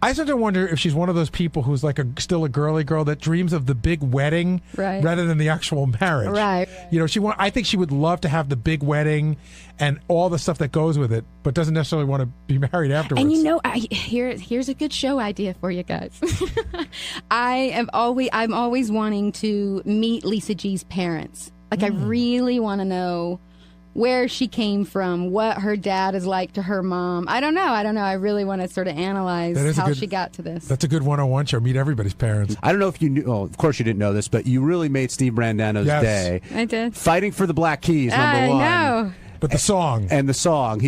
Speaker 7: I start to wonder if she's one of those people who's like still a girly girl that dreams of the big wedding rather than the actual marriage.
Speaker 16: Right.
Speaker 7: You know, I think she would love to have the big wedding and all the stuff that goes with it, but doesn't necessarily want to be married afterwards.
Speaker 16: And you know, here's a good show idea for you guys. I'm always wanting to meet Lisa G's parents. Like, I really want to know where she came from, what her dad is like to her mom. I don't know. I really want to sort of analyze how she got to this.
Speaker 7: That's a good 101 show. Meet everybody's parents.
Speaker 10: I don't know if you knew. Oh, of course you didn't know this, but you really made Steve Brandano's day.
Speaker 16: I did.
Speaker 10: Fighting for the Black Keys, number one.
Speaker 16: I know.
Speaker 7: But the song.
Speaker 10: And the song.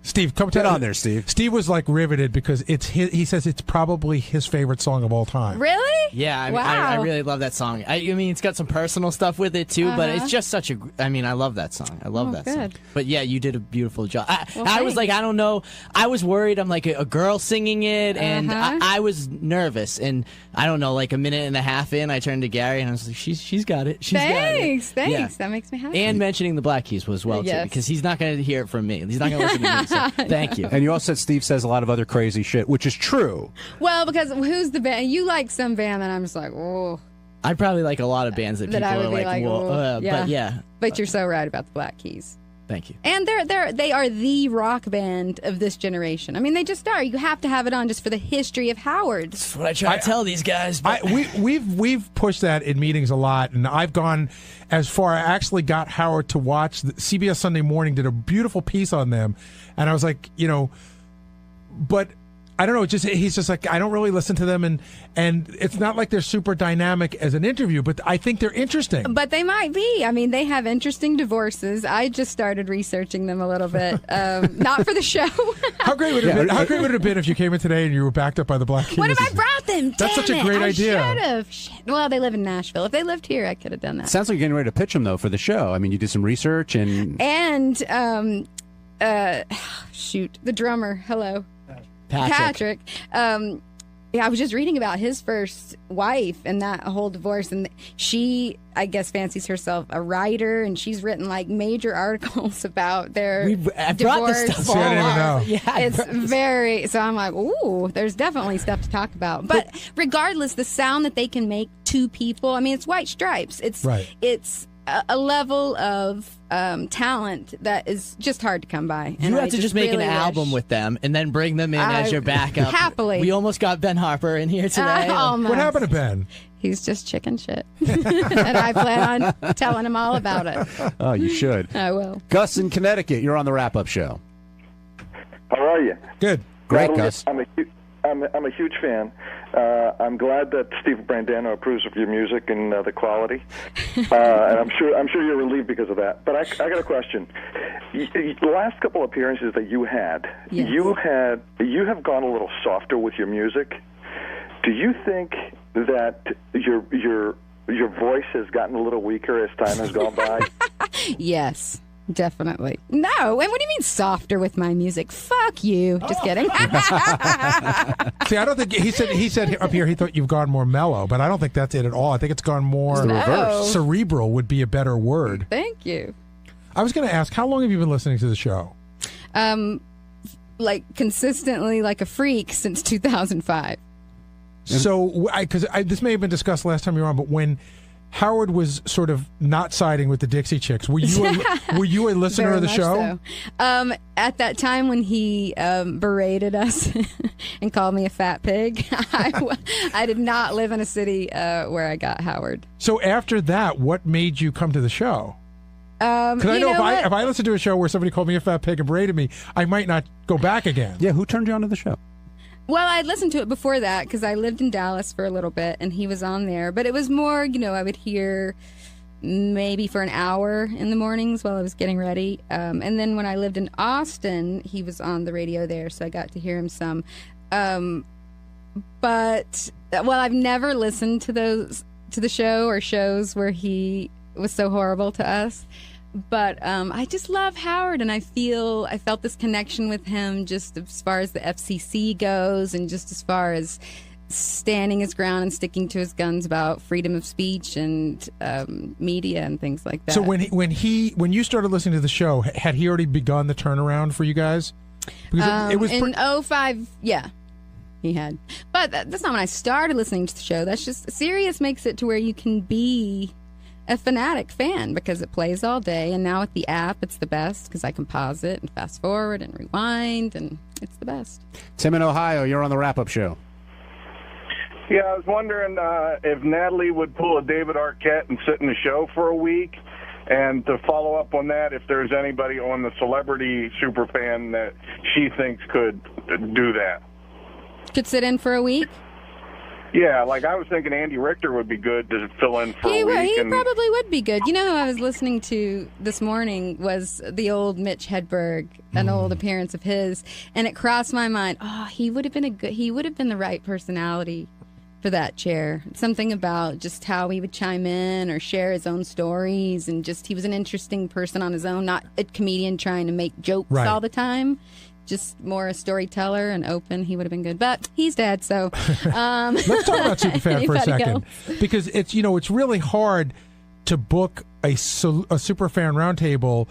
Speaker 7: Steve, come
Speaker 10: get on there, Steve.
Speaker 7: Steve was like riveted because he says it's probably his favorite song of all time.
Speaker 16: Really?
Speaker 18: Yeah, I really love that song. I mean, it's got some personal stuff with it too, but it's just such a. I mean, I love that song. I love that song. But yeah, you did a beautiful job. I was like, I don't know. I was worried. I'm like a girl singing it, and I was nervous. And I don't know, like a minute and a half in, I turned to Gary and I was like, she's got it.
Speaker 16: Thanks.
Speaker 18: Yeah.
Speaker 16: That makes me happy.
Speaker 18: And mentioning the Black Keys was too, because he's not going to hear it from me. He's not going to listen to me. So thank you.
Speaker 10: And you also said Steve says a lot of other crazy shit, which is true.
Speaker 16: Well, because who's the band? You like some band that I'm just like, oh.
Speaker 18: I probably like a lot of bands that people
Speaker 16: I would
Speaker 18: are
Speaker 16: be like,
Speaker 18: whoa. But yeah.
Speaker 16: But you're so right about the Black Keys.
Speaker 18: Thank you.
Speaker 16: And they are the rock band of this generation. I mean, they just are. You have to have it on just for the history of Howard.
Speaker 18: That's what I try to tell these guys. But
Speaker 7: We've pushed that in meetings a lot, and I've gone as far. I actually got Howard to watch CBS Sunday Morning did a beautiful piece on them, and I was like, but I don't know. He's just like, I don't really listen to them, and it's not like they're super dynamic as an interview, but I think they're interesting.
Speaker 16: But they might be. I mean, they have interesting divorces. I just started researching them a little bit, not for the show.
Speaker 7: How great would it have been if you came in today and you were backed up by the Black Keys?
Speaker 16: What if I brought them?
Speaker 7: That's such a great idea.
Speaker 16: I should have. Well, they live in Nashville. If they lived here, I could have done that.
Speaker 10: Sounds like you're getting ready to pitch them though for the show. I mean, you did some research and
Speaker 16: the drummer. Hello. Patrick. I was just reading about his first wife and that whole divorce, and she, I guess, fancies herself a writer, and she's written like major articles about their divorce.
Speaker 18: Brought this stuff all up.
Speaker 16: Yeah, it's very. So I'm like, ooh, there's definitely stuff to talk about. But regardless, the sound that they can make to people. I mean, it's White Stripes. It's a level of talent that is just hard to come by.
Speaker 18: You have to just make an album with them and then bring them in as your backup.
Speaker 16: Happily.
Speaker 18: We almost got Ben Harper in here today.
Speaker 7: What happened to Ben?
Speaker 16: He's just chicken shit. And I plan on telling him all about it.
Speaker 10: Oh, you should.
Speaker 16: I will.
Speaker 10: Gus in Connecticut, you're on the wrap-up show.
Speaker 20: How are you?
Speaker 7: Good.
Speaker 10: Great, Gus.
Speaker 20: I'm a huge fan. I'm glad that Steve Brandano approves of your music and the quality, and I'm sure you're relieved because of that. But I got a question. The last couple appearances that you had, you have gone a little softer with your music. Do you think that your voice has gotten a little weaker as time has gone by?
Speaker 16: Yes. Definitely. No. And what do you mean softer with my music? Fuck you. Just kidding.
Speaker 7: See, I don't think he said up here he thought you've gone more mellow, but I don't think that's it at all. I think it's gone more
Speaker 16: reverse.
Speaker 7: Cerebral would be a better word.
Speaker 16: Thank you.
Speaker 7: I was going to ask, how long have you been listening to the show?
Speaker 16: Like consistently like a freak since 2005.
Speaker 7: So, because this may have been discussed last time you were on, but Howard was sort of not siding with the Dixie Chicks. Were you a listener
Speaker 16: Very
Speaker 7: of the
Speaker 16: much
Speaker 7: show?
Speaker 16: So. At that time when he berated us and called me a fat pig, I did not live in a city where I got Howard.
Speaker 7: So after that, what made you come to the show? Because I know if I listened to a show where somebody called me a fat pig and berated me, I might not go back again.
Speaker 10: Yeah, who turned you on to the show?
Speaker 16: Well, I'd listened to it before that because I lived in Dallas for a little bit, and he was on there. But it was more, I would hear maybe for an hour in the mornings while I was getting ready. And then when I lived in Austin, he was on the radio there, so I got to hear him some. But, I've never listened to the show or shows where he was so horrible to us. But I just love Howard, and I felt this connection with him just as far as the FCC goes, and just as far as standing his ground and sticking to his guns about freedom of speech and media and things like that.
Speaker 7: So when you started listening to the show, had he already begun the turnaround for you guys? Because it was
Speaker 16: in 2005, yeah. He had. But that's not when I started listening to the show. That's just Sirius makes it to where you can be a fanatic fan because it plays all day, and now with the app it's the best because I can pause it and fast forward and rewind, and it's the best.
Speaker 10: Tim in Ohio, you're on the wrap-up show.
Speaker 4: Yeah, I was wondering if Natalie would pull a David Arquette and sit in the show for a week, and to follow up on that, if there's anybody on the celebrity superfan that she thinks could do that.
Speaker 16: Could sit in for a week?
Speaker 4: Yeah, like I was thinking Andy Richter would be good to fill in for a week.
Speaker 16: He probably would be good. You know who I was listening to this morning was the old Mitch Hedberg, an old appearance of his, and it crossed my mind, he would have been the right personality for that chair. Something about just how he would chime in or share his own stories, and just he was an interesting person on his own, not a comedian trying to make jokes all the time. Just more a storyteller and open. He would have been good, but he's dead. So
Speaker 7: let's talk about Superfan for a second, because it's it's really hard to book a Superfan roundtable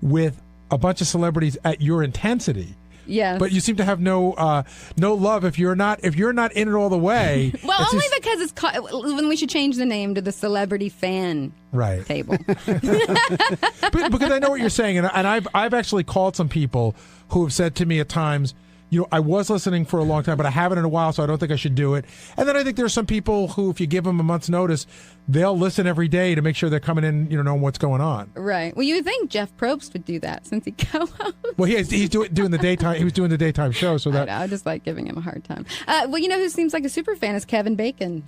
Speaker 7: with a bunch of celebrities at your intensity.
Speaker 16: Yes.
Speaker 7: But you seem to have no love if you're not in it all the way.
Speaker 16: Well, only because it's when we should change the name to the Celebrity Fan Table.
Speaker 7: But because I know what you're saying, and I've actually called some people who have said to me at times, I was listening for a long time, but I haven't in a while, so I don't think I should do it. And then I think there's some people who, if you give them a month's notice, they'll listen every day to make sure they're coming in, knowing what's going on.
Speaker 16: Right. Well, you would think Jeff Probst would do that since he co-hosts.
Speaker 7: Well, he's doing the daytime. He was doing the daytime show, so that
Speaker 16: I just like giving him a hard time. Well, who seems like a super fan is Kevin Bacon.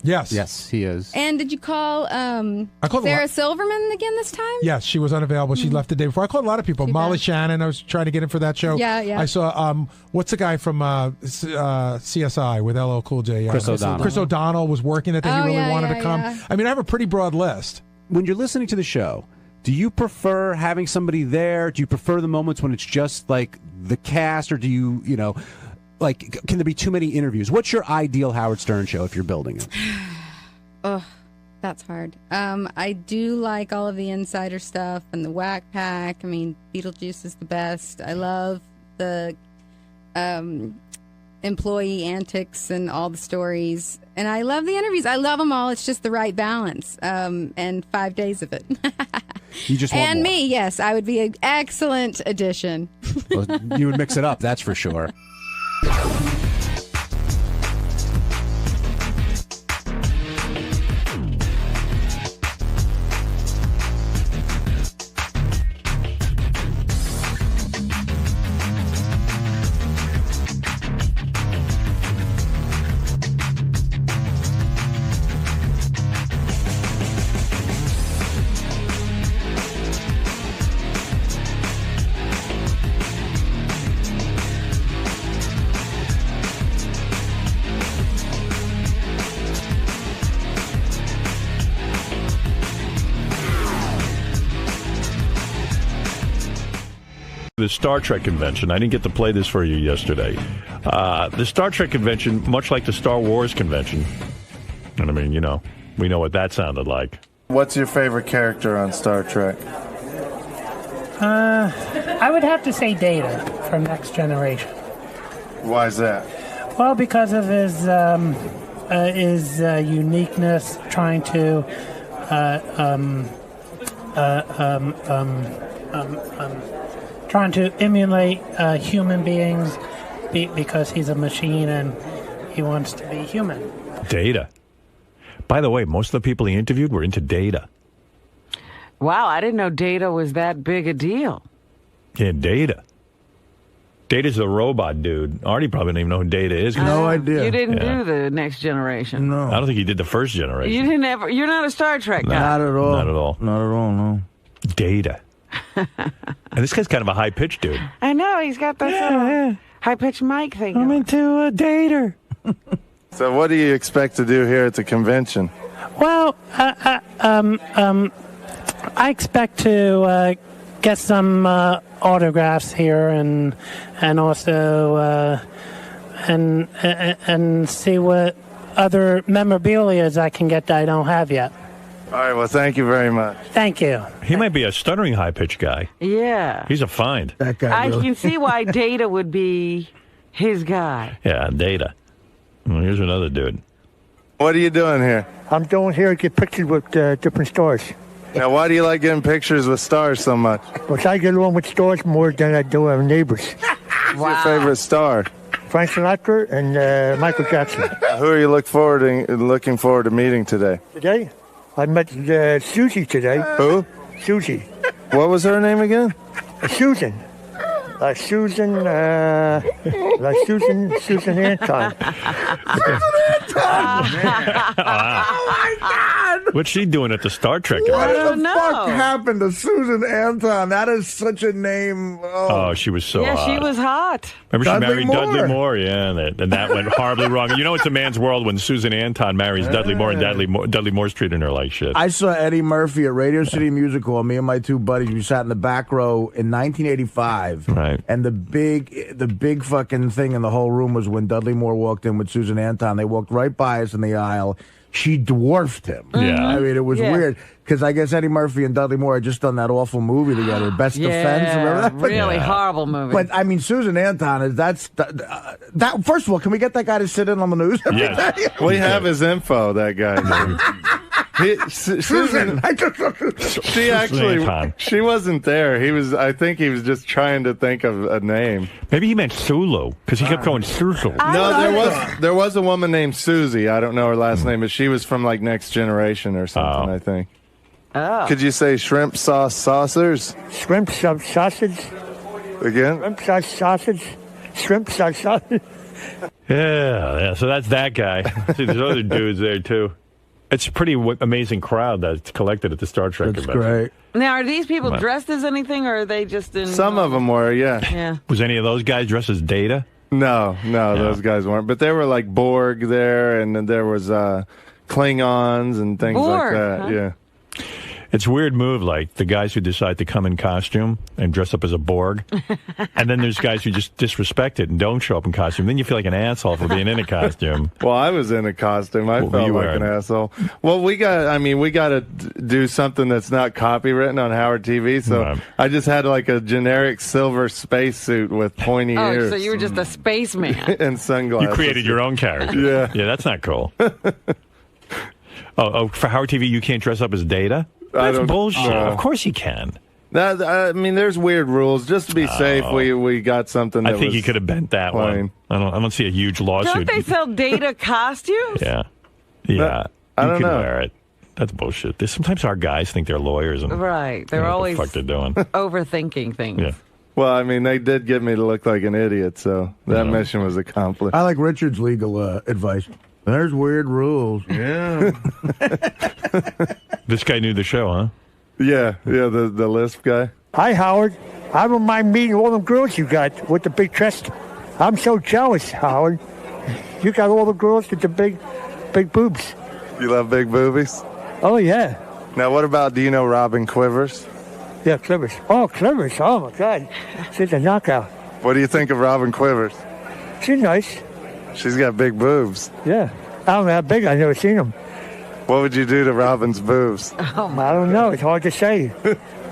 Speaker 7: Yes,
Speaker 10: he is.
Speaker 16: And did you call
Speaker 7: I called
Speaker 16: Sarah Silverman again this time?
Speaker 7: Yes, she was unavailable. She left the day before. I called a lot of people. Molly Shannon, I was trying to get in for that show.
Speaker 16: Yeah.
Speaker 7: I saw, what's the guy from CSI with LL Cool J?
Speaker 10: Chris O'Donnell.
Speaker 7: Chris O'Donnell was working that day. He really wanted to come.
Speaker 16: Yeah.
Speaker 7: I mean, I have a pretty broad list.
Speaker 10: When you're listening to the show, do you prefer having somebody there? Do you prefer the moments when it's just like the cast, or do you, can there be too many interviews? What's your ideal Howard Stern show if you're building it?
Speaker 16: Oh, that's hard. I do like all of the insider stuff and the Whack Pack. I mean, Beetlejuice is the best. I love the employee antics and all the stories. And I love the interviews. I love them all. It's just the right balance. And 5 days of it.
Speaker 10: You just want
Speaker 16: and
Speaker 10: more.
Speaker 16: me, yes. I would be an excellent addition.
Speaker 10: Well, you would mix it up, that's for sure.
Speaker 1: The Star Trek convention. I didn't get to play this for you yesterday. The Star Trek convention, much like the Star Wars convention, and I mean, we know what that sounded like.
Speaker 22: What's your favorite character on Star Trek?
Speaker 19: I would have to say Data from Next Generation.
Speaker 22: Why is that?
Speaker 19: Well, because of his uniqueness, trying to trying to emulate human beings because he's a machine and he wants to be human.
Speaker 1: Data. By the way, most of the people he interviewed were into Data.
Speaker 5: Wow, I didn't know Data was that big a deal.
Speaker 1: Yeah, Data. Data's the robot dude. Artie probably don't even know who Data is.
Speaker 6: No idea.
Speaker 5: You didn't do the Next Generation.
Speaker 6: No.
Speaker 1: I don't think he did the first generation.
Speaker 5: You didn't ever. You're not a Star Trek guy.
Speaker 6: Not at all.
Speaker 1: Not at all.
Speaker 6: Not at all, no.
Speaker 1: Data. And this guy's kind of a high-pitched dude.
Speaker 5: I know he's got that high-pitched mic thing.
Speaker 1: I'm into a Data.
Speaker 22: So what do you expect to do here at the convention?
Speaker 19: Well, I expect to get some autographs here and also and see what other memorabilia I can get that I don't have yet.
Speaker 22: All right, well, thank you very much.
Speaker 19: Thank you.
Speaker 1: He might be a stuttering high-pitched guy.
Speaker 5: Yeah.
Speaker 1: He's a find.
Speaker 6: That guy.
Speaker 5: I can see why Data would be his guy.
Speaker 1: Yeah, Data. Well, here's another dude.
Speaker 22: What are you doing here?
Speaker 3: I'm doing here to get pictures with different stars.
Speaker 22: Now, why do you like getting pictures with stars so much?
Speaker 3: Because I get along with stars more than I do with neighbors.
Speaker 22: Who's your favorite star?
Speaker 3: Frank Sinatra and Michael Jackson.
Speaker 22: Who are you looking forward to meeting today?
Speaker 3: Today? I met Susie today.
Speaker 22: Who?
Speaker 3: Susie.
Speaker 22: What was her name again?
Speaker 3: Susan. Susan Anton.
Speaker 1: Oh, my God. What's she doing at the Star Trek
Speaker 6: What
Speaker 1: convention?
Speaker 6: the fuck happened to Susan Anton? That is such a name.
Speaker 1: Oh, she was so hot.
Speaker 5: She was hot.
Speaker 1: Remember she
Speaker 6: Dudley
Speaker 1: married
Speaker 6: Moore.
Speaker 1: Dudley Moore? Yeah, and that went horribly wrong. You know it's a man's world when Susan Anton marries Dudley Moore, and Dudley Moore's treating her like shit.
Speaker 6: I saw Eddie Murphy at Radio City Music Hall. Me and my two buddies, we sat in the back row in 1985.
Speaker 1: Right.
Speaker 6: And the big fucking thing in the whole room was when Dudley Moore walked in with Susan Anton. They walked right by us in the aisle. She dwarfed him.
Speaker 1: Yeah.
Speaker 6: I mean, it was weird because I guess Eddie Murphy and Dudley Moore had just done that awful movie together, Best Defense. Remember that?
Speaker 5: Really horrible movie.
Speaker 6: But I mean, Susan Anton is that. First of all, can we get that guy to sit in on the news every day?
Speaker 22: We have his info, that guy. Susan, she wasn't there. I think he was just trying to think of a name.
Speaker 1: Maybe he meant Sulu because he kept going Sulu.
Speaker 22: No, there was a woman named Susie. I don't know her last name, but she was from like Next Generation or something. I think.
Speaker 5: Oh.
Speaker 22: Could you say shrimp sauce saucers?
Speaker 3: Shrimp sausage.
Speaker 22: Again?
Speaker 3: Shrimp sauce sausage. Shrimp sauce sausage.
Speaker 1: Yeah. So that's that guy. See, there's other dudes there too. It's a pretty amazing crowd that's collected at the Star Trek
Speaker 6: That's
Speaker 1: convention.
Speaker 6: great.
Speaker 5: Now, are these people
Speaker 1: What?
Speaker 5: dressed as anything, or are they just in...
Speaker 22: Some of them were, yeah.
Speaker 5: Yeah.
Speaker 1: Was any of those guys dressed as Data?
Speaker 22: No, those guys weren't. But there were like Borg there, and then there was Klingons and things
Speaker 5: Borg,
Speaker 22: like that.
Speaker 5: huh?
Speaker 22: Yeah.
Speaker 1: It's a weird move, like the guys who decide to come in costume and dress up as a Borg. And then there's guys who just disrespect it and don't show up in costume. Then you feel like an asshole for being in a costume.
Speaker 22: Well, I was in a costume. I
Speaker 1: What were
Speaker 22: felt
Speaker 1: you
Speaker 22: like
Speaker 1: wearing?
Speaker 22: an asshole. Well, we got to do something that's not copywritten on Howard TV. So
Speaker 1: Right.
Speaker 22: I just had like a generic silver spacesuit with pointy
Speaker 5: Oh,
Speaker 22: ears
Speaker 5: so you were just a spaceman.
Speaker 22: and sunglasses.
Speaker 1: You created your own character.
Speaker 22: Yeah.
Speaker 1: Yeah, that's not cool. For Howard TV, you can't dress up as Data?
Speaker 22: I
Speaker 1: That's
Speaker 22: don't-
Speaker 1: bullshit.
Speaker 22: uh,
Speaker 1: Of course you can.
Speaker 22: I mean, there's weird rules. Just to be safe, we got something. That
Speaker 1: I think
Speaker 22: was
Speaker 1: you could have bent that
Speaker 22: plain.
Speaker 1: one. I don't see a huge lawsuit.
Speaker 5: Don't they sell Data costumes?
Speaker 1: Yeah. Yeah.
Speaker 22: I
Speaker 1: you
Speaker 22: don't
Speaker 1: can
Speaker 22: know.
Speaker 1: wear it. That's bullshit. Sometimes our guys think they're lawyers and
Speaker 5: Right. They're
Speaker 1: I don't know
Speaker 5: always
Speaker 1: what the fuck they're doing.
Speaker 5: overthinking things.
Speaker 1: Yeah.
Speaker 22: Well, I mean, they did get me to look like an idiot, so that mission was accomplished.
Speaker 6: I like Richard's legal advice. There's weird rules.
Speaker 22: Yeah.
Speaker 1: This guy knew the show, huh?
Speaker 22: Yeah, the Lisp guy.
Speaker 3: Hi, Howard. I don't mind meeting all them girls you got with the big chest. I'm so jealous, Howard. You got all the girls with the big boobs.
Speaker 22: You love big boobies?
Speaker 3: Oh, yeah.
Speaker 22: Now, what about, do you know Robin Quivers?
Speaker 3: Yeah, Clippers. Oh, Clippers. Oh, my God. She's a knockout.
Speaker 22: What do you think of Robin Quivers?
Speaker 3: She's nice.
Speaker 22: She's got big boobs.
Speaker 3: Yeah. I don't know how big. I've never seen them.
Speaker 22: What would you do to Robin's boobs?
Speaker 3: I don't know. It's hard to say.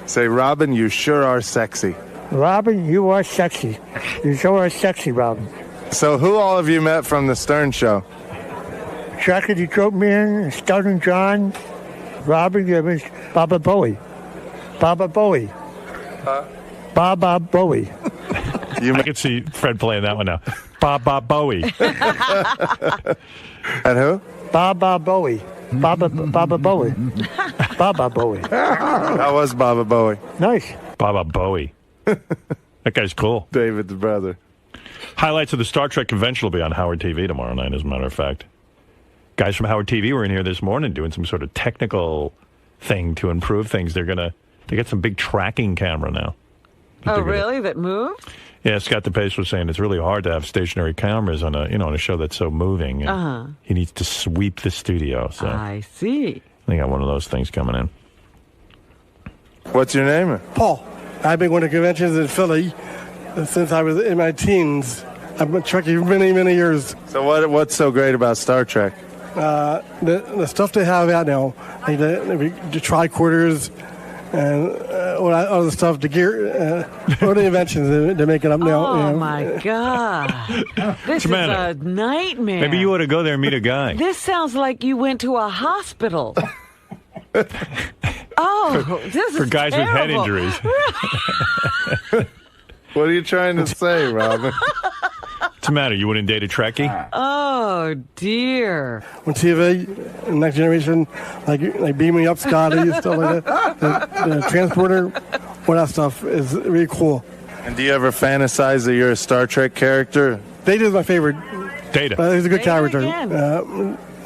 Speaker 22: Say, Robin, you sure are sexy.
Speaker 3: Robin, you are sexy. You sure are sexy, Robin.
Speaker 22: So who all have you met from the Stern Show?
Speaker 3: Jackie the Joke Man, Stuttering John, Robin Gibbons, Baba Bowie. Baba Bowie.
Speaker 22: Huh?
Speaker 3: Baba Bowie.
Speaker 1: I can see Fred playing that one now. Baba Bowie.
Speaker 22: And who?
Speaker 3: Baba Bowie. Baba Bowie. Baba Bowie.
Speaker 22: That was Baba Bowie.
Speaker 3: Nice.
Speaker 1: Baba Bowie. That guy's cool.
Speaker 22: David's brother.
Speaker 1: Highlights of the Star Trek convention will be on Howard TV tomorrow night, as a matter of fact. Guys from Howard TV were in here this morning doing some sort of technical thing to improve things. They got some big tracking camera now.
Speaker 2: Oh, really? That move?
Speaker 1: Yeah, Scott DePace was saying it's really hard to have stationary cameras on a show that's so moving. And he needs to sweep the studio. So
Speaker 2: I see.
Speaker 1: They got one of those things coming in.
Speaker 22: What's your name?
Speaker 12: Paul. I've been going to conventions in Philly since I was in my teens. I've been Trekkie many, many years.
Speaker 22: So what's so great about Star Trek?
Speaker 12: The stuff they have out now, like the tricorders and all the stuff, the gear, all the inventions they're making up now.
Speaker 2: Oh, my God. This is a nightmare.
Speaker 1: Maybe you ought to go there and meet a guy.
Speaker 2: This sounds like you went to a hospital. Oh, this is
Speaker 1: for guys
Speaker 2: terrible.
Speaker 1: with head injuries.
Speaker 22: What are you trying to say, Robin?
Speaker 1: What's the matter? You wouldn't date a Trekkie?
Speaker 2: Oh, dear.
Speaker 12: On TV, Next Generation, like Beam Me Up, Scotty, stuff like that. The Transporter, all that stuff is really cool.
Speaker 22: And do you ever fantasize that you're a Star Trek character?
Speaker 12: Data's my favorite.
Speaker 1: Data.
Speaker 12: He's a good character.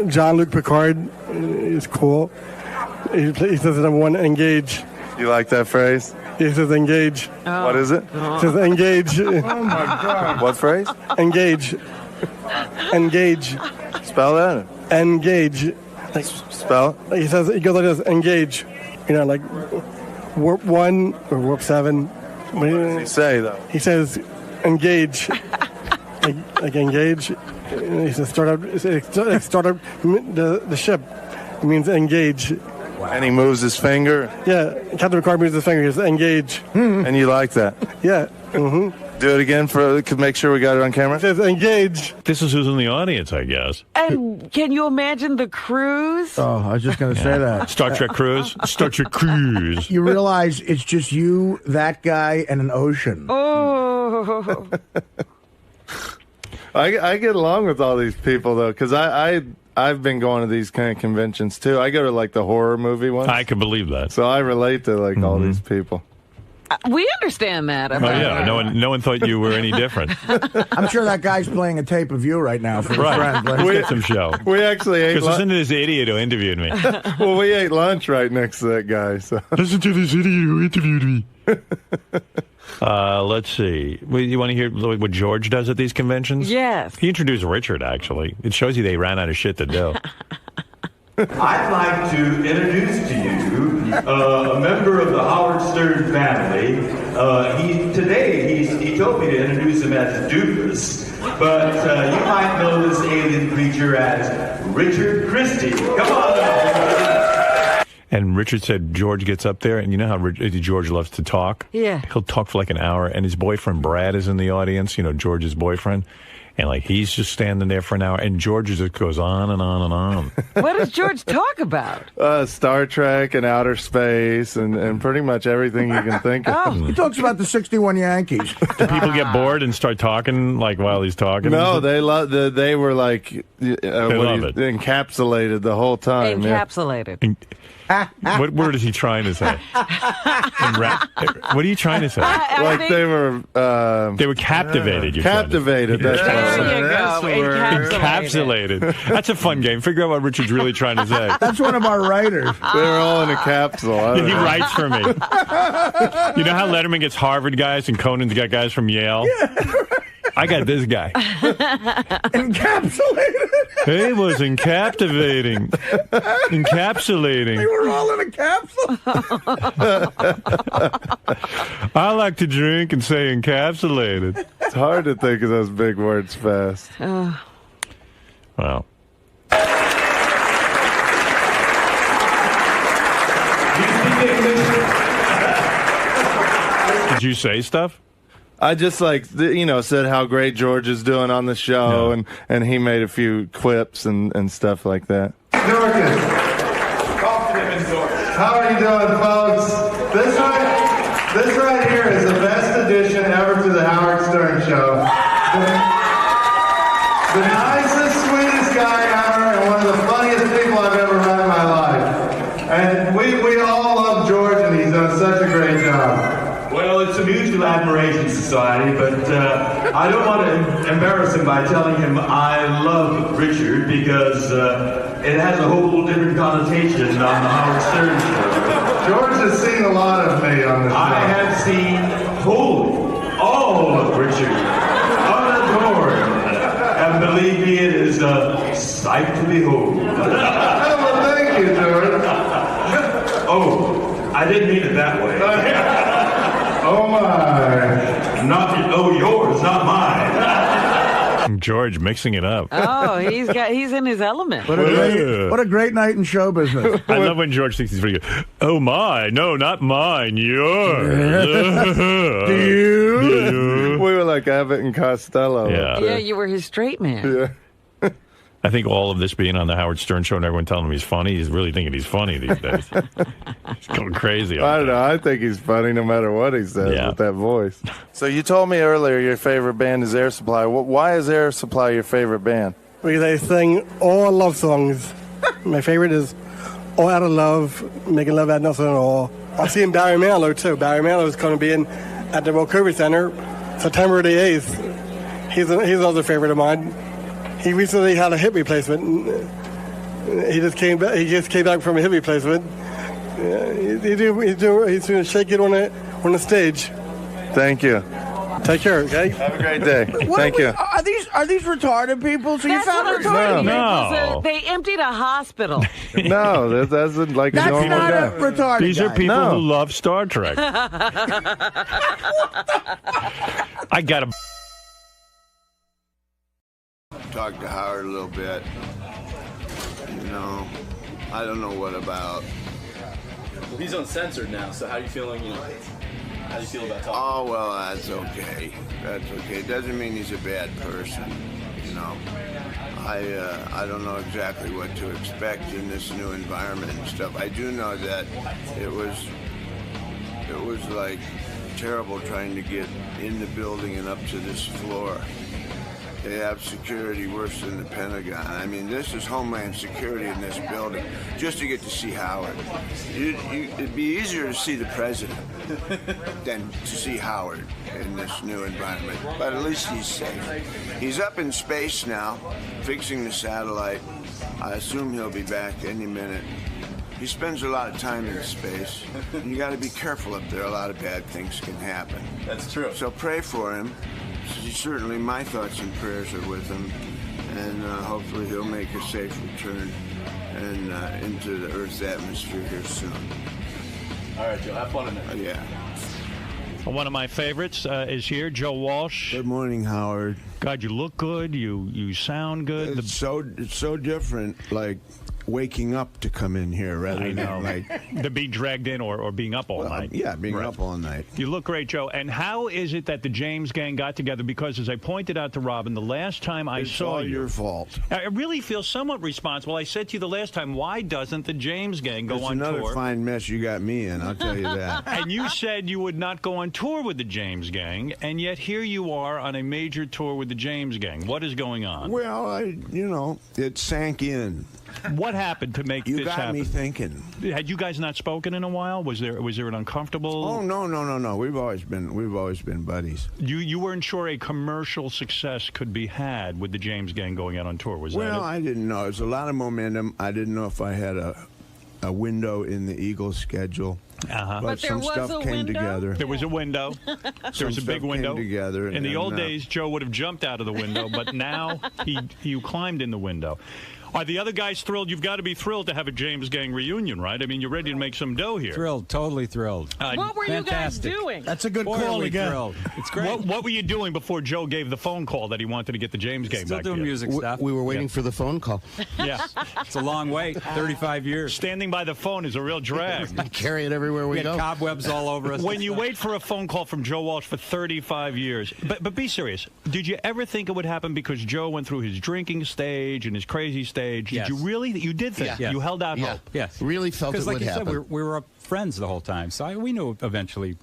Speaker 12: Jean-Luc Picard is cool. He says the number one, engage.
Speaker 22: You like that phrase?
Speaker 12: He says engage.
Speaker 2: Oh.
Speaker 22: What is it?
Speaker 12: He says engage.
Speaker 22: Oh, my God. What phrase?
Speaker 12: Engage. Engage.
Speaker 22: Spell that.
Speaker 12: Engage. Like,
Speaker 22: spell?
Speaker 12: He goes like this, engage. Like warp 1 or warp 7.
Speaker 22: What does he say, though?
Speaker 12: He says engage. like engage. He says start up the ship. It means engage.
Speaker 22: Wow. And he moves his finger?
Speaker 12: Yeah, Captain Picard moves his finger. He says engage.
Speaker 22: And you like that?
Speaker 12: Yeah. Mm-hmm.
Speaker 22: Do it again to make sure we got it on camera?
Speaker 12: It says engage.
Speaker 1: This is who's in the audience, I guess.
Speaker 2: And can you imagine the cruise?
Speaker 6: Oh, I was just going to say that.
Speaker 1: Star Trek cruise? Star Trek cruise.
Speaker 6: You realize it's just you, that guy, and an ocean.
Speaker 2: Oh.
Speaker 22: I get along with all these people, though, because I've been going to these kind of conventions, too. I go to, the horror movie ones.
Speaker 1: I can believe that.
Speaker 22: So I relate to, all these people.
Speaker 2: We understand that.
Speaker 1: Oh, yeah. No one thought you were any different.
Speaker 6: I'm sure that guy's playing a tape of you right now for his friend.
Speaker 1: Let's get some show.
Speaker 22: We actually ate
Speaker 1: lunch. Listen to this idiot who interviewed me.
Speaker 22: Well, we ate lunch right next to that guy. So
Speaker 1: listen to this idiot who interviewed me. Let's see. You want to hear what George does at these conventions?
Speaker 2: Yes.
Speaker 1: He introduced Richard, actually. It shows you they ran out of shit to do.
Speaker 8: I'd like to introduce to you a member of the Howard Stern family. He told me to introduce him as Doofus, but you might know this alien creature as Richard Christie. Come on up.
Speaker 1: And Richard said George gets up there, and you know how George loves to talk?
Speaker 2: Yeah.
Speaker 1: He'll talk for an hour, and his boyfriend Brad is in the audience, George's boyfriend. And he's just standing there for an hour, and George just goes on and on and on.
Speaker 2: What does George talk about?
Speaker 22: Star Trek and outer space and pretty much everything you can think of.
Speaker 6: He talks about the 61 Yankees.
Speaker 1: Do people get bored and start talking while he's talking?
Speaker 22: No, they they were encapsulated the whole time.
Speaker 2: Encapsulated.
Speaker 1: Yeah. What word is he trying to say? What are you trying to say?
Speaker 22: They were
Speaker 1: captivated.
Speaker 22: Captivated.
Speaker 2: There you go.
Speaker 1: Encapsulated. That's a fun game. Figure out what Richard's really trying to say.
Speaker 6: That's one of our writers.
Speaker 22: They're all in a capsule.
Speaker 1: He writes for me. You know how Letterman gets Harvard guys and Conan's got guys from Yale? Yeah. I got this guy.
Speaker 6: Encapsulated.
Speaker 1: It was encaptivating. Encapsulating.
Speaker 6: They were all in a capsule.
Speaker 1: I like to drink and say encapsulated.
Speaker 22: It's hard to think of those big words fast.
Speaker 1: Well. Did you say stuff?
Speaker 22: I just said how great George is doing on the show, and he made a few quips and stuff like that.
Speaker 8: Talk to him and
Speaker 17: How are you doing, folks? This right here is the best addition ever to the Howard Stern Show. The nicest, sweetest guy ever, and one of the funniest people I've ever met in my life. And we all love George, and he's done such a great job.
Speaker 8: Well, it's a mutual admiration society, but I don't want to embarrass him by telling him I love Richard because it has a whole different connotation on the Howard Stern Show.
Speaker 17: George has seen a lot of me on this show.
Speaker 8: I have seen all of Richard, unadored, and believe me, it is a sight to behold.
Speaker 17: Well, thank you, George.
Speaker 8: Oh, I didn't mean it that way.
Speaker 17: Oh my!
Speaker 8: Yours, not mine.
Speaker 1: George mixing it up.
Speaker 2: Oh, he's in his element.
Speaker 6: What a great night in show business.
Speaker 1: I love when George thinks he's pretty good. Oh my, no, not mine, yours.
Speaker 6: Do you?
Speaker 22: We were like Abbott and Costello.
Speaker 2: Yeah, you were his straight man.
Speaker 22: Yeah.
Speaker 1: I think all of this being on the Howard Stern Show and everyone telling him he's funny, he's really thinking he's funny these days. He's going crazy.
Speaker 22: I don't know. I think he's funny no matter what he says with that voice. So you told me earlier your favorite band is Air Supply. Why is Air Supply your favorite band?
Speaker 12: Because they sing all love songs. My favorite is All Out of Love, Making Love Out of Nothing at All. I've seen Barry Manilow, too. Barry Manilow is going to be in at the World Kirby Center September the 8th. He's another favorite of mine. He recently had a hip replacement. He just came back from a hip replacement. He's going to shake it on the stage.
Speaker 22: Thank you.
Speaker 12: Take care, okay?
Speaker 22: Have a great day. Thank you.
Speaker 6: Are these retarded people? So
Speaker 2: That's
Speaker 6: you found
Speaker 2: what
Speaker 6: retarded
Speaker 2: retarded
Speaker 6: people?
Speaker 2: people. They emptied a hospital.
Speaker 22: No, that's like
Speaker 6: That's
Speaker 22: a normal
Speaker 6: not
Speaker 22: guy.
Speaker 6: a retarded
Speaker 1: These are
Speaker 6: guy.
Speaker 1: people who love Star Trek. I got to
Speaker 9: talked to Howard a little bit. You know, I don't know what about.
Speaker 15: Well, he's uncensored now, so how are you feeling, how do you feel about talking?
Speaker 9: Oh, well, that's okay. That's okay. It doesn't mean he's a bad person, you know. I don't know exactly what to expect in this new environment and stuff. I do know that it was like terrible trying to get in the building and up to this floor. They have security worse than the Pentagon. I mean, this is Homeland Security in this building, just to get to see Howard. It'd be easier to see the president than to see Howard in this new environment. But at least he's safe. He's up in space now, fixing the satellite. I assume he'll be back any minute. He spends a lot of time in space. And you got to be careful up there. A lot of bad things can happen.
Speaker 15: That's true.
Speaker 9: So pray for him. Certainly my thoughts and prayers are with him, and hopefully he'll make a safe return and into the Earth's atmosphere here soon.
Speaker 15: All right, Joe, have fun in there.
Speaker 9: Yeah.
Speaker 1: One of my favorites is here, Joe Walsh.
Speaker 9: Good morning, Howard.
Speaker 1: God, you look good. You sound good.
Speaker 9: It's so different, like waking up to come in here rather than like
Speaker 1: to be dragged in or being up all night.
Speaker 9: Yeah, being up all night.
Speaker 1: You look great, Joe. And how is it that the James gang got together? Because as I pointed out to Robin, the last time I saw you,
Speaker 9: it's all your fault.
Speaker 1: I really feel somewhat responsible. I said to you the last time, why doesn't the James gang go on
Speaker 9: another
Speaker 1: tour?
Speaker 9: fine mess you got me in, I'll tell you that.
Speaker 1: And you said you would not go on tour with the James gang, and yet here you are on a major tour with the James gang. What is going on?
Speaker 9: Well, it sank in.
Speaker 1: What happened to make this happen?
Speaker 9: You got me thinking.
Speaker 1: Had you guys not spoken in a while? Was there an uncomfortable?
Speaker 9: Oh no. We've always been buddies.
Speaker 1: You weren't sure a commercial success could be had with the James gang going out on tour, was that it?
Speaker 9: Well, I didn't know. It was a lot of momentum. I didn't know if I had a window in the Eagles schedule. But
Speaker 2: there
Speaker 9: some
Speaker 2: was
Speaker 9: stuff
Speaker 2: a
Speaker 9: came
Speaker 2: window?
Speaker 9: together.
Speaker 1: There was a window. There was a big window.
Speaker 9: Together,
Speaker 1: in the old days, Joe would have jumped out of the window, but now you climbed in the window. Are the other guys thrilled? You've got to be thrilled to have a James gang reunion, right? I mean, you're ready to make some dough here.
Speaker 21: Thrilled, totally thrilled.
Speaker 2: What were
Speaker 21: Fantastic.
Speaker 2: you guys doing?
Speaker 6: That's a good call again.
Speaker 21: Thrilled. It's great.
Speaker 1: What were you doing before Joe gave the phone call that he wanted to get the James gang
Speaker 21: Still
Speaker 1: back
Speaker 21: doing
Speaker 1: together?
Speaker 21: music stuff.
Speaker 24: We were waiting for the phone call.
Speaker 1: Yeah.
Speaker 21: It's a long wait, 35 years.
Speaker 1: Standing by the phone is a real drag.
Speaker 24: Carry it everywhere we
Speaker 21: We
Speaker 24: go.
Speaker 21: had cobwebs all over us.
Speaker 1: When you wait for a phone call from Joe Walsh for 35 years, but be serious, did you ever think it would happen because Joe went through his drinking stage and his crazy stage stage.
Speaker 21: Yes.
Speaker 1: Did you really? You did think?
Speaker 21: Yeah.
Speaker 1: You held out hope?
Speaker 21: Yes.
Speaker 24: Really felt it
Speaker 21: Because, like
Speaker 24: would
Speaker 21: you
Speaker 24: happen.
Speaker 21: said, we were friends the whole time, so we knew eventually.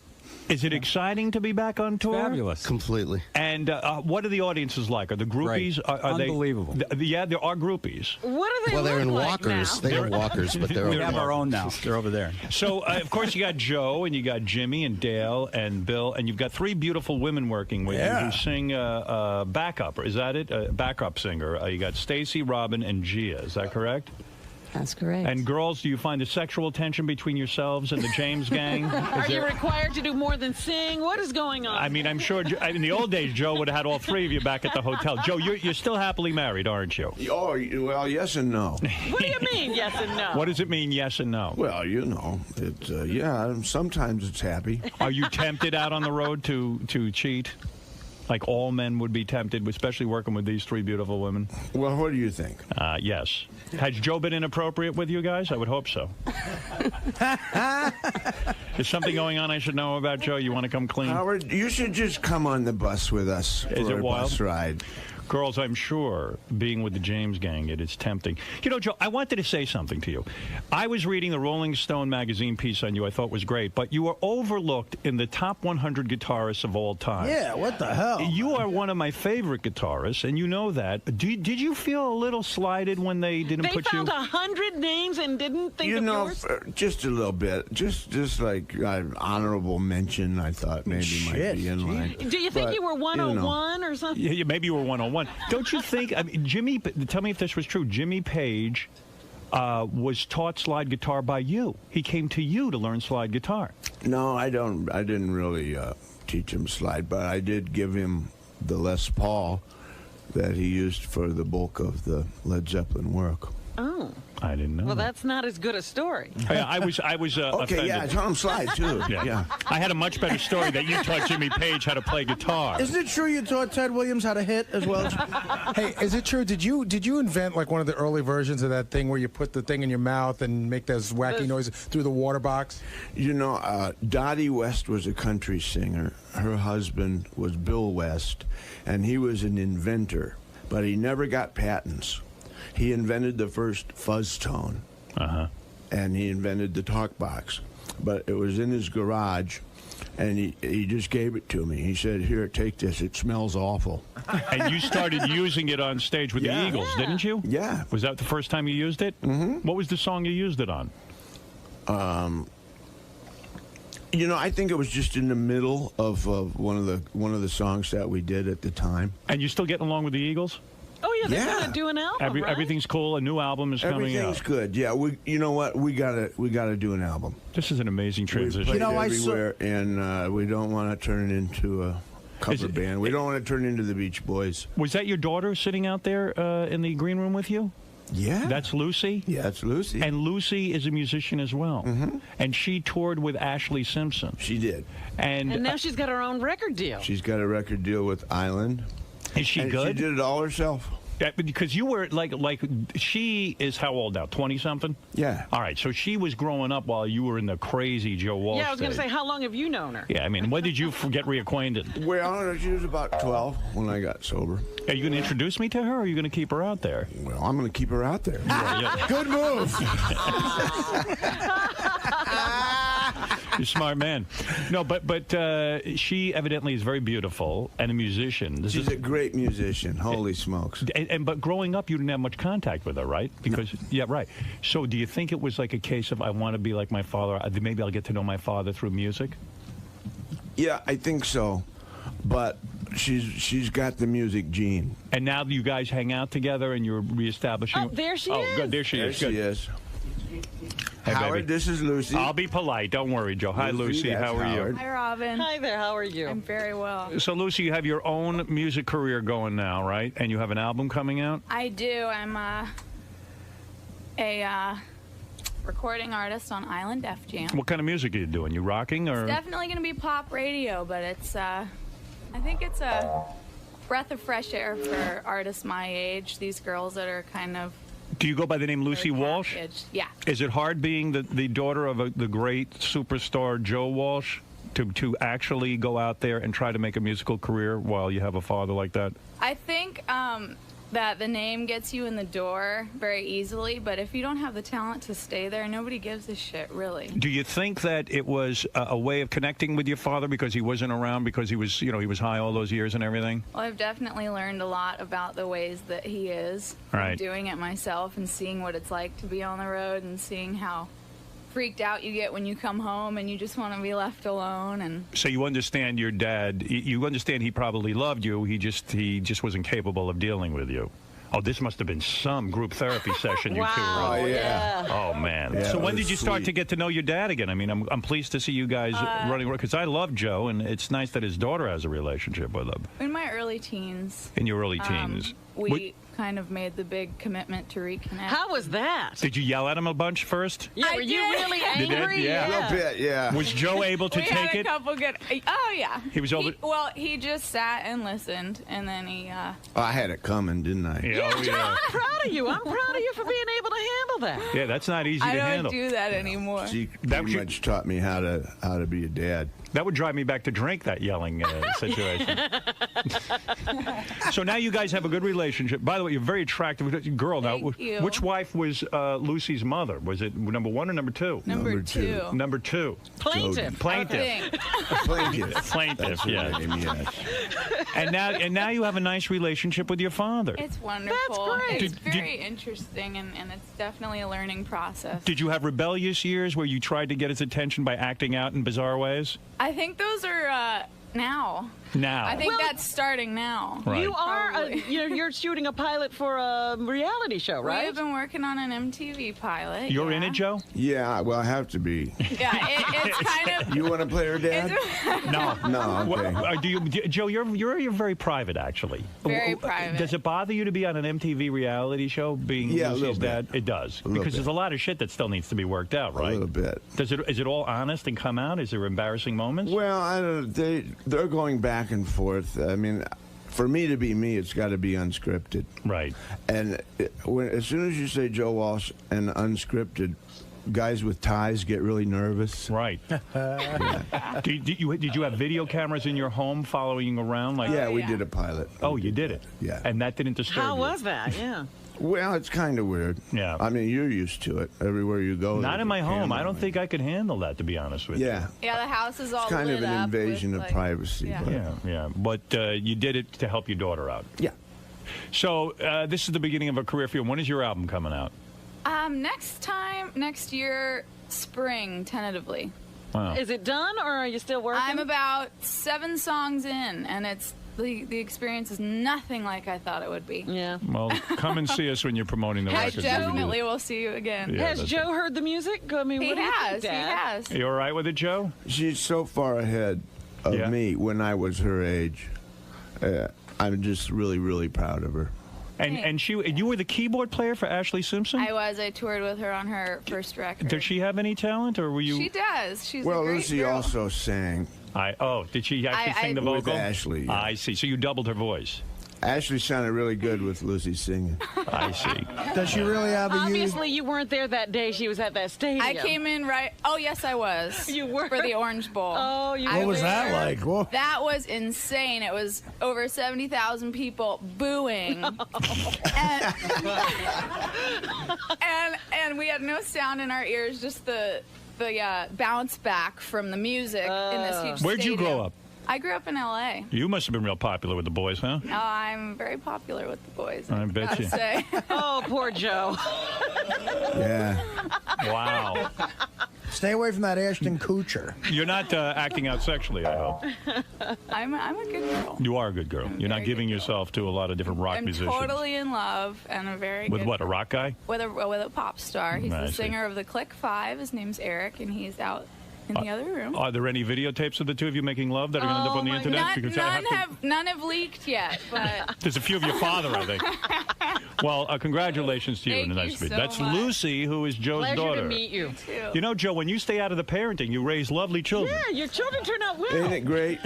Speaker 1: Is it exciting to be back on tour?
Speaker 21: Fabulous.
Speaker 24: Completely.
Speaker 1: And what are the audiences like? Are the groupies?
Speaker 21: Great.
Speaker 1: Are they
Speaker 21: Unbelievable.
Speaker 1: Yeah, there are groupies.
Speaker 2: What do they
Speaker 24: Well, they're
Speaker 2: look
Speaker 24: in
Speaker 2: like
Speaker 24: walkers.
Speaker 2: now?
Speaker 24: They have walkers, but they're
Speaker 21: We
Speaker 24: over
Speaker 21: have
Speaker 24: there.
Speaker 21: our own now. They're over there.
Speaker 1: So, of course, you got Joe, and you got Jimmy, and Dale, and Bill, and you've got three beautiful women working with you who sing backup. Is that it? Backup singer. You got Stacy, Robin, and Gia. Is that correct?
Speaker 5: That's correct.
Speaker 1: And girls, do you find a sexual tension between yourselves and the James gang?
Speaker 2: Are you required to do more than sing? What is going on?
Speaker 1: I mean, I'm sure in the old days, Joe would have had all three of you back at the hotel. Joe, you're still happily married, aren't you?
Speaker 9: Oh, well, yes and no.
Speaker 2: What do you mean, yes and no?
Speaker 1: What does it mean, yes and no?
Speaker 9: Well, you know, sometimes it's happy.
Speaker 1: Are you tempted out on the road to cheat? Like all men would be tempted, especially working with these three beautiful women?
Speaker 9: Well, what do you think?
Speaker 1: Yes. Has Joe been inappropriate with you guys? I would hope so. Is something going on I should know about, Joe? You want to come clean?
Speaker 9: Howard, you should just come on the bus with us
Speaker 1: Is
Speaker 9: for
Speaker 1: it
Speaker 9: a
Speaker 1: wild?
Speaker 9: bus ride.
Speaker 1: Girls, I'm sure being with the James gang, it is tempting. You know, Joe, I wanted to say something to you. I was reading the Rolling Stone magazine piece on you I thought was great, but you were overlooked in the top 100 guitarists of all time.
Speaker 6: Yeah, what the hell?
Speaker 1: You are one of my favorite guitarists, and you know that. Did you feel a little slighted when they didn't
Speaker 2: They
Speaker 1: put
Speaker 2: found
Speaker 1: you...
Speaker 2: 100 names and didn't think
Speaker 9: You
Speaker 2: of
Speaker 9: know,
Speaker 2: yours?
Speaker 9: just a little bit. Just like an honorable mention, I thought maybe might be in line.
Speaker 2: Do you think
Speaker 9: But,
Speaker 2: you were 101 or something?
Speaker 1: Yeah, maybe you were 101. Don't you think... I mean, Jimmy, tell me if this was true. Jimmy Page was taught slide guitar by you. He came to you to learn slide guitar.
Speaker 9: No, I didn't really teach him slide, but I did give him the Les Paul that he used for the bulk of the Led Zeppelin work.
Speaker 2: Oh.
Speaker 1: I didn't know.
Speaker 2: Well, that's not as good a story.
Speaker 1: I was
Speaker 9: okay,
Speaker 1: offended.
Speaker 9: yeah, I taught him slide too. Yeah.
Speaker 1: I had a much better story that you taught Jimmy Page how to play guitar.
Speaker 6: Isn't it true you taught Ted Williams how to hit as well?
Speaker 7: Hey, is it true? Did you invent like one of the early versions of that thing where you put the thing in your mouth and make those wacky noises through the water box?
Speaker 9: You know, Dottie West was a country singer. Her husband was Bill West, and he was an inventor, but he never got patents. He invented the first fuzz tone, and he invented the talk box. But it was in his garage, and he just gave it to me. He said, "Here, take this. It smells awful."
Speaker 1: And you started using it on stage with the Eagles, didn't you?
Speaker 9: Yeah.
Speaker 1: Was that the first time you used it? Mm-hmm. What was the song you used it on?
Speaker 9: You know, I think it was just in the middle of one of the songs that we did at the time.
Speaker 1: And you still getting along with the Eagles?
Speaker 2: Oh, yeah, they're going to do an album, right?
Speaker 1: Everything's cool. A new album is coming out.
Speaker 9: Everything's good. Yeah, you know what? We gotta do an album.
Speaker 1: This is an amazing transition.
Speaker 9: We played everywhere, and we don't want to turn it into a cover band. We don't want to turn it into the Beach Boys.
Speaker 1: Was that your daughter sitting out there in the green room with you?
Speaker 9: Yeah.
Speaker 1: That's Lucy?
Speaker 9: Yeah, it's Lucy.
Speaker 1: And Lucy is a musician as well.
Speaker 9: Mm-hmm.
Speaker 1: And she toured with Ashley Simpson.
Speaker 9: She did.
Speaker 2: And now she's got her own record deal.
Speaker 9: She's got a record deal with Island.
Speaker 1: Is she good?
Speaker 9: She did it all herself.
Speaker 1: Yeah, because you were like she is how old now? 20-something?
Speaker 9: Yeah.
Speaker 1: All right, so she was growing up while you were in the crazy Joe Walsh
Speaker 2: Yeah, I was going to
Speaker 1: stage.
Speaker 2: say, how long have you known her?
Speaker 1: Yeah, I mean, when did you get reacquainted?
Speaker 9: Well, she was about 12 when I got sober.
Speaker 1: Are you going to introduce me to her, or are you going to keep her out there?
Speaker 9: Well, I'm going to keep her out there.
Speaker 1: Yeah.
Speaker 9: Good move.
Speaker 1: You're a smart man. No, but she evidently is very beautiful and a musician.
Speaker 9: She's a great musician. Holy smokes.
Speaker 1: But growing up, you didn't have much contact with her, right? Because yeah, right. So do you think it was like a case of I want to be like my father? Maybe I'll get to know my father through music?
Speaker 9: Yeah, I think so. But she's got the music gene.
Speaker 1: And now you guys hang out together and you're reestablishing.
Speaker 2: Oh, there she is.
Speaker 1: Oh, good. There she is.
Speaker 9: There
Speaker 1: Good.
Speaker 9: she is.
Speaker 1: Hey,
Speaker 9: Howard,
Speaker 1: baby.
Speaker 9: this is Lucy.
Speaker 1: I'll be polite. Don't worry, Joe. Hi, Lucy.
Speaker 9: that's
Speaker 1: How are
Speaker 9: Howard.
Speaker 1: you?
Speaker 11: Hi, Robin.
Speaker 2: Hi there. How are you?
Speaker 11: I'm very well.
Speaker 1: So, Lucy, you have your own music career going now, right? And you have an album coming out?
Speaker 11: I do. I'm a recording artist on Island Def Jam.
Speaker 1: What kind of music are you doing? You rocking or?
Speaker 11: It's definitely going to be pop radio, but it's I think it's a breath of fresh air for artists my age. These girls that are kind of.
Speaker 1: Do you go by the name Lucy Walsh?
Speaker 11: Yeah.
Speaker 1: Is it hard being the daughter of the great superstar Joe Walsh to actually go out there and try to make a musical career while you have a father like that?
Speaker 11: I think that the name gets you in the door very easily, but if you don't have the talent to stay there, nobody gives a shit, really.
Speaker 13: Do you think that it was a way of connecting with your father because he wasn't around, because he was, he was high all those years and everything?
Speaker 11: Well, I've definitely learned a lot about the ways that he is.
Speaker 13: Right.
Speaker 11: Doing it myself and seeing what it's like to be on the road and seeing how freaked out you get when you come home and you just want to be left alone. And
Speaker 13: So you understand your dad. You understand he probably loved you. He just wasn't capable of dealing with you. Oh, this must have been some group therapy session you two were on.
Speaker 14: Oh, yeah.
Speaker 13: Oh, man.
Speaker 14: Yeah,
Speaker 13: So
Speaker 14: it
Speaker 13: when
Speaker 14: was
Speaker 13: did you start
Speaker 14: sweet.
Speaker 13: to get to know your dad again? I mean, I'm pleased to see you guys running, because I love Joe, and it's nice that his daughter has a relationship with him.
Speaker 11: in my early teens,
Speaker 13: In your early teens.
Speaker 11: we kind of made the big commitment to reconnect.
Speaker 2: How was that?
Speaker 13: Did you yell at him a bunch first?
Speaker 2: Yeah, were you really
Speaker 13: Did it?
Speaker 2: angry?
Speaker 13: Yeah.
Speaker 9: A bit, yeah.
Speaker 13: Was Joe able to
Speaker 11: we
Speaker 13: take
Speaker 11: had a
Speaker 13: it?
Speaker 11: couple good. Oh yeah.
Speaker 13: He was over.
Speaker 11: Well, he just sat and listened, and then he.
Speaker 9: I had it coming, didn't I?
Speaker 13: Yeah, oh,
Speaker 2: Joe,
Speaker 13: yeah.
Speaker 2: I'm proud of you. I'm proud of you for being able to handle that.
Speaker 13: Yeah, that's not easy
Speaker 11: I
Speaker 13: to
Speaker 11: don't
Speaker 13: handle.
Speaker 11: do that anymore.
Speaker 9: She pretty much taught me how to be a dad.
Speaker 13: That would drive me back to drink, that yelling situation. So now you guys have a good relationship. By the way, you're a very attractive girl. Now,
Speaker 11: Thank you.
Speaker 13: which wife was Lucy's mother? Was it number one or number two?
Speaker 11: Number two.
Speaker 13: Number two.
Speaker 2: Plaintiff.
Speaker 13: Plaintiff. Plaintiff.
Speaker 9: That's her
Speaker 13: Yeah.
Speaker 9: name, yes.
Speaker 13: And now you have a nice relationship with your father.
Speaker 11: It's wonderful.
Speaker 2: That's great.
Speaker 11: It's very interesting, and it's definitely a learning process.
Speaker 13: Did you have rebellious years where you tried to get his attention by acting out in bizarre ways?
Speaker 11: I think those are now.
Speaker 13: Now.
Speaker 11: I think that's starting now.
Speaker 13: Right.
Speaker 2: You are,
Speaker 11: Probably.
Speaker 2: you're shooting a pilot for a reality show, right?
Speaker 11: We've been working on an MTV pilot.
Speaker 13: You're in
Speaker 11: yeah.
Speaker 13: it, Joe?
Speaker 9: Yeah, well, I have to be.
Speaker 11: Yeah, it's kind of.
Speaker 9: You want to play her dad?
Speaker 13: No.
Speaker 9: No, okay.
Speaker 13: Joe, you're very private, actually.
Speaker 11: Very private.
Speaker 13: Does it bother you to be on an MTV reality show, being
Speaker 9: Yeah, a
Speaker 13: Lucy's
Speaker 9: little
Speaker 13: dad?
Speaker 9: bit.
Speaker 13: It does,
Speaker 9: little
Speaker 13: because
Speaker 9: bit.
Speaker 13: there's a lot of shit that still needs to be worked out, right?
Speaker 9: A little bit.
Speaker 13: Is it all honest and come out? Is there embarrassing moments?
Speaker 9: Well, I don't. They're going back and forth. I mean, for me to be me, it's got to be unscripted.
Speaker 13: Right.
Speaker 9: And as soon as you say Joe Walsh and unscripted, guys with ties get really nervous.
Speaker 13: Right. Did you have video cameras in your home following you around?
Speaker 9: Yeah, we did a pilot.
Speaker 13: Oh, you did it?
Speaker 9: Yeah.
Speaker 13: And that didn't disturb
Speaker 2: How
Speaker 13: you?
Speaker 2: was that? Yeah.
Speaker 9: Well, it's kind of weird.
Speaker 13: Yeah.
Speaker 9: I mean, you're used to it. Everywhere you go.
Speaker 13: Not
Speaker 9: there's
Speaker 13: in my
Speaker 9: a
Speaker 13: home. I
Speaker 9: camera.
Speaker 13: don't think I could handle that, to be honest with
Speaker 9: Yeah.
Speaker 11: Yeah, the house is all
Speaker 9: It's kind
Speaker 11: lit
Speaker 9: of an
Speaker 11: up
Speaker 9: invasion
Speaker 11: with,
Speaker 9: of
Speaker 11: like,
Speaker 9: privacy.
Speaker 11: Yeah.
Speaker 9: But
Speaker 13: you. Yeah. But you did it to help your daughter out.
Speaker 9: Yeah.
Speaker 13: So this is the beginning of a career for you. When is your album coming out?
Speaker 11: Next year, spring, tentatively.
Speaker 13: Wow.
Speaker 2: Is it done, or are you still working?
Speaker 11: I'm about 7 songs in, and it's the experience is nothing like I thought it would be.
Speaker 2: Yeah.
Speaker 13: Well, come and see us when you're promoting the
Speaker 11: I
Speaker 13: record.
Speaker 11: definitely will see you again.
Speaker 13: Yeah,
Speaker 2: Has
Speaker 13: that's
Speaker 2: Joe heard the music? I mean,
Speaker 11: He
Speaker 2: what do you
Speaker 11: has.
Speaker 2: think,
Speaker 11: He
Speaker 2: Dad?
Speaker 11: has.
Speaker 13: You all right with it, Joe?
Speaker 9: She's so far ahead of me when I was her age. I'm just really, really proud of her.
Speaker 13: And you were the keyboard player for Ashley Simpson?
Speaker 11: I toured with her on her first record.
Speaker 13: Does she have any talent, or were you?
Speaker 11: She does. She's
Speaker 9: Well,
Speaker 11: a great
Speaker 9: Lucy
Speaker 11: girl.
Speaker 9: also sang.
Speaker 13: Did she actually sing the
Speaker 9: With
Speaker 13: vocal?
Speaker 9: Ashley, yeah.
Speaker 13: I see. So you doubled her voice.
Speaker 9: Ashley sounded really good with Lucy singing.
Speaker 13: I see.
Speaker 6: Does she really have a
Speaker 2: Obviously, you weren't there that day she was at that stadium.
Speaker 11: I came in right. Oh, yes, I was.
Speaker 2: You were?
Speaker 11: For the Orange Bowl.
Speaker 2: Oh, you
Speaker 6: What
Speaker 2: were
Speaker 6: was that
Speaker 2: there.
Speaker 6: like? Whoa.
Speaker 11: That was insane. It was over 70,000 people booing. and we had no sound in our ears, just the bounce back from the music in this huge
Speaker 13: Where'd you
Speaker 11: stadium.
Speaker 13: grow up?
Speaker 11: I grew up in L.A.
Speaker 13: You must have been real popular with the boys, huh?
Speaker 11: Oh, I'm very popular with the boys.
Speaker 13: I bet
Speaker 11: gotta
Speaker 13: you.
Speaker 11: say.
Speaker 2: Oh, poor Joe.
Speaker 9: Yeah.
Speaker 13: Wow.
Speaker 6: Stay away from that Ashton Kutcher.
Speaker 13: You're not acting out sexually, I hope.
Speaker 11: I'm a good girl.
Speaker 13: You are a good girl. You're not giving yourself to a lot of different rock
Speaker 11: I'm
Speaker 13: musicians.
Speaker 11: totally in love and a very
Speaker 13: With
Speaker 11: good
Speaker 13: what, a rock guy?
Speaker 11: with a pop star. He's
Speaker 13: I
Speaker 11: the
Speaker 13: see.
Speaker 11: singer of the Click Five. His name's Eric, and he's out in the other room.
Speaker 13: Are there any videotapes of the two of you making love that are going to end up on the internet? Because I have to-
Speaker 11: None have leaked yet, but
Speaker 13: There's a few of your father, I think. Well, congratulations to you.
Speaker 11: Thank
Speaker 13: and a
Speaker 11: you
Speaker 13: nice to meet
Speaker 11: so
Speaker 13: That's
Speaker 11: much.
Speaker 13: Lucy, who is Joe's
Speaker 2: Pleasure
Speaker 13: daughter.
Speaker 2: to meet you.
Speaker 11: too.
Speaker 13: You know, Joe, when you stay out of the parenting, you raise lovely children.
Speaker 2: Yeah, your children turn out well.
Speaker 9: Ain't it great?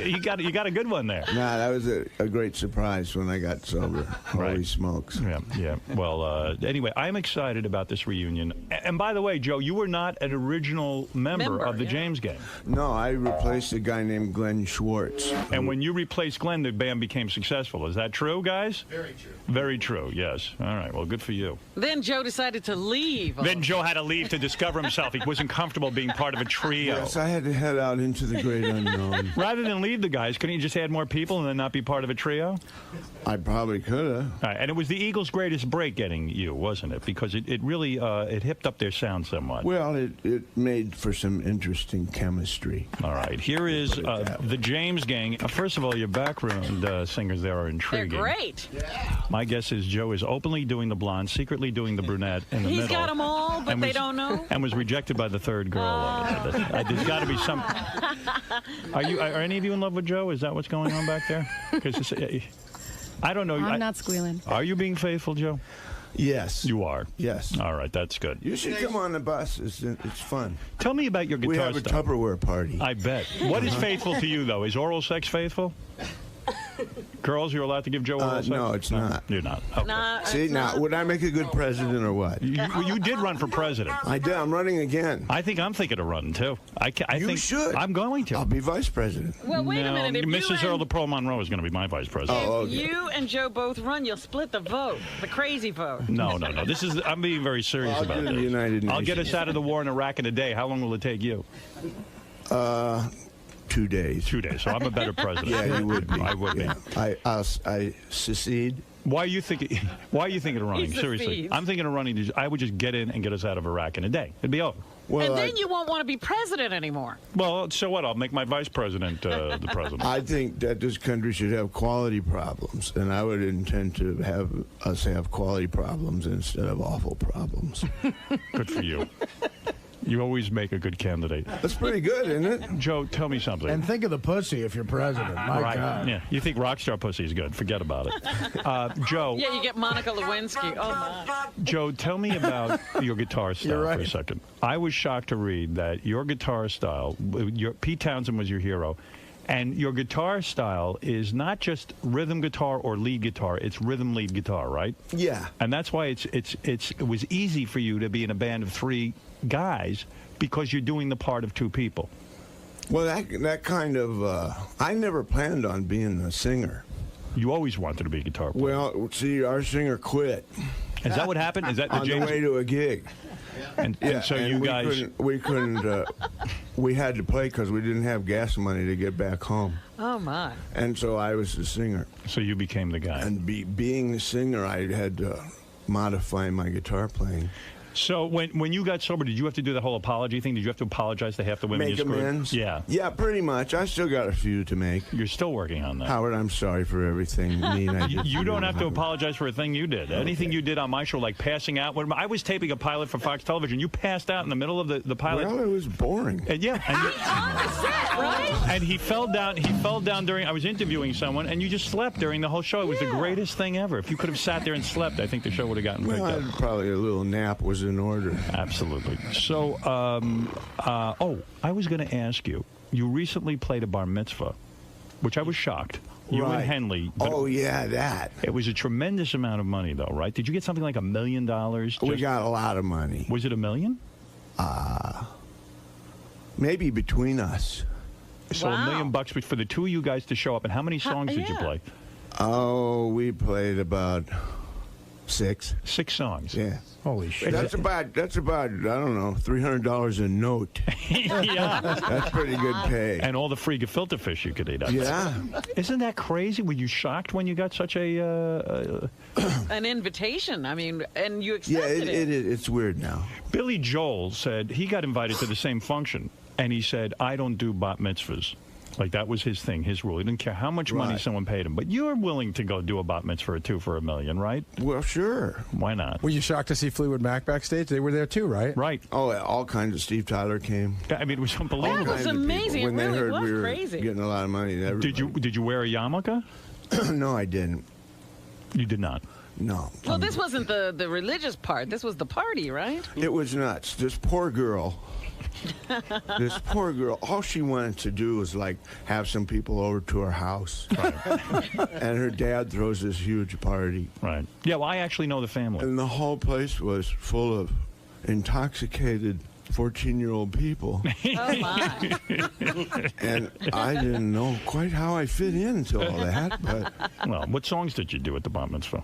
Speaker 13: you got a good one there.
Speaker 9: Nah, that was a great surprise when I got sober. Holy smokes.
Speaker 13: Yeah. Well, anyway, I'm excited about this reunion. And by the way, Joe, you were not an original original member of the James Gang.
Speaker 9: No, I replaced a guy named Glenn Schwartz.
Speaker 13: And when you replaced Glenn, the band became successful. Is that true, guys?
Speaker 15: Very true.
Speaker 13: Very true, yes. All right, well, good for you.
Speaker 5: Then Joe decided to leave.
Speaker 13: Then Joe had to leave to discover himself. He wasn't comfortable being part of a trio.
Speaker 9: Yes, I had to head out into the great unknown.
Speaker 13: Rather than leave the guys, couldn't you just add more people and then not be part of a trio?
Speaker 9: I probably could have.
Speaker 13: Right, and it was the Eagles' greatest break getting you, wasn't it? Because it really it hipped up their sound somewhat.
Speaker 9: Well, it made for some interesting chemistry.
Speaker 13: All right, here is the James Gang. First of all, your background singers there are intriguing.
Speaker 5: They're great.
Speaker 13: My guess is Joe is openly doing the blonde, secretly doing the brunette in the middle.
Speaker 5: He's got them all, but they don't know.
Speaker 13: And was rejected by the third girl. There's got to be some. Are any of you in love with Joe? Is that what's going on back there? Because I don't know.
Speaker 16: I'm not squealing.
Speaker 13: Are you being faithful, Joe?
Speaker 9: Yes.
Speaker 13: You are?
Speaker 9: Yes.
Speaker 13: All right, that's good.
Speaker 9: You should come on the bus. It's fun.
Speaker 13: Tell me about your guitar
Speaker 9: We have a
Speaker 13: style.
Speaker 9: Tupperware party.
Speaker 13: I bet. What is faithful to you, though? Is oral sex faithful? Girls, you're allowed to give Joe oral sex?
Speaker 9: No, it's not.
Speaker 13: You're not. Okay.
Speaker 9: See, now, would I make a good president or what?
Speaker 13: You did run for president.
Speaker 9: I did. I'm running again.
Speaker 13: I'm thinking of running, too. I
Speaker 9: You
Speaker 13: think
Speaker 9: should.
Speaker 13: I'm going to.
Speaker 9: I'll be vice president.
Speaker 5: Well, wait a minute. If
Speaker 13: Mrs. Earl DePro Monroe is going to be my vice president.
Speaker 9: Oh,
Speaker 5: If you and Joe both run, you'll split the vote, the crazy vote.
Speaker 13: No. I'm being very serious
Speaker 9: I'll
Speaker 13: about
Speaker 9: do the
Speaker 13: this.
Speaker 9: United
Speaker 13: I'll get
Speaker 9: Nations.
Speaker 13: us out of the war in Iraq in a day. How long will it take you?
Speaker 9: 2 days.
Speaker 13: 2 days. So I'm a better president.
Speaker 9: Yeah, you would be.
Speaker 13: I would be.
Speaker 9: I secede.
Speaker 13: Why are you thinking of running?
Speaker 5: He
Speaker 13: Seriously,
Speaker 5: secedes.
Speaker 13: I'm thinking of running. I would just get in and get us out of Iraq in a day. It'd be over.
Speaker 5: And then you won't want to be president anymore.
Speaker 13: Well, so what? I'll make my vice president the president.
Speaker 9: I think that this country should have quality problems, and I would intend to have us have quality problems instead of awful problems.
Speaker 13: Good for you. You always make a good candidate.
Speaker 9: That's pretty good, isn't it?
Speaker 13: Joe, tell me something.
Speaker 6: And think of the pussy if you're president. My
Speaker 13: right.
Speaker 6: God.
Speaker 13: Yeah. You think rockstar pussy is good. Forget about it. Joe.
Speaker 5: Yeah, you get Monica Lewinsky. Oh, my.
Speaker 13: Joe, tell me about your guitar style
Speaker 6: You're right.
Speaker 13: for a second. I was shocked to read that your guitar style, Pete Townsend was your hero, and your guitar style is not just rhythm guitar or lead guitar, it's rhythm lead guitar, right?
Speaker 9: Yeah.
Speaker 13: And that's why it was easy for you to be in a band of 3 guys because you're doing the part of 2 people.
Speaker 9: Well, that kind of I never planned on being a singer.
Speaker 13: You always wanted to be a guitar player.
Speaker 9: Well, see, our singer quit.
Speaker 13: Is that what happened? Is that the
Speaker 9: on
Speaker 13: James?
Speaker 9: the way to a gig?
Speaker 13: And so
Speaker 9: and
Speaker 13: you
Speaker 9: we
Speaker 13: guys
Speaker 9: couldn't. We had to play because we didn't have gas money to get back home.
Speaker 5: Oh, my.
Speaker 9: And so I was the singer.
Speaker 13: So you became the guy.
Speaker 9: And being the singer, I had to modify my guitar playing.
Speaker 13: So when you got sober, did you have to do the whole apology thing? Did you have to apologize to half the women
Speaker 9: Make
Speaker 13: you screwed?
Speaker 9: amends?
Speaker 13: Yeah.
Speaker 9: Yeah, pretty much. I still got a few to make.
Speaker 13: You're still working on that.
Speaker 9: Howard, I'm sorry for everything mean I did.
Speaker 13: You don't have to apologize for a thing you did. Anything you did on my show, like passing out. When I was taping a pilot for Fox Television, you passed out in the middle of the pilot.
Speaker 9: Well, it was boring.
Speaker 13: And yeah. And,
Speaker 5: On the set, right?
Speaker 13: and he fell down. He fell down during. I was interviewing someone, and you just slept during the whole show. It was the greatest thing ever. If you could have sat there and slept, I think the show would have gotten picked
Speaker 9: Well,
Speaker 13: up.
Speaker 9: probably a little nap was in order.
Speaker 13: Absolutely. So, I was going to ask you. You recently played a bar mitzvah, which I was shocked. You
Speaker 9: Right.
Speaker 13: and Henley.
Speaker 9: Oh, yeah, that.
Speaker 13: It was a tremendous amount of money, though, right? Did you get something like $1 million?
Speaker 9: We got a lot of money.
Speaker 13: Was it $1 million?
Speaker 9: Maybe between us.
Speaker 13: So $1 million bucks for the 2 of you guys to show up. And how many songs did you play?
Speaker 9: Oh, we played about 6.
Speaker 13: 6 songs.
Speaker 9: Yeah.
Speaker 6: Holy shit.
Speaker 9: That's about I don't know, $300 a note.
Speaker 13: Yeah.
Speaker 9: That's pretty good pay.
Speaker 13: And all the free gefilte fish you could eat.
Speaker 9: Yeah.
Speaker 13: Isn't that crazy? Were you shocked when you got such a...
Speaker 5: An invitation. I mean, and you
Speaker 9: Yeah,
Speaker 5: accepted it.
Speaker 9: it's weird now.
Speaker 13: Billy Joel said he got invited to the same function, and he said, I don't do bat mitzvahs. Like, that was his thing, his rule. He didn't care how much money
Speaker 9: Right.
Speaker 13: someone paid him. But you're willing to go do a bat mitzvah or 2 for $1 million, right?
Speaker 9: Well, sure.
Speaker 13: Why not?
Speaker 7: Were you shocked to see Fleetwood Mac backstage? They were there too, right?
Speaker 13: Right.
Speaker 9: Oh, yeah, all kinds of Steve Tyler came.
Speaker 13: I mean, it was unbelievable.
Speaker 5: That was
Speaker 9: Kinds of people.
Speaker 5: amazing.
Speaker 9: When
Speaker 5: It
Speaker 9: they
Speaker 5: really
Speaker 9: heard
Speaker 5: was
Speaker 9: we were
Speaker 5: crazy.
Speaker 9: getting a lot of money.
Speaker 13: Did you wear a yarmulke?
Speaker 9: No, I didn't.
Speaker 13: You did not.
Speaker 9: No.
Speaker 5: Well, this wasn't the religious part. This was the party, right?
Speaker 9: It was nuts. This poor girl. All she wanted to do was like have some people over to her house. And her dad throws this huge party.
Speaker 13: Right. Yeah, well, I actually know the family.
Speaker 9: And the whole place was full of intoxicated
Speaker 14: 14-year-old people.
Speaker 2: Oh, my.
Speaker 14: And I didn't know quite how I fit into all that. But
Speaker 1: Well, what songs did you do at the bar mitzvah?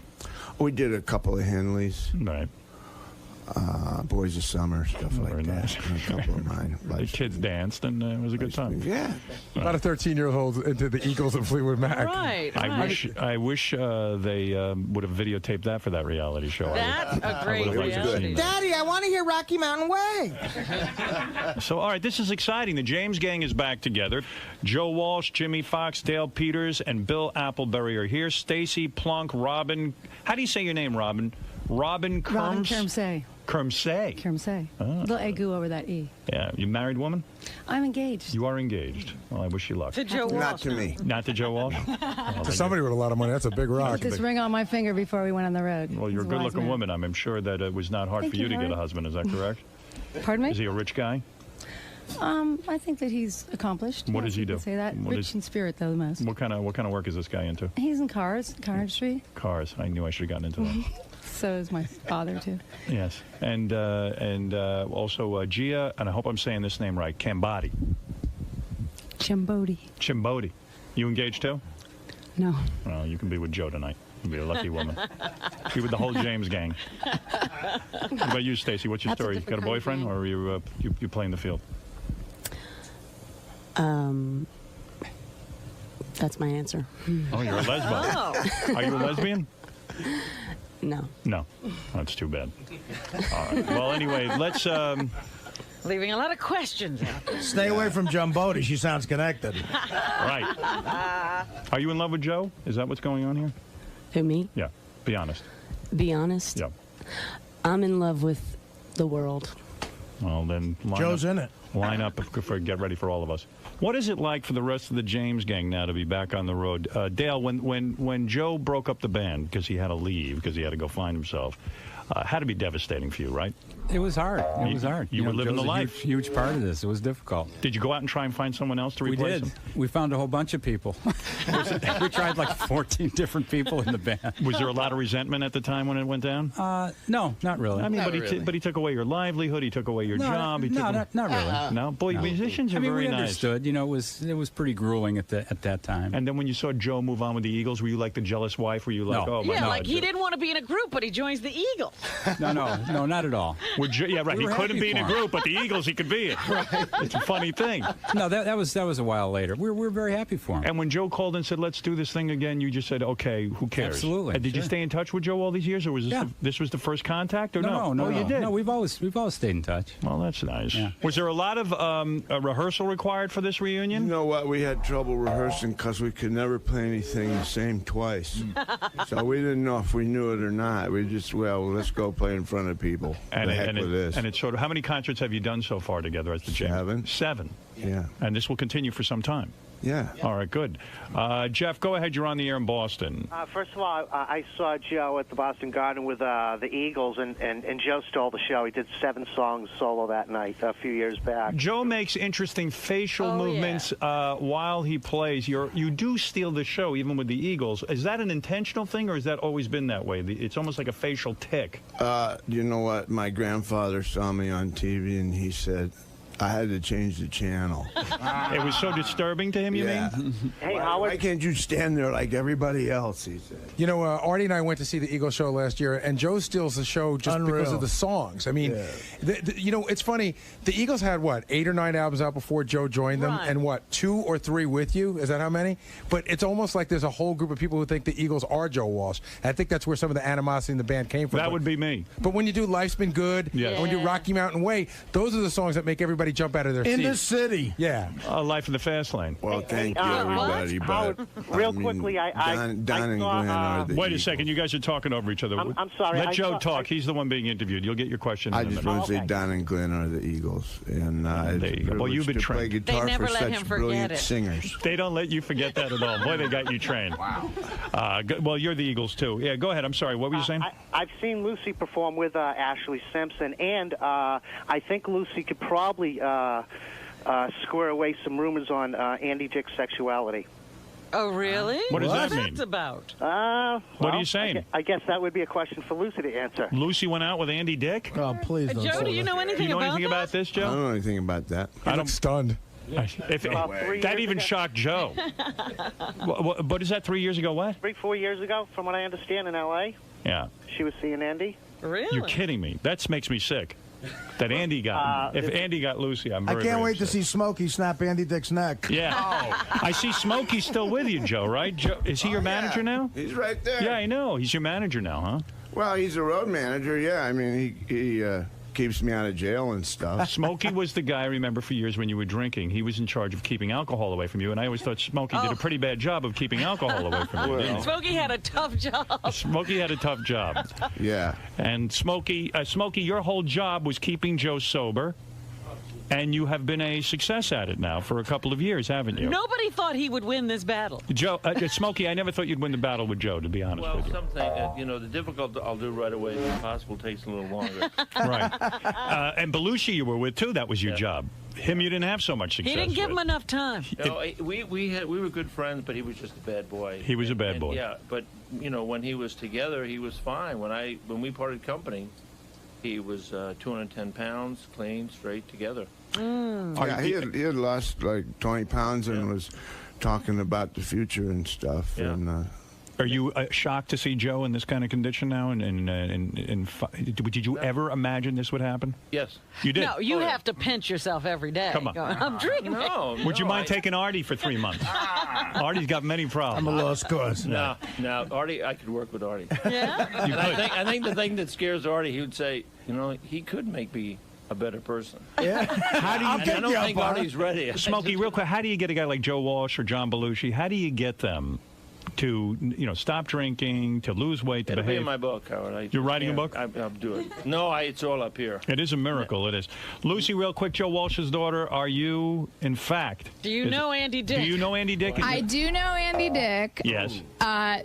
Speaker 14: we did a couple of Henleys.
Speaker 1: Right.
Speaker 14: Boys of Summer, stuff like
Speaker 1: Very
Speaker 14: that.
Speaker 1: nice.
Speaker 14: And a couple of mine.
Speaker 1: The kids danced, and it was a good time.
Speaker 14: Yeah.
Speaker 7: A lot of 13-year-olds into the Eagles and Fleetwood Mac.
Speaker 2: Right.
Speaker 1: I wish they would have videotaped that for that reality show.
Speaker 2: That's a great
Speaker 1: I would have liked to have
Speaker 2: reality
Speaker 1: seen that.
Speaker 18: Daddy, I want to hear Rocky Mountain Way.
Speaker 1: So, all right, this is exciting. The James Gang is back together. Joe Walsh, Jimmy Fox, Dale Peters, and Bill Appleberry are here. Stacy Plunk, Robin. How do you say your name, Robin? Robin
Speaker 20: Robin
Speaker 1: Kerms?
Speaker 20: Kermsey.
Speaker 1: Kermsey.
Speaker 20: Kermsey.
Speaker 1: Ah.
Speaker 20: Little egu over that E.
Speaker 1: Yeah, you married woman?
Speaker 20: I'm engaged.
Speaker 1: You are engaged. Well, I wish you luck.
Speaker 20: To Joe Walsh.
Speaker 14: Not to me.
Speaker 1: Not to Joe Walsh?
Speaker 7: To somebody with a lot of money, that's a big rock.
Speaker 20: Put this ring on my finger before we went on the road.
Speaker 1: Well, you're a
Speaker 20: He's wise
Speaker 1: good-looking
Speaker 20: man.
Speaker 1: woman. I'm sure that it was not hard
Speaker 20: Thank
Speaker 1: for you
Speaker 20: you,
Speaker 1: to get
Speaker 20: Howard.
Speaker 1: a husband. Is that correct?
Speaker 20: Pardon me?
Speaker 1: Is he a rich guy?
Speaker 20: I think that he's accomplished.
Speaker 1: What
Speaker 20: Yes,
Speaker 1: does he
Speaker 20: you
Speaker 1: do?
Speaker 20: could say that.
Speaker 1: What
Speaker 20: Rich
Speaker 1: is-
Speaker 20: in spirit, though, the most.
Speaker 1: What kind of work is this guy into?
Speaker 20: He's in car industry.
Speaker 1: Cars. I knew I should have gotten into that.
Speaker 20: So is my father, too.
Speaker 1: Yes, and also Gia, and I hope I'm saying this name right, Cambodi. Chimbodi. You engaged too?
Speaker 20: No.
Speaker 1: Well, you can be with Joe tonight. You'll be a lucky woman. Be with the whole James gang. What about you, Stacy? What's your
Speaker 20: That's a
Speaker 1: story? You
Speaker 20: different
Speaker 1: got a
Speaker 20: kind of
Speaker 1: boyfriend, or are you playing the field?
Speaker 23: That's my answer.
Speaker 1: Oh, you're a lesbian.
Speaker 23: Oh.
Speaker 1: Are you a lesbian?
Speaker 23: No.
Speaker 1: No. That's too bad. All right. Well, anyway, let's.
Speaker 2: Leaving a lot of questions out there.
Speaker 6: Stay away from Jumbodi. She sounds connected.
Speaker 1: Right. Are you in love with Joe? Is that what's going on here?
Speaker 23: Who, me?
Speaker 1: Yeah. Be honest.
Speaker 23: Be honest?
Speaker 1: Yeah.
Speaker 23: I'm in love with the world.
Speaker 1: Well, then
Speaker 6: Joe's in it.
Speaker 1: Line up for get ready for all of us. What is it like for the rest of the James gang now to be back on the road? Dale, when Joe broke up the band because he had to leave because he had to go find himself, had to be devastating for you, right?
Speaker 21: It was hard. It was hard.
Speaker 1: You were living
Speaker 21: Joe's
Speaker 1: the
Speaker 21: a
Speaker 1: life.
Speaker 21: Huge part of this. It was difficult.
Speaker 1: Did you go out and try and find someone else to replace him?
Speaker 21: We found a whole bunch of people. We tried like 14 different people in the band.
Speaker 1: Was there a lot of resentment at the time when it went down?
Speaker 21: No, not really.
Speaker 1: I mean,
Speaker 21: Not
Speaker 1: but
Speaker 21: really.
Speaker 1: but he took away your livelihood. He took away your job. He
Speaker 21: No,
Speaker 1: took
Speaker 21: not really.
Speaker 1: No, boy,
Speaker 21: No.
Speaker 1: musicians are
Speaker 21: I mean,
Speaker 1: very
Speaker 21: we
Speaker 1: nice.
Speaker 21: understood. You know, it was pretty grueling at that time.
Speaker 1: And then when you saw Joe move on with the Eagles, were you like the jealous wife? Were you like,
Speaker 21: No.
Speaker 1: oh my
Speaker 2: Yeah,
Speaker 1: God?
Speaker 2: like he
Speaker 1: Joe.
Speaker 2: didn't want to be in a group, but he joins the Eagles.
Speaker 21: No, not at all.
Speaker 1: Yeah, right.
Speaker 21: We
Speaker 1: He
Speaker 21: were
Speaker 1: couldn't
Speaker 21: happy
Speaker 1: be in a
Speaker 21: for him.
Speaker 1: group, but the Eagles, he could be in. It's a funny thing.
Speaker 21: No, that was a while later. We were very happy for him.
Speaker 1: And when Joe called and said, "Let's do this thing again," you just said, "Okay, who cares?"
Speaker 21: Absolutely,
Speaker 1: And did you
Speaker 21: sure.
Speaker 1: stay in touch with Joe all these years, or was this this was the first contact, or no?
Speaker 21: No,
Speaker 1: Oh, you did.
Speaker 21: No, we've always stayed in touch.
Speaker 1: Well, that's nice.
Speaker 21: Yeah.
Speaker 1: Was there a lot of a rehearsal required for this reunion?
Speaker 14: You know what? We had trouble rehearsing because we could never play anything the same twice. So we didn't know if we knew it or not. We just, let's go play in front of people.
Speaker 1: And,
Speaker 14: the heck with this.
Speaker 1: And it's sort of, how many concerts have you done so far together as the James? 7.
Speaker 14: Yeah.
Speaker 1: And this will continue for some time.
Speaker 14: Yeah.
Speaker 1: All right, good. Jeff, go ahead. You're on the air in Boston.
Speaker 25: First of all, I saw Joe at the Boston Garden with the Eagles, and Joe stole the show. He did 7 songs solo that night a few years back.
Speaker 1: Joe makes interesting facial movements while he plays. You do steal the show, even with the Eagles. Is that an intentional thing, or has that always been that way? It's almost like a facial tick.
Speaker 14: You know what? My grandfather saw me on TV, and he said, I had to change the channel.
Speaker 1: It was so disturbing to him, you mean?
Speaker 25: Hey,
Speaker 14: Why can't you stand there like everybody else, he said.
Speaker 7: You know, Artie and I went to see the Eagles show last year, and Joe steals the show just because
Speaker 6: Unreal.
Speaker 7: of the songs. I mean, you know, it's funny. The Eagles had, 8 or 9 albums out before Joe joined them, and 2 or 3 with you? Is that how many? But it's almost like there's a whole group of people who think the Eagles are Joe Walsh. I think that's where some of the animosity in the band came from.
Speaker 1: That would be me.
Speaker 7: But when you do Life's Been Good,
Speaker 1: Yes.
Speaker 7: and when you do Rocky Mountain Way, those are the songs that make everybody jump out of their
Speaker 6: In
Speaker 7: seats.
Speaker 6: the city.
Speaker 7: Yeah.
Speaker 1: Life in the Fast Lane.
Speaker 14: Well, thank you, everybody. But
Speaker 25: real quickly,
Speaker 14: Don and Glenn are the
Speaker 1: Wait a second. You guys are talking over each other.
Speaker 25: I'm sorry,
Speaker 1: Let
Speaker 25: I
Speaker 1: Joe
Speaker 25: saw-
Speaker 1: talk. He's the one being interviewed. You'll get your question in
Speaker 14: I
Speaker 1: a
Speaker 14: just
Speaker 1: minute.
Speaker 14: want to say Don and Glenn are the Eagles. And
Speaker 1: There you go. Well, you've been
Speaker 14: to play
Speaker 1: trained.
Speaker 14: guitar
Speaker 2: They never
Speaker 14: for
Speaker 2: let
Speaker 14: such
Speaker 2: him forget
Speaker 14: brilliant
Speaker 2: it.
Speaker 14: singers.
Speaker 1: They don't let you forget that at all. Boy, they got you trained. Wow. Well, you're the Eagles, too. Yeah, go ahead. I'm sorry. What were you saying?
Speaker 25: I've seen Lucy perform with Ashley Simpson, and I think Lucy could probably square away some rumors on Andy Dick's sexuality.
Speaker 3: Oh, really?
Speaker 1: What does that
Speaker 3: What's
Speaker 1: mean?
Speaker 3: that about?
Speaker 1: What are you saying?
Speaker 25: I guess that would be a question for Lucy to answer.
Speaker 1: Lucy went out with Andy Dick?
Speaker 6: Oh, please don't.
Speaker 3: Joe, do you know anything
Speaker 1: Do you know
Speaker 3: about
Speaker 1: anything
Speaker 3: that?
Speaker 1: about this,
Speaker 14: I
Speaker 1: Joe?
Speaker 14: don't know anything about that.
Speaker 1: I don't.
Speaker 7: Stunned.
Speaker 1: That even shocked Joe. What is that? 3 years ago? What?
Speaker 25: 3-4 years ago, from what I understand, in L.A.,
Speaker 1: Yeah.
Speaker 25: she was seeing Andy.
Speaker 3: Really?
Speaker 1: You're kidding me. That makes me sick. That Andy got. If Andy got Lucy, I'm
Speaker 6: I
Speaker 1: very,
Speaker 6: can't
Speaker 1: very
Speaker 6: wait to
Speaker 1: upset.
Speaker 6: see Smokey snap Andy Dick's neck.
Speaker 1: Yeah. I see Smokey's still with you, Joe, right? Joe, is he your manager now?
Speaker 14: He's right there.
Speaker 1: Yeah, I know. He's your manager now, huh?
Speaker 14: Well, he's a road manager, yeah. I mean, he keeps me out of jail and stuff.
Speaker 1: Smokey was the guy I remember for years when you were drinking. He was in charge of keeping alcohol away from you, and I always thought Smokey did a pretty bad job of keeping alcohol away from you. Didn't he?
Speaker 3: Smokey had a tough job.
Speaker 1: Smokey had a tough job.
Speaker 14: Yeah.
Speaker 1: And Smokey, your whole job was keeping Joe sober, and you have been a success at it now for a couple of years, haven't you?
Speaker 3: Nobody thought he would win this battle.
Speaker 1: Joe, Smokey, I never thought you'd win the battle with Joe, to be honest
Speaker 4: Well,
Speaker 1: with you.
Speaker 4: something, the difficult I'll do right away. The impossible takes a little longer.
Speaker 1: Right. And Belushi you were with, too. That was your job. Him you didn't have so much success
Speaker 3: He didn't give him
Speaker 1: with.
Speaker 3: enough time.
Speaker 4: No, we were good friends, but he was just a bad boy.
Speaker 1: He was a bad boy.
Speaker 4: Yeah, but when he was together, he was fine. When we parted company, he was 210 pounds, clean, straight, together.
Speaker 14: Yeah, he had lost like 20 pounds and was talking about the future and stuff.
Speaker 4: Yeah.
Speaker 14: And
Speaker 1: Are you shocked to see Joe in this kind of condition now? Did you ever imagine this would happen?
Speaker 4: Yes.
Speaker 1: You did?
Speaker 3: No, you have to pinch yourself every day.
Speaker 1: Come on.
Speaker 3: Going, I'm drinking.
Speaker 1: Would you mind taking Artie for 3 months? Artie's got many problems.
Speaker 6: I'm a lost cause.
Speaker 4: No, Artie, I could work with Artie.
Speaker 3: Yeah?
Speaker 1: You
Speaker 4: And
Speaker 1: could.
Speaker 4: I think the thing that scares Artie, he would say, he could make me a better person.
Speaker 6: Yeah.
Speaker 1: How do you
Speaker 4: And I don't think Artie's ready.
Speaker 1: Smokey, real quick, how do you get a guy like Joe Walsh or John Belushi? How do you get them to, stop drinking, to lose weight, to
Speaker 4: It'll be
Speaker 1: behave?
Speaker 4: in my book, Howard.
Speaker 1: You're writing a book?
Speaker 4: I'll do it. No, it's all up here.
Speaker 1: It is a miracle, it is. Lucy, real quick, Joe Walsh's daughter, are you, in fact...
Speaker 3: Do you know Andy Dick?
Speaker 1: Do you know Andy Dick?
Speaker 10: I do know Andy Dick.
Speaker 1: Yes.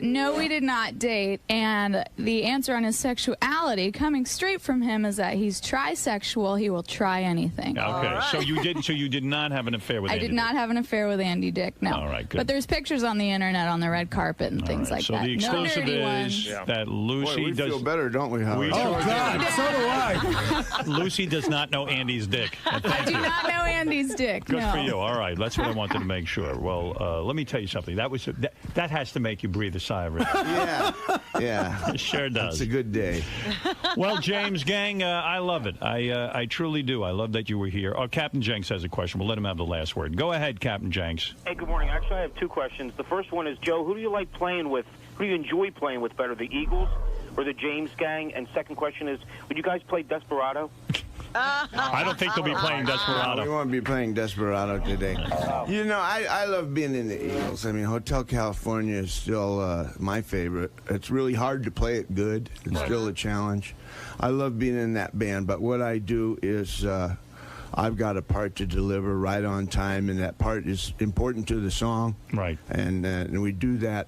Speaker 10: No, we did not date, and the answer on his sexuality coming straight from him is that he's trisexual. He will try anything.
Speaker 1: Okay, so you did not have an affair with
Speaker 10: I
Speaker 1: Andy
Speaker 10: did not have an affair with Andy Dick, no.
Speaker 1: All right, good.
Speaker 10: But there's pictures on the internet on the red carpet and things like
Speaker 1: so
Speaker 10: that.
Speaker 1: the exclusive
Speaker 10: no nerdy
Speaker 1: is
Speaker 10: ones.
Speaker 1: that Lucy
Speaker 14: boy, we
Speaker 1: does...
Speaker 14: feel better, don't we, Howard?
Speaker 6: God, so do I.
Speaker 1: Lucy does not know Andy's dick.
Speaker 10: I do not know Andy's dick,
Speaker 1: Good
Speaker 10: no.
Speaker 1: for you. All right, that's what I wanted to make sure. Well, let me tell you something. That has to make you breathe a sigh of relief.
Speaker 14: Yeah.
Speaker 1: It sure does.
Speaker 14: It's a good day.
Speaker 1: Well, James, gang, I love it. I truly do. I love that you were here. Oh, Captain Jenks has a question. We'll let him have the last word. Go ahead, Captain Jenks.
Speaker 17: Hey, good morning. Actually, I have two questions. The first one is, Joe, who do you like playing with? Who do you enjoy playing with better, the Eagles or the James Gang? And second question is, would you guys play Desperado?
Speaker 1: I don't think they'll be playing Desperado.
Speaker 14: We won't be playing Desperado today. I love being in the Eagles. I mean, Hotel California is still my favorite. It's really hard to play it good. It's still a challenge. I love being in that band, but what I do is I've got a part to deliver right on time, and that part is important to the song.
Speaker 1: Right.
Speaker 14: And we do that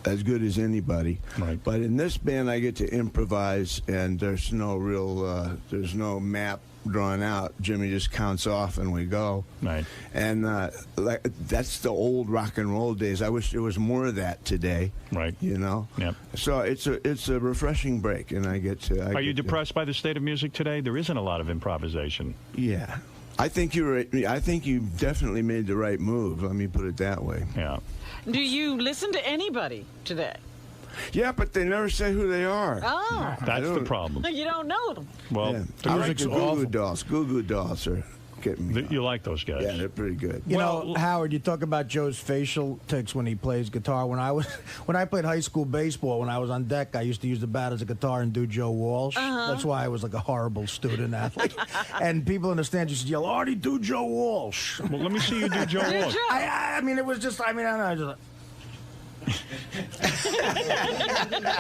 Speaker 14: as good as anybody.
Speaker 1: Right.
Speaker 14: But in this band, I get to improvise, and there's no real, there's no map drawn out. Jimmy just counts off, and we go.
Speaker 1: Right.
Speaker 14: And that's the old rock and roll days. I wish there was more of that today.
Speaker 1: Right. Yep.
Speaker 14: So it's a refreshing break, and I get to.
Speaker 1: Are you depressed by the state of music today? There isn't a lot of improvisation.
Speaker 14: Yeah. I think you definitely made the right move. Let me put it that way.
Speaker 1: Yeah.
Speaker 3: Do you listen to anybody today?
Speaker 14: Yeah, but they never say who they are.
Speaker 3: Oh.
Speaker 1: That's the problem.
Speaker 3: You don't know them.
Speaker 1: Well,
Speaker 14: yeah.
Speaker 1: the
Speaker 14: I like
Speaker 1: music's
Speaker 14: the
Speaker 1: awful.
Speaker 14: Goo Goo Dolls are getting me.
Speaker 1: You like those guys?
Speaker 14: Yeah, they're pretty good.
Speaker 6: You know, Howard, you talk about Joe's facial tics when he plays guitar. When I played high school baseball, when I was on deck, I used to use the bat as a guitar and do Joe Walsh. That's why I was like a horrible student athlete. And people in the stands used to yell, "Artie, do Joe Walsh."
Speaker 1: Well, let me see you do Joe Walsh.
Speaker 6: I mean, it was just, I don't know, just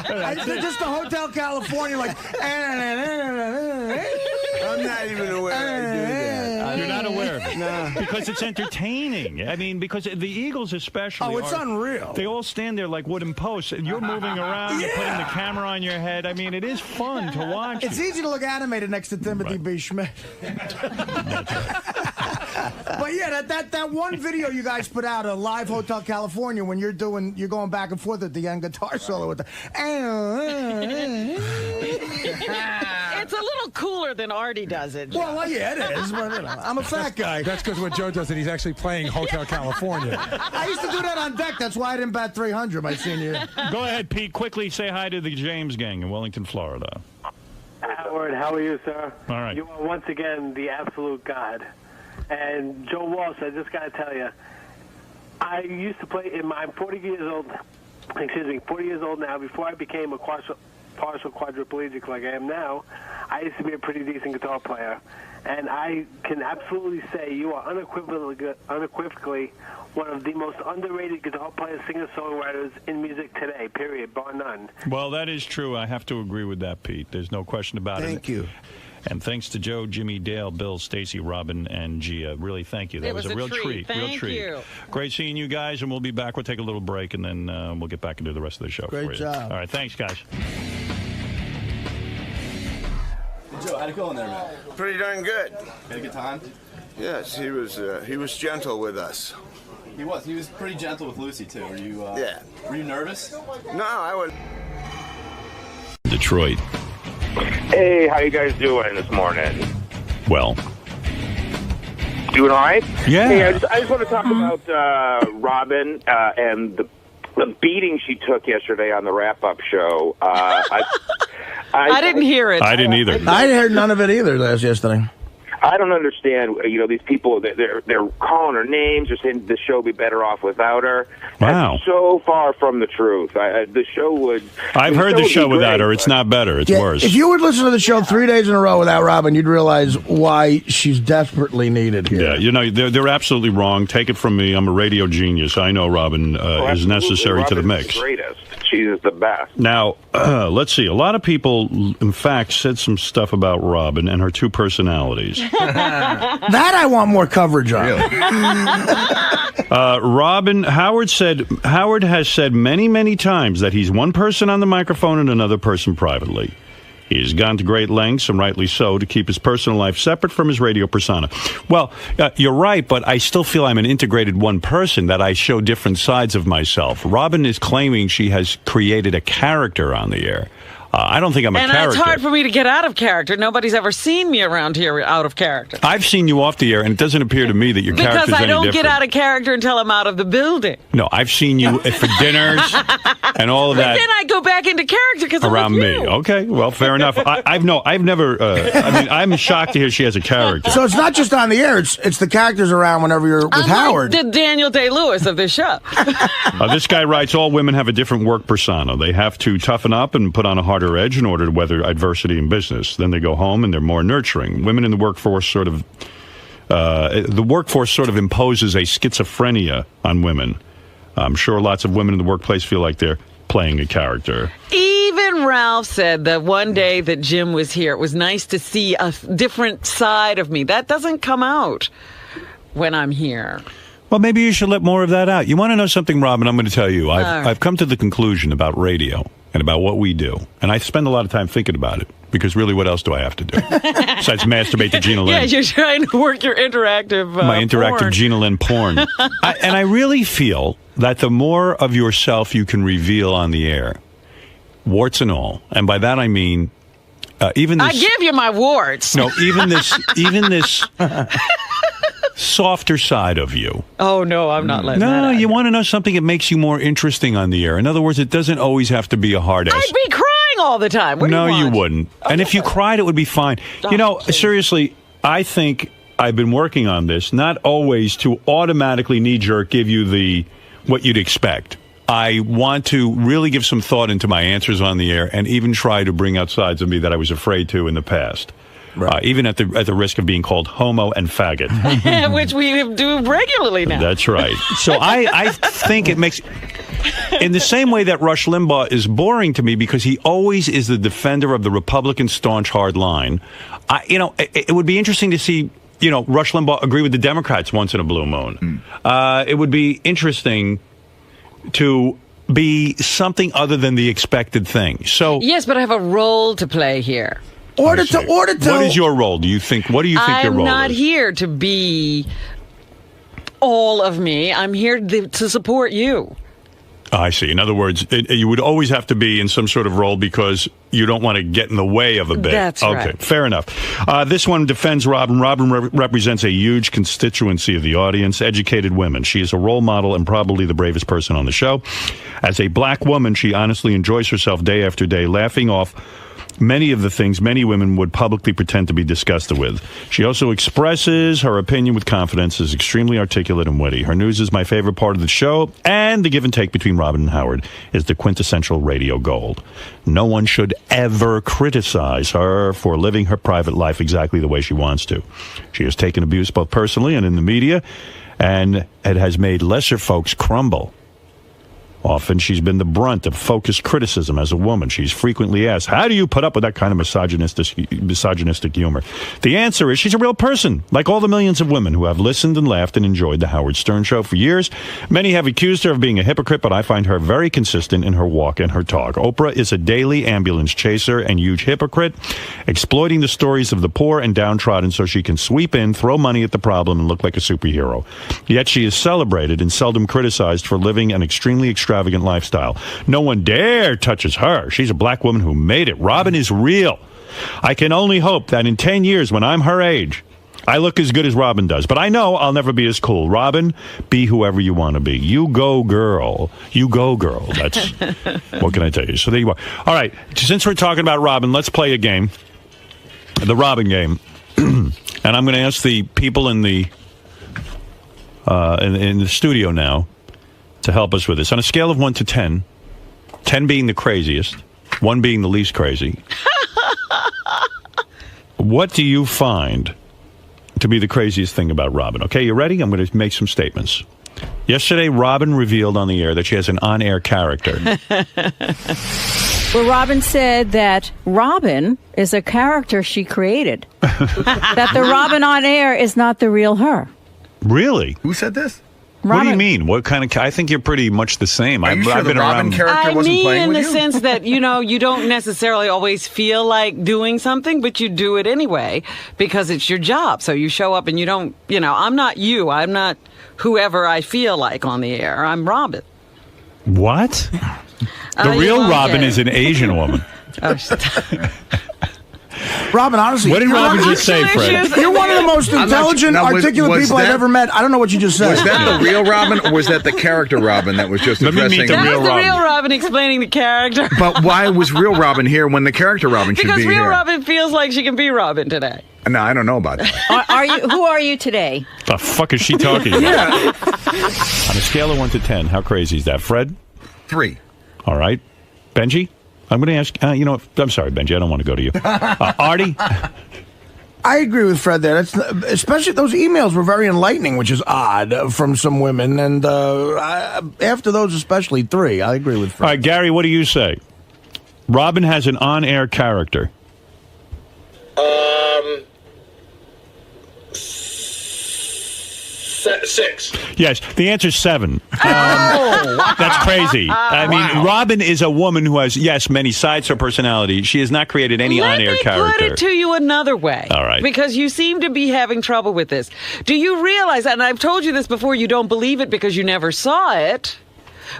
Speaker 6: like, just the Hotel California, like.
Speaker 14: I'm not even aware I do that.
Speaker 1: You're not aware of it?
Speaker 14: No.
Speaker 1: Because it's entertaining. I mean, because the Eagles especially.
Speaker 6: Oh, it's unreal.
Speaker 1: They all stand there like wooden posts, and you're moving around, you're putting the camera on your head. I mean, it is fun to watch.
Speaker 6: It's easy to look animated next to Timothy B. Schmidt. But yeah, Yeah, that one video you guys put out, a live Hotel California, when you're going back and forth at the end guitar solo with the.
Speaker 3: It's a little cooler than Artie does it. Joe.
Speaker 6: Well, yeah, it is. But, I'm a fat guy.
Speaker 7: That's because when Joe does it, he's actually playing Hotel California.
Speaker 6: I used to do that on deck. That's why I didn't bat 300 my senior year.
Speaker 13: Go ahead, Pete. Quickly say hi to the James gang in Wellington, Florida.
Speaker 8: Howard, how are you, sir?
Speaker 13: All right.
Speaker 8: You are once again the absolute god. And Joe Walsh, I just got to tell you, I used to play I'm 40 years old. 40 years old now. Before I became a partial quadriplegic like I am now, I used to be a pretty decent guitar player. And I can absolutely say you are unequivocally one of the most underrated guitar players, singer-songwriters in music today, period, bar none.
Speaker 13: Well, that is true. I have to agree with that, Pete. There's no question about it.
Speaker 6: Thank you.
Speaker 13: And thanks to Joe, Jimmy, Dale, Bill, Stacy, Robin, and Gia. Really, thank you. That was a real treat.
Speaker 3: Thank you.
Speaker 13: Great seeing you guys, and we'll be back. We'll take a little break, and then we'll get back and do the rest of the show for you.
Speaker 6: Great job.
Speaker 13: All right, thanks, guys.
Speaker 15: Joe, how'd it go in there, man?
Speaker 9: Pretty darn good.
Speaker 15: Had a good time?
Speaker 9: Yes, he was gentle with us.
Speaker 15: He was. He was pretty gentle with Lucy, too. Were you,
Speaker 9: Yeah.
Speaker 15: Were you nervous?
Speaker 9: No, I was.
Speaker 13: Detroit.
Speaker 12: Hey, how you guys doing this morning?
Speaker 13: Well.
Speaker 12: Doing all right?
Speaker 13: Yeah.
Speaker 12: Hey, I just want to talk about Robin and the beating she took yesterday on the wrap-up show.
Speaker 3: I didn't hear it.
Speaker 13: I didn't either.
Speaker 6: I heard none of it either yesterday.
Speaker 12: I don't understand, these people, they're calling her names, they're saying the show would be better off without her.
Speaker 13: Wow.
Speaker 12: That's so far from the truth. The show would...
Speaker 13: I've heard the show without her. It's not better. It's worse.
Speaker 6: If you would listen to the show 3 days in a row without Robin, you'd realize why she's desperately needed here.
Speaker 13: Yeah, they're absolutely wrong. Take it from me. I'm a radio genius. I know Robin is necessary to the mix.
Speaker 12: Robin's the greatest. She's the best.
Speaker 13: Now, let's see. A lot of people, in fact, said some stuff about Robin and her two personalities.
Speaker 6: That I want more coverage on.
Speaker 13: Robin, Howard has said many, many times that he's one person on the microphone and another person privately. He's gone to great lengths, and rightly so, to keep his personal life separate from his radio persona. Well, you're right, but I still feel I'm an integrated one person, that I show different sides of myself. Robin is claiming she has created a character on the air. I don't think I'm a character.
Speaker 3: And it's hard for me to get out of character. Nobody's ever seen me around here out of character.
Speaker 13: I've seen you off the air, and it doesn't appear to me that your character's any different.
Speaker 3: Because I don't get out of character until I'm out of the building.
Speaker 13: No, I've seen you for dinners and all of that.
Speaker 3: But then I go back into character because
Speaker 13: around me. Okay, well, fair enough. I've never. I'm shocked to hear she has a character.
Speaker 6: So it's not just on the air; it's the characters around whenever you're with Howard.
Speaker 3: Like the Daniel Day-Lewis of this show.
Speaker 13: This guy writes, all women have a different work persona. They have to toughen up and put on a harder edge in order to weather adversity in business. Then they go home and they're more nurturing. Women in the workforce sort of imposes a schizophrenia on women. I'm sure lots of women in the workplace feel like they're playing a character.
Speaker 3: Even Ralph said that one day that Jim was here, it was nice to see a different side of me. That doesn't come out when I'm here.
Speaker 13: Well, maybe you should let more of that out. You want to know something, Robin? I'm going to tell you. I've come to the conclusion about radio and about what we do, and I spend a lot of time thinking about it, because really, what else do I have to do besides masturbate to Gina Lynn?
Speaker 3: Yeah, you're trying to work your interactive
Speaker 13: my interactive
Speaker 3: porn.
Speaker 13: Gina Lynn porn. And I really feel that the more of yourself you can reveal on the air, warts and all, and by that I mean even this...
Speaker 3: I give you my warts.
Speaker 13: No, even this softer side of you.
Speaker 3: Oh, no, I'm not letting that
Speaker 13: No,
Speaker 3: out.
Speaker 13: you want to know something that makes you more interesting on the air. In other words, it doesn't always have to be a hard ass.
Speaker 3: I'd be crying all the time. What do you want?
Speaker 13: No, you wouldn't. Okay. And if you cried, it would be fine. Seriously, I think I've been working on this, not always to automatically knee-jerk give you what you'd expect. I want to really give some thought into my answers on the air and even try to bring out sides of me that I was afraid to in the past. Right. Even at the risk of being called homo and faggot.
Speaker 3: Which we do regularly now.
Speaker 13: That's right. So I think it makes... In the same way that Rush Limbaugh is boring to me because he always is the defender of the Republican staunch hard line, it would be interesting to see, Rush Limbaugh agree with the Democrats once in a blue moon. It would be interesting to be something other than the expected thing. So
Speaker 3: yes, but I have a role to play here.
Speaker 6: Order to.
Speaker 13: What is your role? What do you think your role is?
Speaker 3: I'm not here to be all of me. I'm here to support you.
Speaker 1: I see. In other words, you would always have to be in some sort of role because you don't want to get in the way of a bit.
Speaker 3: That's
Speaker 1: okay,
Speaker 3: right.
Speaker 1: Fair enough. This one defends Robin. Robin represents a huge constituency of the audience, educated women. She is a role model and probably the bravest person on the show. As a black woman, she honestly enjoys herself day after day, laughing off many of the things many women would publicly pretend to be disgusted with. She also expresses her opinion with confidence, is extremely articulate and witty. Her news is my favorite part of the show, and the give and take between Robin and Howard is the quintessential radio gold. No one should ever criticize her for living her private life exactly the way she wants to. She has taken abuse both personally and in the media, and it has made lesser folks crumble. Often she's been the brunt of focused criticism as a woman. She's frequently asked, how do you put up with that kind of misogynistic humor? The answer is she's a real person, like all the millions of women who have listened and laughed and enjoyed the Howard Stern Show for years. Many have accused her of being a hypocrite, but I find her very consistent in her walk and her talk. Oprah is a daily ambulance chaser and huge hypocrite, exploiting the stories of the poor and downtrodden so she can sweep in, throw money at the problem, and look like a superhero. Yet she is celebrated and seldom criticized for living an extremely extravagant lifestyle. No one dare touches her. She's a black woman who made it. Robin is real. I can only hope that in 10 years, when I'm her age, I look as good as Robin does. But I know I'll never be as cool. Robin, be whoever you want to be. You go, girl. You go, girl. That's what can I tell you? So there you are. All right. Since we're talking about Robin, let's play a game. The Robin game. And I'm going to ask the people in the in the studio now to help us with this. On a scale of 1 to 10, 10 being the craziest, 1 being the least crazy, what do you find to be the craziest thing about Robin? Okay, you ready? I'm going to make some statements. Yesterday, Robin revealed on the air that she has an on-air character.
Speaker 11: Well, Robin said that Robin is a character she created. That the Robin on air is not the real her.
Speaker 1: Really?
Speaker 16: Who said this?
Speaker 1: What do you mean? What kind of? I think you're pretty much the same.
Speaker 16: Are you sure the Robin character wasn't playing with you?
Speaker 3: I mean, in the sense that, you don't necessarily always feel like doing something, but you do it anyway because it's your job. So you show up and you don't, I'm not you. I'm not whoever I feel like on the air. I'm Robin.
Speaker 1: What? The real Robin is an Asian woman.
Speaker 3: Oh,
Speaker 6: Robin, honestly,
Speaker 1: what did Robin just say, Fred?
Speaker 6: You're one of the most intelligent, articulate people I've ever met. I don't know what you just said.
Speaker 16: Was that the real Robin, or was that the character Robin that was just addressing?
Speaker 3: That was the real Robin explaining the character.
Speaker 16: But why was real Robin here when the character Robin should be here?
Speaker 3: Because real Robin feels like she can be Robin today.
Speaker 16: No, I don't know about that.
Speaker 11: Who are you today?
Speaker 1: The fuck is she talking about? On a scale of 1 to 10, how crazy is that? Fred?
Speaker 16: 3.
Speaker 1: All right. Benji? I'm going to ask, I'm sorry, Benji, I don't want to go to you. Artie?
Speaker 6: I agree with Fred there. Especially those emails were very enlightening, which is odd from some women. And after those, especially 3, I agree with Fred.
Speaker 1: All right, Gary, what do you say? Robin has an on-air character.
Speaker 19: 6.
Speaker 1: Yes, the answer's 7. That's crazy. I mean, Robin is a woman who has, many sides to her personality. She has not created any on-air character.
Speaker 3: Let me put it to you another way.
Speaker 1: All right.
Speaker 3: Because you seem to be having trouble with this. Do you realize, and I've told you this before, you don't believe it because you never saw it,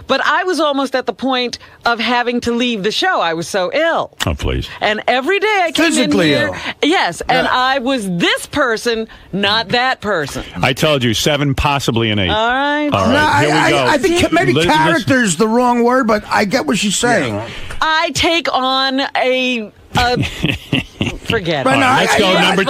Speaker 3: but I was almost at the point of having to leave the show. I was so ill.
Speaker 1: Oh, please.
Speaker 3: And every day I came
Speaker 6: Physically
Speaker 3: in here.
Speaker 6: ill.
Speaker 3: Yes, and I was this person, not that person.
Speaker 1: I told you, 7, possibly an 8.
Speaker 3: All right.
Speaker 1: All right, here we go.
Speaker 6: I think maybe character's the wrong word, but I get what she's saying.
Speaker 3: Yeah. I take on a forget it.
Speaker 1: All right, let's go number 2.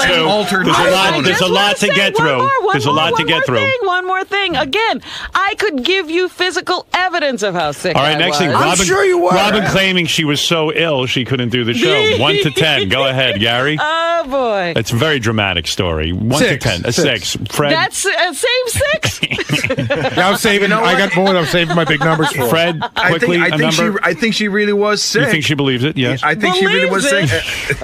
Speaker 1: There's a lot to get through. There's a lot to get through.
Speaker 3: One more thing. Again, I could give you physical evidence of how sick
Speaker 1: All right,
Speaker 3: I
Speaker 1: next
Speaker 3: was.
Speaker 1: thing.
Speaker 6: I'm sure you were.
Speaker 1: Robin claiming she was so ill she couldn't do the show. 1 to 10. Go ahead, Gary.
Speaker 3: Oh, boy.
Speaker 1: It's a very dramatic story. 1 to 10. A 6. Fred?
Speaker 3: That's same 6?
Speaker 7: Yeah, I'm saving. I got more. I'm saving my big numbers for.
Speaker 1: Fred, quickly, a number.
Speaker 16: I think she really was sick.
Speaker 1: You think she believes it? Yes.
Speaker 16: I think she really was sick.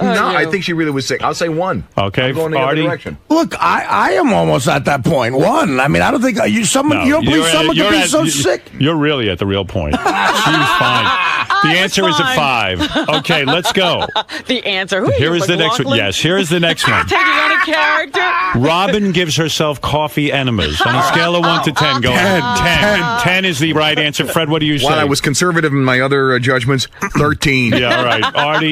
Speaker 16: No, I
Speaker 3: you.
Speaker 16: think she really was sick. I'll say 1.
Speaker 1: Okay,
Speaker 16: I'm going the other
Speaker 1: Artie?
Speaker 16: direction.
Speaker 6: Look, I am almost at that point. 1. I mean, I don't think you don't believe someone could be so sick.
Speaker 1: You're really at the real point. She's fine. The answer is a 5. Okay, let's go.
Speaker 3: The answer. Who
Speaker 1: Here
Speaker 3: are you,
Speaker 1: is the next one.
Speaker 3: McLaughlin?
Speaker 1: Yes, here is the next one.
Speaker 3: Taking on a character.
Speaker 1: Robin gives herself coffee enemas. On a scale of 1 to 10, go ahead. 10 is the right answer. Fred, what do you say?
Speaker 16: While I was conservative in my other judgments, 13.
Speaker 1: Yeah, all right. Artie?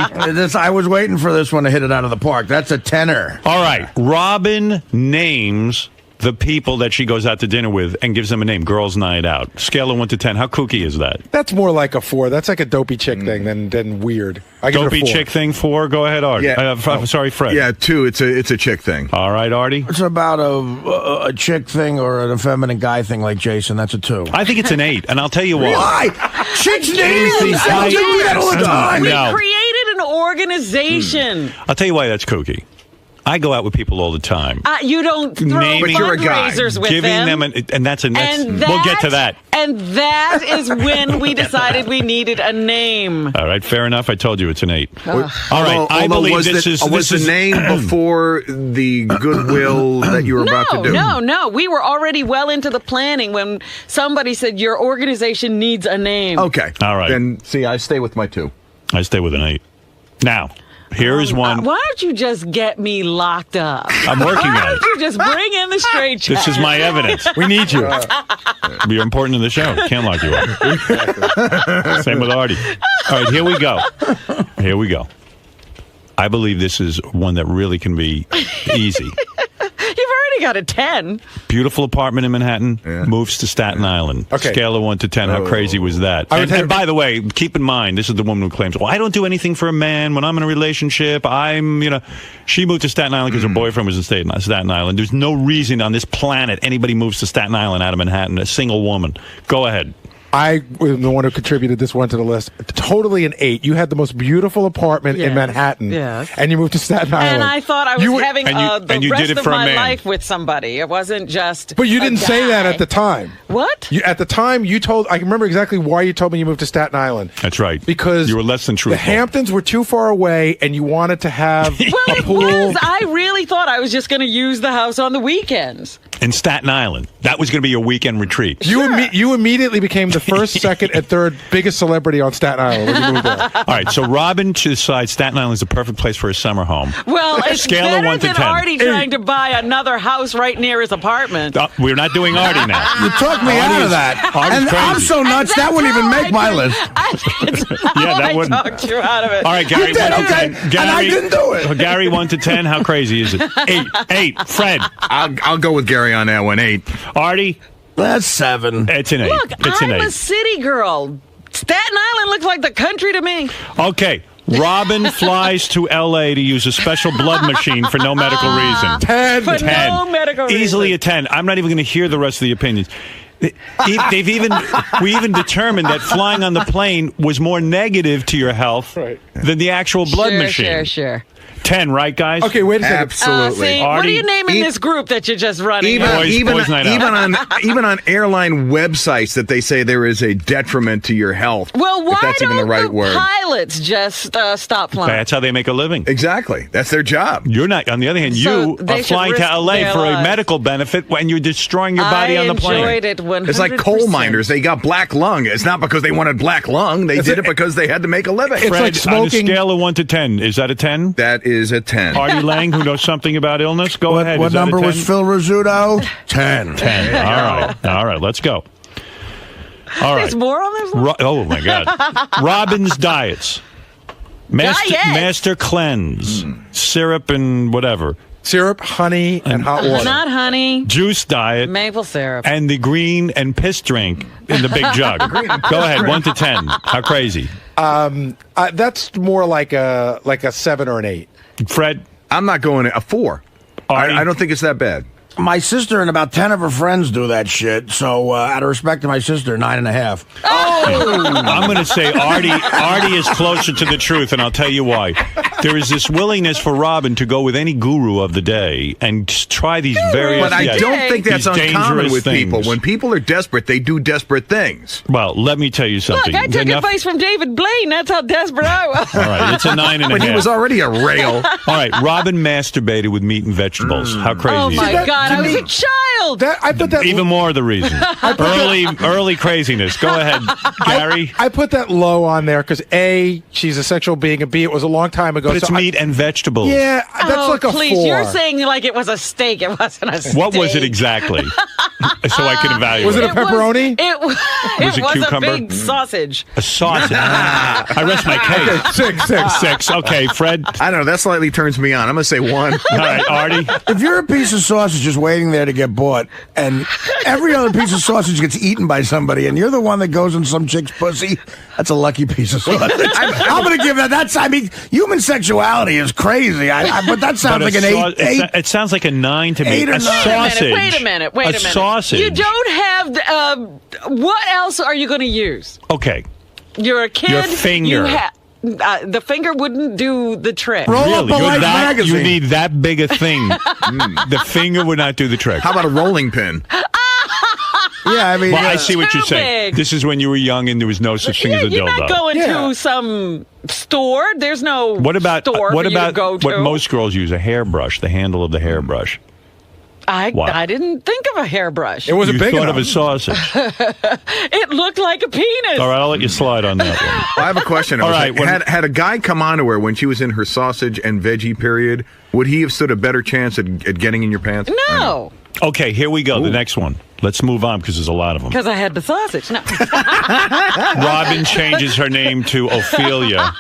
Speaker 6: I was waiting for this one to hit it out of the park. That's a 10er.
Speaker 1: All right. Robin names the people that she goes out to dinner with and gives them a name. Girls' night out. Scale of 1 to 10. How kooky is that?
Speaker 7: That's more like a 4. That's like a dopey chick thing than weird. I give it a
Speaker 1: Dopey
Speaker 7: 4.
Speaker 1: chick thing, 4. Go ahead, Artie.
Speaker 16: Yeah.
Speaker 1: Sorry, Fred.
Speaker 16: Yeah, 2. It's a chick thing.
Speaker 1: All right, Artie?
Speaker 6: It's about a chick thing or an effeminate guy thing like Jason. That's a 2.
Speaker 1: I think it's an 8, and I'll tell you why.
Speaker 6: Why? Chicks naming
Speaker 1: the
Speaker 6: themselves.
Speaker 1: height-
Speaker 6: They do that all the time.
Speaker 3: We
Speaker 1: No.
Speaker 3: created an organization.
Speaker 1: I'll tell you why that's kooky. I go out with people all the time.
Speaker 3: You don't throw
Speaker 1: Naming
Speaker 3: fundraisers with
Speaker 1: giving
Speaker 3: them.
Speaker 1: and that's a next.
Speaker 3: And
Speaker 1: We'll get to that.
Speaker 3: And that is when we decided we needed a name.
Speaker 1: All right, fair enough. I told you it's an 8.
Speaker 3: Ugh.
Speaker 1: All right, I believe
Speaker 16: was
Speaker 1: this
Speaker 16: was
Speaker 1: is
Speaker 16: the name before the goodwill that you were about to do?
Speaker 3: No. We were already well into the planning when somebody said your organization needs a name.
Speaker 16: Okay.
Speaker 1: All right.
Speaker 16: Then, see, I stay with my 2.
Speaker 1: I stay with an 8. Now, here's one.
Speaker 3: Why don't you just get me locked up?
Speaker 1: I'm working
Speaker 3: Why
Speaker 1: on it.
Speaker 3: don't you just bring in the straight check?
Speaker 1: This is my evidence.
Speaker 7: We need you.
Speaker 1: You're important to the show. Can't lock you up. Same with Artie. All right, here we go. Here we go. I believe this is one that really can be easy.
Speaker 3: You've already got a 10.
Speaker 1: Beautiful apartment in Manhattan, moves to Staten Island.
Speaker 7: Okay.
Speaker 1: Scale of 1 to 10. How crazy was that? And by the way, keep in mind, this is the woman who claims, well, I don't do anything for a man when I'm in a relationship. She moved to Staten Island because her boyfriend was in Staten Island. There's no reason on this planet anybody moves to Staten Island out of Manhattan, a single woman. Go ahead.
Speaker 7: I was the one who contributed this one to the list. Totally an 8. You had the most beautiful apartment in Manhattan, and you moved to Staten Island.
Speaker 3: And I thought I was having the rest of my
Speaker 1: man.
Speaker 3: life with somebody. It wasn't just.
Speaker 7: But you didn't
Speaker 3: a
Speaker 7: say
Speaker 3: guy.
Speaker 7: that at the time.
Speaker 3: What?
Speaker 7: At the time, you told. I remember exactly why you told me you moved to Staten Island.
Speaker 1: That's right.
Speaker 7: Because
Speaker 1: you were less than truthful.
Speaker 7: The Hamptons were too far away, and you wanted to have a pool.
Speaker 3: Was. I really thought I was just going to use the house on the weekends.
Speaker 1: In Staten Island. That was going to be your weekend retreat.
Speaker 7: You immediately became the first, second, and third biggest celebrity on Staten Island when you moved there.
Speaker 1: All right, so Robin decides Staten Island is the perfect place for a summer home.
Speaker 3: Well, it's
Speaker 1: Scale
Speaker 3: better
Speaker 1: of 1 to
Speaker 3: than
Speaker 1: 10.
Speaker 3: Artie trying to buy another house right near his apartment.
Speaker 1: We're not doing Artie now.
Speaker 6: You took me out of that. And I'm so nuts, that wouldn't even make my list.
Speaker 1: Yeah, that wouldn't.
Speaker 3: I talked you out of it.
Speaker 1: All right, Gary,
Speaker 6: You did,
Speaker 1: 1 to
Speaker 6: okay.
Speaker 1: 10.
Speaker 6: And I didn't do it.
Speaker 1: Gary, 1 to 10. How crazy is it? 8. Fred.
Speaker 16: I'll go with Gary on that one. 8.
Speaker 1: Artie.
Speaker 6: That's 7.
Speaker 1: It's an 8.
Speaker 3: Look,
Speaker 1: It's an
Speaker 3: I'm
Speaker 1: 8.
Speaker 3: a city girl. Staten Island looks like the country to me.
Speaker 1: Okay. Robin flies to L.A. to use a special blood machine for no medical reason.
Speaker 7: 10.
Speaker 3: For no medical reason.
Speaker 1: Easily a 10. I'm not even going to hear the rest of the opinions. We even determined that flying on the plane was more negative to your health than the actual blood machine.
Speaker 3: Sure.
Speaker 1: 10, right, guys?
Speaker 7: Okay, wait a second.
Speaker 16: Absolutely.
Speaker 3: See, what are you naming this group that you're just running?
Speaker 1: Boys night out.
Speaker 16: Even on airline websites that they say there is a detriment to your health.
Speaker 3: Well, why
Speaker 16: if that's
Speaker 3: don't
Speaker 16: even the right
Speaker 3: the
Speaker 16: word.
Speaker 3: pilots just stop flying?
Speaker 1: That's how they make a living.
Speaker 16: Exactly. That's their job.
Speaker 1: You're not. On the other hand,
Speaker 3: So
Speaker 1: you
Speaker 3: they
Speaker 1: are
Speaker 3: should
Speaker 1: flying to
Speaker 3: risk
Speaker 1: L.A.
Speaker 3: their
Speaker 1: for a
Speaker 3: lives.
Speaker 1: medical benefit when you're destroying your body on the plane.
Speaker 3: I enjoyed it 100%.
Speaker 16: It's like coal miners. They got black lung. It's not because they wanted black lung. They did it because they had to make a living.
Speaker 7: It's
Speaker 1: Fred,
Speaker 7: like smoking.
Speaker 1: on a scale of 1 to 10, is that a 10?
Speaker 16: That is a 10.
Speaker 1: Artie Lang, who knows something about illness, go ahead.
Speaker 6: What
Speaker 1: Is that a
Speaker 6: number
Speaker 1: 10?
Speaker 6: was Phil Rizzuto? 10.
Speaker 1: 10. All right, let's go. All right.
Speaker 3: There's more on this list?
Speaker 1: Oh, my God. Robin's diets. Master cleanse. Syrup and whatever.
Speaker 7: Syrup, honey, and hot water.
Speaker 3: Not honey.
Speaker 1: Juice diet.
Speaker 3: Maple syrup.
Speaker 1: And the green and piss drink in the big jug. Go ahead, 1 to 10. How crazy?
Speaker 7: That's more like a 7 or an 8.
Speaker 1: Fred?
Speaker 16: I'm not going a 4. I don't think it's that bad.
Speaker 6: My sister and about 10 of her friends do that shit. So, out of respect to my sister, 9.5.
Speaker 1: I'm going to say Artie is closer to the truth, and I'll tell you why. there is this willingness for Robin to go with any guru of the day and try these various.
Speaker 16: But I don't think that's
Speaker 1: these
Speaker 16: uncommon
Speaker 1: dangerous
Speaker 16: with people.
Speaker 1: things.
Speaker 16: When people are desperate, they do desperate things.
Speaker 1: Well, let me tell you something.
Speaker 3: Look, I took advice from David Blaine. That's how desperate I was.
Speaker 1: All right, it's a 9.5.
Speaker 16: But he was already a rail.
Speaker 1: All right, Robin masturbated with meat and vegetables. How crazy
Speaker 3: Oh
Speaker 1: is
Speaker 3: my
Speaker 1: that?
Speaker 3: God, I was a child.
Speaker 7: I put that
Speaker 1: Even more the reason. early craziness. Go ahead, Gary.
Speaker 7: I put that low on there because A, she's a sexual being, and B, it was a long time ago.
Speaker 1: But it's
Speaker 7: so
Speaker 1: meat and vegetables.
Speaker 7: Yeah, that's like a
Speaker 3: please,
Speaker 7: 4.
Speaker 3: you're saying like it was a steak. It wasn't a steak.
Speaker 1: What was it exactly? So I can evaluate.
Speaker 7: Was it a pepperoni?
Speaker 3: It was
Speaker 1: it
Speaker 3: a
Speaker 1: cucumber?
Speaker 3: big sausage.
Speaker 1: A sausage. I rest my case.
Speaker 7: Okay, 6.
Speaker 1: Okay, Fred.
Speaker 16: I don't know. That slightly turns me on. I'm going to say 1.
Speaker 1: All right, Artie.
Speaker 6: If you're a piece of sausage just waiting there to get bought, and every other piece of sausage gets eaten by somebody, and you're the one that goes in some chick's pussy, that's a lucky piece of sausage. I'm going to give that. I mean, human sexuality is crazy. But that sounds like an 8.
Speaker 1: It sounds like a 9 to me.
Speaker 6: 8 or
Speaker 1: A
Speaker 6: 9.
Speaker 1: sausage.
Speaker 3: Wait a minute.
Speaker 1: A sausage.
Speaker 3: You don't have. What else are you going to use?
Speaker 1: Okay.
Speaker 3: You're a kid.
Speaker 1: Your finger.
Speaker 3: The finger wouldn't do the trick.
Speaker 6: Roll up a Life magazine.
Speaker 1: You need that big a thing. The finger would not do the trick.
Speaker 16: How about a rolling pin?
Speaker 6: Yeah, I mean,
Speaker 1: well, I see what you're saying.
Speaker 3: big.
Speaker 1: This is when you were young and there was no such thing as a dildo.
Speaker 3: You're not going to some store. There's no
Speaker 1: What about
Speaker 3: store
Speaker 1: what
Speaker 3: for you to
Speaker 1: about
Speaker 3: go to.
Speaker 1: what most girls use? A hairbrush, the handle of the hairbrush.
Speaker 3: I didn't think of a hairbrush.
Speaker 7: It wasn't big
Speaker 1: thought
Speaker 7: enough.
Speaker 1: of a sausage.
Speaker 3: It looked like a penis.
Speaker 1: All right, I'll let you slide on that one.
Speaker 16: I have a question.
Speaker 1: All right,
Speaker 16: had a guy come on to her when she was in her sausage and veggie period, would he have stood a better chance at getting in your pants?
Speaker 3: No.
Speaker 1: Okay, here we go. The next one. Let's move on because there's a lot of them.
Speaker 3: Because I had the sausage. No.
Speaker 1: Robin changes her name to Ophelia.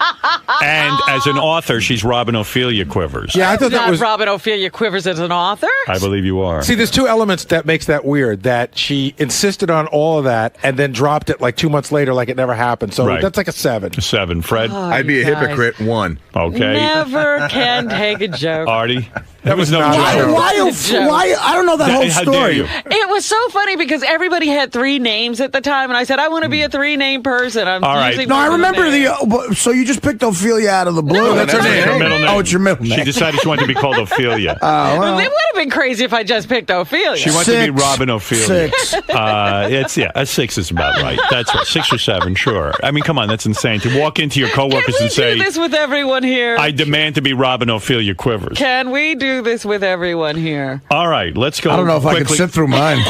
Speaker 1: And as an author, she's Robin Ophelia Quivers.
Speaker 7: Yeah, I thought that
Speaker 3: Not
Speaker 7: was.
Speaker 3: Robin Ophelia Quivers as an author.
Speaker 1: I believe you are.
Speaker 7: See, there's 2 elements that makes that weird. That she insisted on all of that and then dropped it like 2 months later, like it never happened. So
Speaker 1: Right.
Speaker 7: that's like a 7.
Speaker 1: A 7. Fred?
Speaker 3: Oh,
Speaker 16: I'd be a
Speaker 3: you guys.
Speaker 16: hypocrite. 1.
Speaker 1: Okay.
Speaker 3: Never can take a joke.
Speaker 1: Artie?
Speaker 7: That was
Speaker 1: no
Speaker 7: not a
Speaker 1: joke.
Speaker 7: joke.
Speaker 6: Why? I don't know that whole
Speaker 1: How
Speaker 6: story.
Speaker 1: dare you?
Speaker 3: It was so funny because everybody had 3 names at the time, and I said, I want to be a 3-name person. I'm
Speaker 1: All right.
Speaker 3: using
Speaker 6: No, I
Speaker 3: one of
Speaker 6: remember
Speaker 3: names.
Speaker 6: so you just picked Ophelia out of the blue.
Speaker 3: No,
Speaker 6: that's
Speaker 1: Her middle name.
Speaker 6: Oh, it's your middle name.
Speaker 1: She decided she wanted to be called Ophelia.
Speaker 6: well.
Speaker 3: It would have been crazy if I just picked Ophelia.
Speaker 1: She wanted to be Robin Ophelia.
Speaker 6: 6.
Speaker 1: A 6 is about right. That's right. 6 or 7, sure. I mean, come on, that's insane. To walk into your
Speaker 3: Can
Speaker 1: coworkers
Speaker 3: we
Speaker 1: and say,
Speaker 3: do this with everyone here?
Speaker 1: I demand to be Robin Ophelia Quivers.
Speaker 3: Can we do this with everyone here?
Speaker 1: All right, let's go.
Speaker 6: I don't know if I could sit through mine.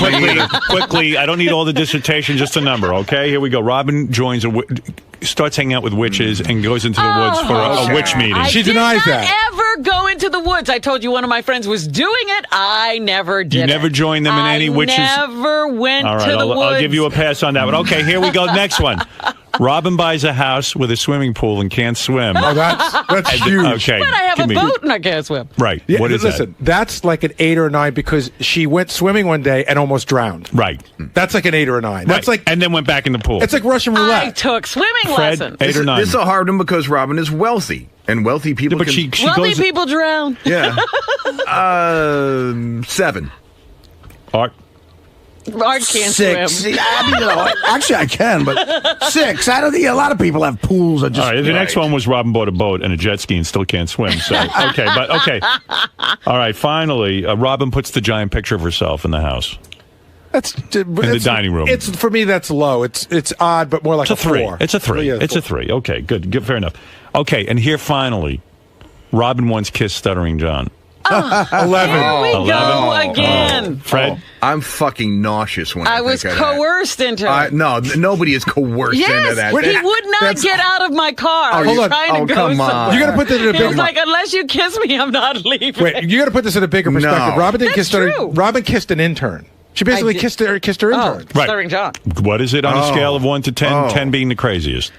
Speaker 1: Quickly. I don't need all the dissertation, just a number, okay? Here we go. Robin joins starts hanging out with witches and goes into the woods for a witch meeting.
Speaker 3: I
Speaker 7: She
Speaker 3: did
Speaker 7: denies
Speaker 3: not
Speaker 7: that.
Speaker 3: ever go into the woods. I told you one of my friends was doing it. I never did.
Speaker 1: You never joined them in any witches?
Speaker 3: Never went
Speaker 1: All right,
Speaker 3: to the woods.
Speaker 1: I'll give you a pass on that one. Okay, here we go. Next one. Robin buys a house with a swimming pool and can't swim.
Speaker 7: Oh, that's huge.
Speaker 1: Okay.
Speaker 3: But I have
Speaker 1: give
Speaker 3: a
Speaker 1: me-
Speaker 3: boat and I can't swim.
Speaker 1: Right.
Speaker 7: Yeah,
Speaker 1: What is
Speaker 7: listen, that's like an 8 or 9 because she went swimming one day and almost drowned.
Speaker 1: that? Right.
Speaker 7: That's like an 8 or a 9. That's
Speaker 1: Right.
Speaker 7: like
Speaker 1: and then went back in the pool.
Speaker 7: it's like Russian
Speaker 3: I
Speaker 7: roulette.
Speaker 3: took swimming
Speaker 1: Fred,
Speaker 3: lessons.
Speaker 1: 8 or 9.
Speaker 16: This is a hard one because Robin is wealthy, and wealthy people.
Speaker 1: but
Speaker 16: can,
Speaker 1: she
Speaker 3: Wealthy
Speaker 1: goes.
Speaker 3: people drown.
Speaker 16: yeah, 7.
Speaker 1: Art.
Speaker 3: Art can't
Speaker 6: 6.
Speaker 3: swim.
Speaker 6: I mean, actually, I can, but 6. I don't think a lot of people have pools. That just,
Speaker 1: All right, the next one was Robin bought a boat and a jet ski and still can't swim. So okay. All right, finally, Robin puts the giant picture of herself in the house.
Speaker 7: That's
Speaker 1: in the dining room.
Speaker 7: It's for me. That's low. It's odd, but more like
Speaker 1: It's a 3.
Speaker 7: 4.
Speaker 1: It's a 3.
Speaker 7: Yeah,
Speaker 1: It's a 3. Okay, good, fair enough. Okay, and here finally, Robin once kissed Stuttering John.
Speaker 7: 11.
Speaker 3: Here we
Speaker 1: 11.
Speaker 3: go again.
Speaker 1: Fred,
Speaker 16: I'm fucking nauseous when I
Speaker 3: I was
Speaker 16: think of that.
Speaker 3: coerced into it.
Speaker 16: No, nobody is coerced into
Speaker 3: Yes,
Speaker 16: that.
Speaker 3: he would not get out of my car. I was
Speaker 16: Hold on.
Speaker 3: trying to go
Speaker 16: come on.
Speaker 3: somewhere.
Speaker 7: You got to put that in a
Speaker 3: He
Speaker 7: big.
Speaker 3: was like, unless you kiss me, I'm not leaving.
Speaker 7: Wait, you got to put this in a bigger perspective.
Speaker 16: No.
Speaker 7: Robin didn't
Speaker 3: That's
Speaker 7: kiss her.
Speaker 3: true.
Speaker 7: Robin kissed an intern. She basically
Speaker 3: did.
Speaker 7: kissed her intern.
Speaker 1: Right.
Speaker 3: Stuttering John.
Speaker 1: what is it on a
Speaker 16: Oh.
Speaker 1: scale of 1 to 10?
Speaker 16: Oh.
Speaker 1: 10 being the craziest.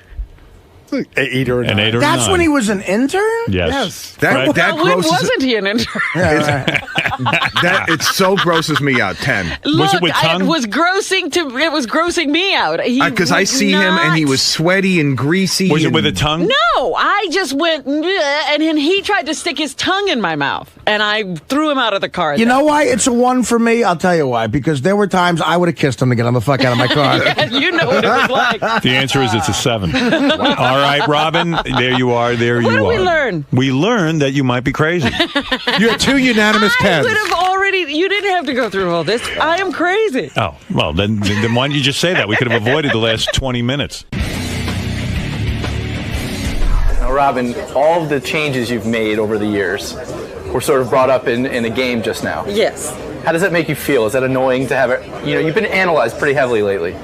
Speaker 7: 8 or 9.
Speaker 1: An 8 or a
Speaker 6: That's
Speaker 1: 9.
Speaker 6: when he was an intern?
Speaker 1: Yes.
Speaker 16: That
Speaker 3: Well, when
Speaker 16: grosses
Speaker 3: wasn't he an intern?
Speaker 16: that it so grosses me out. 10
Speaker 3: Look,
Speaker 1: it with tongue?
Speaker 3: it was grossing me out.
Speaker 16: because I
Speaker 3: would
Speaker 16: see him and he
Speaker 3: not-
Speaker 16: was sweaty and greasy.
Speaker 1: Was it
Speaker 16: and-
Speaker 1: with a tongue?
Speaker 3: No, I just went, "Bleh," and then he tried to stick his tongue in my mouth, and I threw him out of the car.
Speaker 6: You know why it's a 1 for me? I'll tell you why. Because there were times I would have kissed him to get him the fuck out of my car.
Speaker 3: You know what it was like.
Speaker 1: The answer is it's a 7. Artie? All right, Robin, there you are. There you are.
Speaker 3: What did we learn?
Speaker 1: We learned that you might be crazy.
Speaker 7: You had 2 unanimous
Speaker 3: I
Speaker 7: tens.
Speaker 3: would have already. You didn't have to go through all this. I am crazy.
Speaker 1: Oh, well, then why don't you just say that? We could have avoided the last 20 minutes.
Speaker 15: Now, Robin, all of the changes you've made over the years were sort of brought up in a game just now.
Speaker 3: Yes.
Speaker 15: How does that make you feel? Is that annoying to have it? You've been analyzed pretty heavily lately.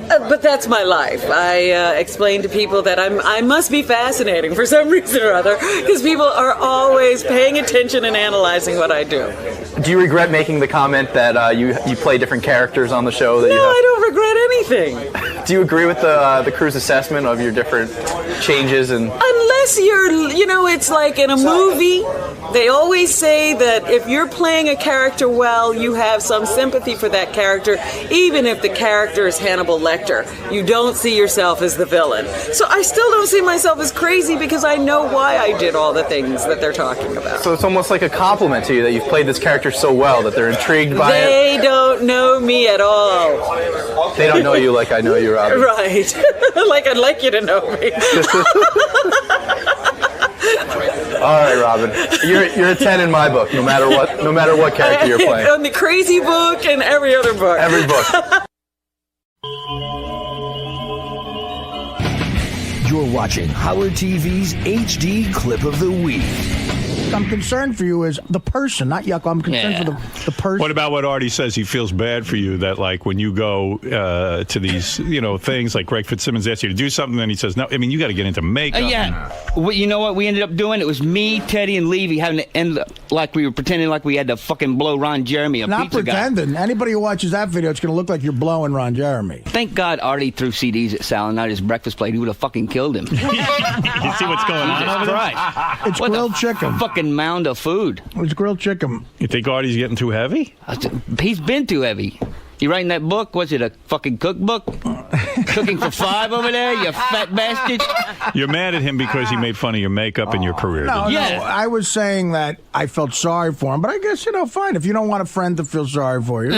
Speaker 3: But that's my life. I explain to people that I must be fascinating for some reason or other, because people are always paying attention and analyzing what I do.
Speaker 15: Do you regret making the comment that you play different characters on the show? That
Speaker 3: No,
Speaker 15: you have?
Speaker 3: I don't regret anything.
Speaker 15: Do you agree with the crew's assessment of your different changes? And
Speaker 3: Unless it's like in a movie, they always say that if you're playing a character well, you have some sympathy for that character, even if the character is Hannibal Lecter. You don't see yourself as the villain. So I still don't see myself as crazy because I know why I did all the things that they're talking about.
Speaker 15: so it's almost like a compliment to you that you've played this character so well that they're intrigued by it.
Speaker 3: They don't know me at all.
Speaker 15: They don't know you like I know you, Robin.
Speaker 3: Right. Like I'd like you to know me.
Speaker 15: All right, Robin. You're a 10 in my book, no matter what character you're playing.
Speaker 3: On the crazy book and every other book.
Speaker 15: Every book.
Speaker 5: You're watching Howard TV's HD Clip of the Week.
Speaker 6: I'm concerned for you as the person, not Yucko. I'm concerned for the person.
Speaker 1: What about what Artie says? He feels bad for you that, like, when you go to these, things like Greg Fitzsimmons asks you to do something, then he says, no, I mean, you got to get into makeup.
Speaker 18: Well, you know what we ended up doing? It was me, Teddy, and Levy having to end like we were pretending like we had to fucking blow Ron Jeremy, a
Speaker 6: Not
Speaker 18: pizza
Speaker 6: pretending. Anybody who watches that video, it's going to look like you're blowing Ron Jeremy.
Speaker 18: Thank God Artie threw CDs at Sal and not his breakfast plate. He would have fucking killed him.
Speaker 1: You see what's going on over there?
Speaker 18: Right.
Speaker 6: It's grilled chicken.
Speaker 18: Fucking mound of food.
Speaker 6: It's grilled chicken.
Speaker 1: You think Artie's getting too heavy?
Speaker 18: He's been too heavy. You writing that book? Was it a fucking cookbook? Cooking for 5 over there, you fat bastard.
Speaker 1: You're mad at him because he made fun of your makeup and your career.
Speaker 6: No, I was saying that I felt sorry for him, but I guess, fine. If you don't want a friend to feel sorry for you.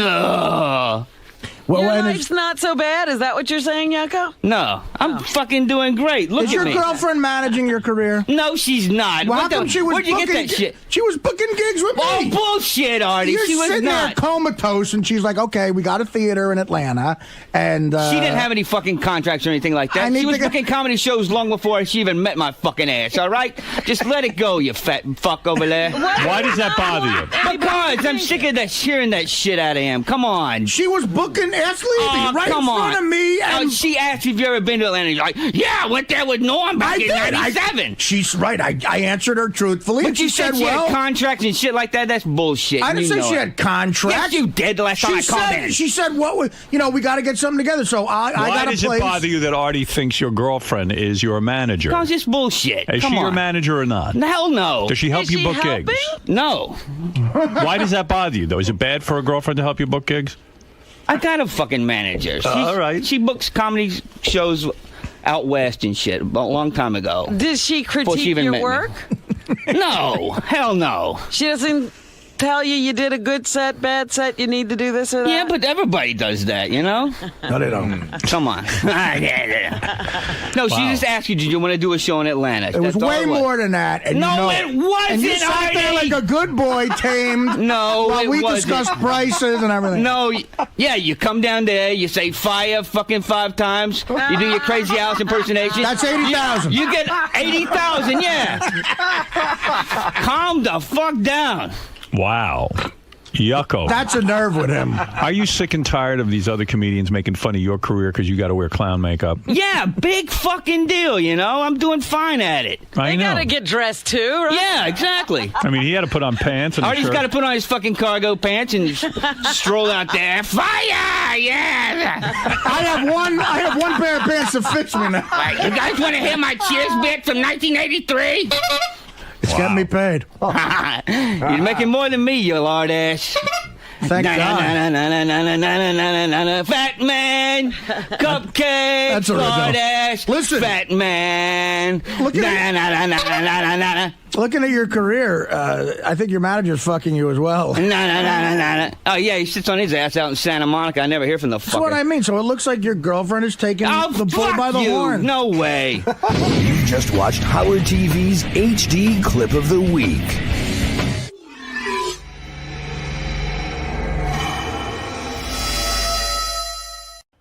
Speaker 3: Your life's not so bad. Is that what you're saying, Yucko?
Speaker 18: No, I'm fucking doing great. Look
Speaker 6: Is
Speaker 18: at
Speaker 6: your
Speaker 18: me.
Speaker 6: girlfriend managing your career?
Speaker 18: No, she's not.
Speaker 6: Well, how come she was
Speaker 18: Where'd you get
Speaker 6: booking-
Speaker 18: that shit?
Speaker 6: She was booking gigs with me.
Speaker 18: Oh, bullshit, Artie.
Speaker 6: You're
Speaker 18: She was
Speaker 6: sitting there
Speaker 18: not.
Speaker 6: comatose, and she's like, okay, we got a theater in Atlanta, and...
Speaker 18: She didn't have any fucking contracts or anything like that. She was booking comedy shows long before she even met my fucking ass, all right? Just let it go, you fat fuck over there.
Speaker 1: Why does that bother you?
Speaker 18: Because I'm sick of hearing that shit out of him. Come on.
Speaker 6: She was booking Ask Levy right
Speaker 18: come
Speaker 6: in front
Speaker 18: on.
Speaker 6: of me. And
Speaker 18: she asked if you ever been to Atlanta. He's like, yeah, I went there with Norm back in 97.
Speaker 6: She's right. I answered her truthfully.
Speaker 18: But
Speaker 6: and
Speaker 18: you
Speaker 6: she said,
Speaker 18: she
Speaker 6: well...
Speaker 18: had contracts and shit like that? That's bullshit.
Speaker 6: I didn't say she had contracts.
Speaker 18: Yes, you did the last time I called in.
Speaker 6: She said, what was... we got to get something together, so I got
Speaker 1: Why
Speaker 6: a
Speaker 1: does
Speaker 6: place.
Speaker 1: it bother you that Artie thinks your girlfriend is your manager?
Speaker 18: Because it's bullshit.
Speaker 1: Is
Speaker 18: Come
Speaker 1: she
Speaker 18: on.
Speaker 1: your manager or not?
Speaker 18: Hell no.
Speaker 1: Does she help you book
Speaker 18: helping?
Speaker 1: gigs?
Speaker 18: No.
Speaker 1: Why does that bother you, though? Is it bad for a girlfriend to help you book gigs?
Speaker 18: I got a fucking manager.
Speaker 1: All right.
Speaker 18: She books comedy shows out west and shit a long time ago.
Speaker 3: Does she
Speaker 18: Before
Speaker 3: critique
Speaker 18: even
Speaker 3: your
Speaker 18: met me.
Speaker 3: work?
Speaker 18: No. Hell no.
Speaker 3: She doesn't tell you did a good set, bad set, you need to do this or that?
Speaker 18: Yeah, but everybody does that,
Speaker 6: No, they don't.
Speaker 18: Come on. No, she just asked you, did you want to do a show in Atlanta?
Speaker 6: It was way more than that. And
Speaker 18: No,
Speaker 6: it
Speaker 18: wasn't,
Speaker 6: And you sat there
Speaker 18: Artie.
Speaker 6: like a good boy, tamed.
Speaker 18: No,
Speaker 6: while
Speaker 18: it
Speaker 6: we
Speaker 18: wasn't.
Speaker 6: discussed prices and everything.
Speaker 18: No, yeah, you come down there, you say fire fucking 5 times, you do your crazy house impersonation.
Speaker 6: That's 80,000.
Speaker 18: You get 80,000, yeah. Calm the fuck down.
Speaker 1: Wow. Yucko.
Speaker 6: That's a nerve with him.
Speaker 1: Are you sick and tired of these other comedians making fun of your career because you got to wear clown makeup?
Speaker 18: Yeah, big fucking deal, I'm doing fine at it.
Speaker 1: I know.
Speaker 3: Gotta get dressed too, right?
Speaker 18: Yeah, exactly.
Speaker 1: I mean, he had to put on pants and a
Speaker 18: Artie's
Speaker 1: shirt.
Speaker 18: got to put on his fucking cargo pants and stroll out there. Fire! Yeah!
Speaker 6: I have one pair of pants that fits me now.
Speaker 18: You guys want to hear my cheers bit from 1983?
Speaker 6: It's getting me paid.
Speaker 18: You're making more than me, you lard ass.
Speaker 6: Thank God.
Speaker 18: Fat man, cupcake,
Speaker 6: That's original.
Speaker 18: lard ass.
Speaker 6: Listen.
Speaker 18: Fat man.
Speaker 6: Look at Looking at your career, I think your manager's fucking you as well.
Speaker 18: No. Oh, yeah, he sits on his ass out in Santa Monica. I never hear from the fucker.
Speaker 6: That's what I mean. So it looks like your girlfriend is taking the bull by the horn.
Speaker 18: No way.
Speaker 5: You just watched Howard TV's HD Clip of the Week.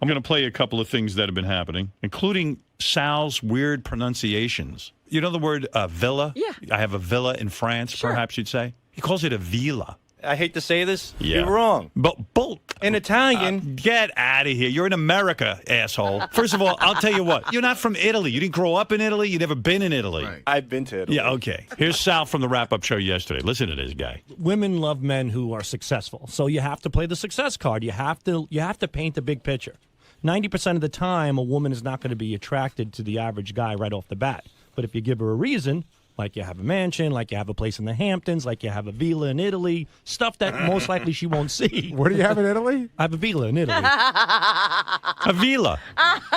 Speaker 1: I'm going to play a couple of things that have been happening, including Sal's weird pronunciations. You know the word villa?
Speaker 19: Yeah.
Speaker 1: I have a villa in France, perhaps you'd say. He calls it a villa.
Speaker 19: I hate to say this.
Speaker 1: Yeah.
Speaker 19: You're wrong.
Speaker 1: But
Speaker 19: in Italian.
Speaker 1: Get out of here. You're in America, asshole. First of all, I'll tell you what. You're not from Italy. You didn't grow up in Italy. You've never been in Italy. Right.
Speaker 19: I've been to Italy.
Speaker 1: Yeah, okay. Here's Sal from the wrap-up show yesterday. Listen to this guy.
Speaker 20: Women love men who are successful. So you have to play the success card. You have to paint the big picture. 90% of the time, a woman is not going to be attracted to the average guy right off the bat. But if you give her a reason, like you have a mansion, like you have a place in the Hamptons, like you have a villa in Italy, stuff that most likely she won't see.
Speaker 7: What do you have in Italy?
Speaker 20: I have a villa in Italy.
Speaker 1: A villa.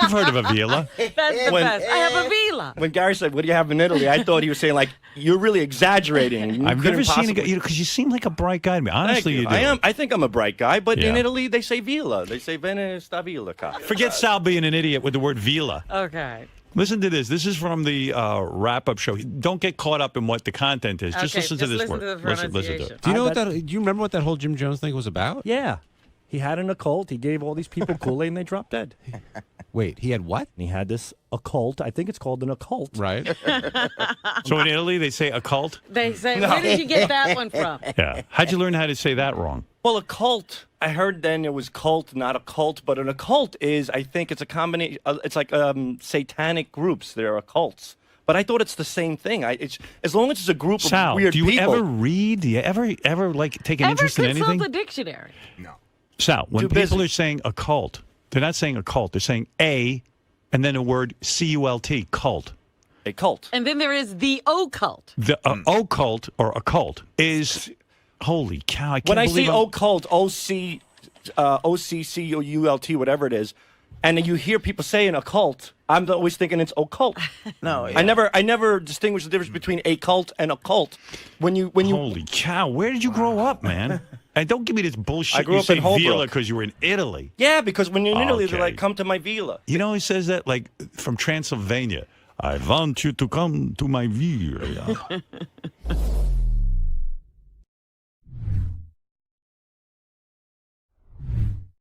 Speaker 1: You've heard of a villa.
Speaker 2: That's the best. I have a villa.
Speaker 19: When Gary said, "What do you have in Italy?" I thought he was saying, like, you're really exaggerating.
Speaker 1: I've never seen a guy, because you seem like a bright guy to me. Honestly, you do.
Speaker 19: I am. I think I'm a bright guy, but in
Speaker 1: Yeah.
Speaker 19: Italy, they say villa. They say bene sta villa.
Speaker 1: Forget Sal being an idiot with the word villa.
Speaker 2: Okay.
Speaker 1: Listen to this. This is from the wrap-up show. Don't get caught up in what the content is. Just
Speaker 2: Okay,
Speaker 1: listen to
Speaker 2: just
Speaker 1: this
Speaker 2: listen
Speaker 1: word.
Speaker 2: to the
Speaker 1: Listen to
Speaker 2: pronunciation.
Speaker 1: it.
Speaker 21: Do you know do you remember what that whole Jim Jones thing was about?
Speaker 20: Yeah. He had an occult. He gave all these people Kool-Aid and they dropped dead.
Speaker 21: Wait, he had what?
Speaker 20: He had this occult. I think it's called an occult.
Speaker 21: Right.
Speaker 1: So in Italy, they say occult?
Speaker 2: They say,
Speaker 19: No.
Speaker 2: where did you get that one from?
Speaker 1: Yeah. How'd you learn how to say that wrong?
Speaker 19: Well, a cult. I heard then it was cult, not a cult. But an occult is, I think, it's a combination. It's like satanic groups. They're occults. But I thought it's the same thing. It's as long as it's a group
Speaker 1: Sal,
Speaker 19: of weird
Speaker 1: do you
Speaker 19: people.
Speaker 1: ever read? Do you ever like take an interest in anything?
Speaker 2: Consult the dictionary.
Speaker 1: Sal, when
Speaker 19: Too
Speaker 1: people
Speaker 19: busy.
Speaker 1: are saying occult, they're not saying occult. They're saying a, and then a word C-U-L-T, cult.
Speaker 19: A cult.
Speaker 2: And then there is the occult.
Speaker 1: The occult or occult is, holy cow! I can't
Speaker 19: When I
Speaker 1: believe
Speaker 19: say
Speaker 1: I'm-
Speaker 19: occult, O-C-C-U-L-T, whatever it is, and you hear people saying occult, I'm always thinking it's occult.
Speaker 14: No,
Speaker 19: I never distinguish the difference between a cult and a cult. When you
Speaker 1: Holy cow! Where did you grow up, man? And don't give me this bullshit.
Speaker 19: I grew
Speaker 1: you
Speaker 19: up
Speaker 1: say
Speaker 19: in Holbrook.
Speaker 1: villa because you were in Italy.
Speaker 19: Yeah, because when you're in Italy, they're
Speaker 1: Okay.
Speaker 19: like, come to my villa.
Speaker 1: You know, he says that like from Transylvania. I want you to come to my villa.